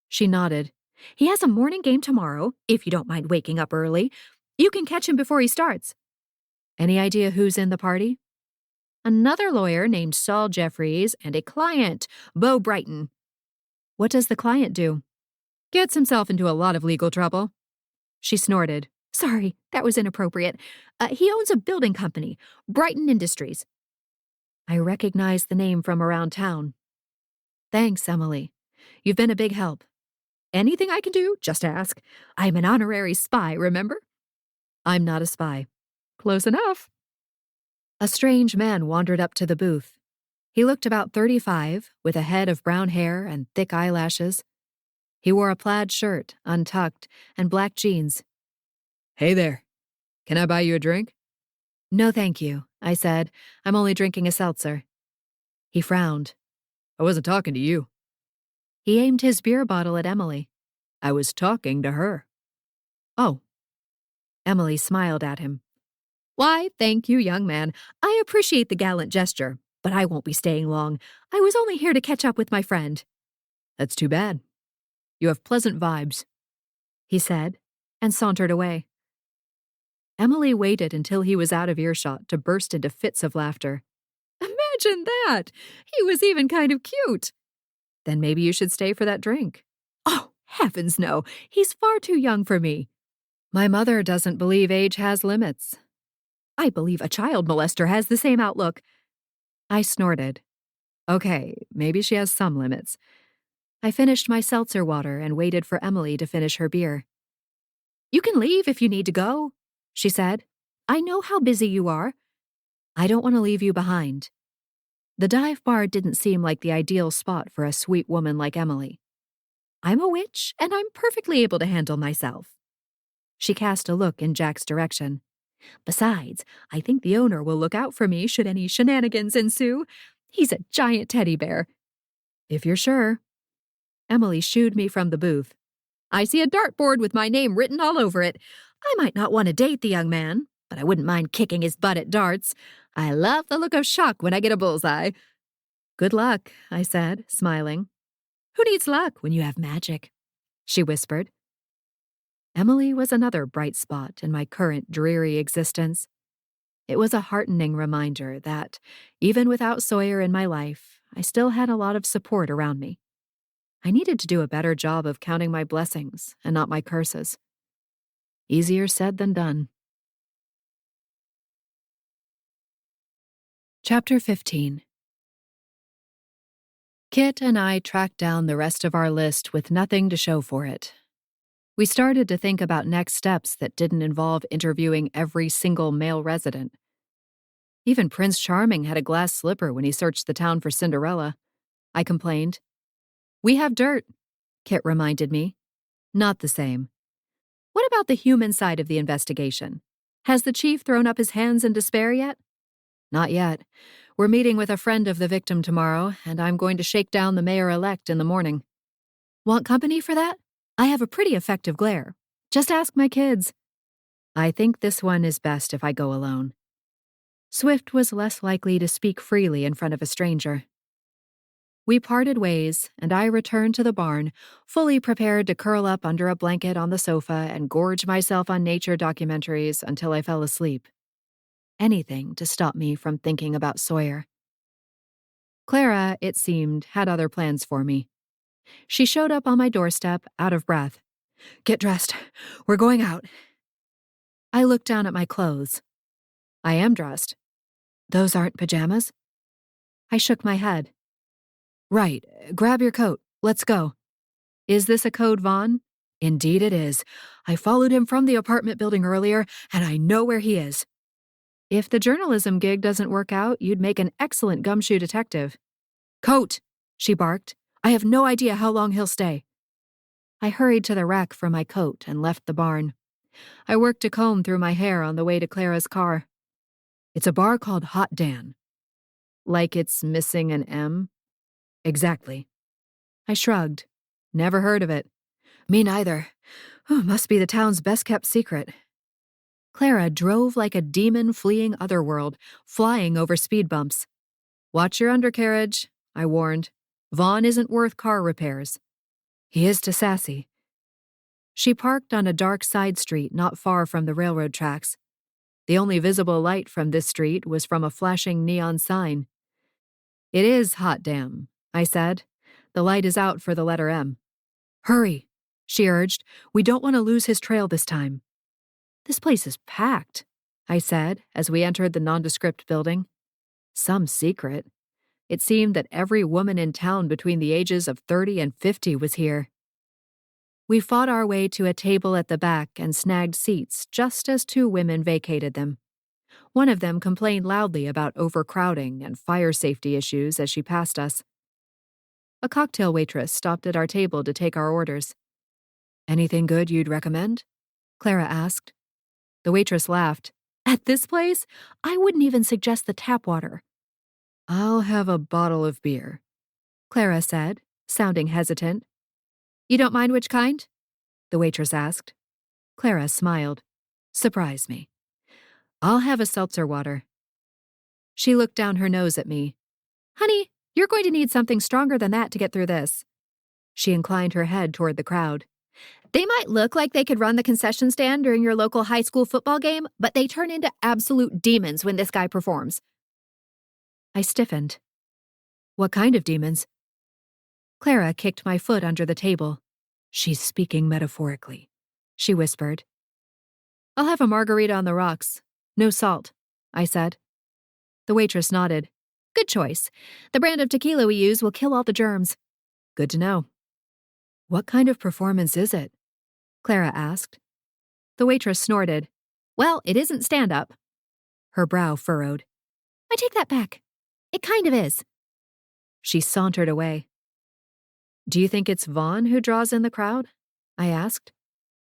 She nodded. He has a morning game tomorrow, if you don't mind waking up early. You can catch him before he starts. Any idea who's in the party? Another lawyer named Saul Jeffries and a client, Beau Brighton. What does the client do? Gets himself into a lot of legal trouble. She snorted. Sorry, that was inappropriate. He owns a building company, Brighton Industries. I recognized the name from around town. Thanks, Emily. You've been a big help. Anything I can do, just ask. I'm an honorary spy, remember? I'm not a spy. Close enough. A strange man wandered up to the booth. He looked about 35, with a head of brown hair and thick eyelashes. He wore a plaid shirt, untucked, and black jeans. Hey there. Can I buy you a drink? No, thank you, I said. I'm only drinking a seltzer. He frowned. I wasn't talking to you. He aimed his beer bottle at Emily. I was talking to her. Oh. Emily smiled at him. Why, thank you, young man. I appreciate the gallant gesture, but I won't be staying long. I was only here to catch up with my friend. That's too bad. You have pleasant vibes, he said, and sauntered away. Emily waited until he was out of earshot to burst into fits of laughter. Imagine that! He was even kind of cute. Then maybe you should stay for that drink. Oh, heavens no. He's far too young for me. My mother doesn't believe age has limits. I believe a child molester has the same outlook. I snorted. Okay, maybe she has some limits. I finished my seltzer water and waited for Emily to finish her beer. You can leave if you need to go, she said. I know how busy you are. I don't want to leave you behind. The dive bar didn't seem like the ideal spot for a sweet woman like Emily. I'm a witch, and I'm perfectly able to handle myself. She cast a look in Jack's direction. Besides, I think the owner will look out for me should any shenanigans ensue. He's a giant teddy bear. If you're sure. Emily shooed me from the booth. I see a dartboard with my name written all over it. I might not want to date the young man, but I wouldn't mind kicking his butt at darts. I love the look of shock when I get a bullseye. Good luck, I said, smiling. Who needs luck when you have magic? She whispered. Emily was another bright spot in my current dreary existence. It was a heartening reminder that, even without Sawyer in my life, I still had a lot of support around me. I needed to do a better job of counting my blessings and not my curses. Easier said than done. Chapter 15. Kit and I tracked down the rest of our list with nothing to show for it. We started to think about next steps that didn't involve interviewing every single male resident. Even Prince Charming had a glass slipper when he searched the town for Cinderella. I complained. We have dirt, Kit reminded me. Not the same. What about the human side of the investigation? Has the chief thrown up his hands in despair yet? Not yet. We're meeting with a friend of the victim tomorrow, and I'm going to shake down the mayor-elect in the morning. Want company for that? I have a pretty effective glare. Just ask my kids. I think this one is best if I go alone. Swift was less likely to speak freely in front of a stranger. We parted ways, and I returned to the barn, fully prepared to curl up under a blanket on the sofa and gorge myself on nature documentaries until I fell asleep. Anything to stop me from thinking about Sawyer. Clara, it seemed, had other plans for me. She showed up on my doorstep, out of breath. Get dressed. We're going out. I looked down at my clothes. I am dressed. Those aren't pajamas? I shook my head. Right. Grab your coat. Let's go. Is this a code, Vaughn? Indeed it is. I followed him from the apartment building earlier, and I know where he is. If the journalism gig doesn't work out, you'd make an excellent gumshoe detective. Coat, she barked. I have no idea how long he'll stay. I hurried to the rack for my coat and left the barn. I worked a comb through my hair on the way to Clara's car. It's a bar called Hot Dan. Like it's missing an M? Exactly. I shrugged. Never heard of it. Me neither. Oh, must be the town's best-kept secret. Clara drove like a demon fleeing otherworld, flying over speed bumps. Watch your undercarriage, I warned. Vaughn isn't worth car repairs. He is to Sassy. She parked on a dark side street not far from the railroad tracks. The only visible light from this street was from a flashing neon sign. It is Hot Damn, I said. The light is out for the letter M. Hurry, she urged. We don't want to lose his trail this time. This place is packed, I said as we entered the nondescript building. Some secret. It seemed that every woman in town between the ages of 30 and 50 was here. We fought our way to a table at the back and snagged seats just as two women vacated them. One of them complained loudly about overcrowding and fire safety issues as she passed us. A cocktail waitress stopped at our table to take our orders. Anything good you'd recommend? Clara asked. The waitress laughed. At this place, I wouldn't even suggest the tap water. I'll have a bottle of beer, Clara said, sounding hesitant. You don't mind which kind? The waitress asked. Clara smiled. Surprise me. I'll have a seltzer water. She looked down her nose at me. Honey, you're going to need something stronger than that to get through this. She inclined her head toward the crowd. They might look like they could run the concession stand during your local high school football game, but they turn into absolute demons when this guy performs. I stiffened. What kind of demons? Clara kicked my foot under the table. She's speaking metaphorically, she whispered. I'll have a margarita on the rocks. No salt, I said. The waitress nodded. Good choice. The brand of tequila we use will kill all the germs. Good to know. What kind of performance is it? Clara asked. The waitress snorted. Well, it isn't stand-up. Her brow furrowed. I take that back. It kind of is. She sauntered away. Do you think it's Vaughn who draws in the crowd? I asked.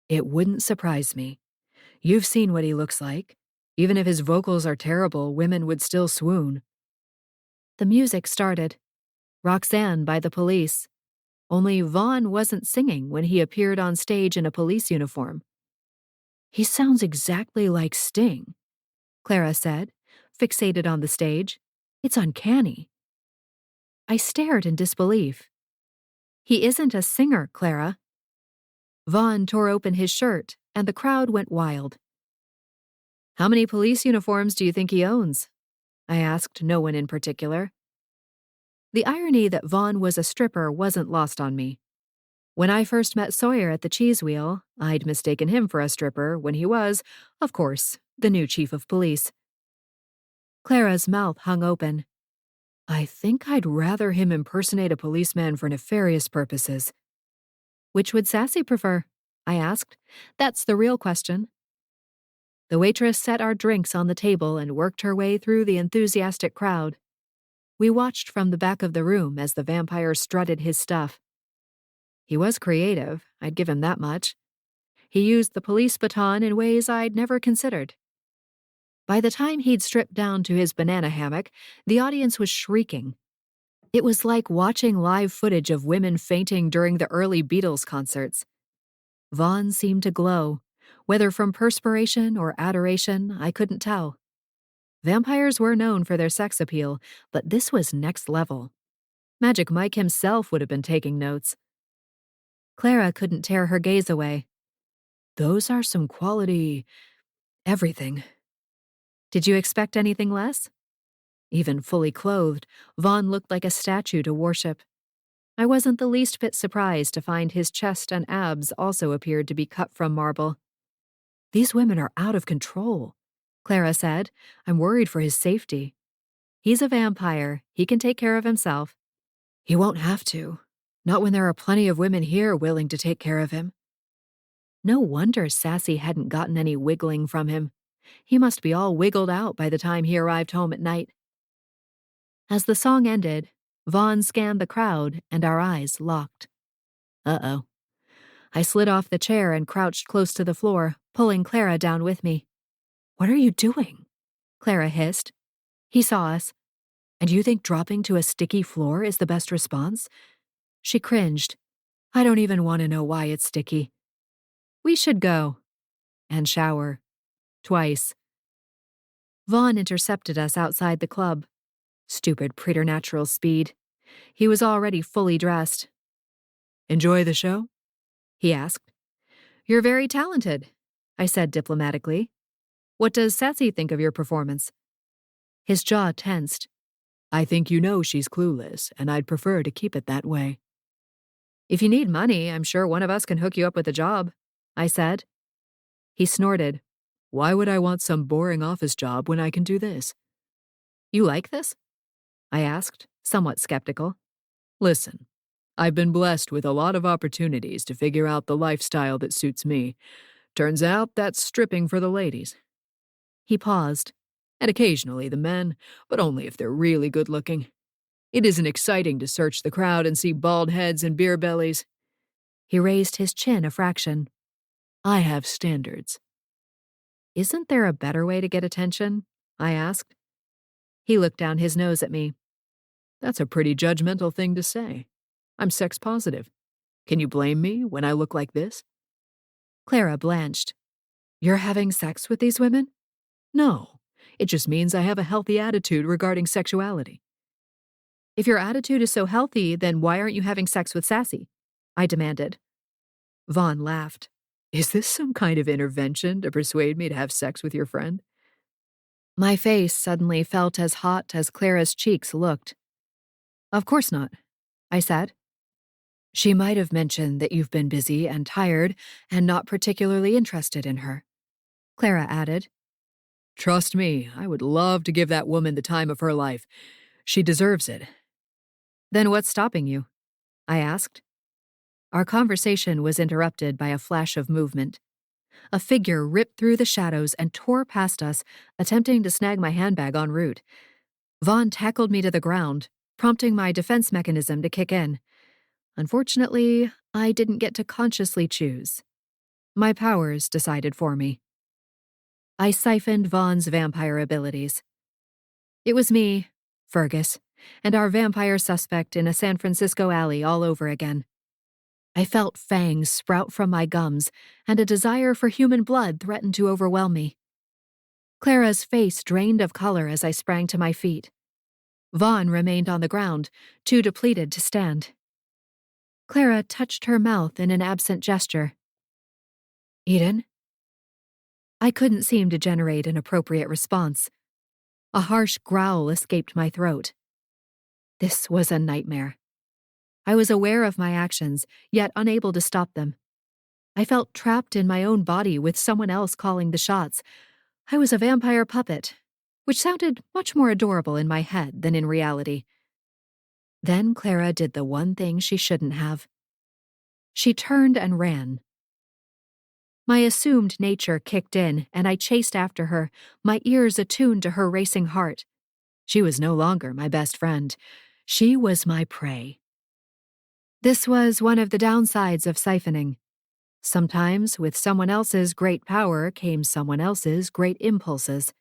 It wouldn't surprise me. You've seen what he looks like. Even if his vocals are terrible, women would still swoon. The music started. Roxanne by the Police. Only Vaughn wasn't singing when he appeared on stage in a police uniform. "He sounds exactly like Sting," Clara said, fixated on the stage. "It's uncanny." I stared in disbelief. "He isn't a singer, Clara." Vaughn tore open his shirt, and the crowd went wild. "How many police uniforms do you think he owns?" I asked no one in particular. The irony that Vaughn was a stripper wasn't lost on me. When I first met Sawyer at the cheese wheel, I'd mistaken him for a stripper when he was, of course, the new chief of police. Clara's mouth hung open. "I think I'd rather him impersonate a policeman for nefarious purposes." "Which would Sassy prefer?" I asked. "That's the real question." The waitress set our drinks on the table and worked her way through the enthusiastic crowd. We watched from the back of the room as the vampire strutted his stuff. He was creative, I'd give him that much. He used the police baton in ways I'd never considered. By the time he'd stripped down to his banana hammock, the audience was shrieking. It was like watching live footage of women fainting during the early Beatles concerts. Vaughn seemed to glow. Whether from perspiration or adoration, I couldn't tell. Vampires were known for their sex appeal, but this was next level. Magic Mike himself would have been taking notes. Clara couldn't tear her gaze away. "Those are some quality... everything." "Did you expect anything less?" Even fully clothed, Vaughn looked like a statue to worship. I wasn't the least bit surprised to find his chest and abs also appeared to be cut from marble. "These women are out of control," Clara said. "I'm worried for his safety." "He's a vampire. He can take care of himself." "He won't have to. Not when there are plenty of women here willing to take care of him." No wonder Sassy hadn't gotten any wiggling from him. He must be all wiggled out by the time he arrived home at night. As the song ended, Vaughn scanned the crowd and our eyes locked. Uh-oh. I slid off the chair and crouched close to the floor, pulling Clara down with me. "What are you doing?" Clara hissed. He saw us. "And you think dropping to a sticky floor is the best response?" She cringed. "I don't even want to know why it's sticky." "We should go." And shower. Twice. Vaughn intercepted us outside the club. Stupid preternatural speed. He was already fully dressed. "Enjoy the show?" he asked. "You're very talented," I said diplomatically. "What does Sassy think of your performance?" His jaw tensed. "I think you know she's clueless, and I'd prefer to keep it that way." "If you need money, I'm sure one of us can hook you up with a job," I said. He snorted. "Why would I want some boring office job when I can do this?" "You like this?" I asked, somewhat skeptical. "Listen, I've been blessed with a lot of opportunities to figure out the lifestyle that suits me. Turns out that's stripping for the ladies." He paused. "And occasionally the men, but only if they're really good looking. It isn't exciting to search the crowd and see bald heads and beer bellies." He raised his chin a fraction. "I have standards." "Isn't there a better way to get attention?" I asked. He looked down his nose at me. "That's a pretty judgmental thing to say. I'm sex positive. Can you blame me when I look like this?" Clara blanched. "You're having sex with these women?" "No. It just means I have a healthy attitude regarding sexuality." "If your attitude is so healthy, then why aren't you having sex with Sassy?" I demanded. Vaughn laughed. "Is this some kind of intervention to persuade me to have sex with your friend?" My face suddenly felt as hot as Clara's cheeks looked. "Of course not," I said. "She might have mentioned that you've been busy and tired and not particularly interested in her," Clara added. "Trust me, I would love to give that woman the time of her life. She deserves it." "Then what's stopping you?" I asked. Our conversation was interrupted by a flash of movement. A figure ripped through the shadows and tore past us, attempting to snag my handbag en route. Vaughn tackled me to the ground, prompting my defense mechanism to kick in. Unfortunately, I didn't get to consciously choose. My powers decided for me. I siphoned Vaughn's vampire abilities. It was me, Fergus, and our vampire suspect in a San Francisco alley all over again. I felt fangs sprout from my gums, and a desire for human blood threatened to overwhelm me. Clara's face drained of color as I sprang to my feet. Vaughn remained on the ground, too depleted to stand. Clara touched her mouth in an absent gesture. Eden? I couldn't seem to generate an appropriate response. A harsh growl escaped my throat. This was a nightmare. I was aware of my actions, yet unable to stop them. I felt trapped in my own body with someone else calling the shots. I was a vampire puppet, which sounded much more adorable in my head than in reality. Then Clara did the one thing she shouldn't have. She turned and ran. My assumed nature kicked in, and I chased after her, my ears attuned to her racing heart. She was no longer my best friend. She was my prey. This was one of the downsides of siphoning. Sometimes, with someone else's great power came someone else's great impulses.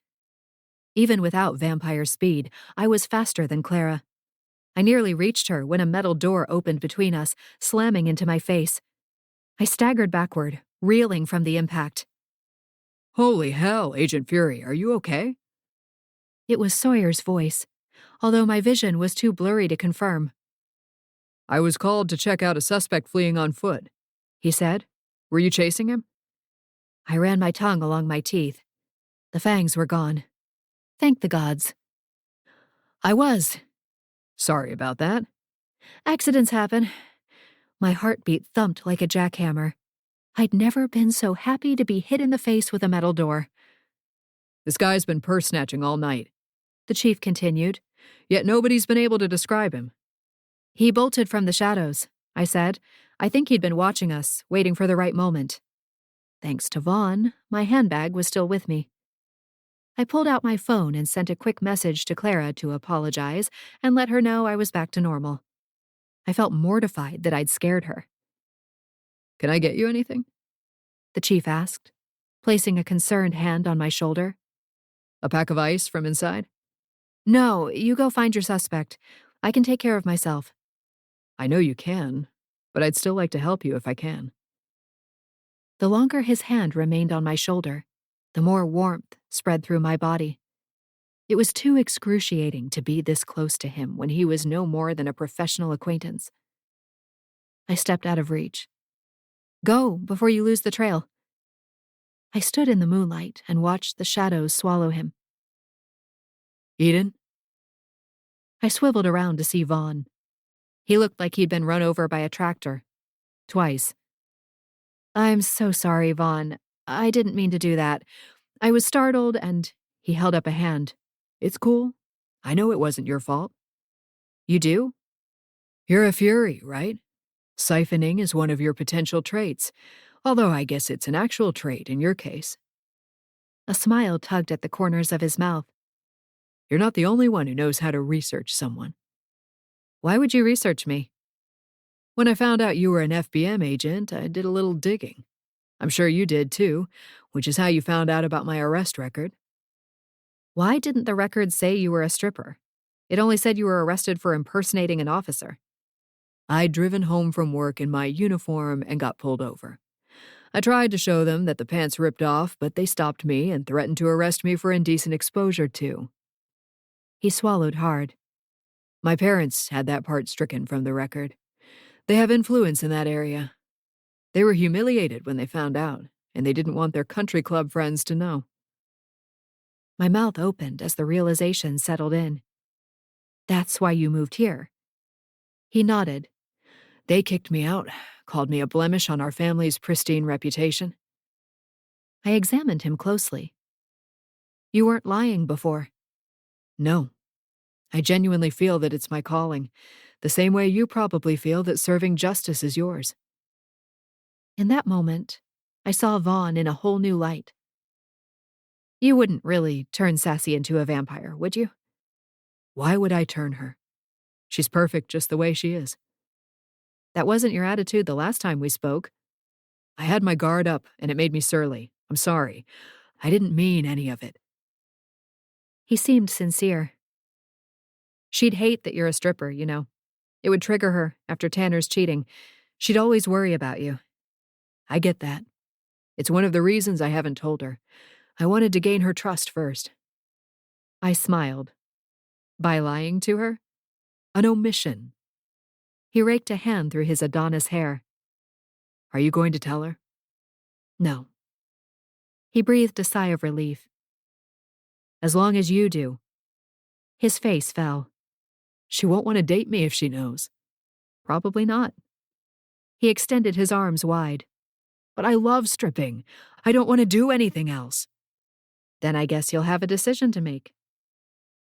Even without vampire speed, I was faster than Clara. I nearly reached her when a metal door opened between us, slamming into my face. I staggered backward, reeling from the impact. Holy hell, Agent Fury, are you okay? It was Sawyer's voice, although my vision was too blurry to confirm. I was called to check out a suspect fleeing on foot, he said. Were you chasing him? I ran my tongue along my teeth. The fangs were gone. Thank the gods. I was. Sorry about that. Accidents happen. My heartbeat thumped like a jackhammer. I'd never been so happy to be hit in the face with a metal door. This guy's been purse snatching all night, the chief continued. Yet nobody's been able to describe him. He bolted from the shadows, I said. I think he'd been watching us, waiting for the right moment. Thanks to Vaughn, my handbag was still with me. I pulled out my phone and sent a quick message to Clara to apologize and let her know I was back to normal. I felt mortified that I'd scared her. Can I get you anything? The chief asked, placing a concerned hand on my shoulder. A pack of ice from inside? No, you go find your suspect. I can take care of myself. I know you can, but I'd still like to help you if I can. The longer his hand remained on my shoulder, the more warmth spread through my body. It was too excruciating to be this close to him when he was no more than a professional acquaintance. I stepped out of reach. Go, before you lose the trail. I stood in the moonlight and watched the shadows swallow him. Eden? I swiveled around to see Vaughn. He looked like he'd been run over by a tractor. Twice. I'm so sorry, Vaughn. I didn't mean to do that. I was startled and he held up a hand. It's cool. I know it wasn't your fault. You do? You're a Fury, right? Siphoning is one of your potential traits, although I guess it's an actual trait in your case. A smile tugged at the corners of his mouth. You're not the only one who knows how to research someone. Why would you research me? When I found out you were an FBM agent, I did a little digging. I'm sure you did too, which is how you found out about my arrest record. Why didn't the record say you were a stripper? It only said you were arrested for impersonating an officer. I'd driven home from work in my uniform and got pulled over. I tried to show them that the pants ripped off, but they stopped me and threatened to arrest me for indecent exposure too. He swallowed hard. My parents had that part stricken from the record. They have influence in that area. They were humiliated when they found out, and they didn't want their country club friends to know. My mouth opened as the realization settled in. That's why you moved here. He nodded. They kicked me out, called me a blemish on our family's pristine reputation. I examined him closely. You weren't lying before. No. I genuinely feel that it's my calling, the same way you probably feel that serving justice is yours. In that moment, I saw Vaughn in a whole new light. You wouldn't really turn Sassy into a vampire, would you? Why would I turn her? She's perfect just the way she is. That wasn't your attitude the last time we spoke. I had my guard up, and it made me surly. I'm sorry. I didn't mean any of it. He seemed sincere. She'd hate that you're a stripper, you know. It would trigger her after Tanner's cheating. She'd always worry about you. I get that. It's one of the reasons I haven't told her. I wanted to gain her trust first. I smiled. By lying to her? An omission. He raked a hand through his Adonis hair. Are you going to tell her? No. He breathed a sigh of relief. As long as you do. His face fell. She won't want to date me if she knows. Probably not. He extended his arms wide. But I love stripping. I don't want to do anything else. Then I guess you'll have a decision to make.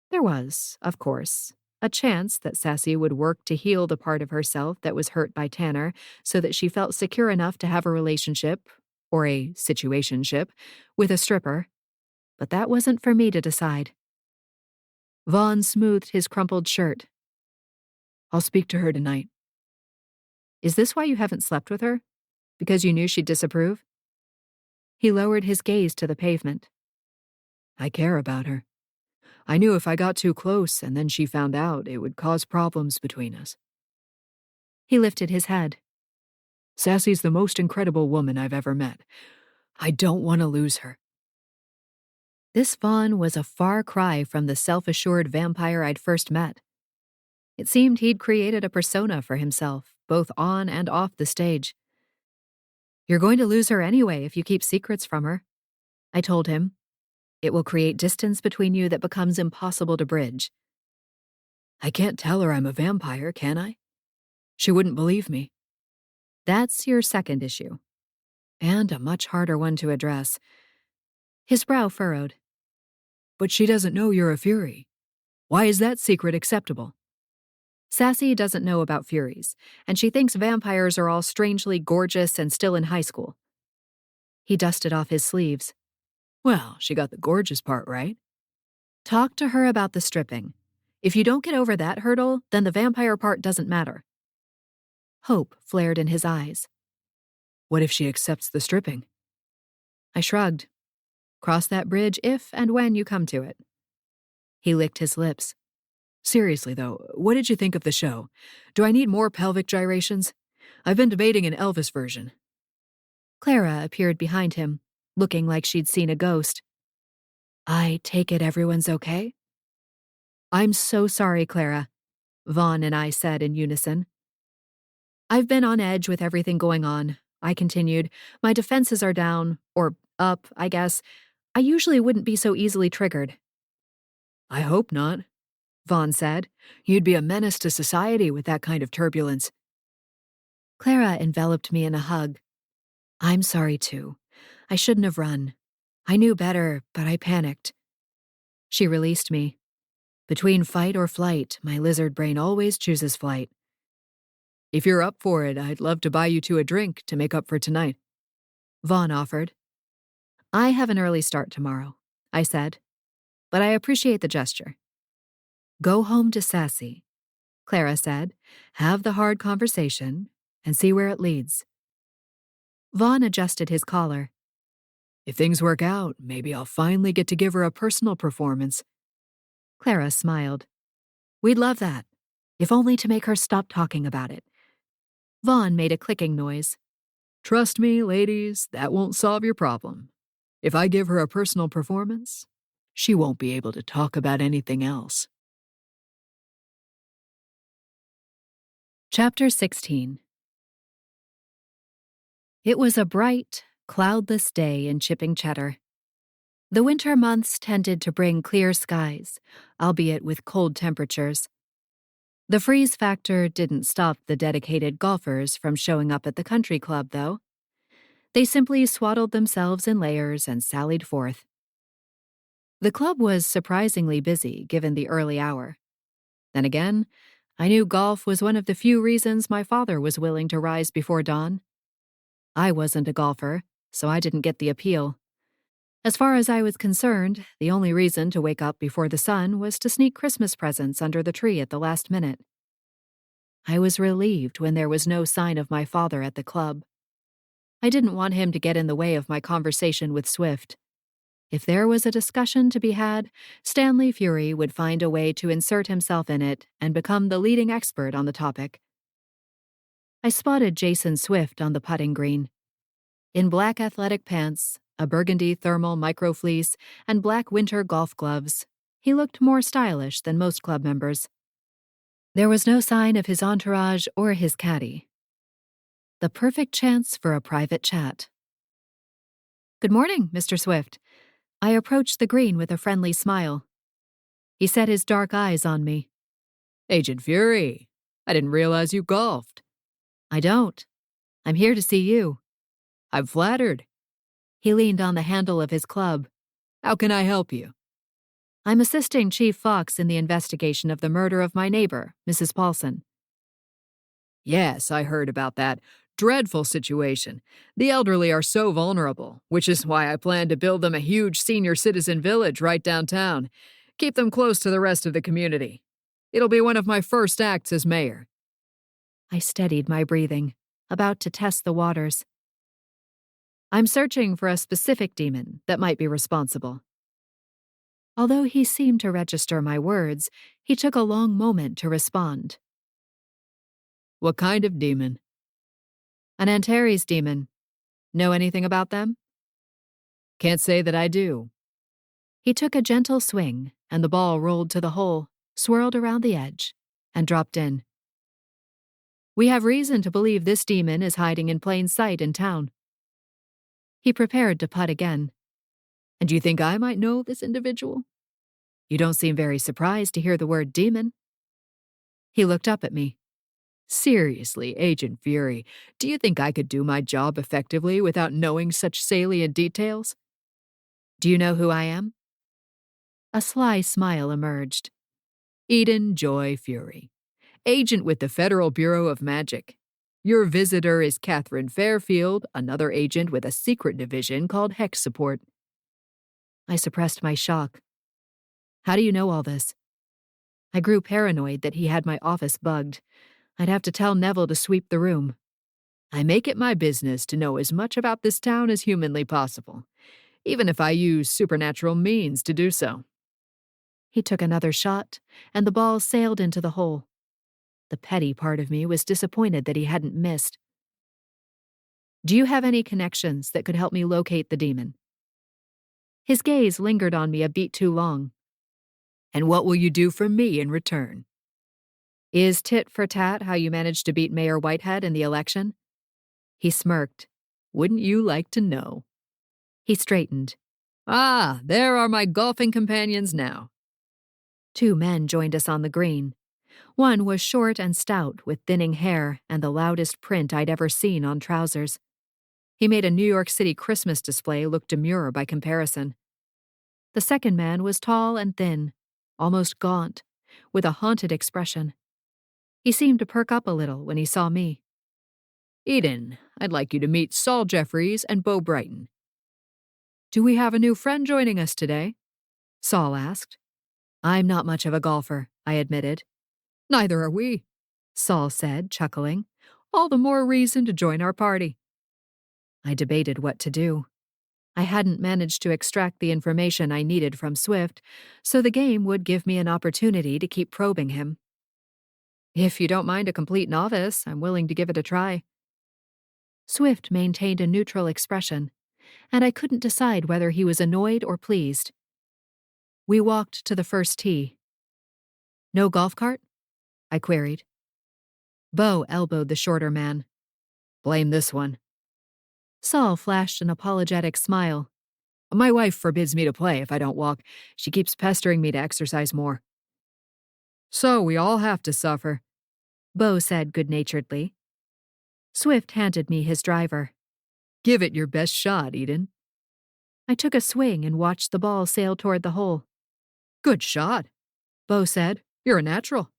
There was, of course, a chance that Sassy would work to heal the part of herself that was hurt by Tanner so that she felt secure enough to have a relationship, or a situationship, with a stripper. But that wasn't for me to decide. Vaughn smoothed his crumpled shirt. I'll speak to her tonight. Is this why you haven't slept with her? Because you knew she'd disapprove? He lowered his gaze to the pavement. I care about her. I knew if I got too close and then she found out, it would cause problems between us. He lifted his head. Sassy's the most incredible woman I've ever met. I don't want to lose her. This Vaughn was a far cry from the self-assured vampire I'd first met. It seemed he'd created a persona for himself, both on and off the stage. You're going to lose her anyway if you keep secrets from her, I told him. It will create distance between you that becomes impossible to bridge. I can't tell her I'm a vampire, can I? She wouldn't believe me. That's your second issue. And a much harder one to address. His brow furrowed. But she doesn't know you're a Fury. Why is that secret acceptable? Sassy doesn't know about Furies, and she thinks vampires are all strangely gorgeous and still in high school. He dusted off his sleeves. Well, she got the gorgeous part right. Talk to her about the stripping. If you don't get over that hurdle, then the vampire part doesn't matter. Hope flared in his eyes. What if she accepts the stripping? I shrugged. Cross that bridge if and when you come to it. He licked his lips. Seriously, though, what did you think of the show? Do I need more pelvic gyrations? I've been debating an Elvis version. Clara appeared behind him, looking like she'd seen a ghost. I take it everyone's okay? I'm so sorry, Clara, Vaughn and I said in unison. I've been on edge with everything going on, I continued. My defenses are down, or up, I guess. I usually wouldn't be so easily triggered. I hope not, Vaughn said. You'd be a menace to society with that kind of turbulence. Clara enveloped me in a hug. I'm sorry, too. I shouldn't have run. I knew better, but I panicked. She released me. Between fight or flight, my lizard brain always chooses flight. If you're up for it, I'd love to buy you two a drink to make up for tonight, Vaughn offered. I have an early start tomorrow, I said, but I appreciate the gesture. Go home to Sassy, Clara said. Have the hard conversation and see where it leads. Vaughn adjusted his collar. If things work out, maybe I'll finally get to give her a personal performance. Clara smiled. We'd love that, if only to make her stop talking about it. Vaughn made a clicking noise. Trust me, ladies, that won't solve your problem. If I give her a personal performance, she won't be able to talk about anything else. Chapter 16. It was a bright, cloudless day in Chipping Cheddar. The winter months tended to bring clear skies, albeit with cold temperatures. The freeze factor didn't stop the dedicated golfers from showing up at the country club, though. They simply swaddled themselves in layers and sallied forth. The club was surprisingly busy given the early hour. Then again, I knew golf was one of the few reasons my father was willing to rise before dawn. I wasn't a golfer, so I didn't get the appeal. As far as I was concerned, the only reason to wake up before the sun was to sneak Christmas presents under the tree at the last minute. I was relieved when there was no sign of my father at the club. I didn't want him to get in the way of my conversation with Swift. If there was a discussion to be had, Stanley Fury would find a way to insert himself in it and become the leading expert on the topic. I spotted Jason Swift on the putting green. In black athletic pants, a burgundy thermal microfleece, and black winter golf gloves, he looked more stylish than most club members. There was no sign of his entourage or his caddy. The perfect chance for a private chat. "Good morning, Mr. Swift." I approached the green with a friendly smile. He set his dark eyes on me. Agent Fury, I didn't realize you golfed. "I don't. I'm here to see you." I'm flattered. He leaned on the handle of his club. How can I help you? "I'm assisting Chief Fox in the investigation of the murder of my neighbor, Mrs. Pollson." Yes, I heard about that. Dreadful situation. The elderly are so vulnerable, which is why I plan to build them a huge senior citizen village right downtown. Keep them close to the rest of the community. It'll be one of my first acts as mayor. I steadied my breathing, about to test the waters. "I'm searching for a specific demon that might be responsible." Although he seemed to register my words, he took a long moment to respond. What kind of demon? "An Antares demon. Know anything about them?" Can't say that I do. He took a gentle swing, and the ball rolled to the hole, swirled around the edge, and dropped in. "We have reason to believe this demon is hiding in plain sight in town." He prepared to putt again. And do you think I might know this individual? "You don't seem very surprised to hear the word demon." He looked up at me. Seriously, Agent Fury, do you think I could do my job effectively without knowing such salient details? "Do you know who I am?" A sly smile emerged. Eden Joy Fury, agent with the Federal Bureau of Magic. Your visitor is Catherine Fairfield, another agent with a secret division called Hex Support. I suppressed my shock. "How do you know all this?" I grew paranoid that he had my office bugged. I'd have to tell Neville to sweep the room. I make it my business to know as much about this town as humanly possible, even if I use supernatural means to do so. He took another shot, and the ball sailed into the hole. The petty part of me was disappointed that he hadn't missed. "Do you have any connections that could help me locate the demon?" His gaze lingered on me a beat too long. And what will you do for me in return? "Is tit for tat how you managed to beat Mayor Whitehead in the election?" He smirked. Wouldn't you like to know? He straightened. Ah, there are my golfing companions now. 2 men joined us on the green. One was short and stout, with thinning hair and the loudest print I'd ever seen on trousers. He made a New York City Christmas display look demure by comparison. The second man was tall and thin, almost gaunt, with a haunted expression. He seemed to perk up a little when he saw me. Eden, I'd like you to meet Saul Jeffries and Bo Brighton. Do we have a new friend joining us today? Saul asked. "I'm not much of a golfer," I admitted. Neither are we, Saul said, chuckling. All the more reason to join our party. I debated what to do. I hadn't managed to extract the information I needed from Swift, so the game would give me an opportunity to keep probing him. "If you don't mind a complete novice, I'm willing to give it a try." Swift maintained a neutral expression, and I couldn't decide whether he was annoyed or pleased. We walked to the first tee. "No golf cart?" I queried. Bo elbowed the shorter man. "Blame this one." Saul flashed an apologetic smile. "My wife forbids me to play if I don't walk. She keeps pestering me to exercise more." "So we all have to suffer," Bo said good-naturedly. Swift handed me his driver. "Give it your best shot, Eden." I took a swing and watched the ball sail toward the hole. "Good shot," Bo said. "You're a natural."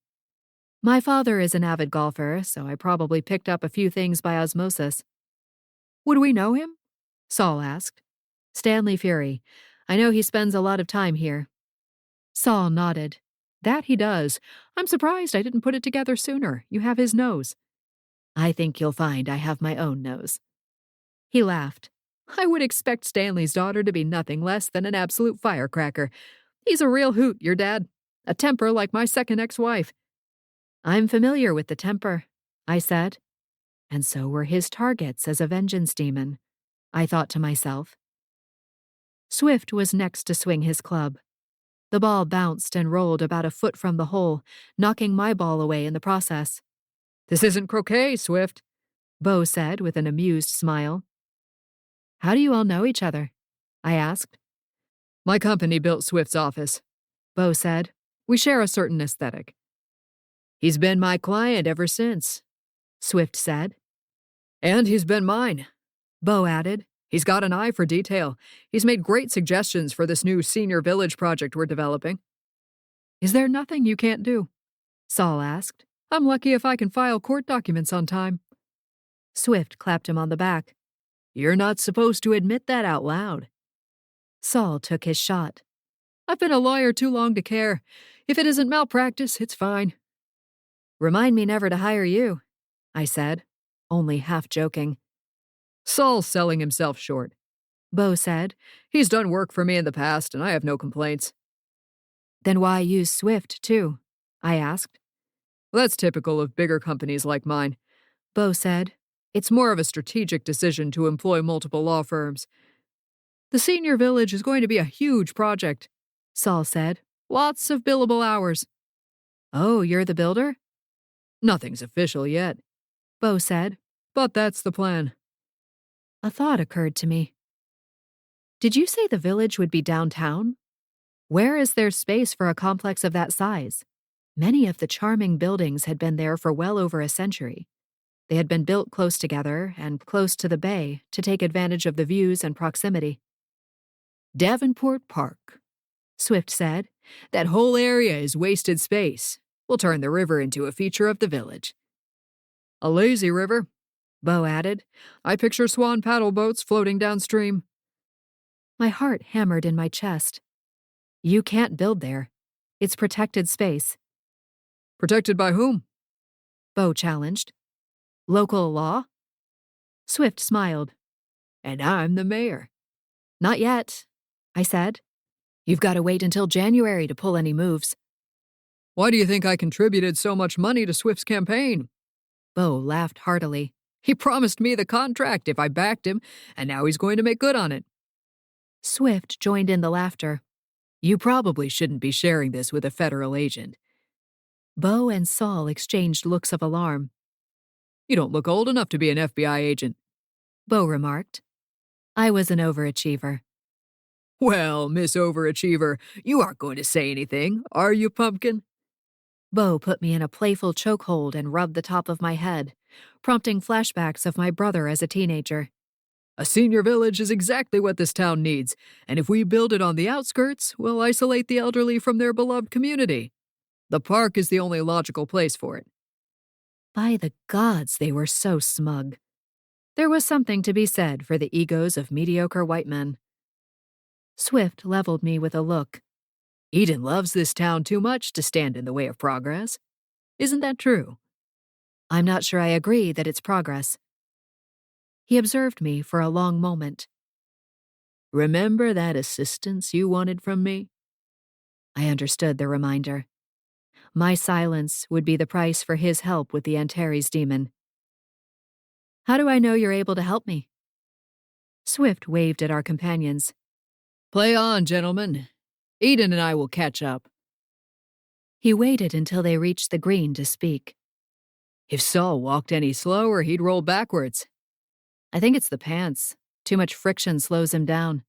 My father is an avid golfer, so I probably picked up a few things by osmosis. "Would we know him?" Saul asked. "Stanley Fury. I know he spends a lot of time here." Saul nodded. "That he does. I'm surprised I didn't put it together sooner. You have his nose." "I think you'll find I have my own nose." He laughed. "I would expect Stanley's daughter to be nothing less than an absolute firecracker. He's a real hoot, your dad. A temper like my second ex-wife." "I'm familiar with the temper," I said. And so were his targets as a vengeance demon, I thought to myself. Swift was next to swing his club. The ball bounced and rolled about a foot from the hole, knocking my ball away in the process. This isn't croquet, Swift, Bo said with an amused smile. How do you all know each other? I asked. My company built Swift's office, Bo said. We share a certain aesthetic. He's been my client ever since, Swift said. And he's been mine, Bo added. He's got an eye for detail. He's made great suggestions for this new senior village project we're developing. Is there nothing you can't do? Saul asked. I'm lucky if I can file court documents on time. Swift clapped him on the back. You're not supposed to admit that out loud. Saul took his shot. I've been a lawyer too long to care. If it isn't malpractice, it's fine. Remind me never to hire you, I said, only half joking. Saul's selling himself short, Bo said. He's done work for me in the past, and I have no complaints. Then why use Swift, too? I asked. That's typical of bigger companies like mine, Bo said. It's more of a strategic decision to employ multiple law firms. The senior village is going to be a huge project, Saul said. Lots of billable hours. Oh, you're the builder? Nothing's official yet, Bo said. But that's the plan. A thought occurred to me. Did you say the village would be downtown? Where is there space for a complex of that size? Many of the charming buildings had been there for well over a century. They had been built close together and close to the bay to take advantage of the views and proximity. Davenport Park, Swift said. That whole area is wasted space. We'll turn the river into a feature of the village. A lazy river, Bo added. I picture swan paddle boats floating downstream. My heart hammered in my chest. You can't build there. It's protected space. Protected by whom? Bo challenged. Local law? Swift smiled. And I'm the mayor. Not yet, I said. You've got to wait until January to pull any moves. Why do you think I contributed so much money to Swift's campaign? Bo laughed heartily. He promised me the contract if I backed him, and now he's going to make good on it. Swift joined in the laughter. You probably shouldn't be sharing this with a federal agent. Bo and Saul exchanged looks of alarm. You don't look old enough to be an FBI agent, Bo remarked. I was an overachiever. Well, Miss Overachiever, you aren't going to say anything, are you, Pumpkin? Bo put me in a playful chokehold and rubbed the top of my head, prompting flashbacks of my brother as a teenager. A senior village is exactly what this town needs, and if we build it on the outskirts, we'll isolate the elderly from their beloved community. The park is the only logical place for it. By the gods, they were so smug. There was something to be said for the egos of mediocre white men. Swift leveled me with a look. Eden loves this town too much to stand in the way of progress. Isn't that true? I'm not sure I agree that it's progress. He observed me for a long moment. Remember that assistance you wanted from me? I understood the reminder. My silence would be the price for his help with the Antares demon. How do I know you're able to help me? Swift waved at our companions. Play on, gentlemen. Eden and I will catch up. He waited until they reached the green to speak. If Saul walked any slower, he'd roll backwards. I think it's the pants. Too much friction slows him down.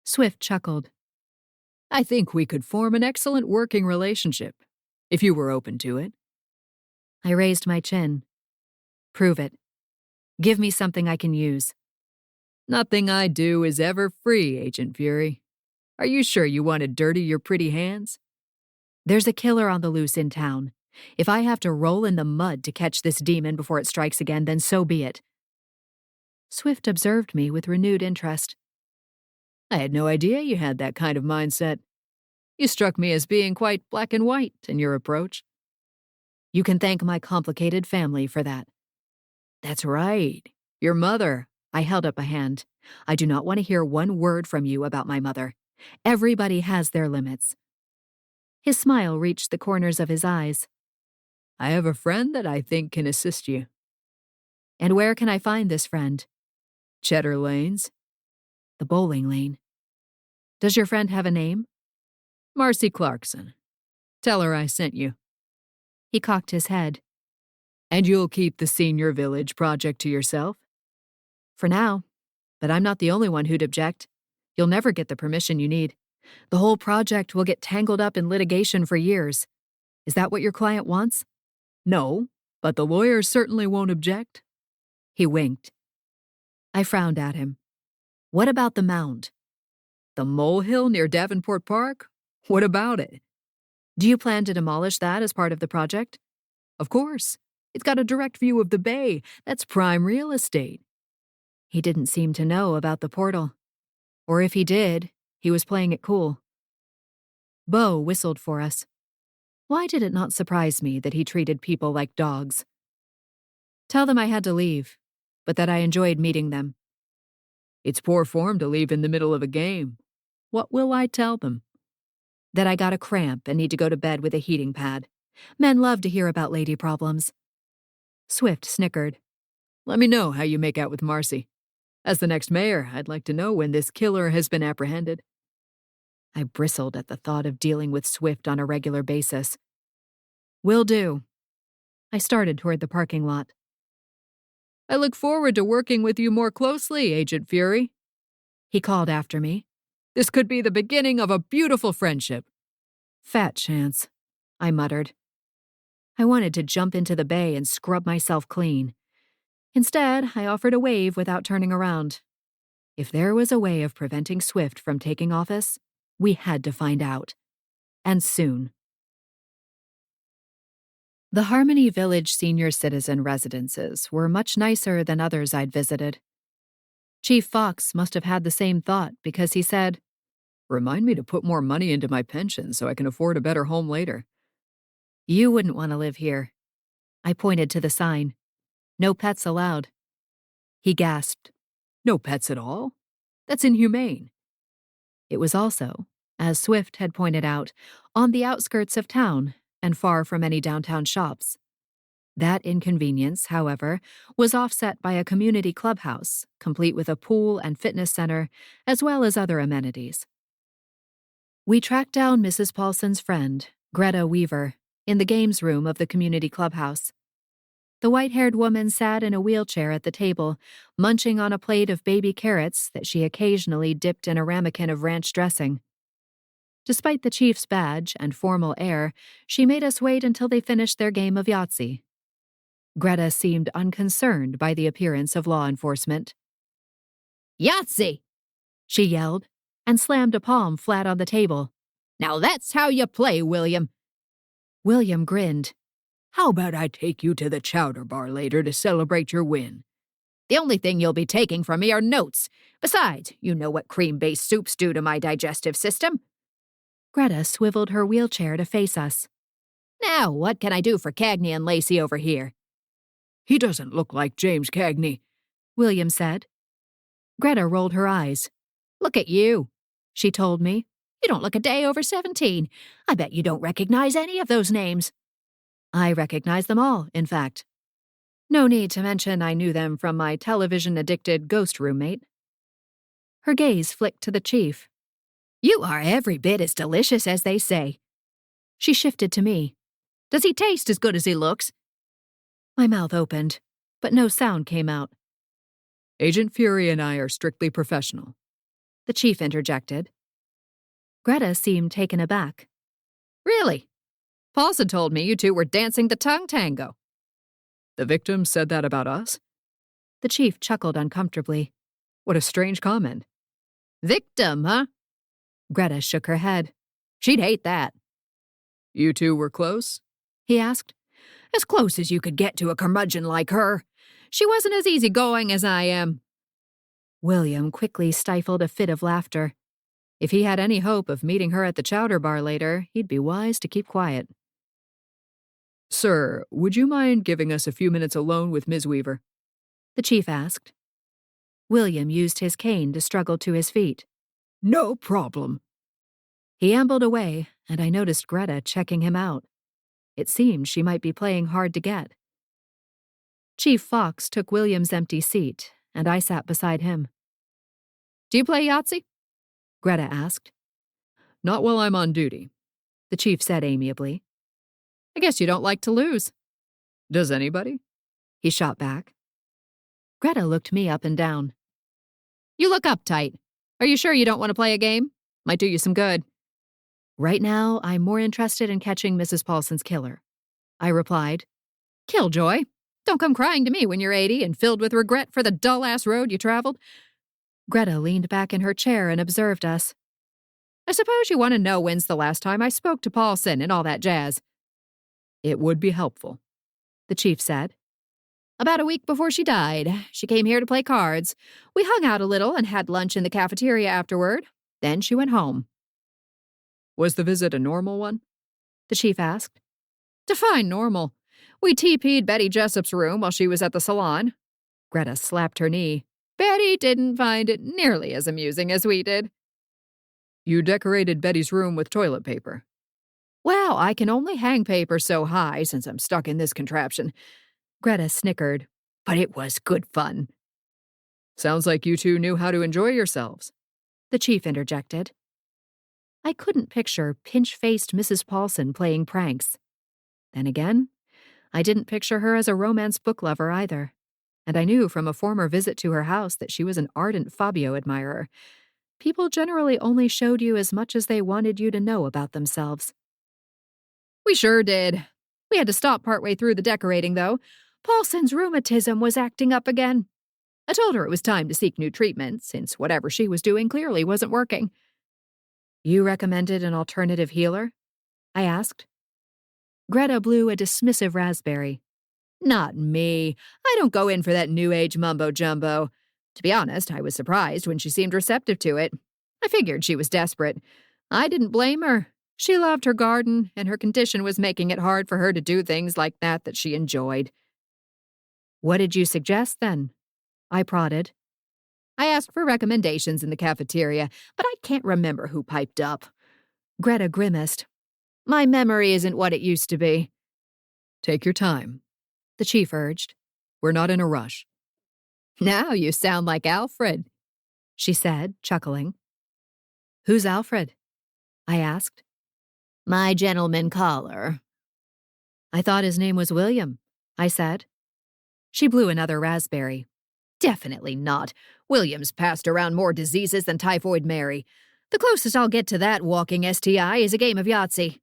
Swift chuckled. I think we could form an excellent working relationship, if you were open to it. I raised my chin. Prove it. Give me something I can use. Nothing I do is ever free, Agent Fury. Are you sure you want to dirty your pretty hands? There's a killer on the loose in town. If I have to roll in the mud to catch this demon before it strikes again, then so be it. Swift observed me with renewed interest. I had no idea you had that kind of mindset. You struck me as being quite black and white in your approach. You can thank my complicated family for that. That's right. Your mother. I held up a hand. I do not want to hear one word from you about my mother. Everybody has their limits. His smile reached the corners of his eyes. I have a friend that I think can assist you. And where can I find this friend? Cheddar Lanes. The bowling lane. Does your friend have a name? Marcy Clarkson. Tell her I sent you. He cocked his head. And you'll keep the Senior Village project to yourself? For now. But I'm not the only one who'd object. You'll never get the permission you need. The whole project will get tangled up in litigation for years. Is that what your client wants? No, but the lawyers certainly won't object. He winked. I frowned at him. What about the mound? The molehill near Davenport Park? What about it? Do you plan to demolish that as part of the project? Of course. It's got a direct view of the bay. That's prime real estate. He didn't seem to know about the portal. Or if he did, he was playing it cool. Bo whistled for us. Why did it not surprise me that he treated people like dogs? Tell them I had to leave, but that I enjoyed meeting them. It's poor form to leave in the middle of a game. What will I tell them? That I got a cramp and need to go to bed with a heating pad. Men love to hear about lady problems. Swift snickered. Let me know how you make out with Marcy. As the next mayor, I'd like to know when this killer has been apprehended. I bristled at the thought of dealing with Swift on a regular basis. Will do. I started toward the parking lot. I look forward to working with you more closely, Agent Fury. He called after me. This could be the beginning of a beautiful friendship. Fat chance, I muttered. I wanted to jump into the bay and scrub myself clean. Instead, I offered a wave without turning around. If there was a way of preventing Swift from taking office, we had to find out. And soon. The Harmony Village senior citizen residences were much nicer than others I'd visited. Chief Fox must have had the same thought because he said, "Remind me to put more money into my pension so I can afford a better home later." "You wouldn't want to live here." I pointed to the sign. No pets allowed. He gasped. No pets at all? That's inhumane. It was also, as Swift had pointed out, on the outskirts of town and far from any downtown shops. That inconvenience, however, was offset by a community clubhouse, complete with a pool and fitness center, as well as other amenities. We tracked down Mrs. Pollson's friend, Greta Weaver, in the games room of the community clubhouse. The white-haired woman sat in a wheelchair at the table, munching on a plate of baby carrots that she occasionally dipped in a ramekin of ranch dressing. Despite the chief's badge and formal air, she made us wait until they finished their game of Yahtzee. Greta seemed unconcerned by the appearance of law enforcement. "Yahtzee!" she yelled, and slammed a palm flat on the table. "Now that's how you play, William." William grinned. "How about I take you to the chowder bar later to celebrate your win?" "The only thing you'll be taking from me are notes. Besides, you know what cream-based soups do to my digestive system." Greta swiveled her wheelchair to face us. "Now, what can I do for Cagney and Lacey over here?" "He doesn't look like James Cagney," William said. Greta rolled her eyes. "Look at you," she told me. "You don't look a day over 17. I bet you don't recognize any of those names." I recognize them all, in fact. No need to mention I knew them from my television-addicted ghost roommate. Her gaze flicked to the chief. "You are every bit as delicious as they say." She shifted to me. "Does he taste as good as he looks?" My mouth opened, but no sound came out. "Agent Fury and I are strictly professional," the chief interjected. Greta seemed taken aback. "Really? Pollson told me you two were dancing the tongue tango." "The victim said that about us?" The chief chuckled uncomfortably. What a strange comment. "Victim, huh?" Greta shook her head. "She'd hate that." "You two were close?" he asked. "As close as you could get to a curmudgeon like her. She wasn't as easygoing as I am." William quickly stifled a fit of laughter. If he had any hope of meeting her at the chowder bar later, he'd be wise to keep quiet. "Sir, would you mind giving us a few minutes alone with Ms. Weaver?" the chief asked. William used his cane to struggle to his feet. "No problem." He ambled away, and I noticed Greta checking him out. It seemed she might be playing hard to get. Chief Fox took William's empty seat, and I sat beside him. Do you play Yahtzee? Greta asked. Not while I'm on duty, The chief said amiably. I guess you don't like to lose. Does anybody? He shot back. Greta looked me up and down. You look uptight. Are you sure you don't want to play a game? Might do you some good. Right now, I'm more interested in catching Mrs. Pollson's killer. I replied. Killjoy. Don't come crying to me when you're 80 and filled with regret for the dull-ass road you traveled. Greta leaned back in her chair and observed us. I suppose you want to know when's the last time I spoke to Pollson and all that jazz. It would be helpful, the chief said. About a week before she died, she came here to play cards. We hung out a little and had lunch in the cafeteria afterward. Then she went home. Was the visit a normal one? The chief asked. Define normal. We TP'd Betty Jessup's room while she was at the salon. Greta slapped her knee. Betty didn't find it nearly as amusing as we did. You decorated Betty's room with toilet paper. Well, I can only hang paper so high since I'm stuck in this contraption. Greta snickered. But it was good fun. Sounds like you two knew how to enjoy yourselves, the chief interjected. I couldn't picture pinch-faced Mrs. Pollson playing pranks. Then again, I didn't picture her as a romance book lover either, and I knew from a former visit to her house that she was an ardent Fabio admirer. People generally only showed you as much as they wanted you to know about themselves. We sure did. We had to stop partway through the decorating, though. Pollson's rheumatism was acting up again. I told her it was time to seek new treatment, since whatever she was doing clearly wasn't working. You recommended an alternative healer? I asked. Greta blew a dismissive raspberry. Not me. I don't go in for that new age mumbo-jumbo. To be honest, I was surprised when she seemed receptive to it. I figured she was desperate. I didn't blame her. She loved her garden, and her condition was making it hard for her to do things like that she enjoyed. What did you suggest, then? I prodded. I asked for recommendations in the cafeteria, but I can't remember who piped up. Greta grimaced. My memory isn't what it used to be. Take your time, the chief urged. We're not in a rush. Now you sound like Alfred, she said, chuckling. Who's Alfred? I asked. My gentleman caller. I thought his name was William, I said. She blew another raspberry. Definitely not. William's passed around more diseases than Typhoid Mary. The closest I'll get to that walking STI is a game of Yahtzee.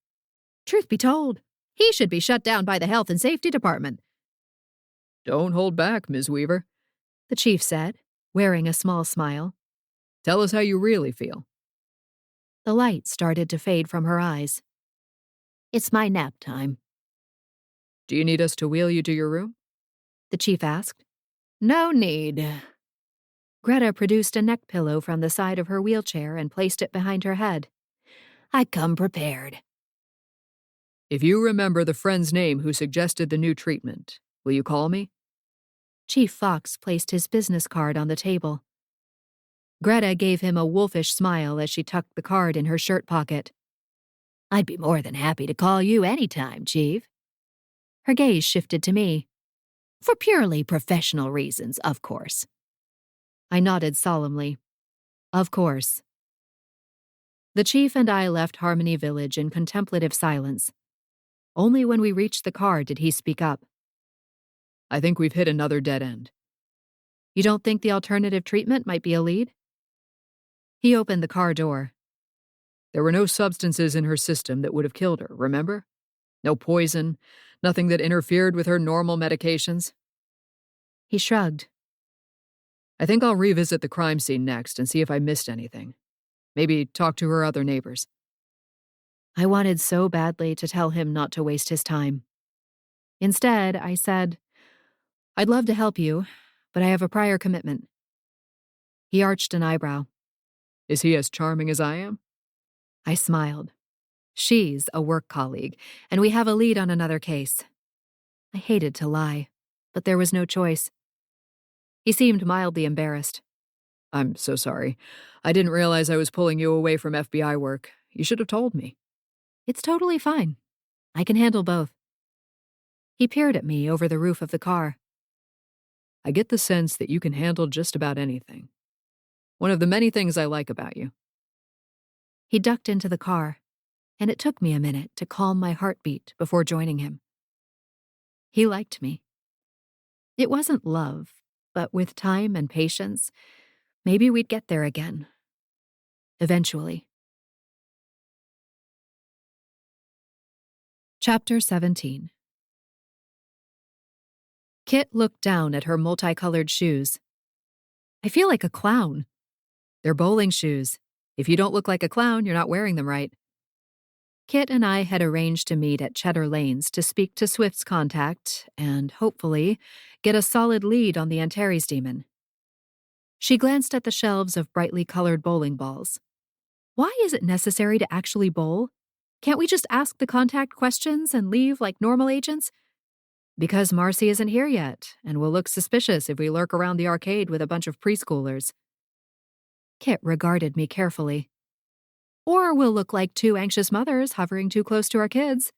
Truth be told, he should be shut down by the Health and Safety Department. Don't hold back, Ms. Weaver, the chief said, wearing a small smile. Tell us how you really feel. The light started to fade from her eyes. It's my nap time. Do you need us to wheel you to your room? The chief asked. No need. Greta produced a neck pillow from the side of her wheelchair and placed it behind her head. I come prepared. If you remember the friend's name who suggested the new treatment, will you call me? Chief Fox placed his business card on the table. Greta gave him a wolfish smile as she tucked the card in her shirt pocket. I'd be more than happy to call you anytime, Chief. Her gaze shifted to me. For purely professional reasons, of course. I nodded solemnly. Of course. The chief and I left Harmony Village in contemplative silence. Only when we reached the car did he speak up. I think we've hit another dead end. You don't think the alternative treatment might be a lead? He opened the car door. There were no substances in her system that would have killed her, remember? No poison, nothing that interfered with her normal medications. He shrugged. I think I'll revisit the crime scene next and see if I missed anything. Maybe talk to her other neighbors. I wanted so badly to tell him not to waste his time. Instead, I said, I'd love to help you, but I have a prior commitment. He arched an eyebrow. Is he as charming as I am? I smiled. She's a work colleague, and we have a lead on another case. I hated to lie, but there was no choice. He seemed mildly embarrassed. I'm so sorry. I didn't realize I was pulling you away from FBI work. You should have told me. It's totally fine. I can handle both. He peered at me over the roof of the car. I get the sense that you can handle just about anything. One of the many things I like about you. He ducked into the car, and it took me a minute to calm my heartbeat before joining him. He liked me. It wasn't love, but with time and patience, maybe we'd get there again. Eventually. Chapter 17. Kit looked down at her multicolored shoes. I feel like a clown. They're bowling shoes. If you don't look like a clown, you're not wearing them right. Kit and I had arranged to meet at Cheddar Lanes to speak to Swift's contact and, hopefully, get a solid lead on the Antares demon. She glanced at the shelves of brightly colored bowling balls. Why is it necessary to actually bowl? Can't we just ask the contact questions and leave like normal agents? Because Marcy isn't here yet, and will look suspicious if we lurk around the arcade with a bunch of preschoolers. Kit regarded me carefully. Or we'll look like two anxious mothers hovering too close to our kids.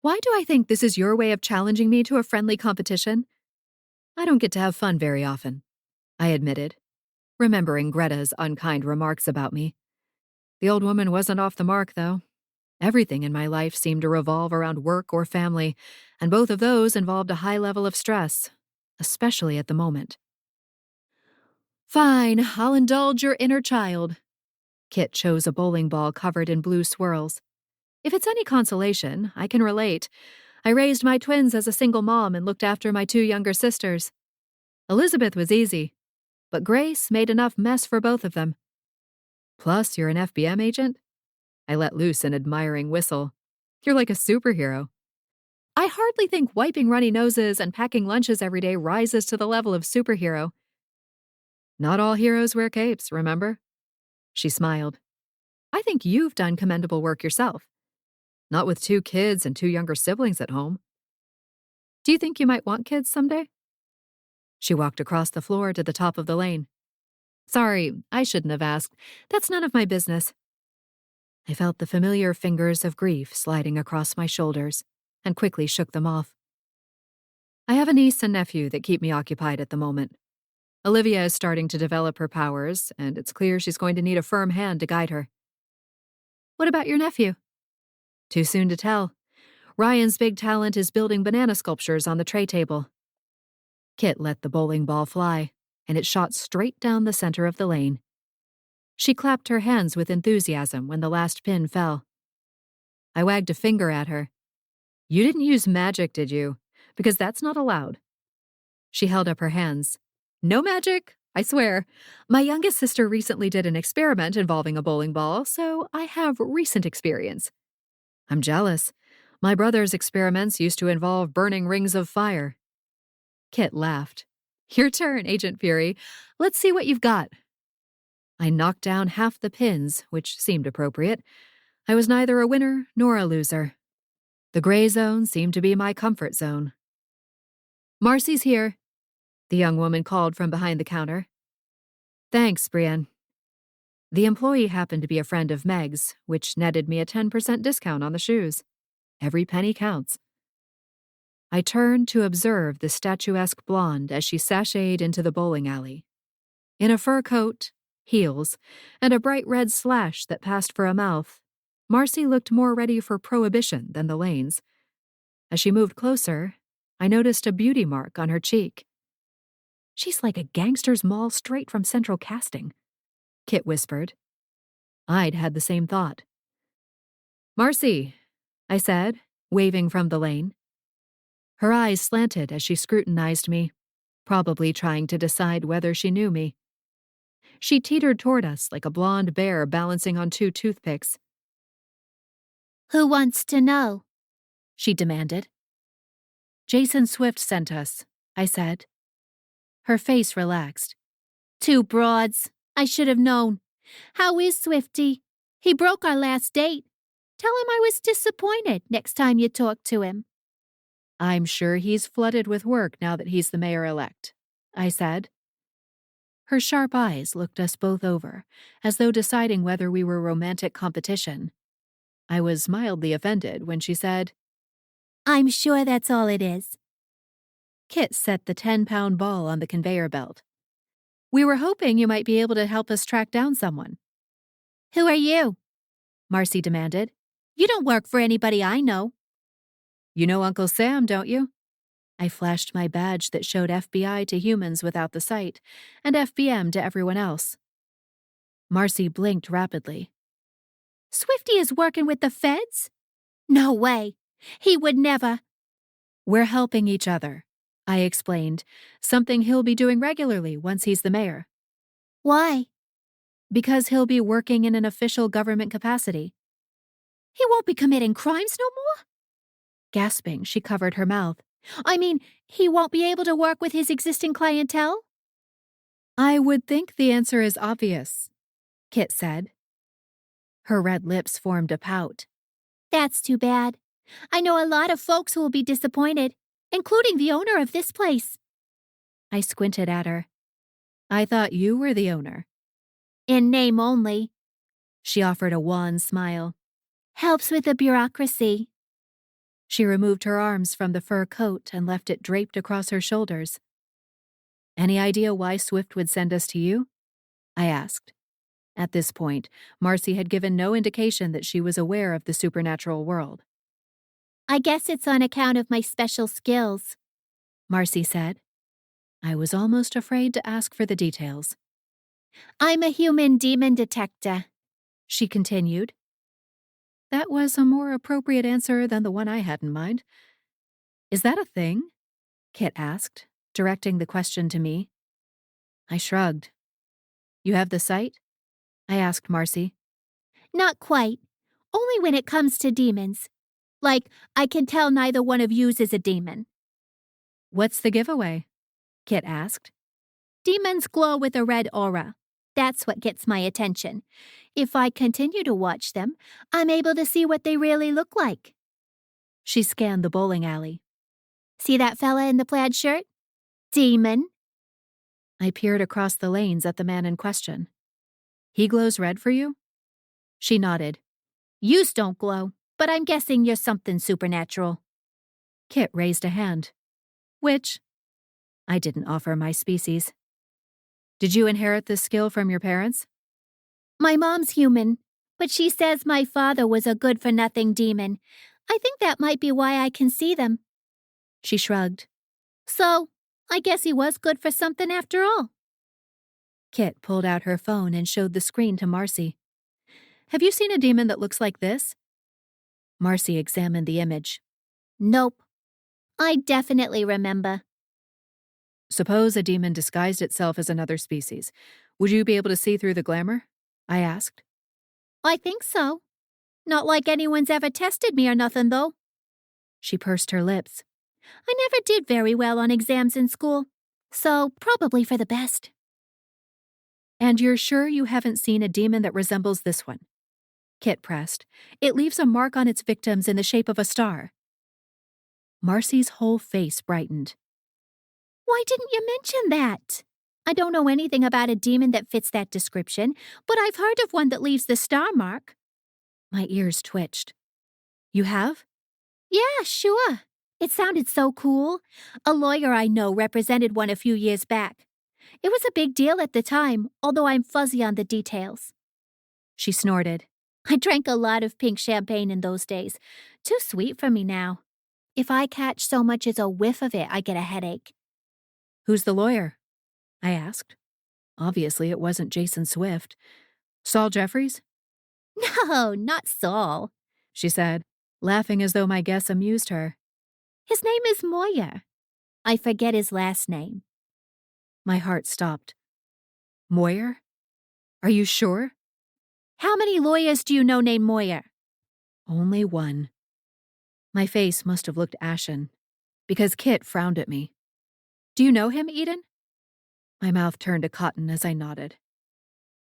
Why do I think this is your way of challenging me to a friendly competition? I don't get to have fun very often, I admitted, remembering Greta's unkind remarks about me. The old woman wasn't off the mark, though. Everything in my life seemed to revolve around work or family, and both of those involved a high level of stress, especially at the moment. Fine, I'll indulge your inner child. Kit chose a bowling ball covered in blue swirls. If it's any consolation, I can relate. I raised my twins as a single mom and looked after my two younger sisters. Elizabeth was easy, but Grace made enough mess for both of them. Plus, you're an FBM agent? I let loose an admiring whistle. You're like a superhero. I hardly think wiping runny noses and packing lunches every day rises to the level of superhero. Not all heroes wear capes, remember? She smiled. I think you've done commendable work yourself. Not with 2 kids and 2 younger siblings at home. Do you think you might want kids someday? She walked across the floor to the top of the lane. Sorry, I shouldn't have asked. That's none of my business. I felt the familiar fingers of grief sliding across my shoulders and quickly shook them off. I have a niece and nephew that keep me occupied at the moment. Olivia is starting to develop her powers, and it's clear she's going to need a firm hand to guide her. What about your nephew? Too soon to tell. Ryan's big talent is building banana sculptures on the tray table. Kit let the bowling ball fly, and it shot straight down the center of the lane. She clapped her hands with enthusiasm when the last pin fell. I wagged a finger at her. You didn't use magic, did you? Because that's not allowed. She held up her hands. No magic, I swear. My youngest sister recently did an experiment involving a bowling ball, so I have recent experience. I'm jealous. My brother's experiments used to involve burning rings of fire. Kit laughed. Your turn, Agent Fury. Let's see what you've got. I knocked down half the pins, which seemed appropriate. I was neither a winner nor a loser. The gray zone seemed to be my comfort zone. Marcy's here, the young woman called from behind the counter. Thanks, Brienne. The employee happened to be a friend of Meg's, which netted me a 10% discount on the shoes. Every penny counts. I turned to observe the statuesque blonde as she sashayed into the bowling alley. In a fur coat, heels, and a bright red slash that passed for a mouth, Marcy looked more ready for prohibition than the lanes. As she moved closer, I noticed a beauty mark on her cheek. She's like a gangster's moll straight from Central Casting, Kit whispered. I'd had the same thought. Marcy, I said, waving from the lane. Her eyes slanted as she scrutinized me, probably trying to decide whether she knew me. She teetered toward us like a blonde bear balancing on 2 toothpicks. Who wants to know? She demanded. Jason Swift sent us, I said. Her face relaxed. 2 broads. I should have known. How is Swifty? He broke our last date. Tell him I was disappointed next time you talk to him. I'm sure he's flooded with work now that he's the mayor-elect, I said. Her sharp eyes looked us both over, as though deciding whether we were romantic competition. I was mildly offended when she said, I'm sure that's all it is. Kit set the 10-pound ball on the conveyor belt. We were hoping you might be able to help us track down someone. Who are you? Marcy demanded. You don't work for anybody I know. You know Uncle Sam, don't you? I flashed my badge that showed FBI to humans without the sight, and FBM to everyone else. Marcy blinked rapidly. Swifty is working with the feds? No way. He would never. We're helping each other, I explained, something he'll be doing regularly once he's the mayor. Why? Because he'll be working in an official government capacity. He won't be committing crimes no more? Gasping, she covered her mouth. I mean, he won't be able to work with his existing clientele? I would think the answer is obvious, Kit said. Her red lips formed a pout. That's too bad. I know a lot of folks who will be disappointed, including the owner of this place. I squinted at her. I thought you were the owner. In name only. She offered a wan smile. Helps with the bureaucracy. She removed her arms from the fur coat and left it draped across her shoulders. Any idea why Swift would send us to you? I asked. At this point, Marcy had given no indication that she was aware of the supernatural world. I guess it's on account of my special skills, Marcy said. I was almost afraid to ask for the details. I'm a human demon detector, she continued. That was a more appropriate answer than the one I had in mind. Is that a thing? Kit asked, directing the question to me. I shrugged. You have the sight? I asked Marcy. Not quite. Only when it comes to demons. Like, I can tell neither one of yous is a demon. What's the giveaway? Kit asked. Demons glow with a red aura. That's what gets my attention. If I continue to watch them, I'm able to see what they really look like. She scanned the bowling alley. See that fella in the plaid shirt? Demon. I peered across the lanes at the man in question. He glows red for you? She nodded. Yous don't glow, but I'm guessing you're something supernatural. Kit raised a hand. Which? I didn't offer my species. Did you inherit this skill from your parents? My mom's human, but she says my father was a good-for-nothing demon. I think that might be why I can see them. She shrugged. So, I guess he was good for something after all. Kit pulled out her phone and showed the screen to Marcy. Have you seen a demon that looks like this? Marcy examined the image. Nope. I definitely remember. Suppose a demon disguised itself as another species. Would you be able to see through the glamour? I asked. I think so. Not like anyone's ever tested me or nothing, though. She pursed her lips. I never did very well on exams in school, so probably for the best. And you're sure you haven't seen a demon that resembles this one? Kit pressed. It leaves a mark on its victims in the shape of a star. Marcy's whole face brightened. Why didn't you mention that? I don't know anything about a demon that fits that description, but I've heard of one that leaves the star mark. My ears twitched. You have? Yeah, sure. It sounded so cool. A lawyer I know represented one a few years back. It was a big deal at the time, although I'm fuzzy on the details. She snorted. I drank a lot of pink champagne in those days. Too sweet for me now. If I catch so much as a whiff of it, I get a headache. Who's the lawyer? I asked. Obviously, it wasn't Jason Swift. Saul Jeffries? No, not Saul, she said, laughing as though my guess amused her. His name is Moyer. I forget his last name. My heart stopped. Moyer? Are you sure? How many lawyers do you know named Moyer? Only one. My face must have looked ashen, because Kit frowned at me. Do you know him, Eden? My mouth turned to cotton as I nodded.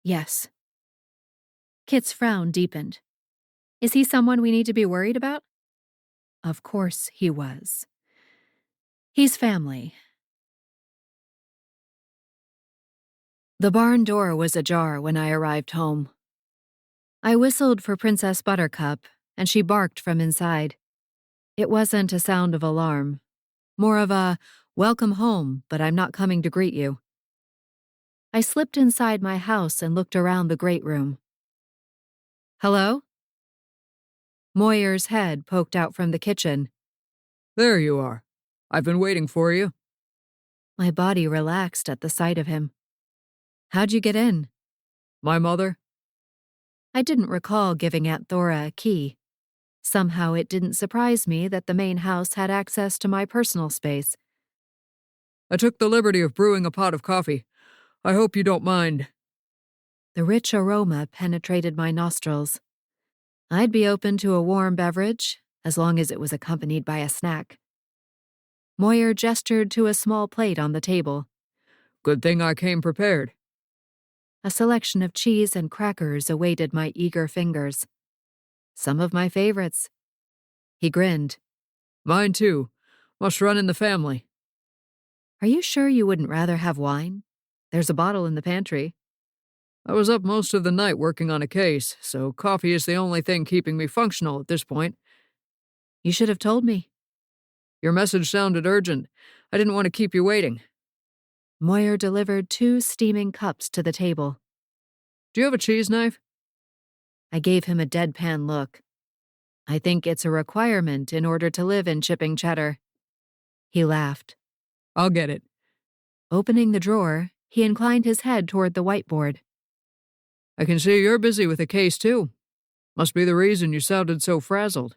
Yes. Kit's frown deepened. Is he someone we need to be worried about? Of course he was. He's family. The barn door was ajar when I arrived home. I whistled for Princess Buttercup, and she barked from inside. It wasn't a sound of alarm, more of a Welcome home, but I'm not coming to greet you. I slipped inside my house and looked around the great room. Hello? Moyer's head poked out from the kitchen. There you are. I've been waiting for you. My body relaxed at the sight of him. How'd you get in? My mother? I didn't recall giving Aunt Thora a key. Somehow it didn't surprise me that the main house had access to my personal space. I took the liberty of brewing a pot of coffee. I hope you don't mind. The rich aroma penetrated my nostrils. I'd be open to a warm beverage, as long as it was accompanied by a snack. Moyer gestured to a small plate on the table. Good thing I came prepared. A selection of cheese and crackers awaited my eager fingers. Some of my favorites. He grinned. Mine too. Must run in the family. Are you sure you wouldn't rather have wine? There's a bottle in the pantry. I was up most of the night working on a case, so coffee is the only thing keeping me functional at this point. You should have told me. Your message sounded urgent. I didn't want to keep you waiting. Moyer delivered 2 steaming cups to the table. Do you have a cheese knife? I gave him a deadpan look. I think it's a requirement in order to live in Chipping Cheddar. He laughed. I'll get it. Opening the drawer, he inclined his head toward the whiteboard. I can see you're busy with a case too. Must be the reason you sounded so frazzled.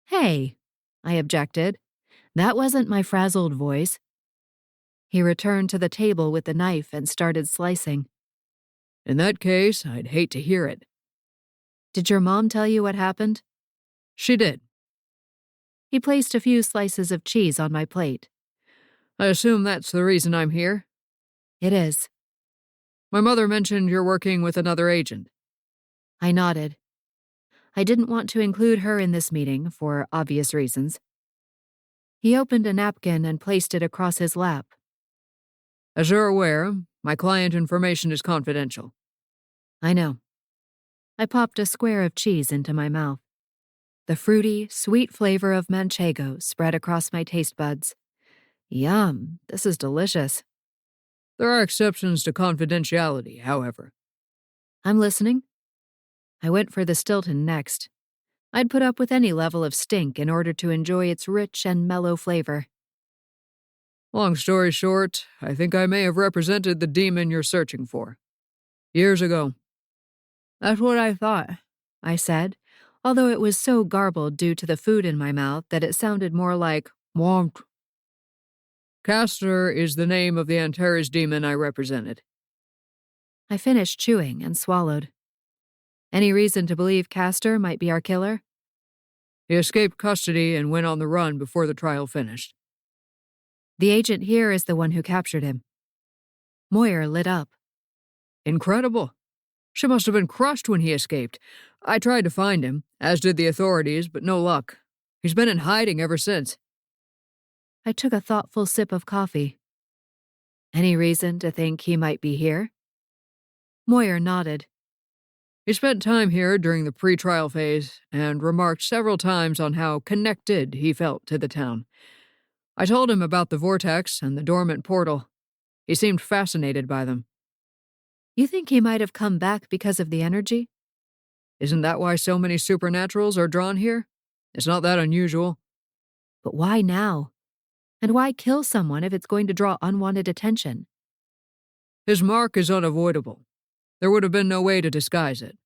Hey, I objected. That wasn't my frazzled voice. He returned to the table with the knife and started slicing. In that case, I'd hate to hear it. Did your mom tell you what happened? She did. He placed a few slices of cheese on my plate. I assume that's the reason I'm here? It is. My mother mentioned you're working with another agent. I nodded. I didn't want to include her in this meeting for obvious reasons. He opened a napkin and placed it across his lap. As you're aware, my client information is confidential. I know. I popped a square of cheese into my mouth. The fruity, sweet flavor of manchego spread across my taste buds. Yum, this is delicious. There are exceptions to confidentiality, however. I'm listening. I went for the Stilton next. I'd put up with any level of stink in order to enjoy its rich and mellow flavor. Long story short, I think I may have represented the demon you're searching for. Years ago. That's what I thought, I said, although it was so garbled due to the food in my mouth that it sounded more like womp. Castor is the name of the Antares demon I represented. I finished chewing and swallowed. Any reason to believe Castor might be our killer? He escaped custody and went on the run before the trial finished. The agent here is the one who captured him. Moyer lit up. Incredible. She must have been crushed when he escaped. I tried to find him, as did the authorities, but no luck. He's been in hiding ever since. I took a thoughtful sip of coffee. Any reason to think he might be here? Moyer nodded. He spent time here during the pre-trial phase and remarked several times on how connected he felt to the town. I told him about the vortex and the dormant portal. He seemed fascinated by them. You think he might have come back because of the energy? Isn't that why so many supernaturals are drawn here? It's not that unusual. But why now? And why kill someone if it's going to draw unwanted attention? His mark is unavoidable. There would have been no way to disguise it.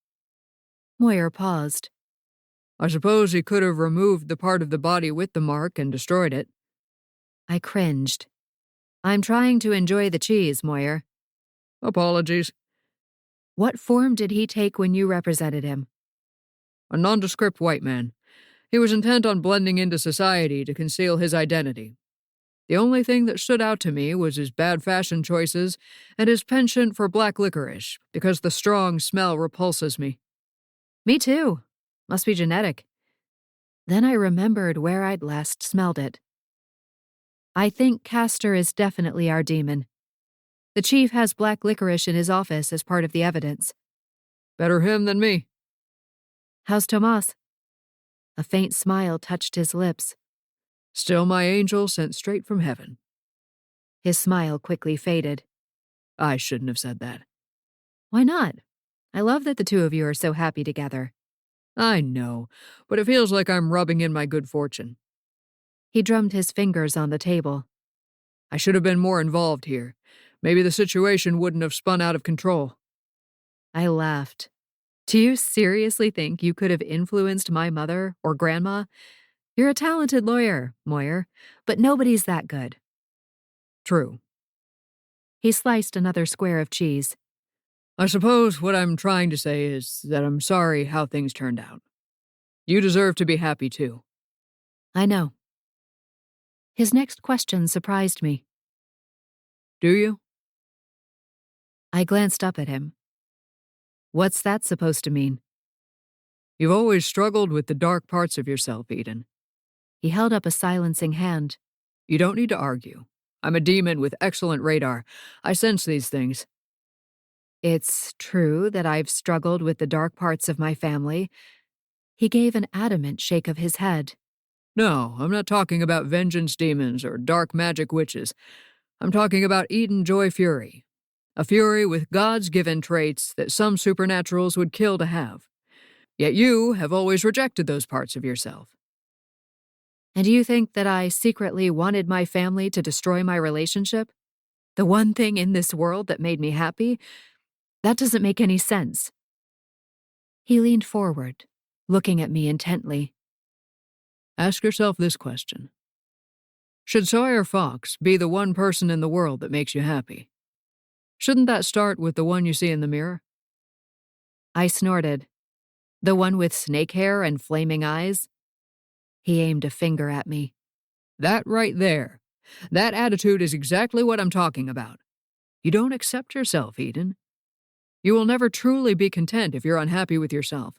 Moyer paused. I suppose he could have removed the part of the body with the mark and destroyed it. I cringed. I'm trying to enjoy the cheese, Moyer. Apologies. What form did he take when you represented him? A nondescript white man. He was intent on blending into society to conceal his identity. The only thing that stood out to me was his bad fashion choices and his penchant for black licorice, because the strong smell repulses me. Me too. Must be genetic. Then I remembered where I'd last smelled it. I think Castor is definitely our demon. The chief has black licorice in his office as part of the evidence. Better him than me. How's Tomas? A faint smile touched his lips. Still my angel sent straight from heaven. His smile quickly faded. I shouldn't have said that. Why not? I love that the two of you are so happy together. I know, but it feels like I'm rubbing in my good fortune. He drummed his fingers on the table. I should have been more involved here. Maybe the situation wouldn't have spun out of control. I laughed. Do you seriously think you could have influenced my mother or grandma? You're a talented lawyer, Moyer, but nobody's that good. True. He sliced another square of cheese. I suppose what I'm trying to say is that I'm sorry how things turned out. You deserve to be happy too. I know. His next question surprised me. Do you? I glanced up at him. What's that supposed to mean? You've always struggled with the dark parts of yourself, Eden. He held up a silencing hand. You don't need to argue. I'm a demon with excellent radar. I sense these things. It's true that I've struggled with the dark parts of my family. He gave an adamant shake of his head. No, I'm not talking about vengeance demons or dark magic witches. I'm talking about Eden Joy Fury. A fury with God's given traits that some supernaturals would kill to have. Yet you have always rejected those parts of yourself. And you think that I secretly wanted my family to destroy my relationship? The one thing in this world that made me happy? That doesn't make any sense. He leaned forward, looking at me intently. Ask yourself this question. Should Sawyer Fox be the one person in the world that makes you happy? Shouldn't that start with the one you see in the mirror? I snorted. The one with snake hair and flaming eyes? He aimed a finger at me. That right there. That attitude is exactly what I'm talking about. You don't accept yourself, Eden. You will never truly be content if you're unhappy with yourself.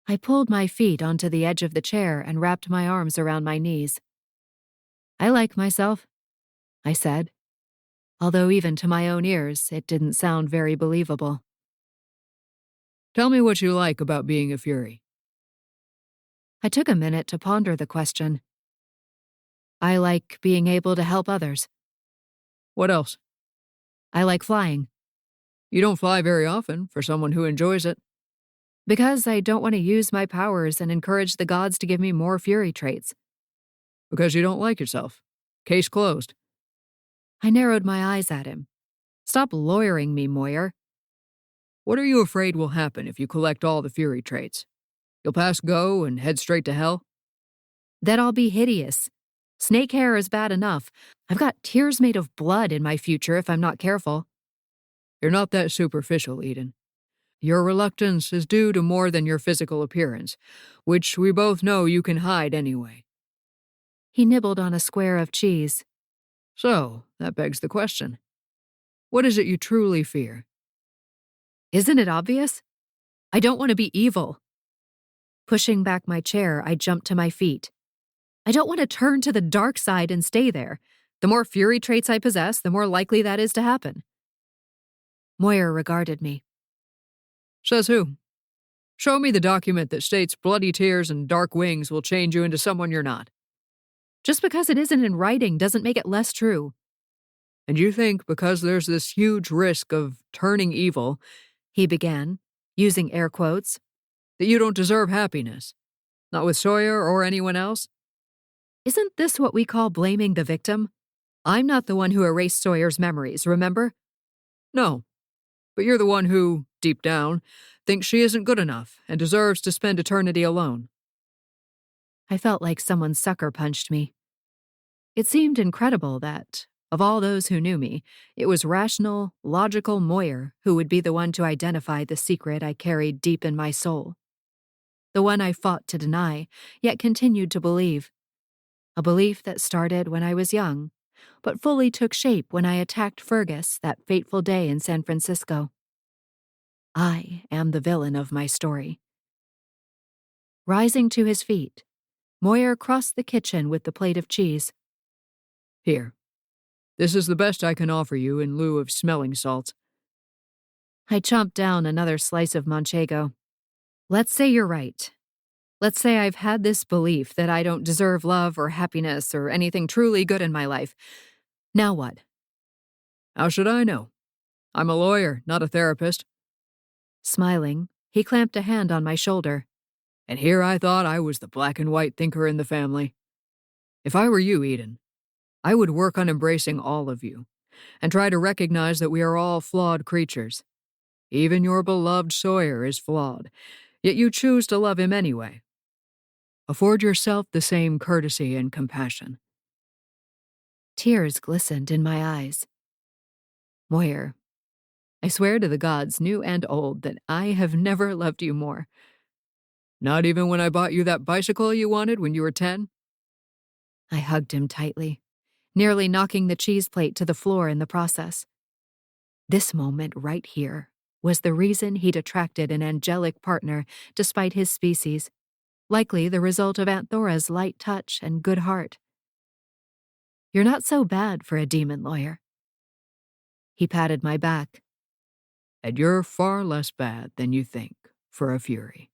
I pulled my feet onto the edge of the chair and wrapped my arms around my knees. I like myself, I said, although even to my own ears it didn't sound very believable. Tell me what you like about being a Fury. I took a minute to ponder the question. I like being able to help others. What else? I like flying. You don't fly very often for someone who enjoys it. Because I don't want to use my powers and encourage the gods to give me more Fury traits. Because you don't like yourself. Case closed. I narrowed my eyes at him. Stop lawyering me, Moyer. What are you afraid will happen if you collect all the Fury traits? You'll pass go and head straight to hell? That I'll be hideous. Snake hair is bad enough. I've got tears made of blood in my future if I'm not careful. You're not that superficial, Eden. Your reluctance is due to more than your physical appearance, which we both know you can hide anyway. He nibbled on a square of cheese. So, that begs the question. What is it you truly fear? Isn't it obvious? I don't want to be evil. Pushing back my chair, I jumped to my feet. I don't want to turn to the dark side and stay there. The more Fury traits I possess, the more likely that is to happen. Moyer regarded me. Says who? Show me the document that states bloody tears and dark wings will change you into someone you're not. Just because it isn't in writing doesn't make it less true. And you think because there's this huge risk of turning evil, he began, using air quotes, that you don't deserve happiness? Not with Sawyer or anyone else? Isn't this what we call blaming the victim? I'm not the one who erased Sawyer's memories, remember? No. But you're the one who, deep down, thinks she isn't good enough and deserves to spend eternity alone. I felt like someone sucker punched me. It seemed incredible that, of all those who knew me, it was rational, logical Moyer who would be the one to identify the secret I carried deep in my soul. The one I fought to deny, yet continued to believe. A belief that started when I was young, but fully took shape when I attacked Fergus that fateful day in San Francisco. I am the villain of my story. Rising to his feet, Moyer crossed the kitchen with the plate of cheese. Here. This is the best I can offer you in lieu of smelling salts. I chomped down another slice of manchego. Let's say you're right. Let's say I've had this belief that I don't deserve love or happiness or anything truly good in my life. Now what? How should I know? I'm a lawyer, not a therapist. Smiling, he clamped a hand on my shoulder. And here I thought I was the black and white thinker in the family. If I were you, Eden, I would work on embracing all of you and try to recognize that we are all flawed creatures. Even your beloved Sawyer is flawed, yet you choose to love him anyway. Afford yourself the same courtesy and compassion. Tears glistened in my eyes. Moyer, I swear to the gods, new and old, that I have never loved you more. Not even when I bought you that bicycle you wanted when you were 10? I hugged him tightly, nearly knocking the cheese plate to the floor in the process. This moment right here was the reason he'd attracted an angelic partner despite his species, likely the result of Aunt Thora's light touch and good heart. You're not so bad for a demon lawyer. He patted my back. And you're far less bad than you think for a fury.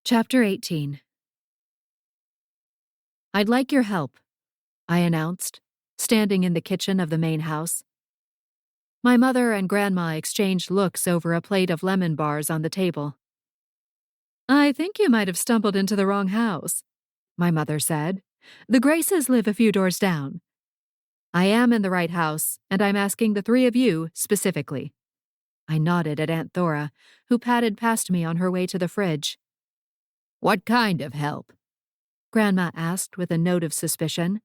Chapter 18. I'd like your help, I announced, standing in the kitchen of the main house. My mother and Grandma exchanged looks over a plate of lemon bars on the table. I think you might have stumbled into the wrong house, my mother said. The Graces live a few doors down. I am in the right house, and I'm asking the three of you specifically. I nodded at Aunt Thora, who padded past me on her way to the fridge. What kind of help? Grandma asked with a note of suspicion.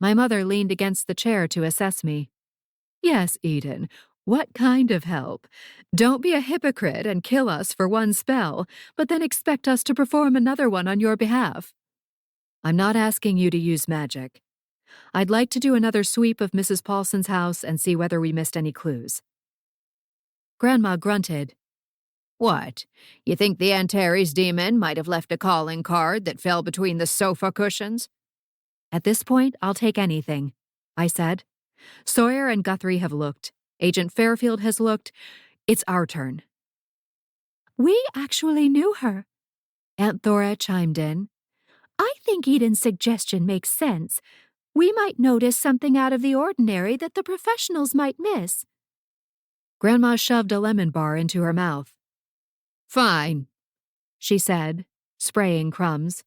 My mother leaned against the chair to assess me. Yes, Eden, what kind of help? Don't be a hypocrite and kill us for one spell, but then expect us to perform another one on your behalf. I'm not asking you to use magic. I'd like to do another sweep of Mrs. Pollson's house and see whether we missed any clues. Grandma grunted. What? You think the Antares demon might have left a calling card that fell between the sofa cushions? At this point, I'll take anything, I said. Sawyer and Guthrie have looked. Agent Fairfield has looked. It's our turn. We actually knew her, Aunt Thora chimed in. I think Eden's suggestion makes sense. We might notice something out of the ordinary that the professionals might miss. Grandma shoved a lemon bar into her mouth. Fine, she said, spraying crumbs.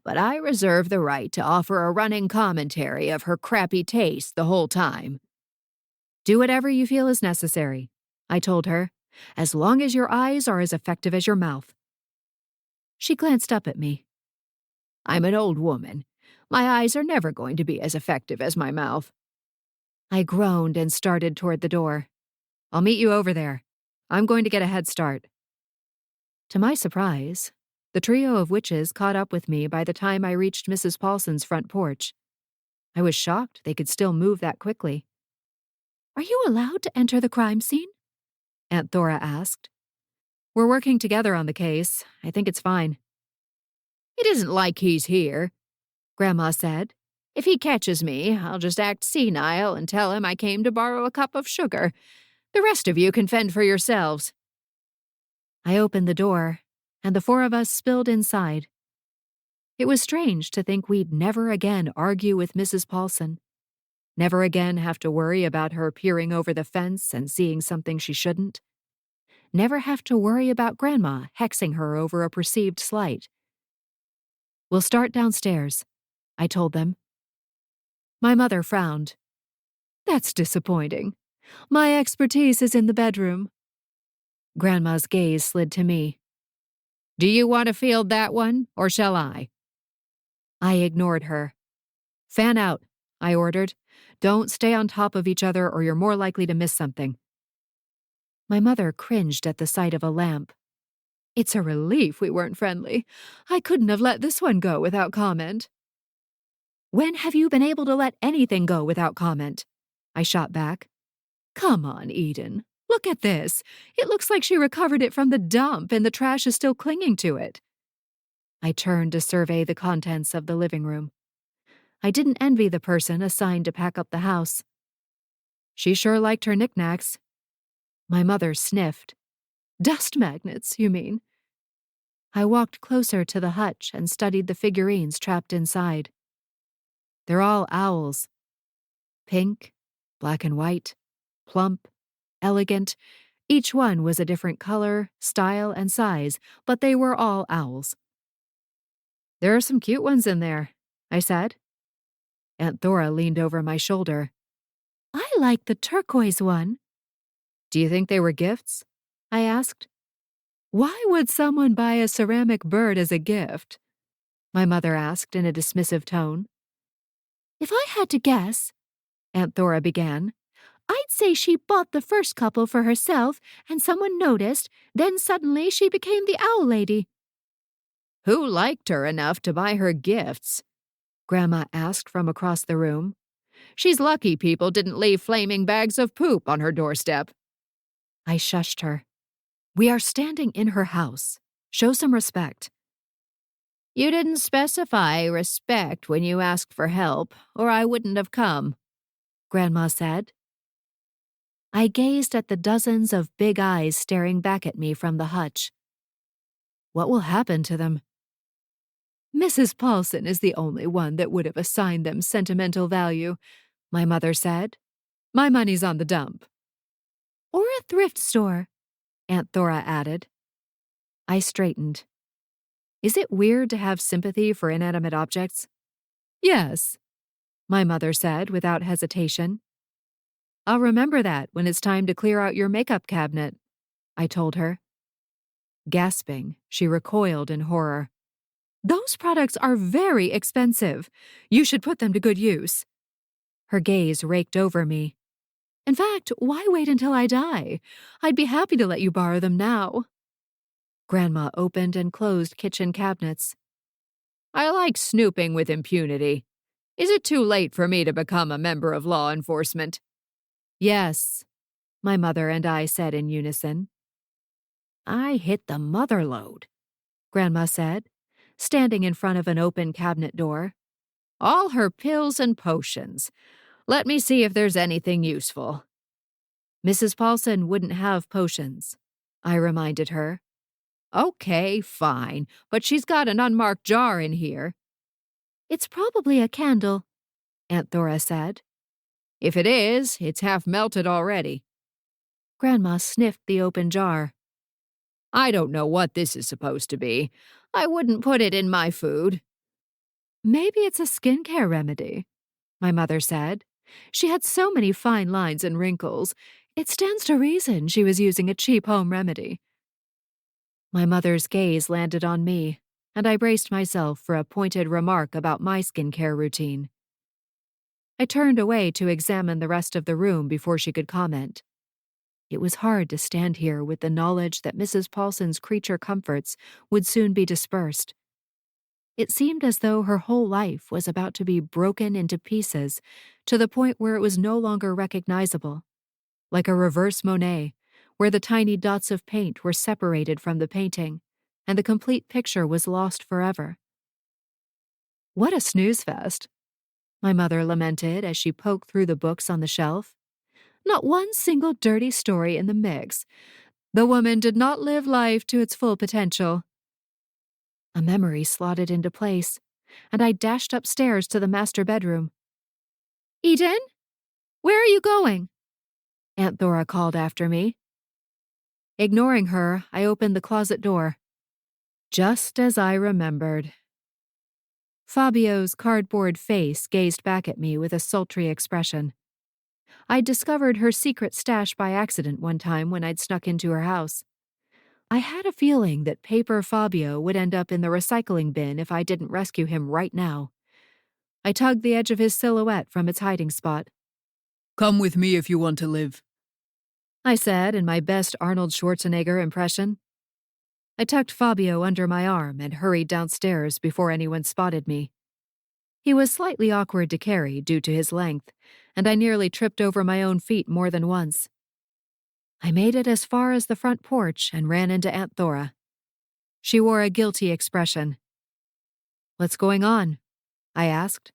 But I reserve the right to offer a running commentary of her crappy taste the whole time. Do whatever you feel is necessary, I told her, as long as your eyes are as effective as your mouth. She glanced up at me. I'm an old woman. My eyes are never going to be as effective as my mouth. I groaned and started toward the door. I'll meet you over there. I'm going to get a head start. To my surprise, the trio of witches caught up with me by the time I reached Mrs. Pollson's front porch. I was shocked they could still move that quickly. Are you allowed to enter the crime scene? Aunt Thora asked. We're working together on the case. I think it's fine. It isn't like he's here, Grandma said. If he catches me, I'll just act senile and tell him I came to borrow a cup of sugar. The rest of you can fend for yourselves. I opened the door, and the four of us spilled inside. It was strange to think we'd never again argue with Mrs. Pollson. Never again have to worry about her peering over the fence and seeing something she shouldn't. Never have to worry about Grandma hexing her over a perceived slight. We'll start downstairs, I told them. My mother frowned. That's disappointing. My expertise is in the bedroom. Grandma's gaze slid to me. Do you want to field that one, or shall I? I ignored her. Fan out, I ordered. Don't stay on top of each other or you're more likely to miss something. My mother cringed at the sight of a lamp. It's a relief we weren't friendly. I couldn't have let this one go without comment. When have you been able to let anything go without comment? I shot back. Come on, Eden. Look at this. It looks like she recovered it from the dump and the trash is still clinging to it. I turned to survey the contents of the living room. I didn't envy the person assigned to pack up the house. She sure liked her knickknacks. My mother sniffed. Dust magnets, you mean? I walked closer to the hutch and studied the figurines trapped inside. They're all owls. Pink, black and white, plump, elegant. Each one was a different color, style, and size, but they were all owls. There are some cute ones in there, I said. Aunt Thora leaned over my shoulder. I like the turquoise one. Do you think they were gifts? I asked. Why would someone buy a ceramic bird as a gift? My mother asked in a dismissive tone. If I had to guess, Aunt Thora began. I'd say she bought the first couple for herself and someone noticed, then suddenly she became the owl lady. Who liked her enough to buy her gifts? Grandma asked from across the room. She's lucky people didn't leave flaming bags of poop on her doorstep. I shushed her. We are standing in her house. Show some respect. You didn't specify respect when you asked for help, or I wouldn't have come, Grandma said. I gazed at the dozens of big eyes staring back at me from the hutch. What will happen to them? Mrs. Pollson is the only one that would have assigned them sentimental value, my mother said. My money's on the dump. Or a thrift store, Aunt Thora added. I straightened. Is it weird to have sympathy for inanimate objects? Yes, my mother said without hesitation. I'll remember that when it's time to clear out your makeup cabinet, I told her. Gasping, she recoiled in horror. Those products are very expensive. You should put them to good use. Her gaze raked over me. In fact, why wait until I die? I'd be happy to let you borrow them now. Grandma opened and closed kitchen cabinets. I like snooping with impunity. Is it too late for me to become a member of law enforcement? Yes, my mother and I said in unison. I hit the mother lode, Grandma said, standing in front of an open cabinet door. All her pills and potions. Let me see if there's anything useful. Mrs. Pollson wouldn't have potions, I reminded her. Okay, fine, but she's got an unmarked jar in here. It's probably a candle, Aunt Thora said. If it is, it's half melted already. Grandma sniffed the open jar. I don't know what this is supposed to be. I wouldn't put it in my food. Maybe it's a skincare remedy, my mother said. She had so many fine lines and wrinkles. It stands to reason she was using a cheap home remedy. My mother's gaze landed on me, and I braced myself for a pointed remark about my skincare routine. I turned away to examine the rest of the room before she could comment. It was hard to stand here with the knowledge that Mrs. Pollson's creature comforts would soon be dispersed. It seemed as though her whole life was about to be broken into pieces to the point where it was no longer recognizable, like a reverse Monet, where the tiny dots of paint were separated from the painting, and the complete picture was lost forever. What a snooze fest, my mother lamented as she poked through the books on the shelf. Not one single dirty story in the mix. The woman did not live life to its full potential. A memory slotted into place, and I dashed upstairs to the master bedroom. Eden? Where are you going? Aunt Thora called after me. Ignoring her, I opened the closet door. Just as I remembered. Fabio's cardboard face gazed back at me with a sultry expression. I'd discovered her secret stash by accident one time when I'd snuck into her house. I had a feeling that Paper Fabio would end up in the recycling bin if I didn't rescue him right now. I tugged the edge of his silhouette from its hiding spot. Come with me if you want to live, I said in my best Arnold Schwarzenegger impression. I tucked Fabio under my arm and hurried downstairs before anyone spotted me. He was slightly awkward to carry due to his length, and I nearly tripped over my own feet more than once. I made it as far as the front porch and ran into Aunt Thora. She wore a guilty expression. What's going on? I asked.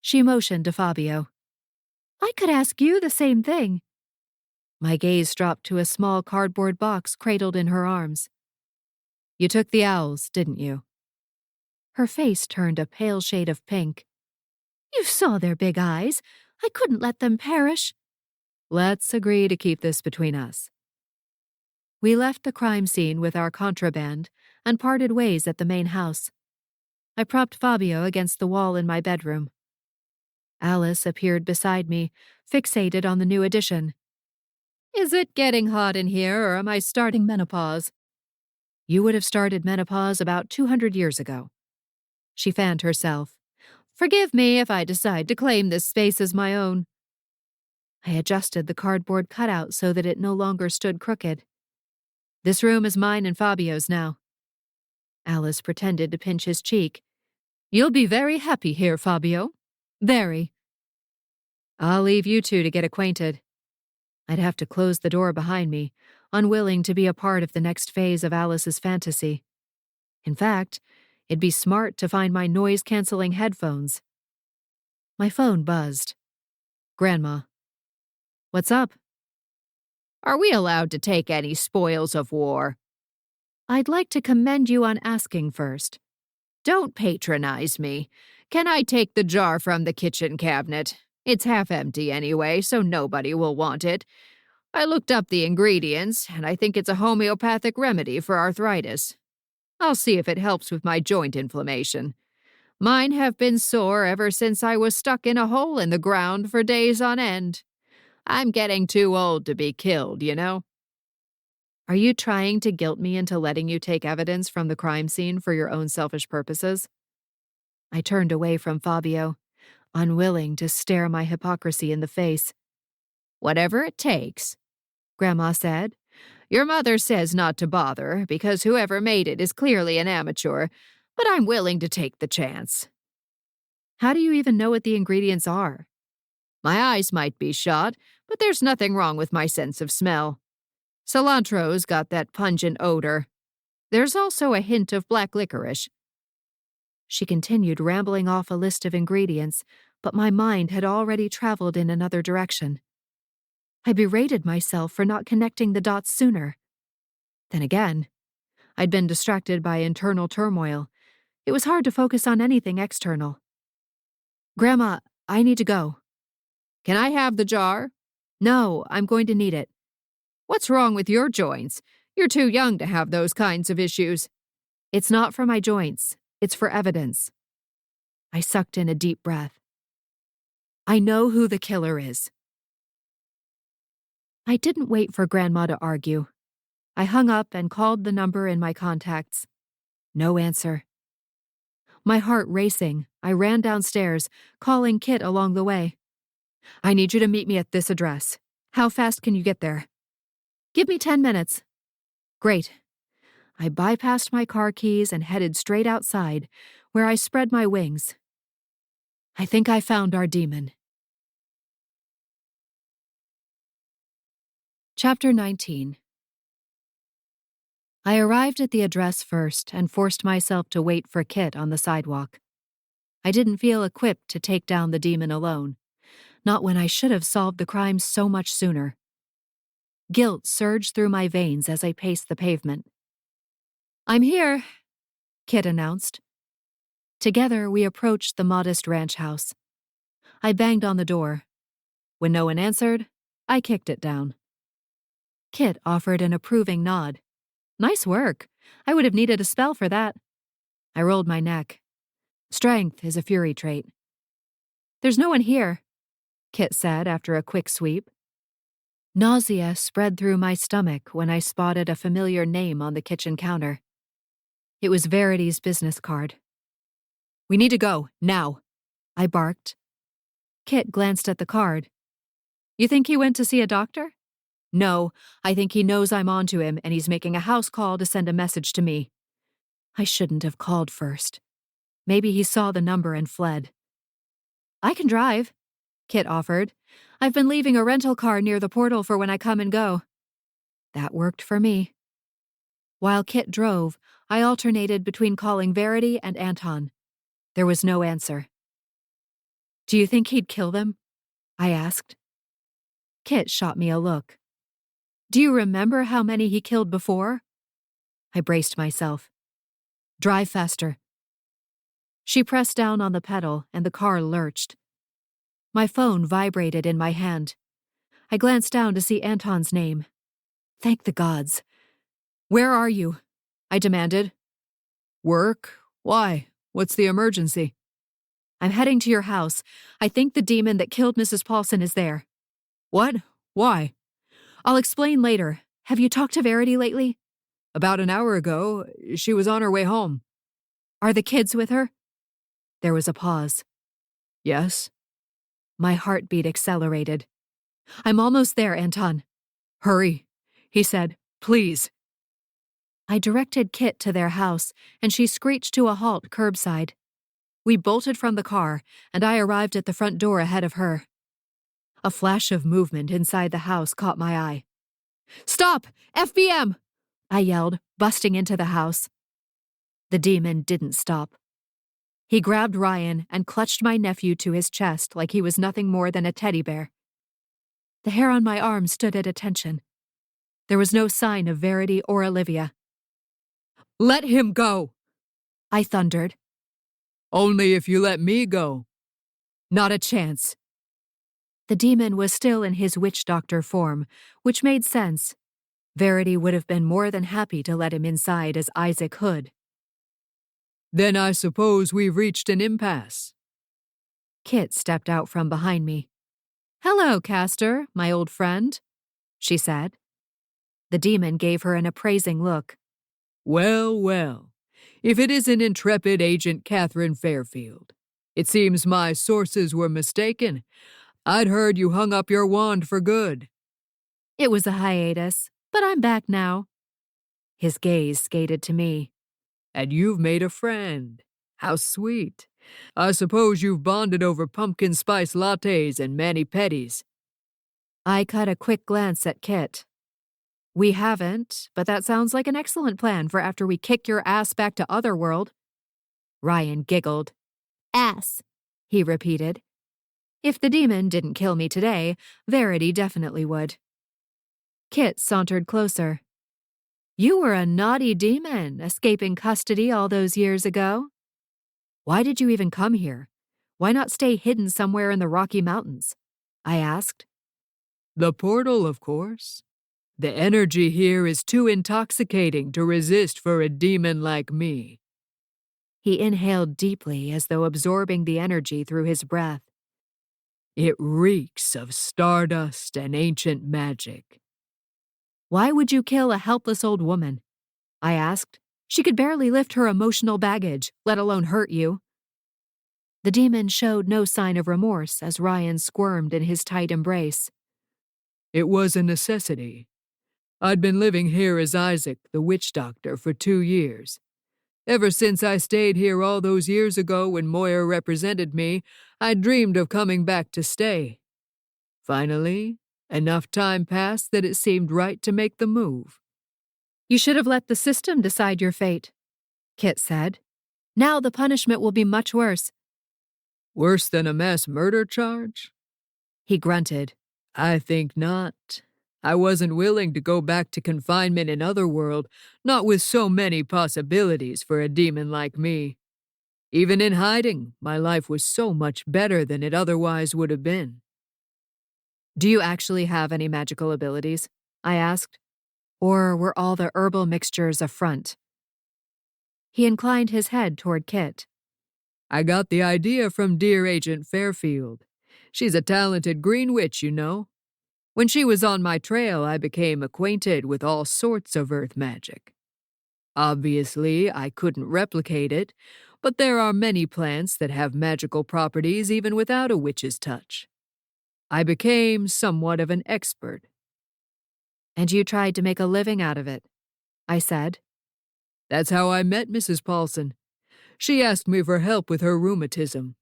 She motioned to Fabio. I could ask you the same thing. My gaze dropped to a small cardboard box cradled in her arms. You took the owls, didn't you? Her face turned a pale shade of pink. You saw their big eyes. I couldn't let them perish. Let's agree to keep this between us. We left the crime scene with our contraband and parted ways at the main house. I propped Fabio against the wall in my bedroom. Alice appeared beside me, fixated on the new addition. Is it getting hot in here, or am I starting menopause? You would have started menopause about 200 years ago. She fanned herself. Forgive me if I decide to claim this space as my own. I adjusted the cardboard cutout so that it no longer stood crooked. This room is mine and Fabio's now. Alice pretended to pinch his cheek. You'll be very happy here, Fabio. Very. I'll leave you two to get acquainted. I'd have to close the door behind me, unwilling to be a part of the next phase of Alice's fantasy. In fact, it'd be smart to find my noise-canceling headphones. My phone buzzed. Grandma. What's up? Are we allowed to take any spoils of war? I'd like to commend you on asking first. Don't patronize me. Can I take the jar from the kitchen cabinet? It's half empty anyway, so nobody will want it. I looked up the ingredients, and I think it's a homeopathic remedy for arthritis. I'll see if it helps with my joint inflammation. Mine have been sore ever since I was stuck in a hole in the ground for days on end. I'm getting too old to be killed, you know? Are you trying to guilt me into letting you take evidence from the crime scene for your own selfish purposes? I turned away from Fabio, unwilling to stare my hypocrisy in the face. Whatever it takes, Grandma said. Your mother says not to bother because whoever made it is clearly an amateur, but I'm willing to take the chance. How do you even know what the ingredients are? My eyes might be shot, but there's nothing wrong with my sense of smell. Cilantro's got that pungent odor. There's also a hint of black licorice. She continued rambling off a list of ingredients, but my mind had already traveled in another direction. I berated myself for not connecting the dots sooner. Then again, I'd been distracted by internal turmoil. It was hard to focus on anything external. Grandma, I need to go. Can I have the jar? No, I'm going to need it. What's wrong with your joints? You're too young to have those kinds of issues. It's not for my joints. It's for evidence. I sucked in a deep breath. I know who the killer is. I didn't wait for Grandma to argue. I hung up and called the number in my contacts. No answer. My heart racing, I ran downstairs, calling Kit along the way. I need you to meet me at this address. How fast can you get there? Give me 10 minutes. Great. I bypassed my car keys and headed straight outside, where I spread my wings. I think I found our demon. Chapter 19. I arrived at the address first and forced myself to wait for Kit on the sidewalk. I didn't feel equipped to take down the demon alone, not when I should have solved the crime so much sooner. Guilt surged through my veins as I paced the pavement. I'm here, Kit announced. Together, we approached the modest ranch house. I banged on the door. When no one answered, I kicked it down. Kit offered an approving nod. Nice work. I would have needed a spell for that. I rolled my neck. Strength is a fury trait. There's no one here, Kit said after a quick sweep. Nausea spread through my stomach when I spotted a familiar name on the kitchen counter. It was Verity's business card. We need to go, now, I barked. Kit glanced at the card. You think he went to see a doctor? No, I think he knows I'm onto him and he's making a house call to send a message to me. I shouldn't have called first. Maybe he saw the number and fled. I can drive, Kit offered. I've been leaving a rental car near the portal for when I come and go. That worked for me. While Kit drove, I alternated between calling Verity and Anton. There was no answer. Do you think he'd kill them? I asked. Kit shot me a look. Do you remember how many he killed before? I braced myself. Drive faster. She pressed down on the pedal and the car lurched. My phone vibrated in my hand. I glanced down to see Anton's name. Thank the gods. Where are you? I demanded. Work? Why? What's the emergency? I'm heading to your house. I think the demon that killed Mrs. Pollson is there. What? Why? I'll explain later. Have you talked to Verity lately? About an hour ago, she was on her way home. Are the kids with her? There was a pause. Yes? My heartbeat accelerated. I'm almost there, Anton. Hurry, he said. Please. I directed Kit to their house, and she screeched to a halt curbside. We bolted from the car, and I arrived at the front door ahead of her. A flash of movement inside the house caught my eye. Stop! FBM! I yelled, busting into the house. The demon didn't stop. He grabbed Ryan and clutched my nephew to his chest like he was nothing more than a teddy bear. The hair on my arm stood at attention. There was no sign of Verity or Olivia. Let him go! I thundered. Only if you let me go. Not a chance. The demon was still in his witch doctor form, which made sense. Verity would have been more than happy to let him inside as Isaac Hood. Then I suppose we've reached an impasse. Kit stepped out from behind me. Hello, Castor, my old friend, she said. The demon gave her an appraising look. Well, well, if it isn't intrepid Agent Catherine Fairfield. It seems my sources were mistaken. I'd heard you hung up your wand for good. It was a hiatus, but I'm back now. His gaze skated to me. And you've made a friend. How sweet. I suppose you've bonded over pumpkin spice lattes and mani-pedis. I cut a quick glance at Kit. We haven't, but that sounds like an excellent plan for after we kick your ass back to Otherworld. Ryan giggled. Ass, he repeated. If the demon didn't kill me today, Verity definitely would. Kit sauntered closer. You were a naughty demon, escaping custody all those years ago. Why did you even come here? Why not stay hidden somewhere in the Rocky Mountains? I asked. The portal, of course. The energy here is too intoxicating to resist for a demon like me. He inhaled deeply as though absorbing the energy through his breath. It reeks of stardust and ancient magic. Why would you kill a helpless old woman? I asked. She could barely lift her emotional baggage, let alone hurt you. The demon showed no sign of remorse as Ryan squirmed in his tight embrace. It was a necessity. I'd been living here as Isaac, the witch doctor, for 2 years. Ever since I stayed here all those years ago when Moyer represented me, I dreamed of coming back to stay. Finally, enough time passed that it seemed right to make the move. You should have let the system decide your fate, Kit said. Now the punishment will be much worse. Worse than a mass murder charge? He grunted. I think not. I wasn't willing to go back to confinement in Otherworld, not with so many possibilities for a demon like me. Even in hiding, my life was so much better than it otherwise would have been. Do you actually have any magical abilities? I asked. Or were all the herbal mixtures a front? He inclined his head toward Kit. I got the idea from dear Agent Fairfield. She's a talented green witch, you know. When she was on my trail, I became acquainted with all sorts of earth magic. Obviously, I couldn't replicate it, but there are many plants that have magical properties even without a witch's touch. I became somewhat of an expert. And you tried to make a living out of it, I said. That's how I met Mrs. Pollson. She asked me for help with her rheumatism.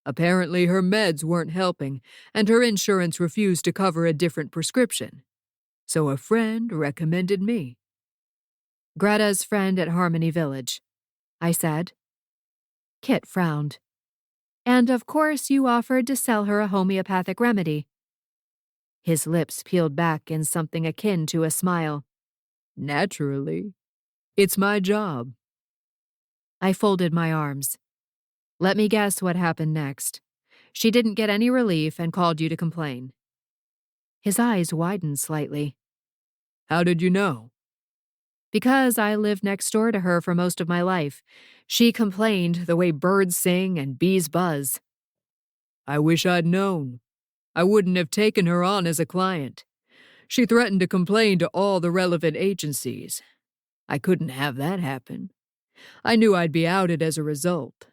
Apparently her meds weren't helping, and her insurance refused to cover a different prescription. So a friend recommended me. Greta's friend at Harmony Village, I said. Kit frowned. And of course you offered to sell her a homeopathic remedy. His lips peeled back in something akin to a smile. Naturally. It's my job. I folded my arms. Let me guess what happened next. She didn't get any relief and called you to complain. His eyes widened slightly. How did you know? Because I lived next door to her for most of my life. She complained the way birds sing and bees buzz. I wish I'd known. I wouldn't have taken her on as a client. She threatened to complain to all the relevant agencies. I couldn't have that happen. I knew I'd be outed as a result.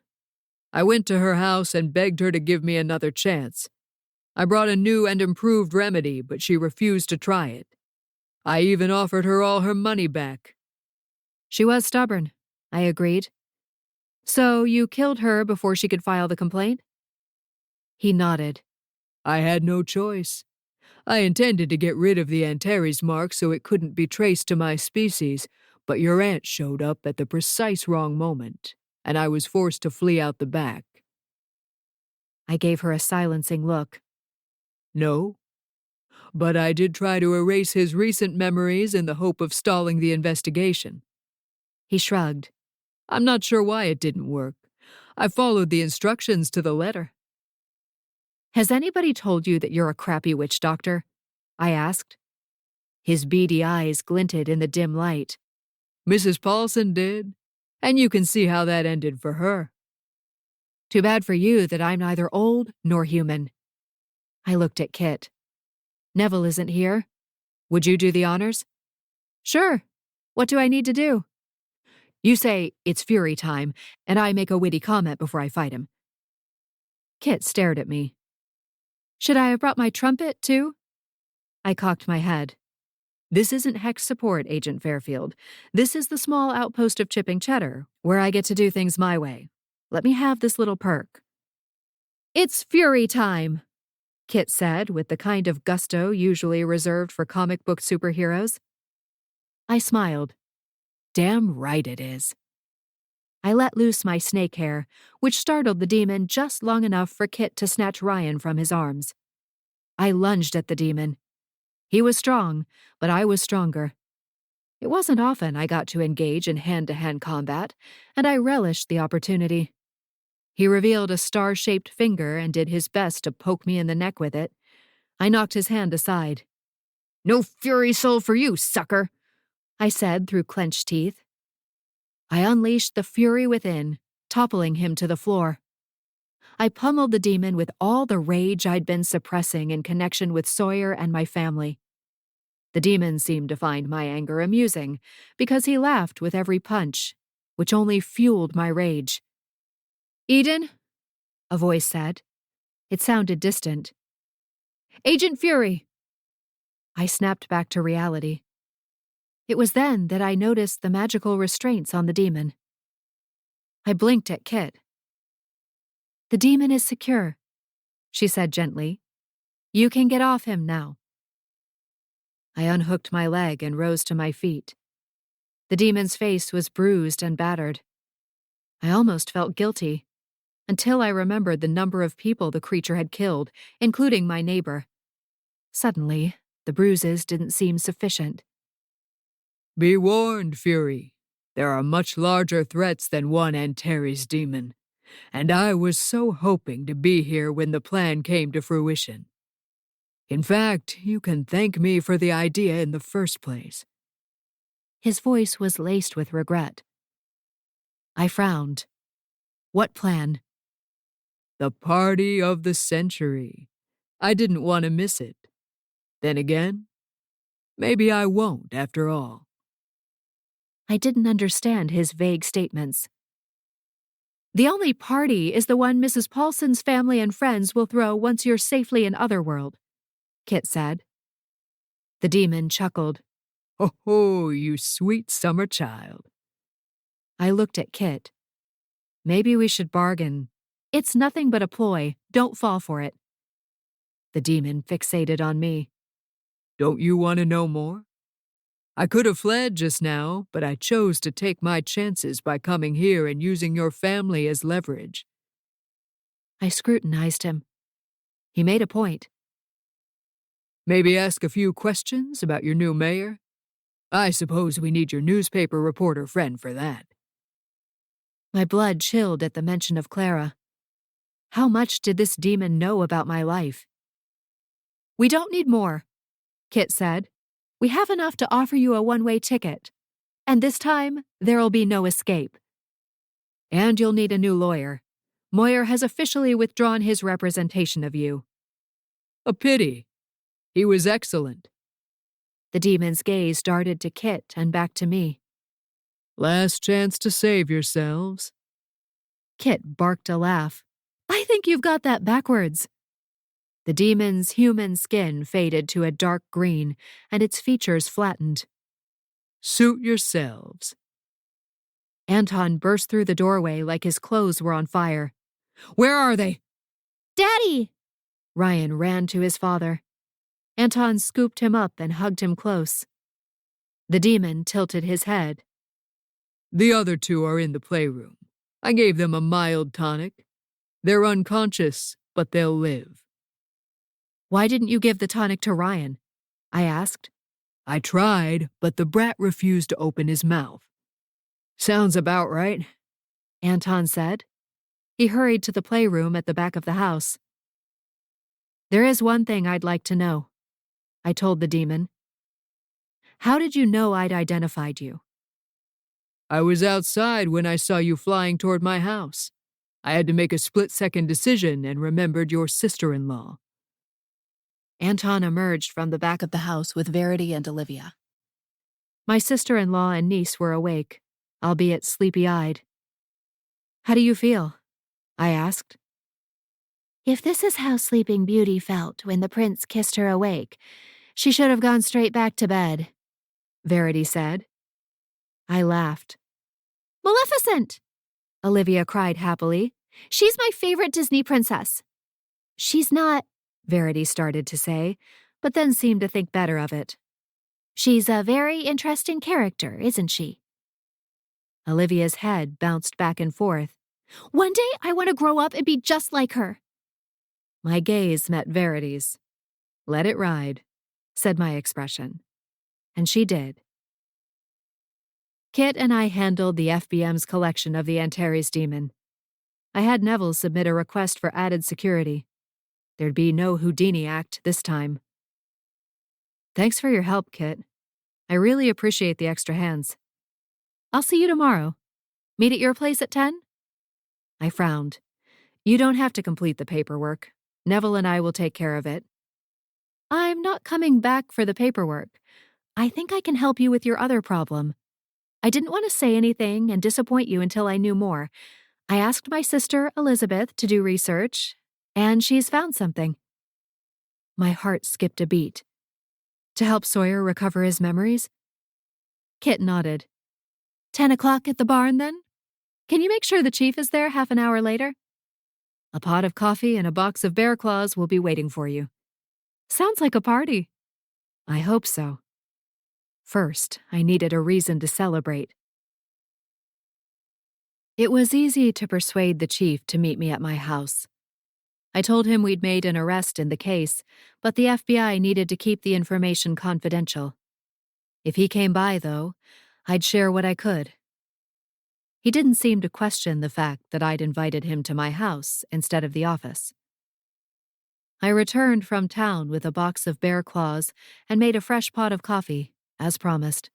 I went to her house and begged her to give me another chance. I brought a new and improved remedy, but she refused to try it. I even offered her all her money back. She was stubborn, I agreed. So you killed her before she could file the complaint? He nodded. I had no choice. I intended to get rid of the Antares mark so it couldn't be traced to my species, but your aunt showed up at the precise wrong moment, and I was forced to flee out the back. I gave her a silencing look. No, but I did try to erase his recent memories in the hope of stalling the investigation. He shrugged. I'm not sure why it didn't work. I followed the instructions to the letter. Has anybody told you that you're a crappy witch doctor? I asked. His beady eyes glinted in the dim light. Mrs. Pollson did, and you can see how that ended for her. Too bad for you that I'm neither old nor human. I looked at Kit. Neville isn't here. Would you do the honors? Sure. What do I need to do? You say, it's Fury time, and I make a witty comment before I fight him. Kit stared at me. Should I have brought my trumpet, too? I cocked my head. This isn't Hex support, Agent Fairfield. This is the small outpost of Chipping Cheddar, where I get to do things my way. Let me have this little perk. It's Fury time, Kit said with the kind of gusto usually reserved for comic book superheroes. I smiled. Damn right it is. I let loose my snake hair, which startled the demon just long enough for Kit to snatch Ryan from his arms. I lunged at the demon. He was strong, but I was stronger. It wasn't often I got to engage in hand-to-hand combat, and I relished the opportunity. He revealed a star-shaped finger and did his best to poke me in the neck with it. I knocked his hand aside. No fury soul for you, sucker, I said through clenched teeth. I unleashed the fury within, toppling him to the floor. I pummeled the demon with all the rage I'd been suppressing in connection with Sawyer and my family. The demon seemed to find my anger amusing, because he laughed with every punch, which only fueled my rage. Eden? A voice said. It sounded distant. Agent Fury! I snapped back to reality. It was then that I noticed the magical restraints on the demon. I blinked at Kit. The demon is secure, she said gently. You can get off him now. I unhooked my leg and rose to my feet. The demon's face was bruised and battered. I almost felt guilty, until I remembered the number of people the creature had killed, including my neighbor. Suddenly, the bruises didn't seem sufficient. Be warned, Fury. There are much larger threats than one Antares demon, and I was so hoping to be here when the plan came to fruition. In fact, you can thank me for the idea in the first place. His voice was laced with regret. I frowned. What plan? The party of the century. I didn't want to miss it. Then again, maybe I won't after all. I didn't understand his vague statements. The only party is the one Mrs. Pollson's family and friends will throw once you're safely in Otherworld, Kit said. The demon chuckled. Oh, you sweet summer child. I looked at Kit. Maybe we should bargain. It's nothing but a ploy. Don't fall for it. The demon fixated on me. Don't you want to know more? I could have fled just now, but I chose to take my chances by coming here and using your family as leverage. I scrutinized him. He made a point. Maybe ask a few questions about your new mayor? I suppose we need your newspaper reporter friend for that. My blood chilled at the mention of Clara. How much did this demon know about my life? We don't need more, Kit said. We have enough to offer you a one-way ticket. And this time, there'll be no escape. And you'll need a new lawyer. Moyer has officially withdrawn his representation of you. A pity. He was excellent. The demon's gaze darted to Kit and back to me. Last chance to save yourselves. Kit barked a laugh. I think you've got that backwards. The demon's human skin faded to a dark green, and its features flattened. Suit yourselves. Anton burst through the doorway like his clothes were on fire. Where are they? Daddy! Ryan ran to his father. Anton scooped him up and hugged him close. The demon tilted his head. The other two are in the playroom. I gave them a mild tonic. They're unconscious, but they'll live. Why didn't you give the tonic to Ryan? I asked. I tried, but the brat refused to open his mouth. Sounds about right, Anton said. He hurried to the playroom at the back of the house. There is one thing I'd like to know, I told the demon. How did you know I'd identified you? I was outside when I saw you flying toward my house. I had to make a split-second decision and remembered your sister-in-law. Anton emerged from the back of the house with Verity and Olivia. My sister-in-law and niece were awake, albeit sleepy-eyed. How do you feel? I asked. If this is how Sleeping Beauty felt when the prince kissed her awake, she should have gone straight back to bed, Verity said. I laughed. Maleficent! Olivia cried happily. She's my favorite Disney princess. She's not, Verity started to say, but then seemed to think better of it. She's a very interesting character, isn't she? Olivia's head bounced back and forth. One day I want to grow up and be just like her. My gaze met Verity's. Let it ride, said my expression. And she did. Kit and I handled the FBM's collection of the Antares demon. I had Neville submit a request for added security. There'd be no Houdini act this time. Thanks for your help, Kit. I really appreciate the extra hands. I'll see you tomorrow. Meet at your place at 10? I frowned. You don't have to complete the paperwork. Neville and I will take care of it. I'm not coming back for the paperwork. I think I can help you with your other problem. I didn't want to say anything and disappoint you until I knew more. I asked my sister, Elizabeth, to do research, and she's found something. My heart skipped a beat. To help Sawyer recover his memories? Kit nodded. 10 o'clock at the barn, then? Can you make sure the chief is there half an hour later? A pot of coffee and a box of bear claws will be waiting for you. Sounds like a party. I hope so. First, I needed a reason to celebrate. It was easy to persuade the chief to meet me at my house. I told him we'd made an arrest in the case, but the FBI needed to keep the information confidential. If he came by, though, I'd share what I could. He didn't seem to question the fact that I'd invited him to my house instead of the office. I returned from town with a box of bear claws and made a fresh pot of coffee, as promised.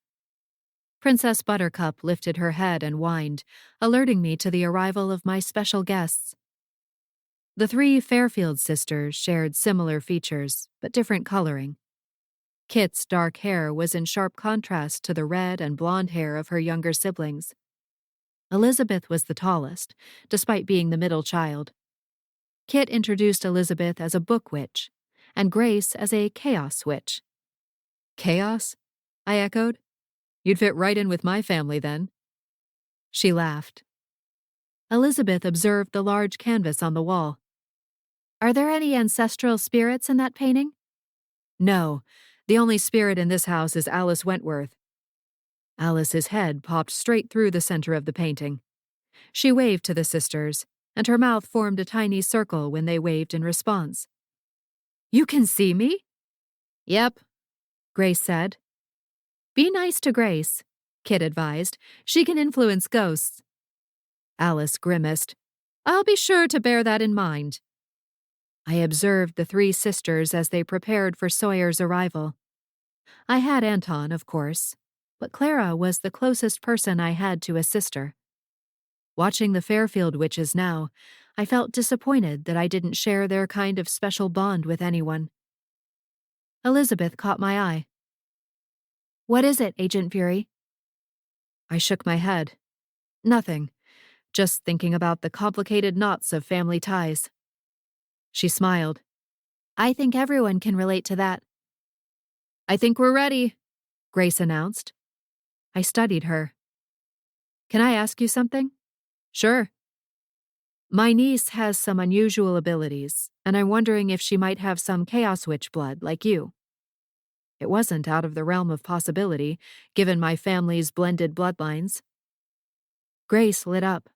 Princess Buttercup lifted her head and whined, alerting me to the arrival of my special guests. The three Fairfield sisters shared similar features, but different coloring. Kit's dark hair was in sharp contrast to the red and blonde hair of her younger siblings. Elizabeth was the tallest, despite being the middle child. Kit introduced Elizabeth as a book witch, and Grace as a chaos witch. Chaos? I echoed. You'd fit right in with my family, then. She laughed. Elizabeth observed the large canvas on the wall. Are there any ancestral spirits in that painting? No, the only spirit in this house is Alice Wentworth. Alice's head popped straight through the center of the painting. She waved to the sisters, and her mouth formed a tiny circle when they waved in response. You can see me? Yep, Grace said. Be nice to Grace, Kit advised. She can influence ghosts. Alice grimaced. I'll be sure to bear that in mind. I observed the three sisters as they prepared for Sawyer's arrival. I had Anton, of course, but Clara was the closest person I had to a sister. Watching the Fairfield witches now, I felt disappointed that I didn't share their kind of special bond with anyone. Elizabeth caught my eye. What is it, Agent Fury? I shook my head. Nothing. Just thinking about the complicated knots of family ties. She smiled. I think everyone can relate to that. I think we're ready, Grace announced. I studied her. Can I ask you something? Sure. My niece has some unusual abilities, and I'm wondering if she might have some Chaos Witch blood like you. It wasn't out of the realm of possibility, given my family's blended bloodlines. Grace lit up.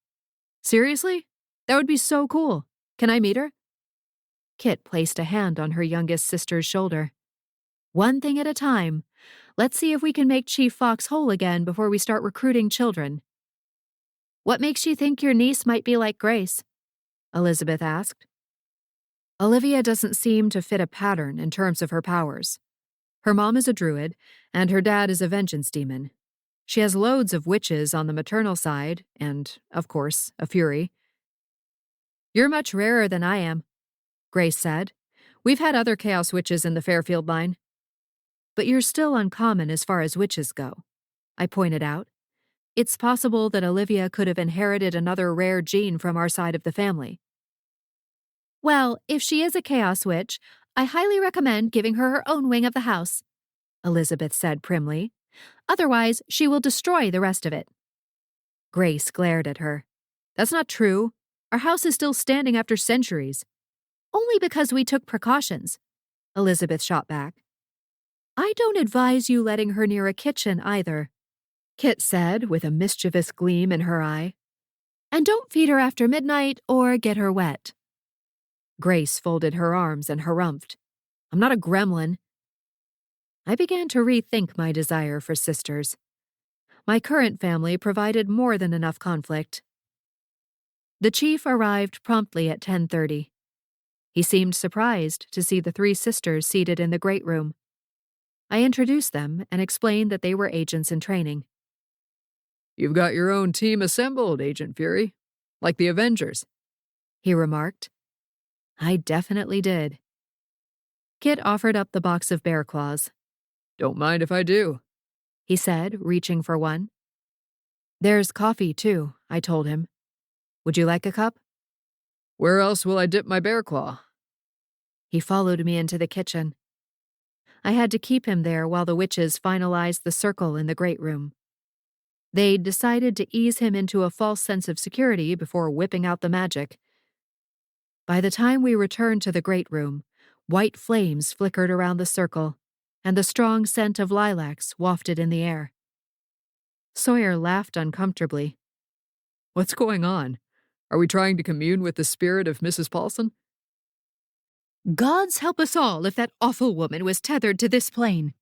Seriously? That would be so cool. Can I meet her? Kit placed a hand on her youngest sister's shoulder. One thing at a time. Let's see if we can make Chief Fox whole again before we start recruiting children. What makes you think your niece might be like Grace? Elizabeth asked. Olivia doesn't seem to fit a pattern in terms of her powers. Her mom is a druid, and her dad is a vengeance demon. She has loads of witches on the maternal side, and, of course, a fury. You're much rarer than I am, Grace said. We've had other Chaos Witches in the Fairfield line. But you're still uncommon as far as witches go, I pointed out. It's possible that Olivia could have inherited another rare gene from our side of the family. Well, if she is a Chaos Witch, I highly recommend giving her her own wing of the house, Elizabeth said primly. Otherwise, she will destroy the rest of it. Grace glared at her. That's not true. Our house is still standing after centuries. Only because we took precautions, Elizabeth shot back. I don't advise you letting her near a kitchen either, Kit said with a mischievous gleam in her eye. And don't feed her after midnight or get her wet. Grace folded her arms and harumphed. I'm not a gremlin. I began to rethink my desire for sisters. My current family provided more than enough conflict. The chief arrived promptly at 10:30. He seemed surprised to see the three sisters seated in the great room. I introduced them and explained that they were agents in training. You've got your own team assembled, Agent Fury. Like the Avengers, he remarked. I definitely did. Kit offered up the box of bear claws. Don't mind if I do, he said, reaching for one. There's coffee, too, I told him. Would you like a cup? Where else will I dip my bear claw? He followed me into the kitchen. I had to keep him there while the witches finalized the circle in the great room. They'd decided to ease him into a false sense of security before whipping out the magic. By the time we returned to the great room, white flames flickered around the circle, and the strong scent of lilacs wafted in the air. Sawyer laughed uncomfortably. What's going on? Are we trying to commune with the spirit of Mrs. Pollson? Gods help us all if that awful woman was tethered to this plane,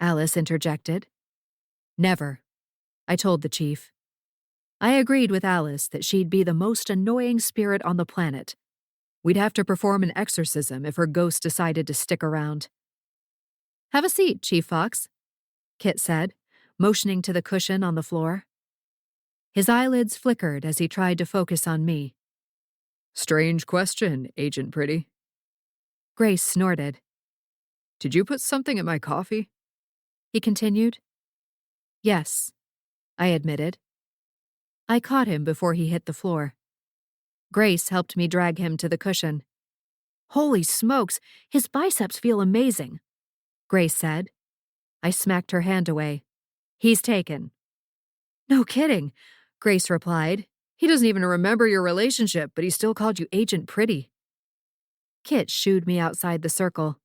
Alice interjected. Never, I told the chief. I agreed with Alice that she'd be the most annoying spirit on the planet. We'd have to perform an exorcism if her ghost decided to stick around. Have a seat, Chief Fox, Kit said, motioning to the cushion on the floor. His eyelids flickered as he tried to focus on me. Strange question, Agent Pretty. Grace snorted. Did you put something in my coffee? He continued. Yes, I admitted. I caught him before he hit the floor. Grace helped me drag him to the cushion. Holy smokes, his biceps feel amazing, Grace said. I smacked her hand away. He's taken. No kidding, Grace replied. He doesn't even remember your relationship, but he still called you Agent Pretty. Kit shooed me outside the circle.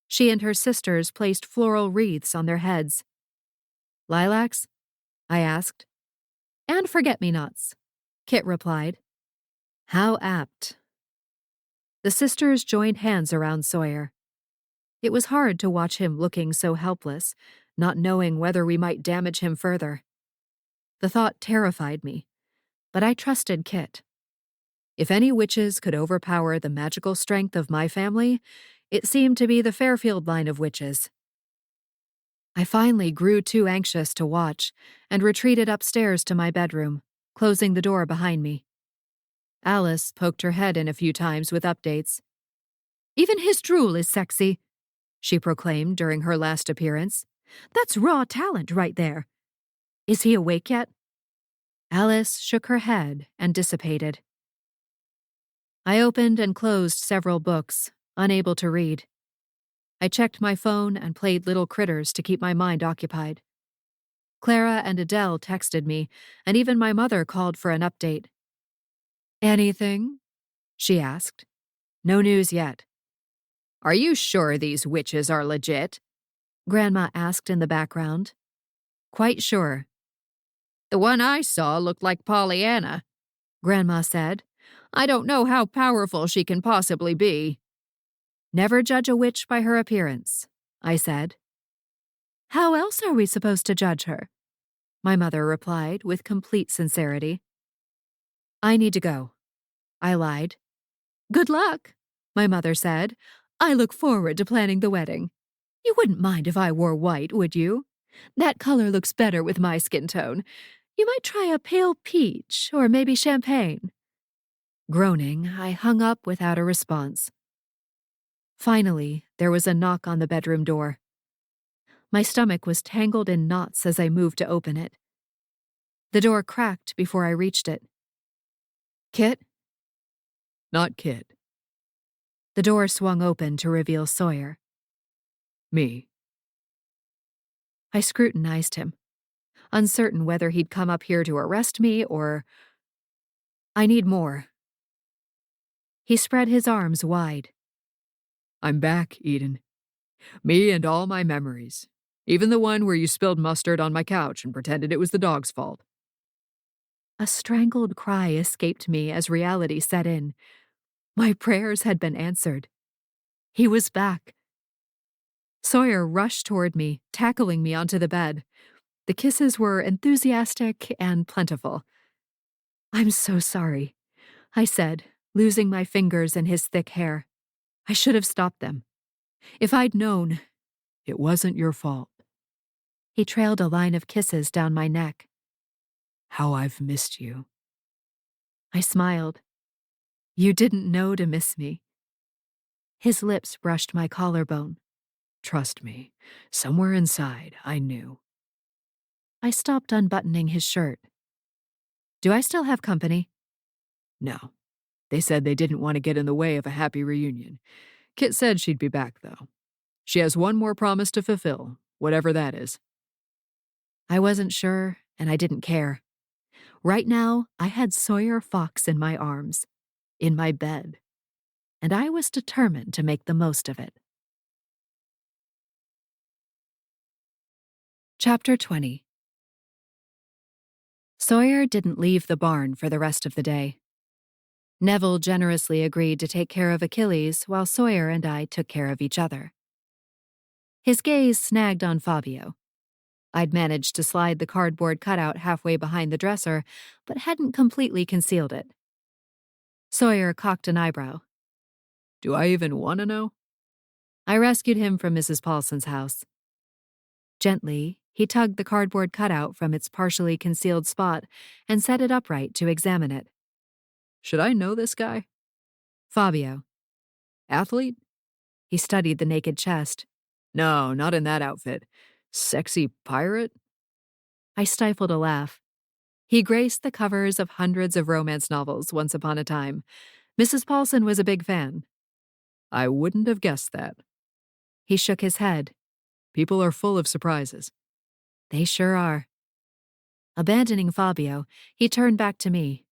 She and her sisters placed floral wreaths on their heads. Lilacs? I asked. And forget-me-nots, Kit replied. How apt. The sisters joined hands around Sawyer. It was hard to watch him looking so helpless, not knowing whether we might damage him further. The thought terrified me, but I trusted Kit. If any witches could overpower the magical strength of my family, it seemed to be the Fairfield line of witches. I finally grew too anxious to watch and retreated upstairs to my bedroom, closing the door behind me. Alice poked her head in a few times with updates. "Even his drool is sexy," she proclaimed during her last appearance. "That's raw talent right there. Is he awake yet?" Alice shook her head and dissipated. I opened and closed several books, unable to read. I checked my phone and played little critters to keep my mind occupied. Clara and Adele texted me, and even my mother called for an update. "Anything?" she asked. "No news yet." Are you sure these witches are legit? Grandma asked in the background. "Quite sure." The one I saw looked like Pollyanna, Grandma said. I don't know how powerful she can possibly be. "Never judge a witch by her appearance," I said. "How else are we supposed to judge her?" my mother replied with complete sincerity. "I need to go," I lied. "Good luck," my mother said. "I look forward to planning the wedding. You wouldn't mind if I wore white, would you? That color looks better with my skin tone. You might try a pale peach or maybe champagne." Groaning, I hung up without a response. Finally, there was a knock on the bedroom door. My stomach was tangled in knots as I moved to open it. The door cracked before I reached it. "Kit?" Not Kit. The door swung open to reveal Sawyer. Me. I scrutinized him, uncertain whether he'd come up here to arrest me or... "I need more." He spread his arms wide. I'm back, Eden. Me and all my memories. Even the one where you spilled mustard on my couch and pretended it was the dog's fault. A strangled cry escaped me as reality set in. My prayers had been answered. He was back. Sawyer rushed toward me, tackling me onto the bed. The kisses were enthusiastic and plentiful. "I'm so sorry," I said, losing my fingers in his thick hair. I should have stopped them. If I'd known... It wasn't your fault. He trailed a line of kisses down my neck. How I've missed you. I smiled. "You didn't know to miss me." His lips brushed my collarbone. Trust me, somewhere inside, I knew. I stopped unbuttoning his shirt. "Do I still have company?" No. They said they didn't want to get in the way of a happy reunion. Kit said she'd be back, though. She has one more promise to fulfill, whatever that is. I wasn't sure, and I didn't care. Right now, I had Sawyer Fox in my arms, in my bed, and I was determined to make the most of it. Chapter 20. Sawyer didn't leave the barn for the rest of the day. Neville generously agreed to take care of Achilles while Sawyer and I took care of each other. His gaze snagged on Fabio. I'd managed to slide the cardboard cutout halfway behind the dresser, but hadn't completely concealed it. Sawyer cocked an eyebrow. Do I even want to know? I rescued him from Mrs. Pollson's house. Gently, he tugged the cardboard cutout from its partially concealed spot and set it upright to examine it. Should I know this guy? Fabio. Athlete? He studied the naked chest. No, not in that outfit. Sexy pirate? I stifled a laugh. He graced the covers of hundreds of romance novels once upon a time. Mrs. Pollson was a big fan. I wouldn't have guessed that. He shook his head. People are full of surprises. They sure are. Abandoning Fabio, he turned back to me.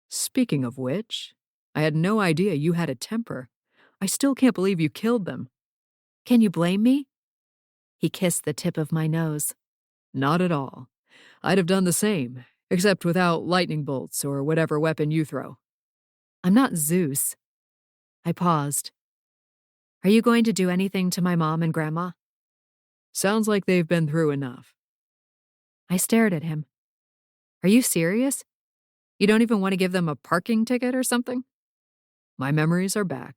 Speaking of which, I had no idea you had a temper. I still can't believe you killed them. Can you blame me? He kissed the tip of my nose. Not at all. I'd have done the same, except without lightning bolts or whatever weapon you throw. I'm not Zeus. I paused. Are you going to do anything to my mom and Grandma? Sounds like they've been through enough. I stared at him. Are you serious? You don't even want to give them a parking ticket or something? My memories are back.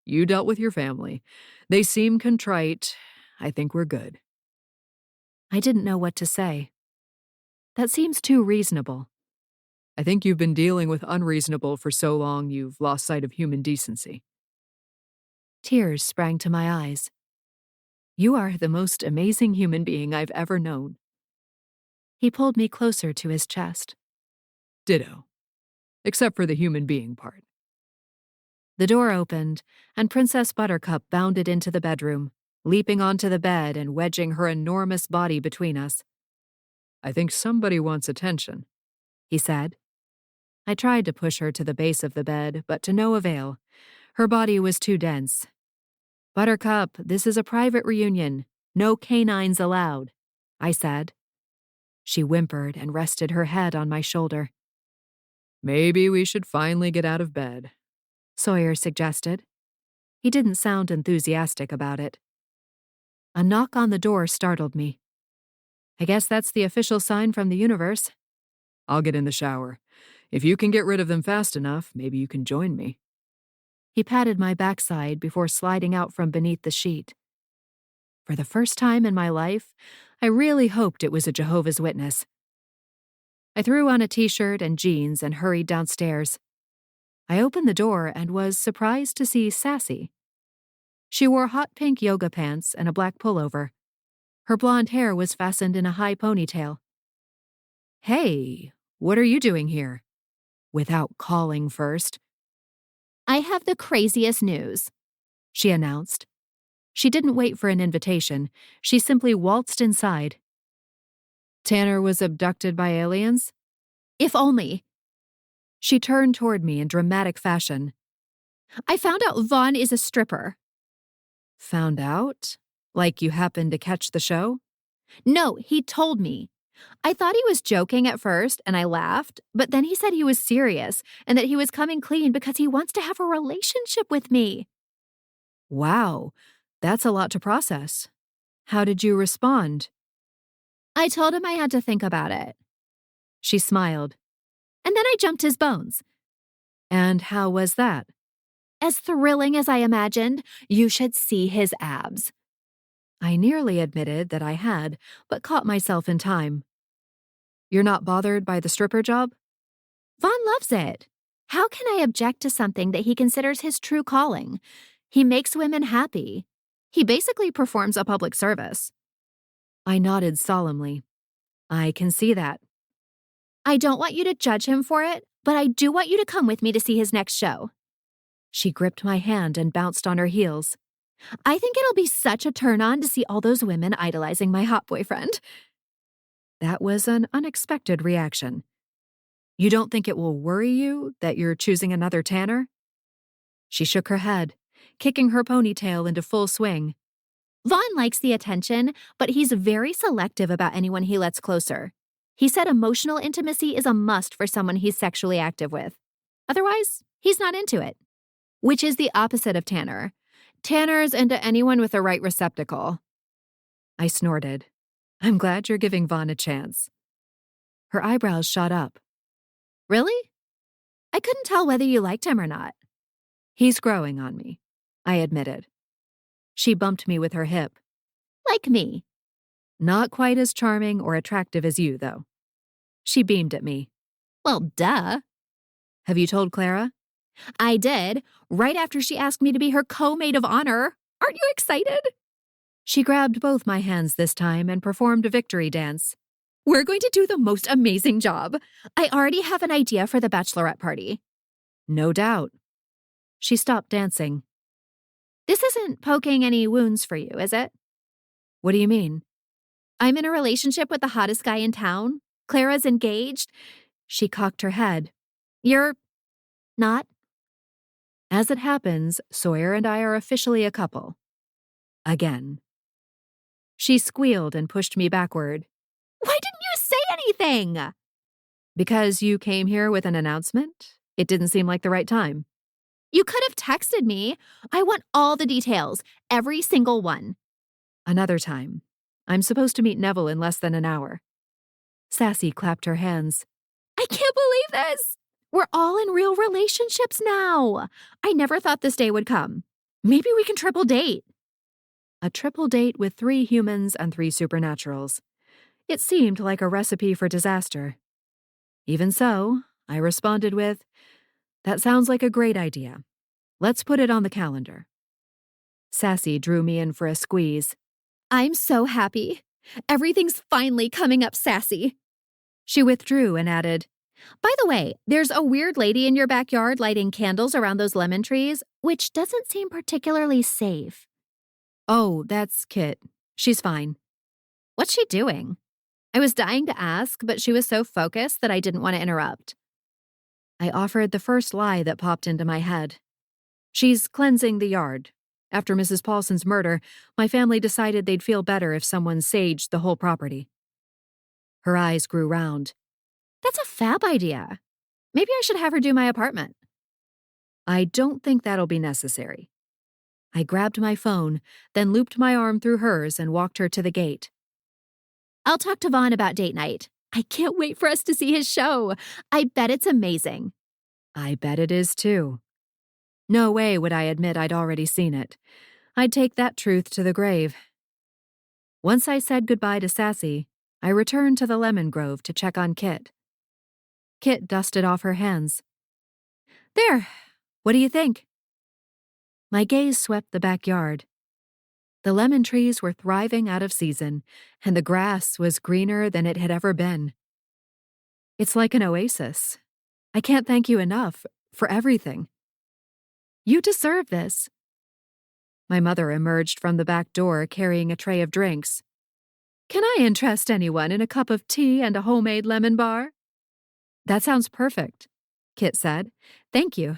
You dealt with your family. They seem contrite. I think we're good. I didn't know what to say. That seems too reasonable. I think you've been dealing with unreasonable for so long you've lost sight of human decency. Tears sprang to my eyes. You are the most amazing human being I've ever known. He pulled me closer to his chest. Ditto. Except for the human being part. The door opened, and Princess Buttercup bounded into the bedroom, leaping onto the bed and wedging her enormous body between us. I think somebody wants attention, he said. I tried to push her to the base of the bed, but to no avail. Her body was too dense. Buttercup, this is a private reunion. No canines allowed, I said. She whimpered and rested her head on my shoulder. Maybe we should finally get out of bed, Sawyer suggested. He didn't sound enthusiastic about it. A knock on the door startled me. I guess that's the official sign from the universe. I'll get in the shower. If you can get rid of them fast enough, maybe you can join me. He patted my backside before sliding out from beneath the sheet. For the first time in my life, I really hoped it was a Jehovah's Witness. I threw on a t-shirt and jeans and hurried downstairs. I opened the door and was surprised to see Sassy. She wore hot pink yoga pants and a black pullover. Her blonde hair was fastened in a high ponytail. Hey, what are you doing here? Without calling first. I have the craziest news, she announced. She didn't wait for an invitation. She simply waltzed inside. Tanner was abducted by aliens? If only. She turned toward me in dramatic fashion. I found out Vaughn is a stripper. Found out? Like you happened to catch the show? No, he told me. I thought he was joking at first, and I laughed, but then he said he was serious and that he was coming clean because he wants to have a relationship with me. Wow, that's a lot to process. How did you respond? I told him I had to think about it. She smiled. And then I jumped his bones. And how was that? As thrilling as I imagined. You should see his abs. I nearly admitted that I had, but caught myself in time. You're not bothered by the stripper job? Vaughn loves it. How can I object to something that he considers his true calling? He makes women happy. He basically performs a public service. I nodded solemnly. I can see that. I don't want you to judge him for it, but I do want you to come with me to see his next show. She gripped my hand and bounced on her heels. I think it'll be such a turn-on to see all those women idolizing my hot boyfriend. That was an unexpected reaction. You don't think it will worry you that you're choosing another Tanner? She shook her head, kicking her ponytail into full swing. Vaughn likes the attention, but he's very selective about anyone he lets closer. He said emotional intimacy is a must for someone he's sexually active with. Otherwise, he's not into it. Which is the opposite of Tanner. Tanner's into anyone with the right receptacle. I snorted. I'm glad you're giving Vaughn a chance. Her eyebrows shot up. Really? I couldn't tell whether you liked him or not. He's growing on me, I admitted. She bumped me with her hip. Like me. Not quite as charming or attractive as you, though. She beamed at me. Well, duh. Have you told Clara? I did, right after she asked me to be her co-maid of honor. Aren't you excited? She grabbed both my hands this time and performed a victory dance. We're going to do the most amazing job. I already have an idea for the bachelorette party. No doubt. She stopped dancing. This isn't poking any wounds for you, is it? What do you mean? I'm in a relationship with the hottest guy in town. Clara's engaged. She cocked her head. You're not? As it happens, Sawyer and I are officially a couple. Again. She squealed and pushed me backward. Why didn't you say anything? Because you came here with an announcement? It didn't seem like the right time. You could have texted me. I want all the details, every single one. Another time. I'm supposed to meet Neville in less than an hour. Sassy clapped her hands. I can't believe this. We're all in real relationships now. I never thought this day would come. Maybe we can triple date. A triple date with 3 humans and 3 supernaturals. It seemed like a recipe for disaster. Even so, I responded with, "That sounds like a great idea. Let's put it on the calendar." Sassy drew me in for a squeeze. I'm so happy. Everything's finally coming up sassy. She withdrew and added, By the way, there's a weird lady in your backyard lighting candles around those lemon trees, which doesn't seem particularly safe. "Oh, that's Kit. She's fine." What's she doing? I was dying to ask, but she was so focused that I didn't want to interrupt. I offered the first lie that popped into my head. "She's cleansing the yard. After Mrs. Pollson's murder, my family decided they'd feel better if someone saged the whole property." Her eyes grew round. That's a fab idea. Maybe I should have her do my apartment. "I don't think that'll be necessary." I grabbed my phone, then looped my arm through hers and walked her to the gate. I'll talk to Vaughn about date night. I can't wait for us to see his show. I bet it's amazing. I bet it is too. No way would I admit I'd already seen it. I'd take that truth to the grave. Once I said goodbye to Sassy, I returned to the lemon grove to check on Kit. Kit dusted off her hands. "There, what do you think?" My gaze swept the backyard. The lemon trees were thriving out of season, and the grass was greener than it had ever been. It's like an oasis. I can't thank you enough for everything. You deserve this. My mother emerged from the back door carrying a tray of drinks. "Can I interest anyone in a cup of tea and a homemade lemon bar?" "That sounds perfect," Kit said. "Thank you."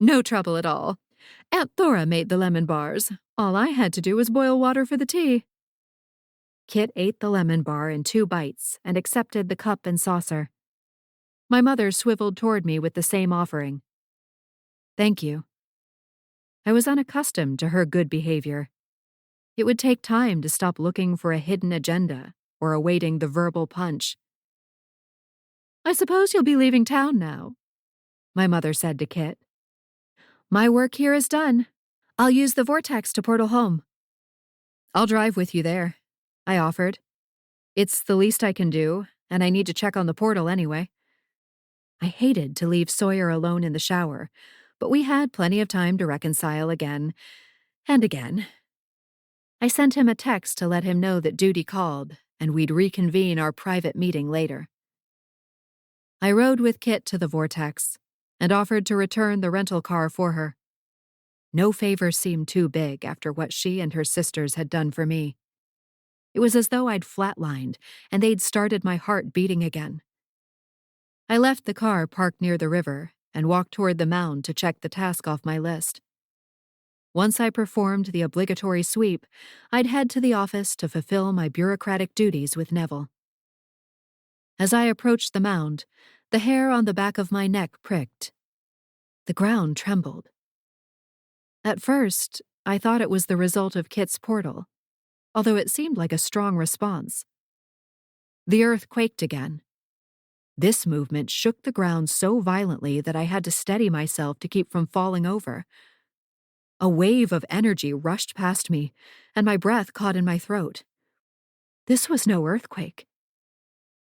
"No trouble at all. Aunt Thora made the lemon bars. All I had to do was boil water for the tea." Kit ate the lemon bar in 2 bites and accepted the cup and saucer. My mother swiveled toward me with the same offering. "Thank you." I was unaccustomed to her good behavior. It would take time to stop looking for a hidden agenda or awaiting the verbal punch. "I suppose you'll be leaving town now," my mother said to Kit. "My work here is done. I'll use the vortex to portal home." "I'll drive with you there," I offered. "It's the least I can do, and I need to check on the portal anyway." I hated to leave Sawyer alone in the shower, but we had plenty of time to reconcile again and again. I sent him a text to let him know that duty called, and we'd reconvene our private meeting later. I rode with Kit to the vortex and offered to return the rental car for her. No favor seemed too big after what she and her sisters had done for me. It was as though I'd flatlined and they'd started my heart beating again. I left the car parked near the river and walked toward the mound to check the task off my list. Once I performed the obligatory sweep, I'd head to the office to fulfill my bureaucratic duties with Neville. As I approached the mound, the hair on the back of my neck pricked. The ground trembled. At first, I thought it was the result of Kit's portal, although it seemed like a strong response. The earth quaked again. This movement shook the ground so violently that I had to steady myself to keep from falling over. A wave of energy rushed past me, and my breath caught in my throat. This was no earthquake.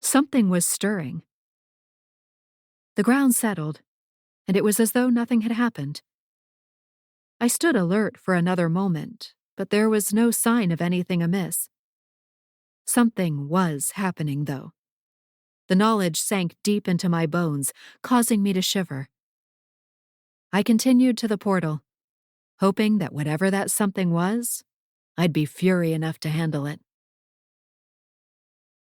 Something was stirring. The ground settled, and it was as though nothing had happened. I stood alert for another moment, but there was no sign of anything amiss. Something was happening, though. The knowledge sank deep into my bones, causing me to shiver. I continued to the portal, hoping that whatever that something was, I'd be fury enough to handle it.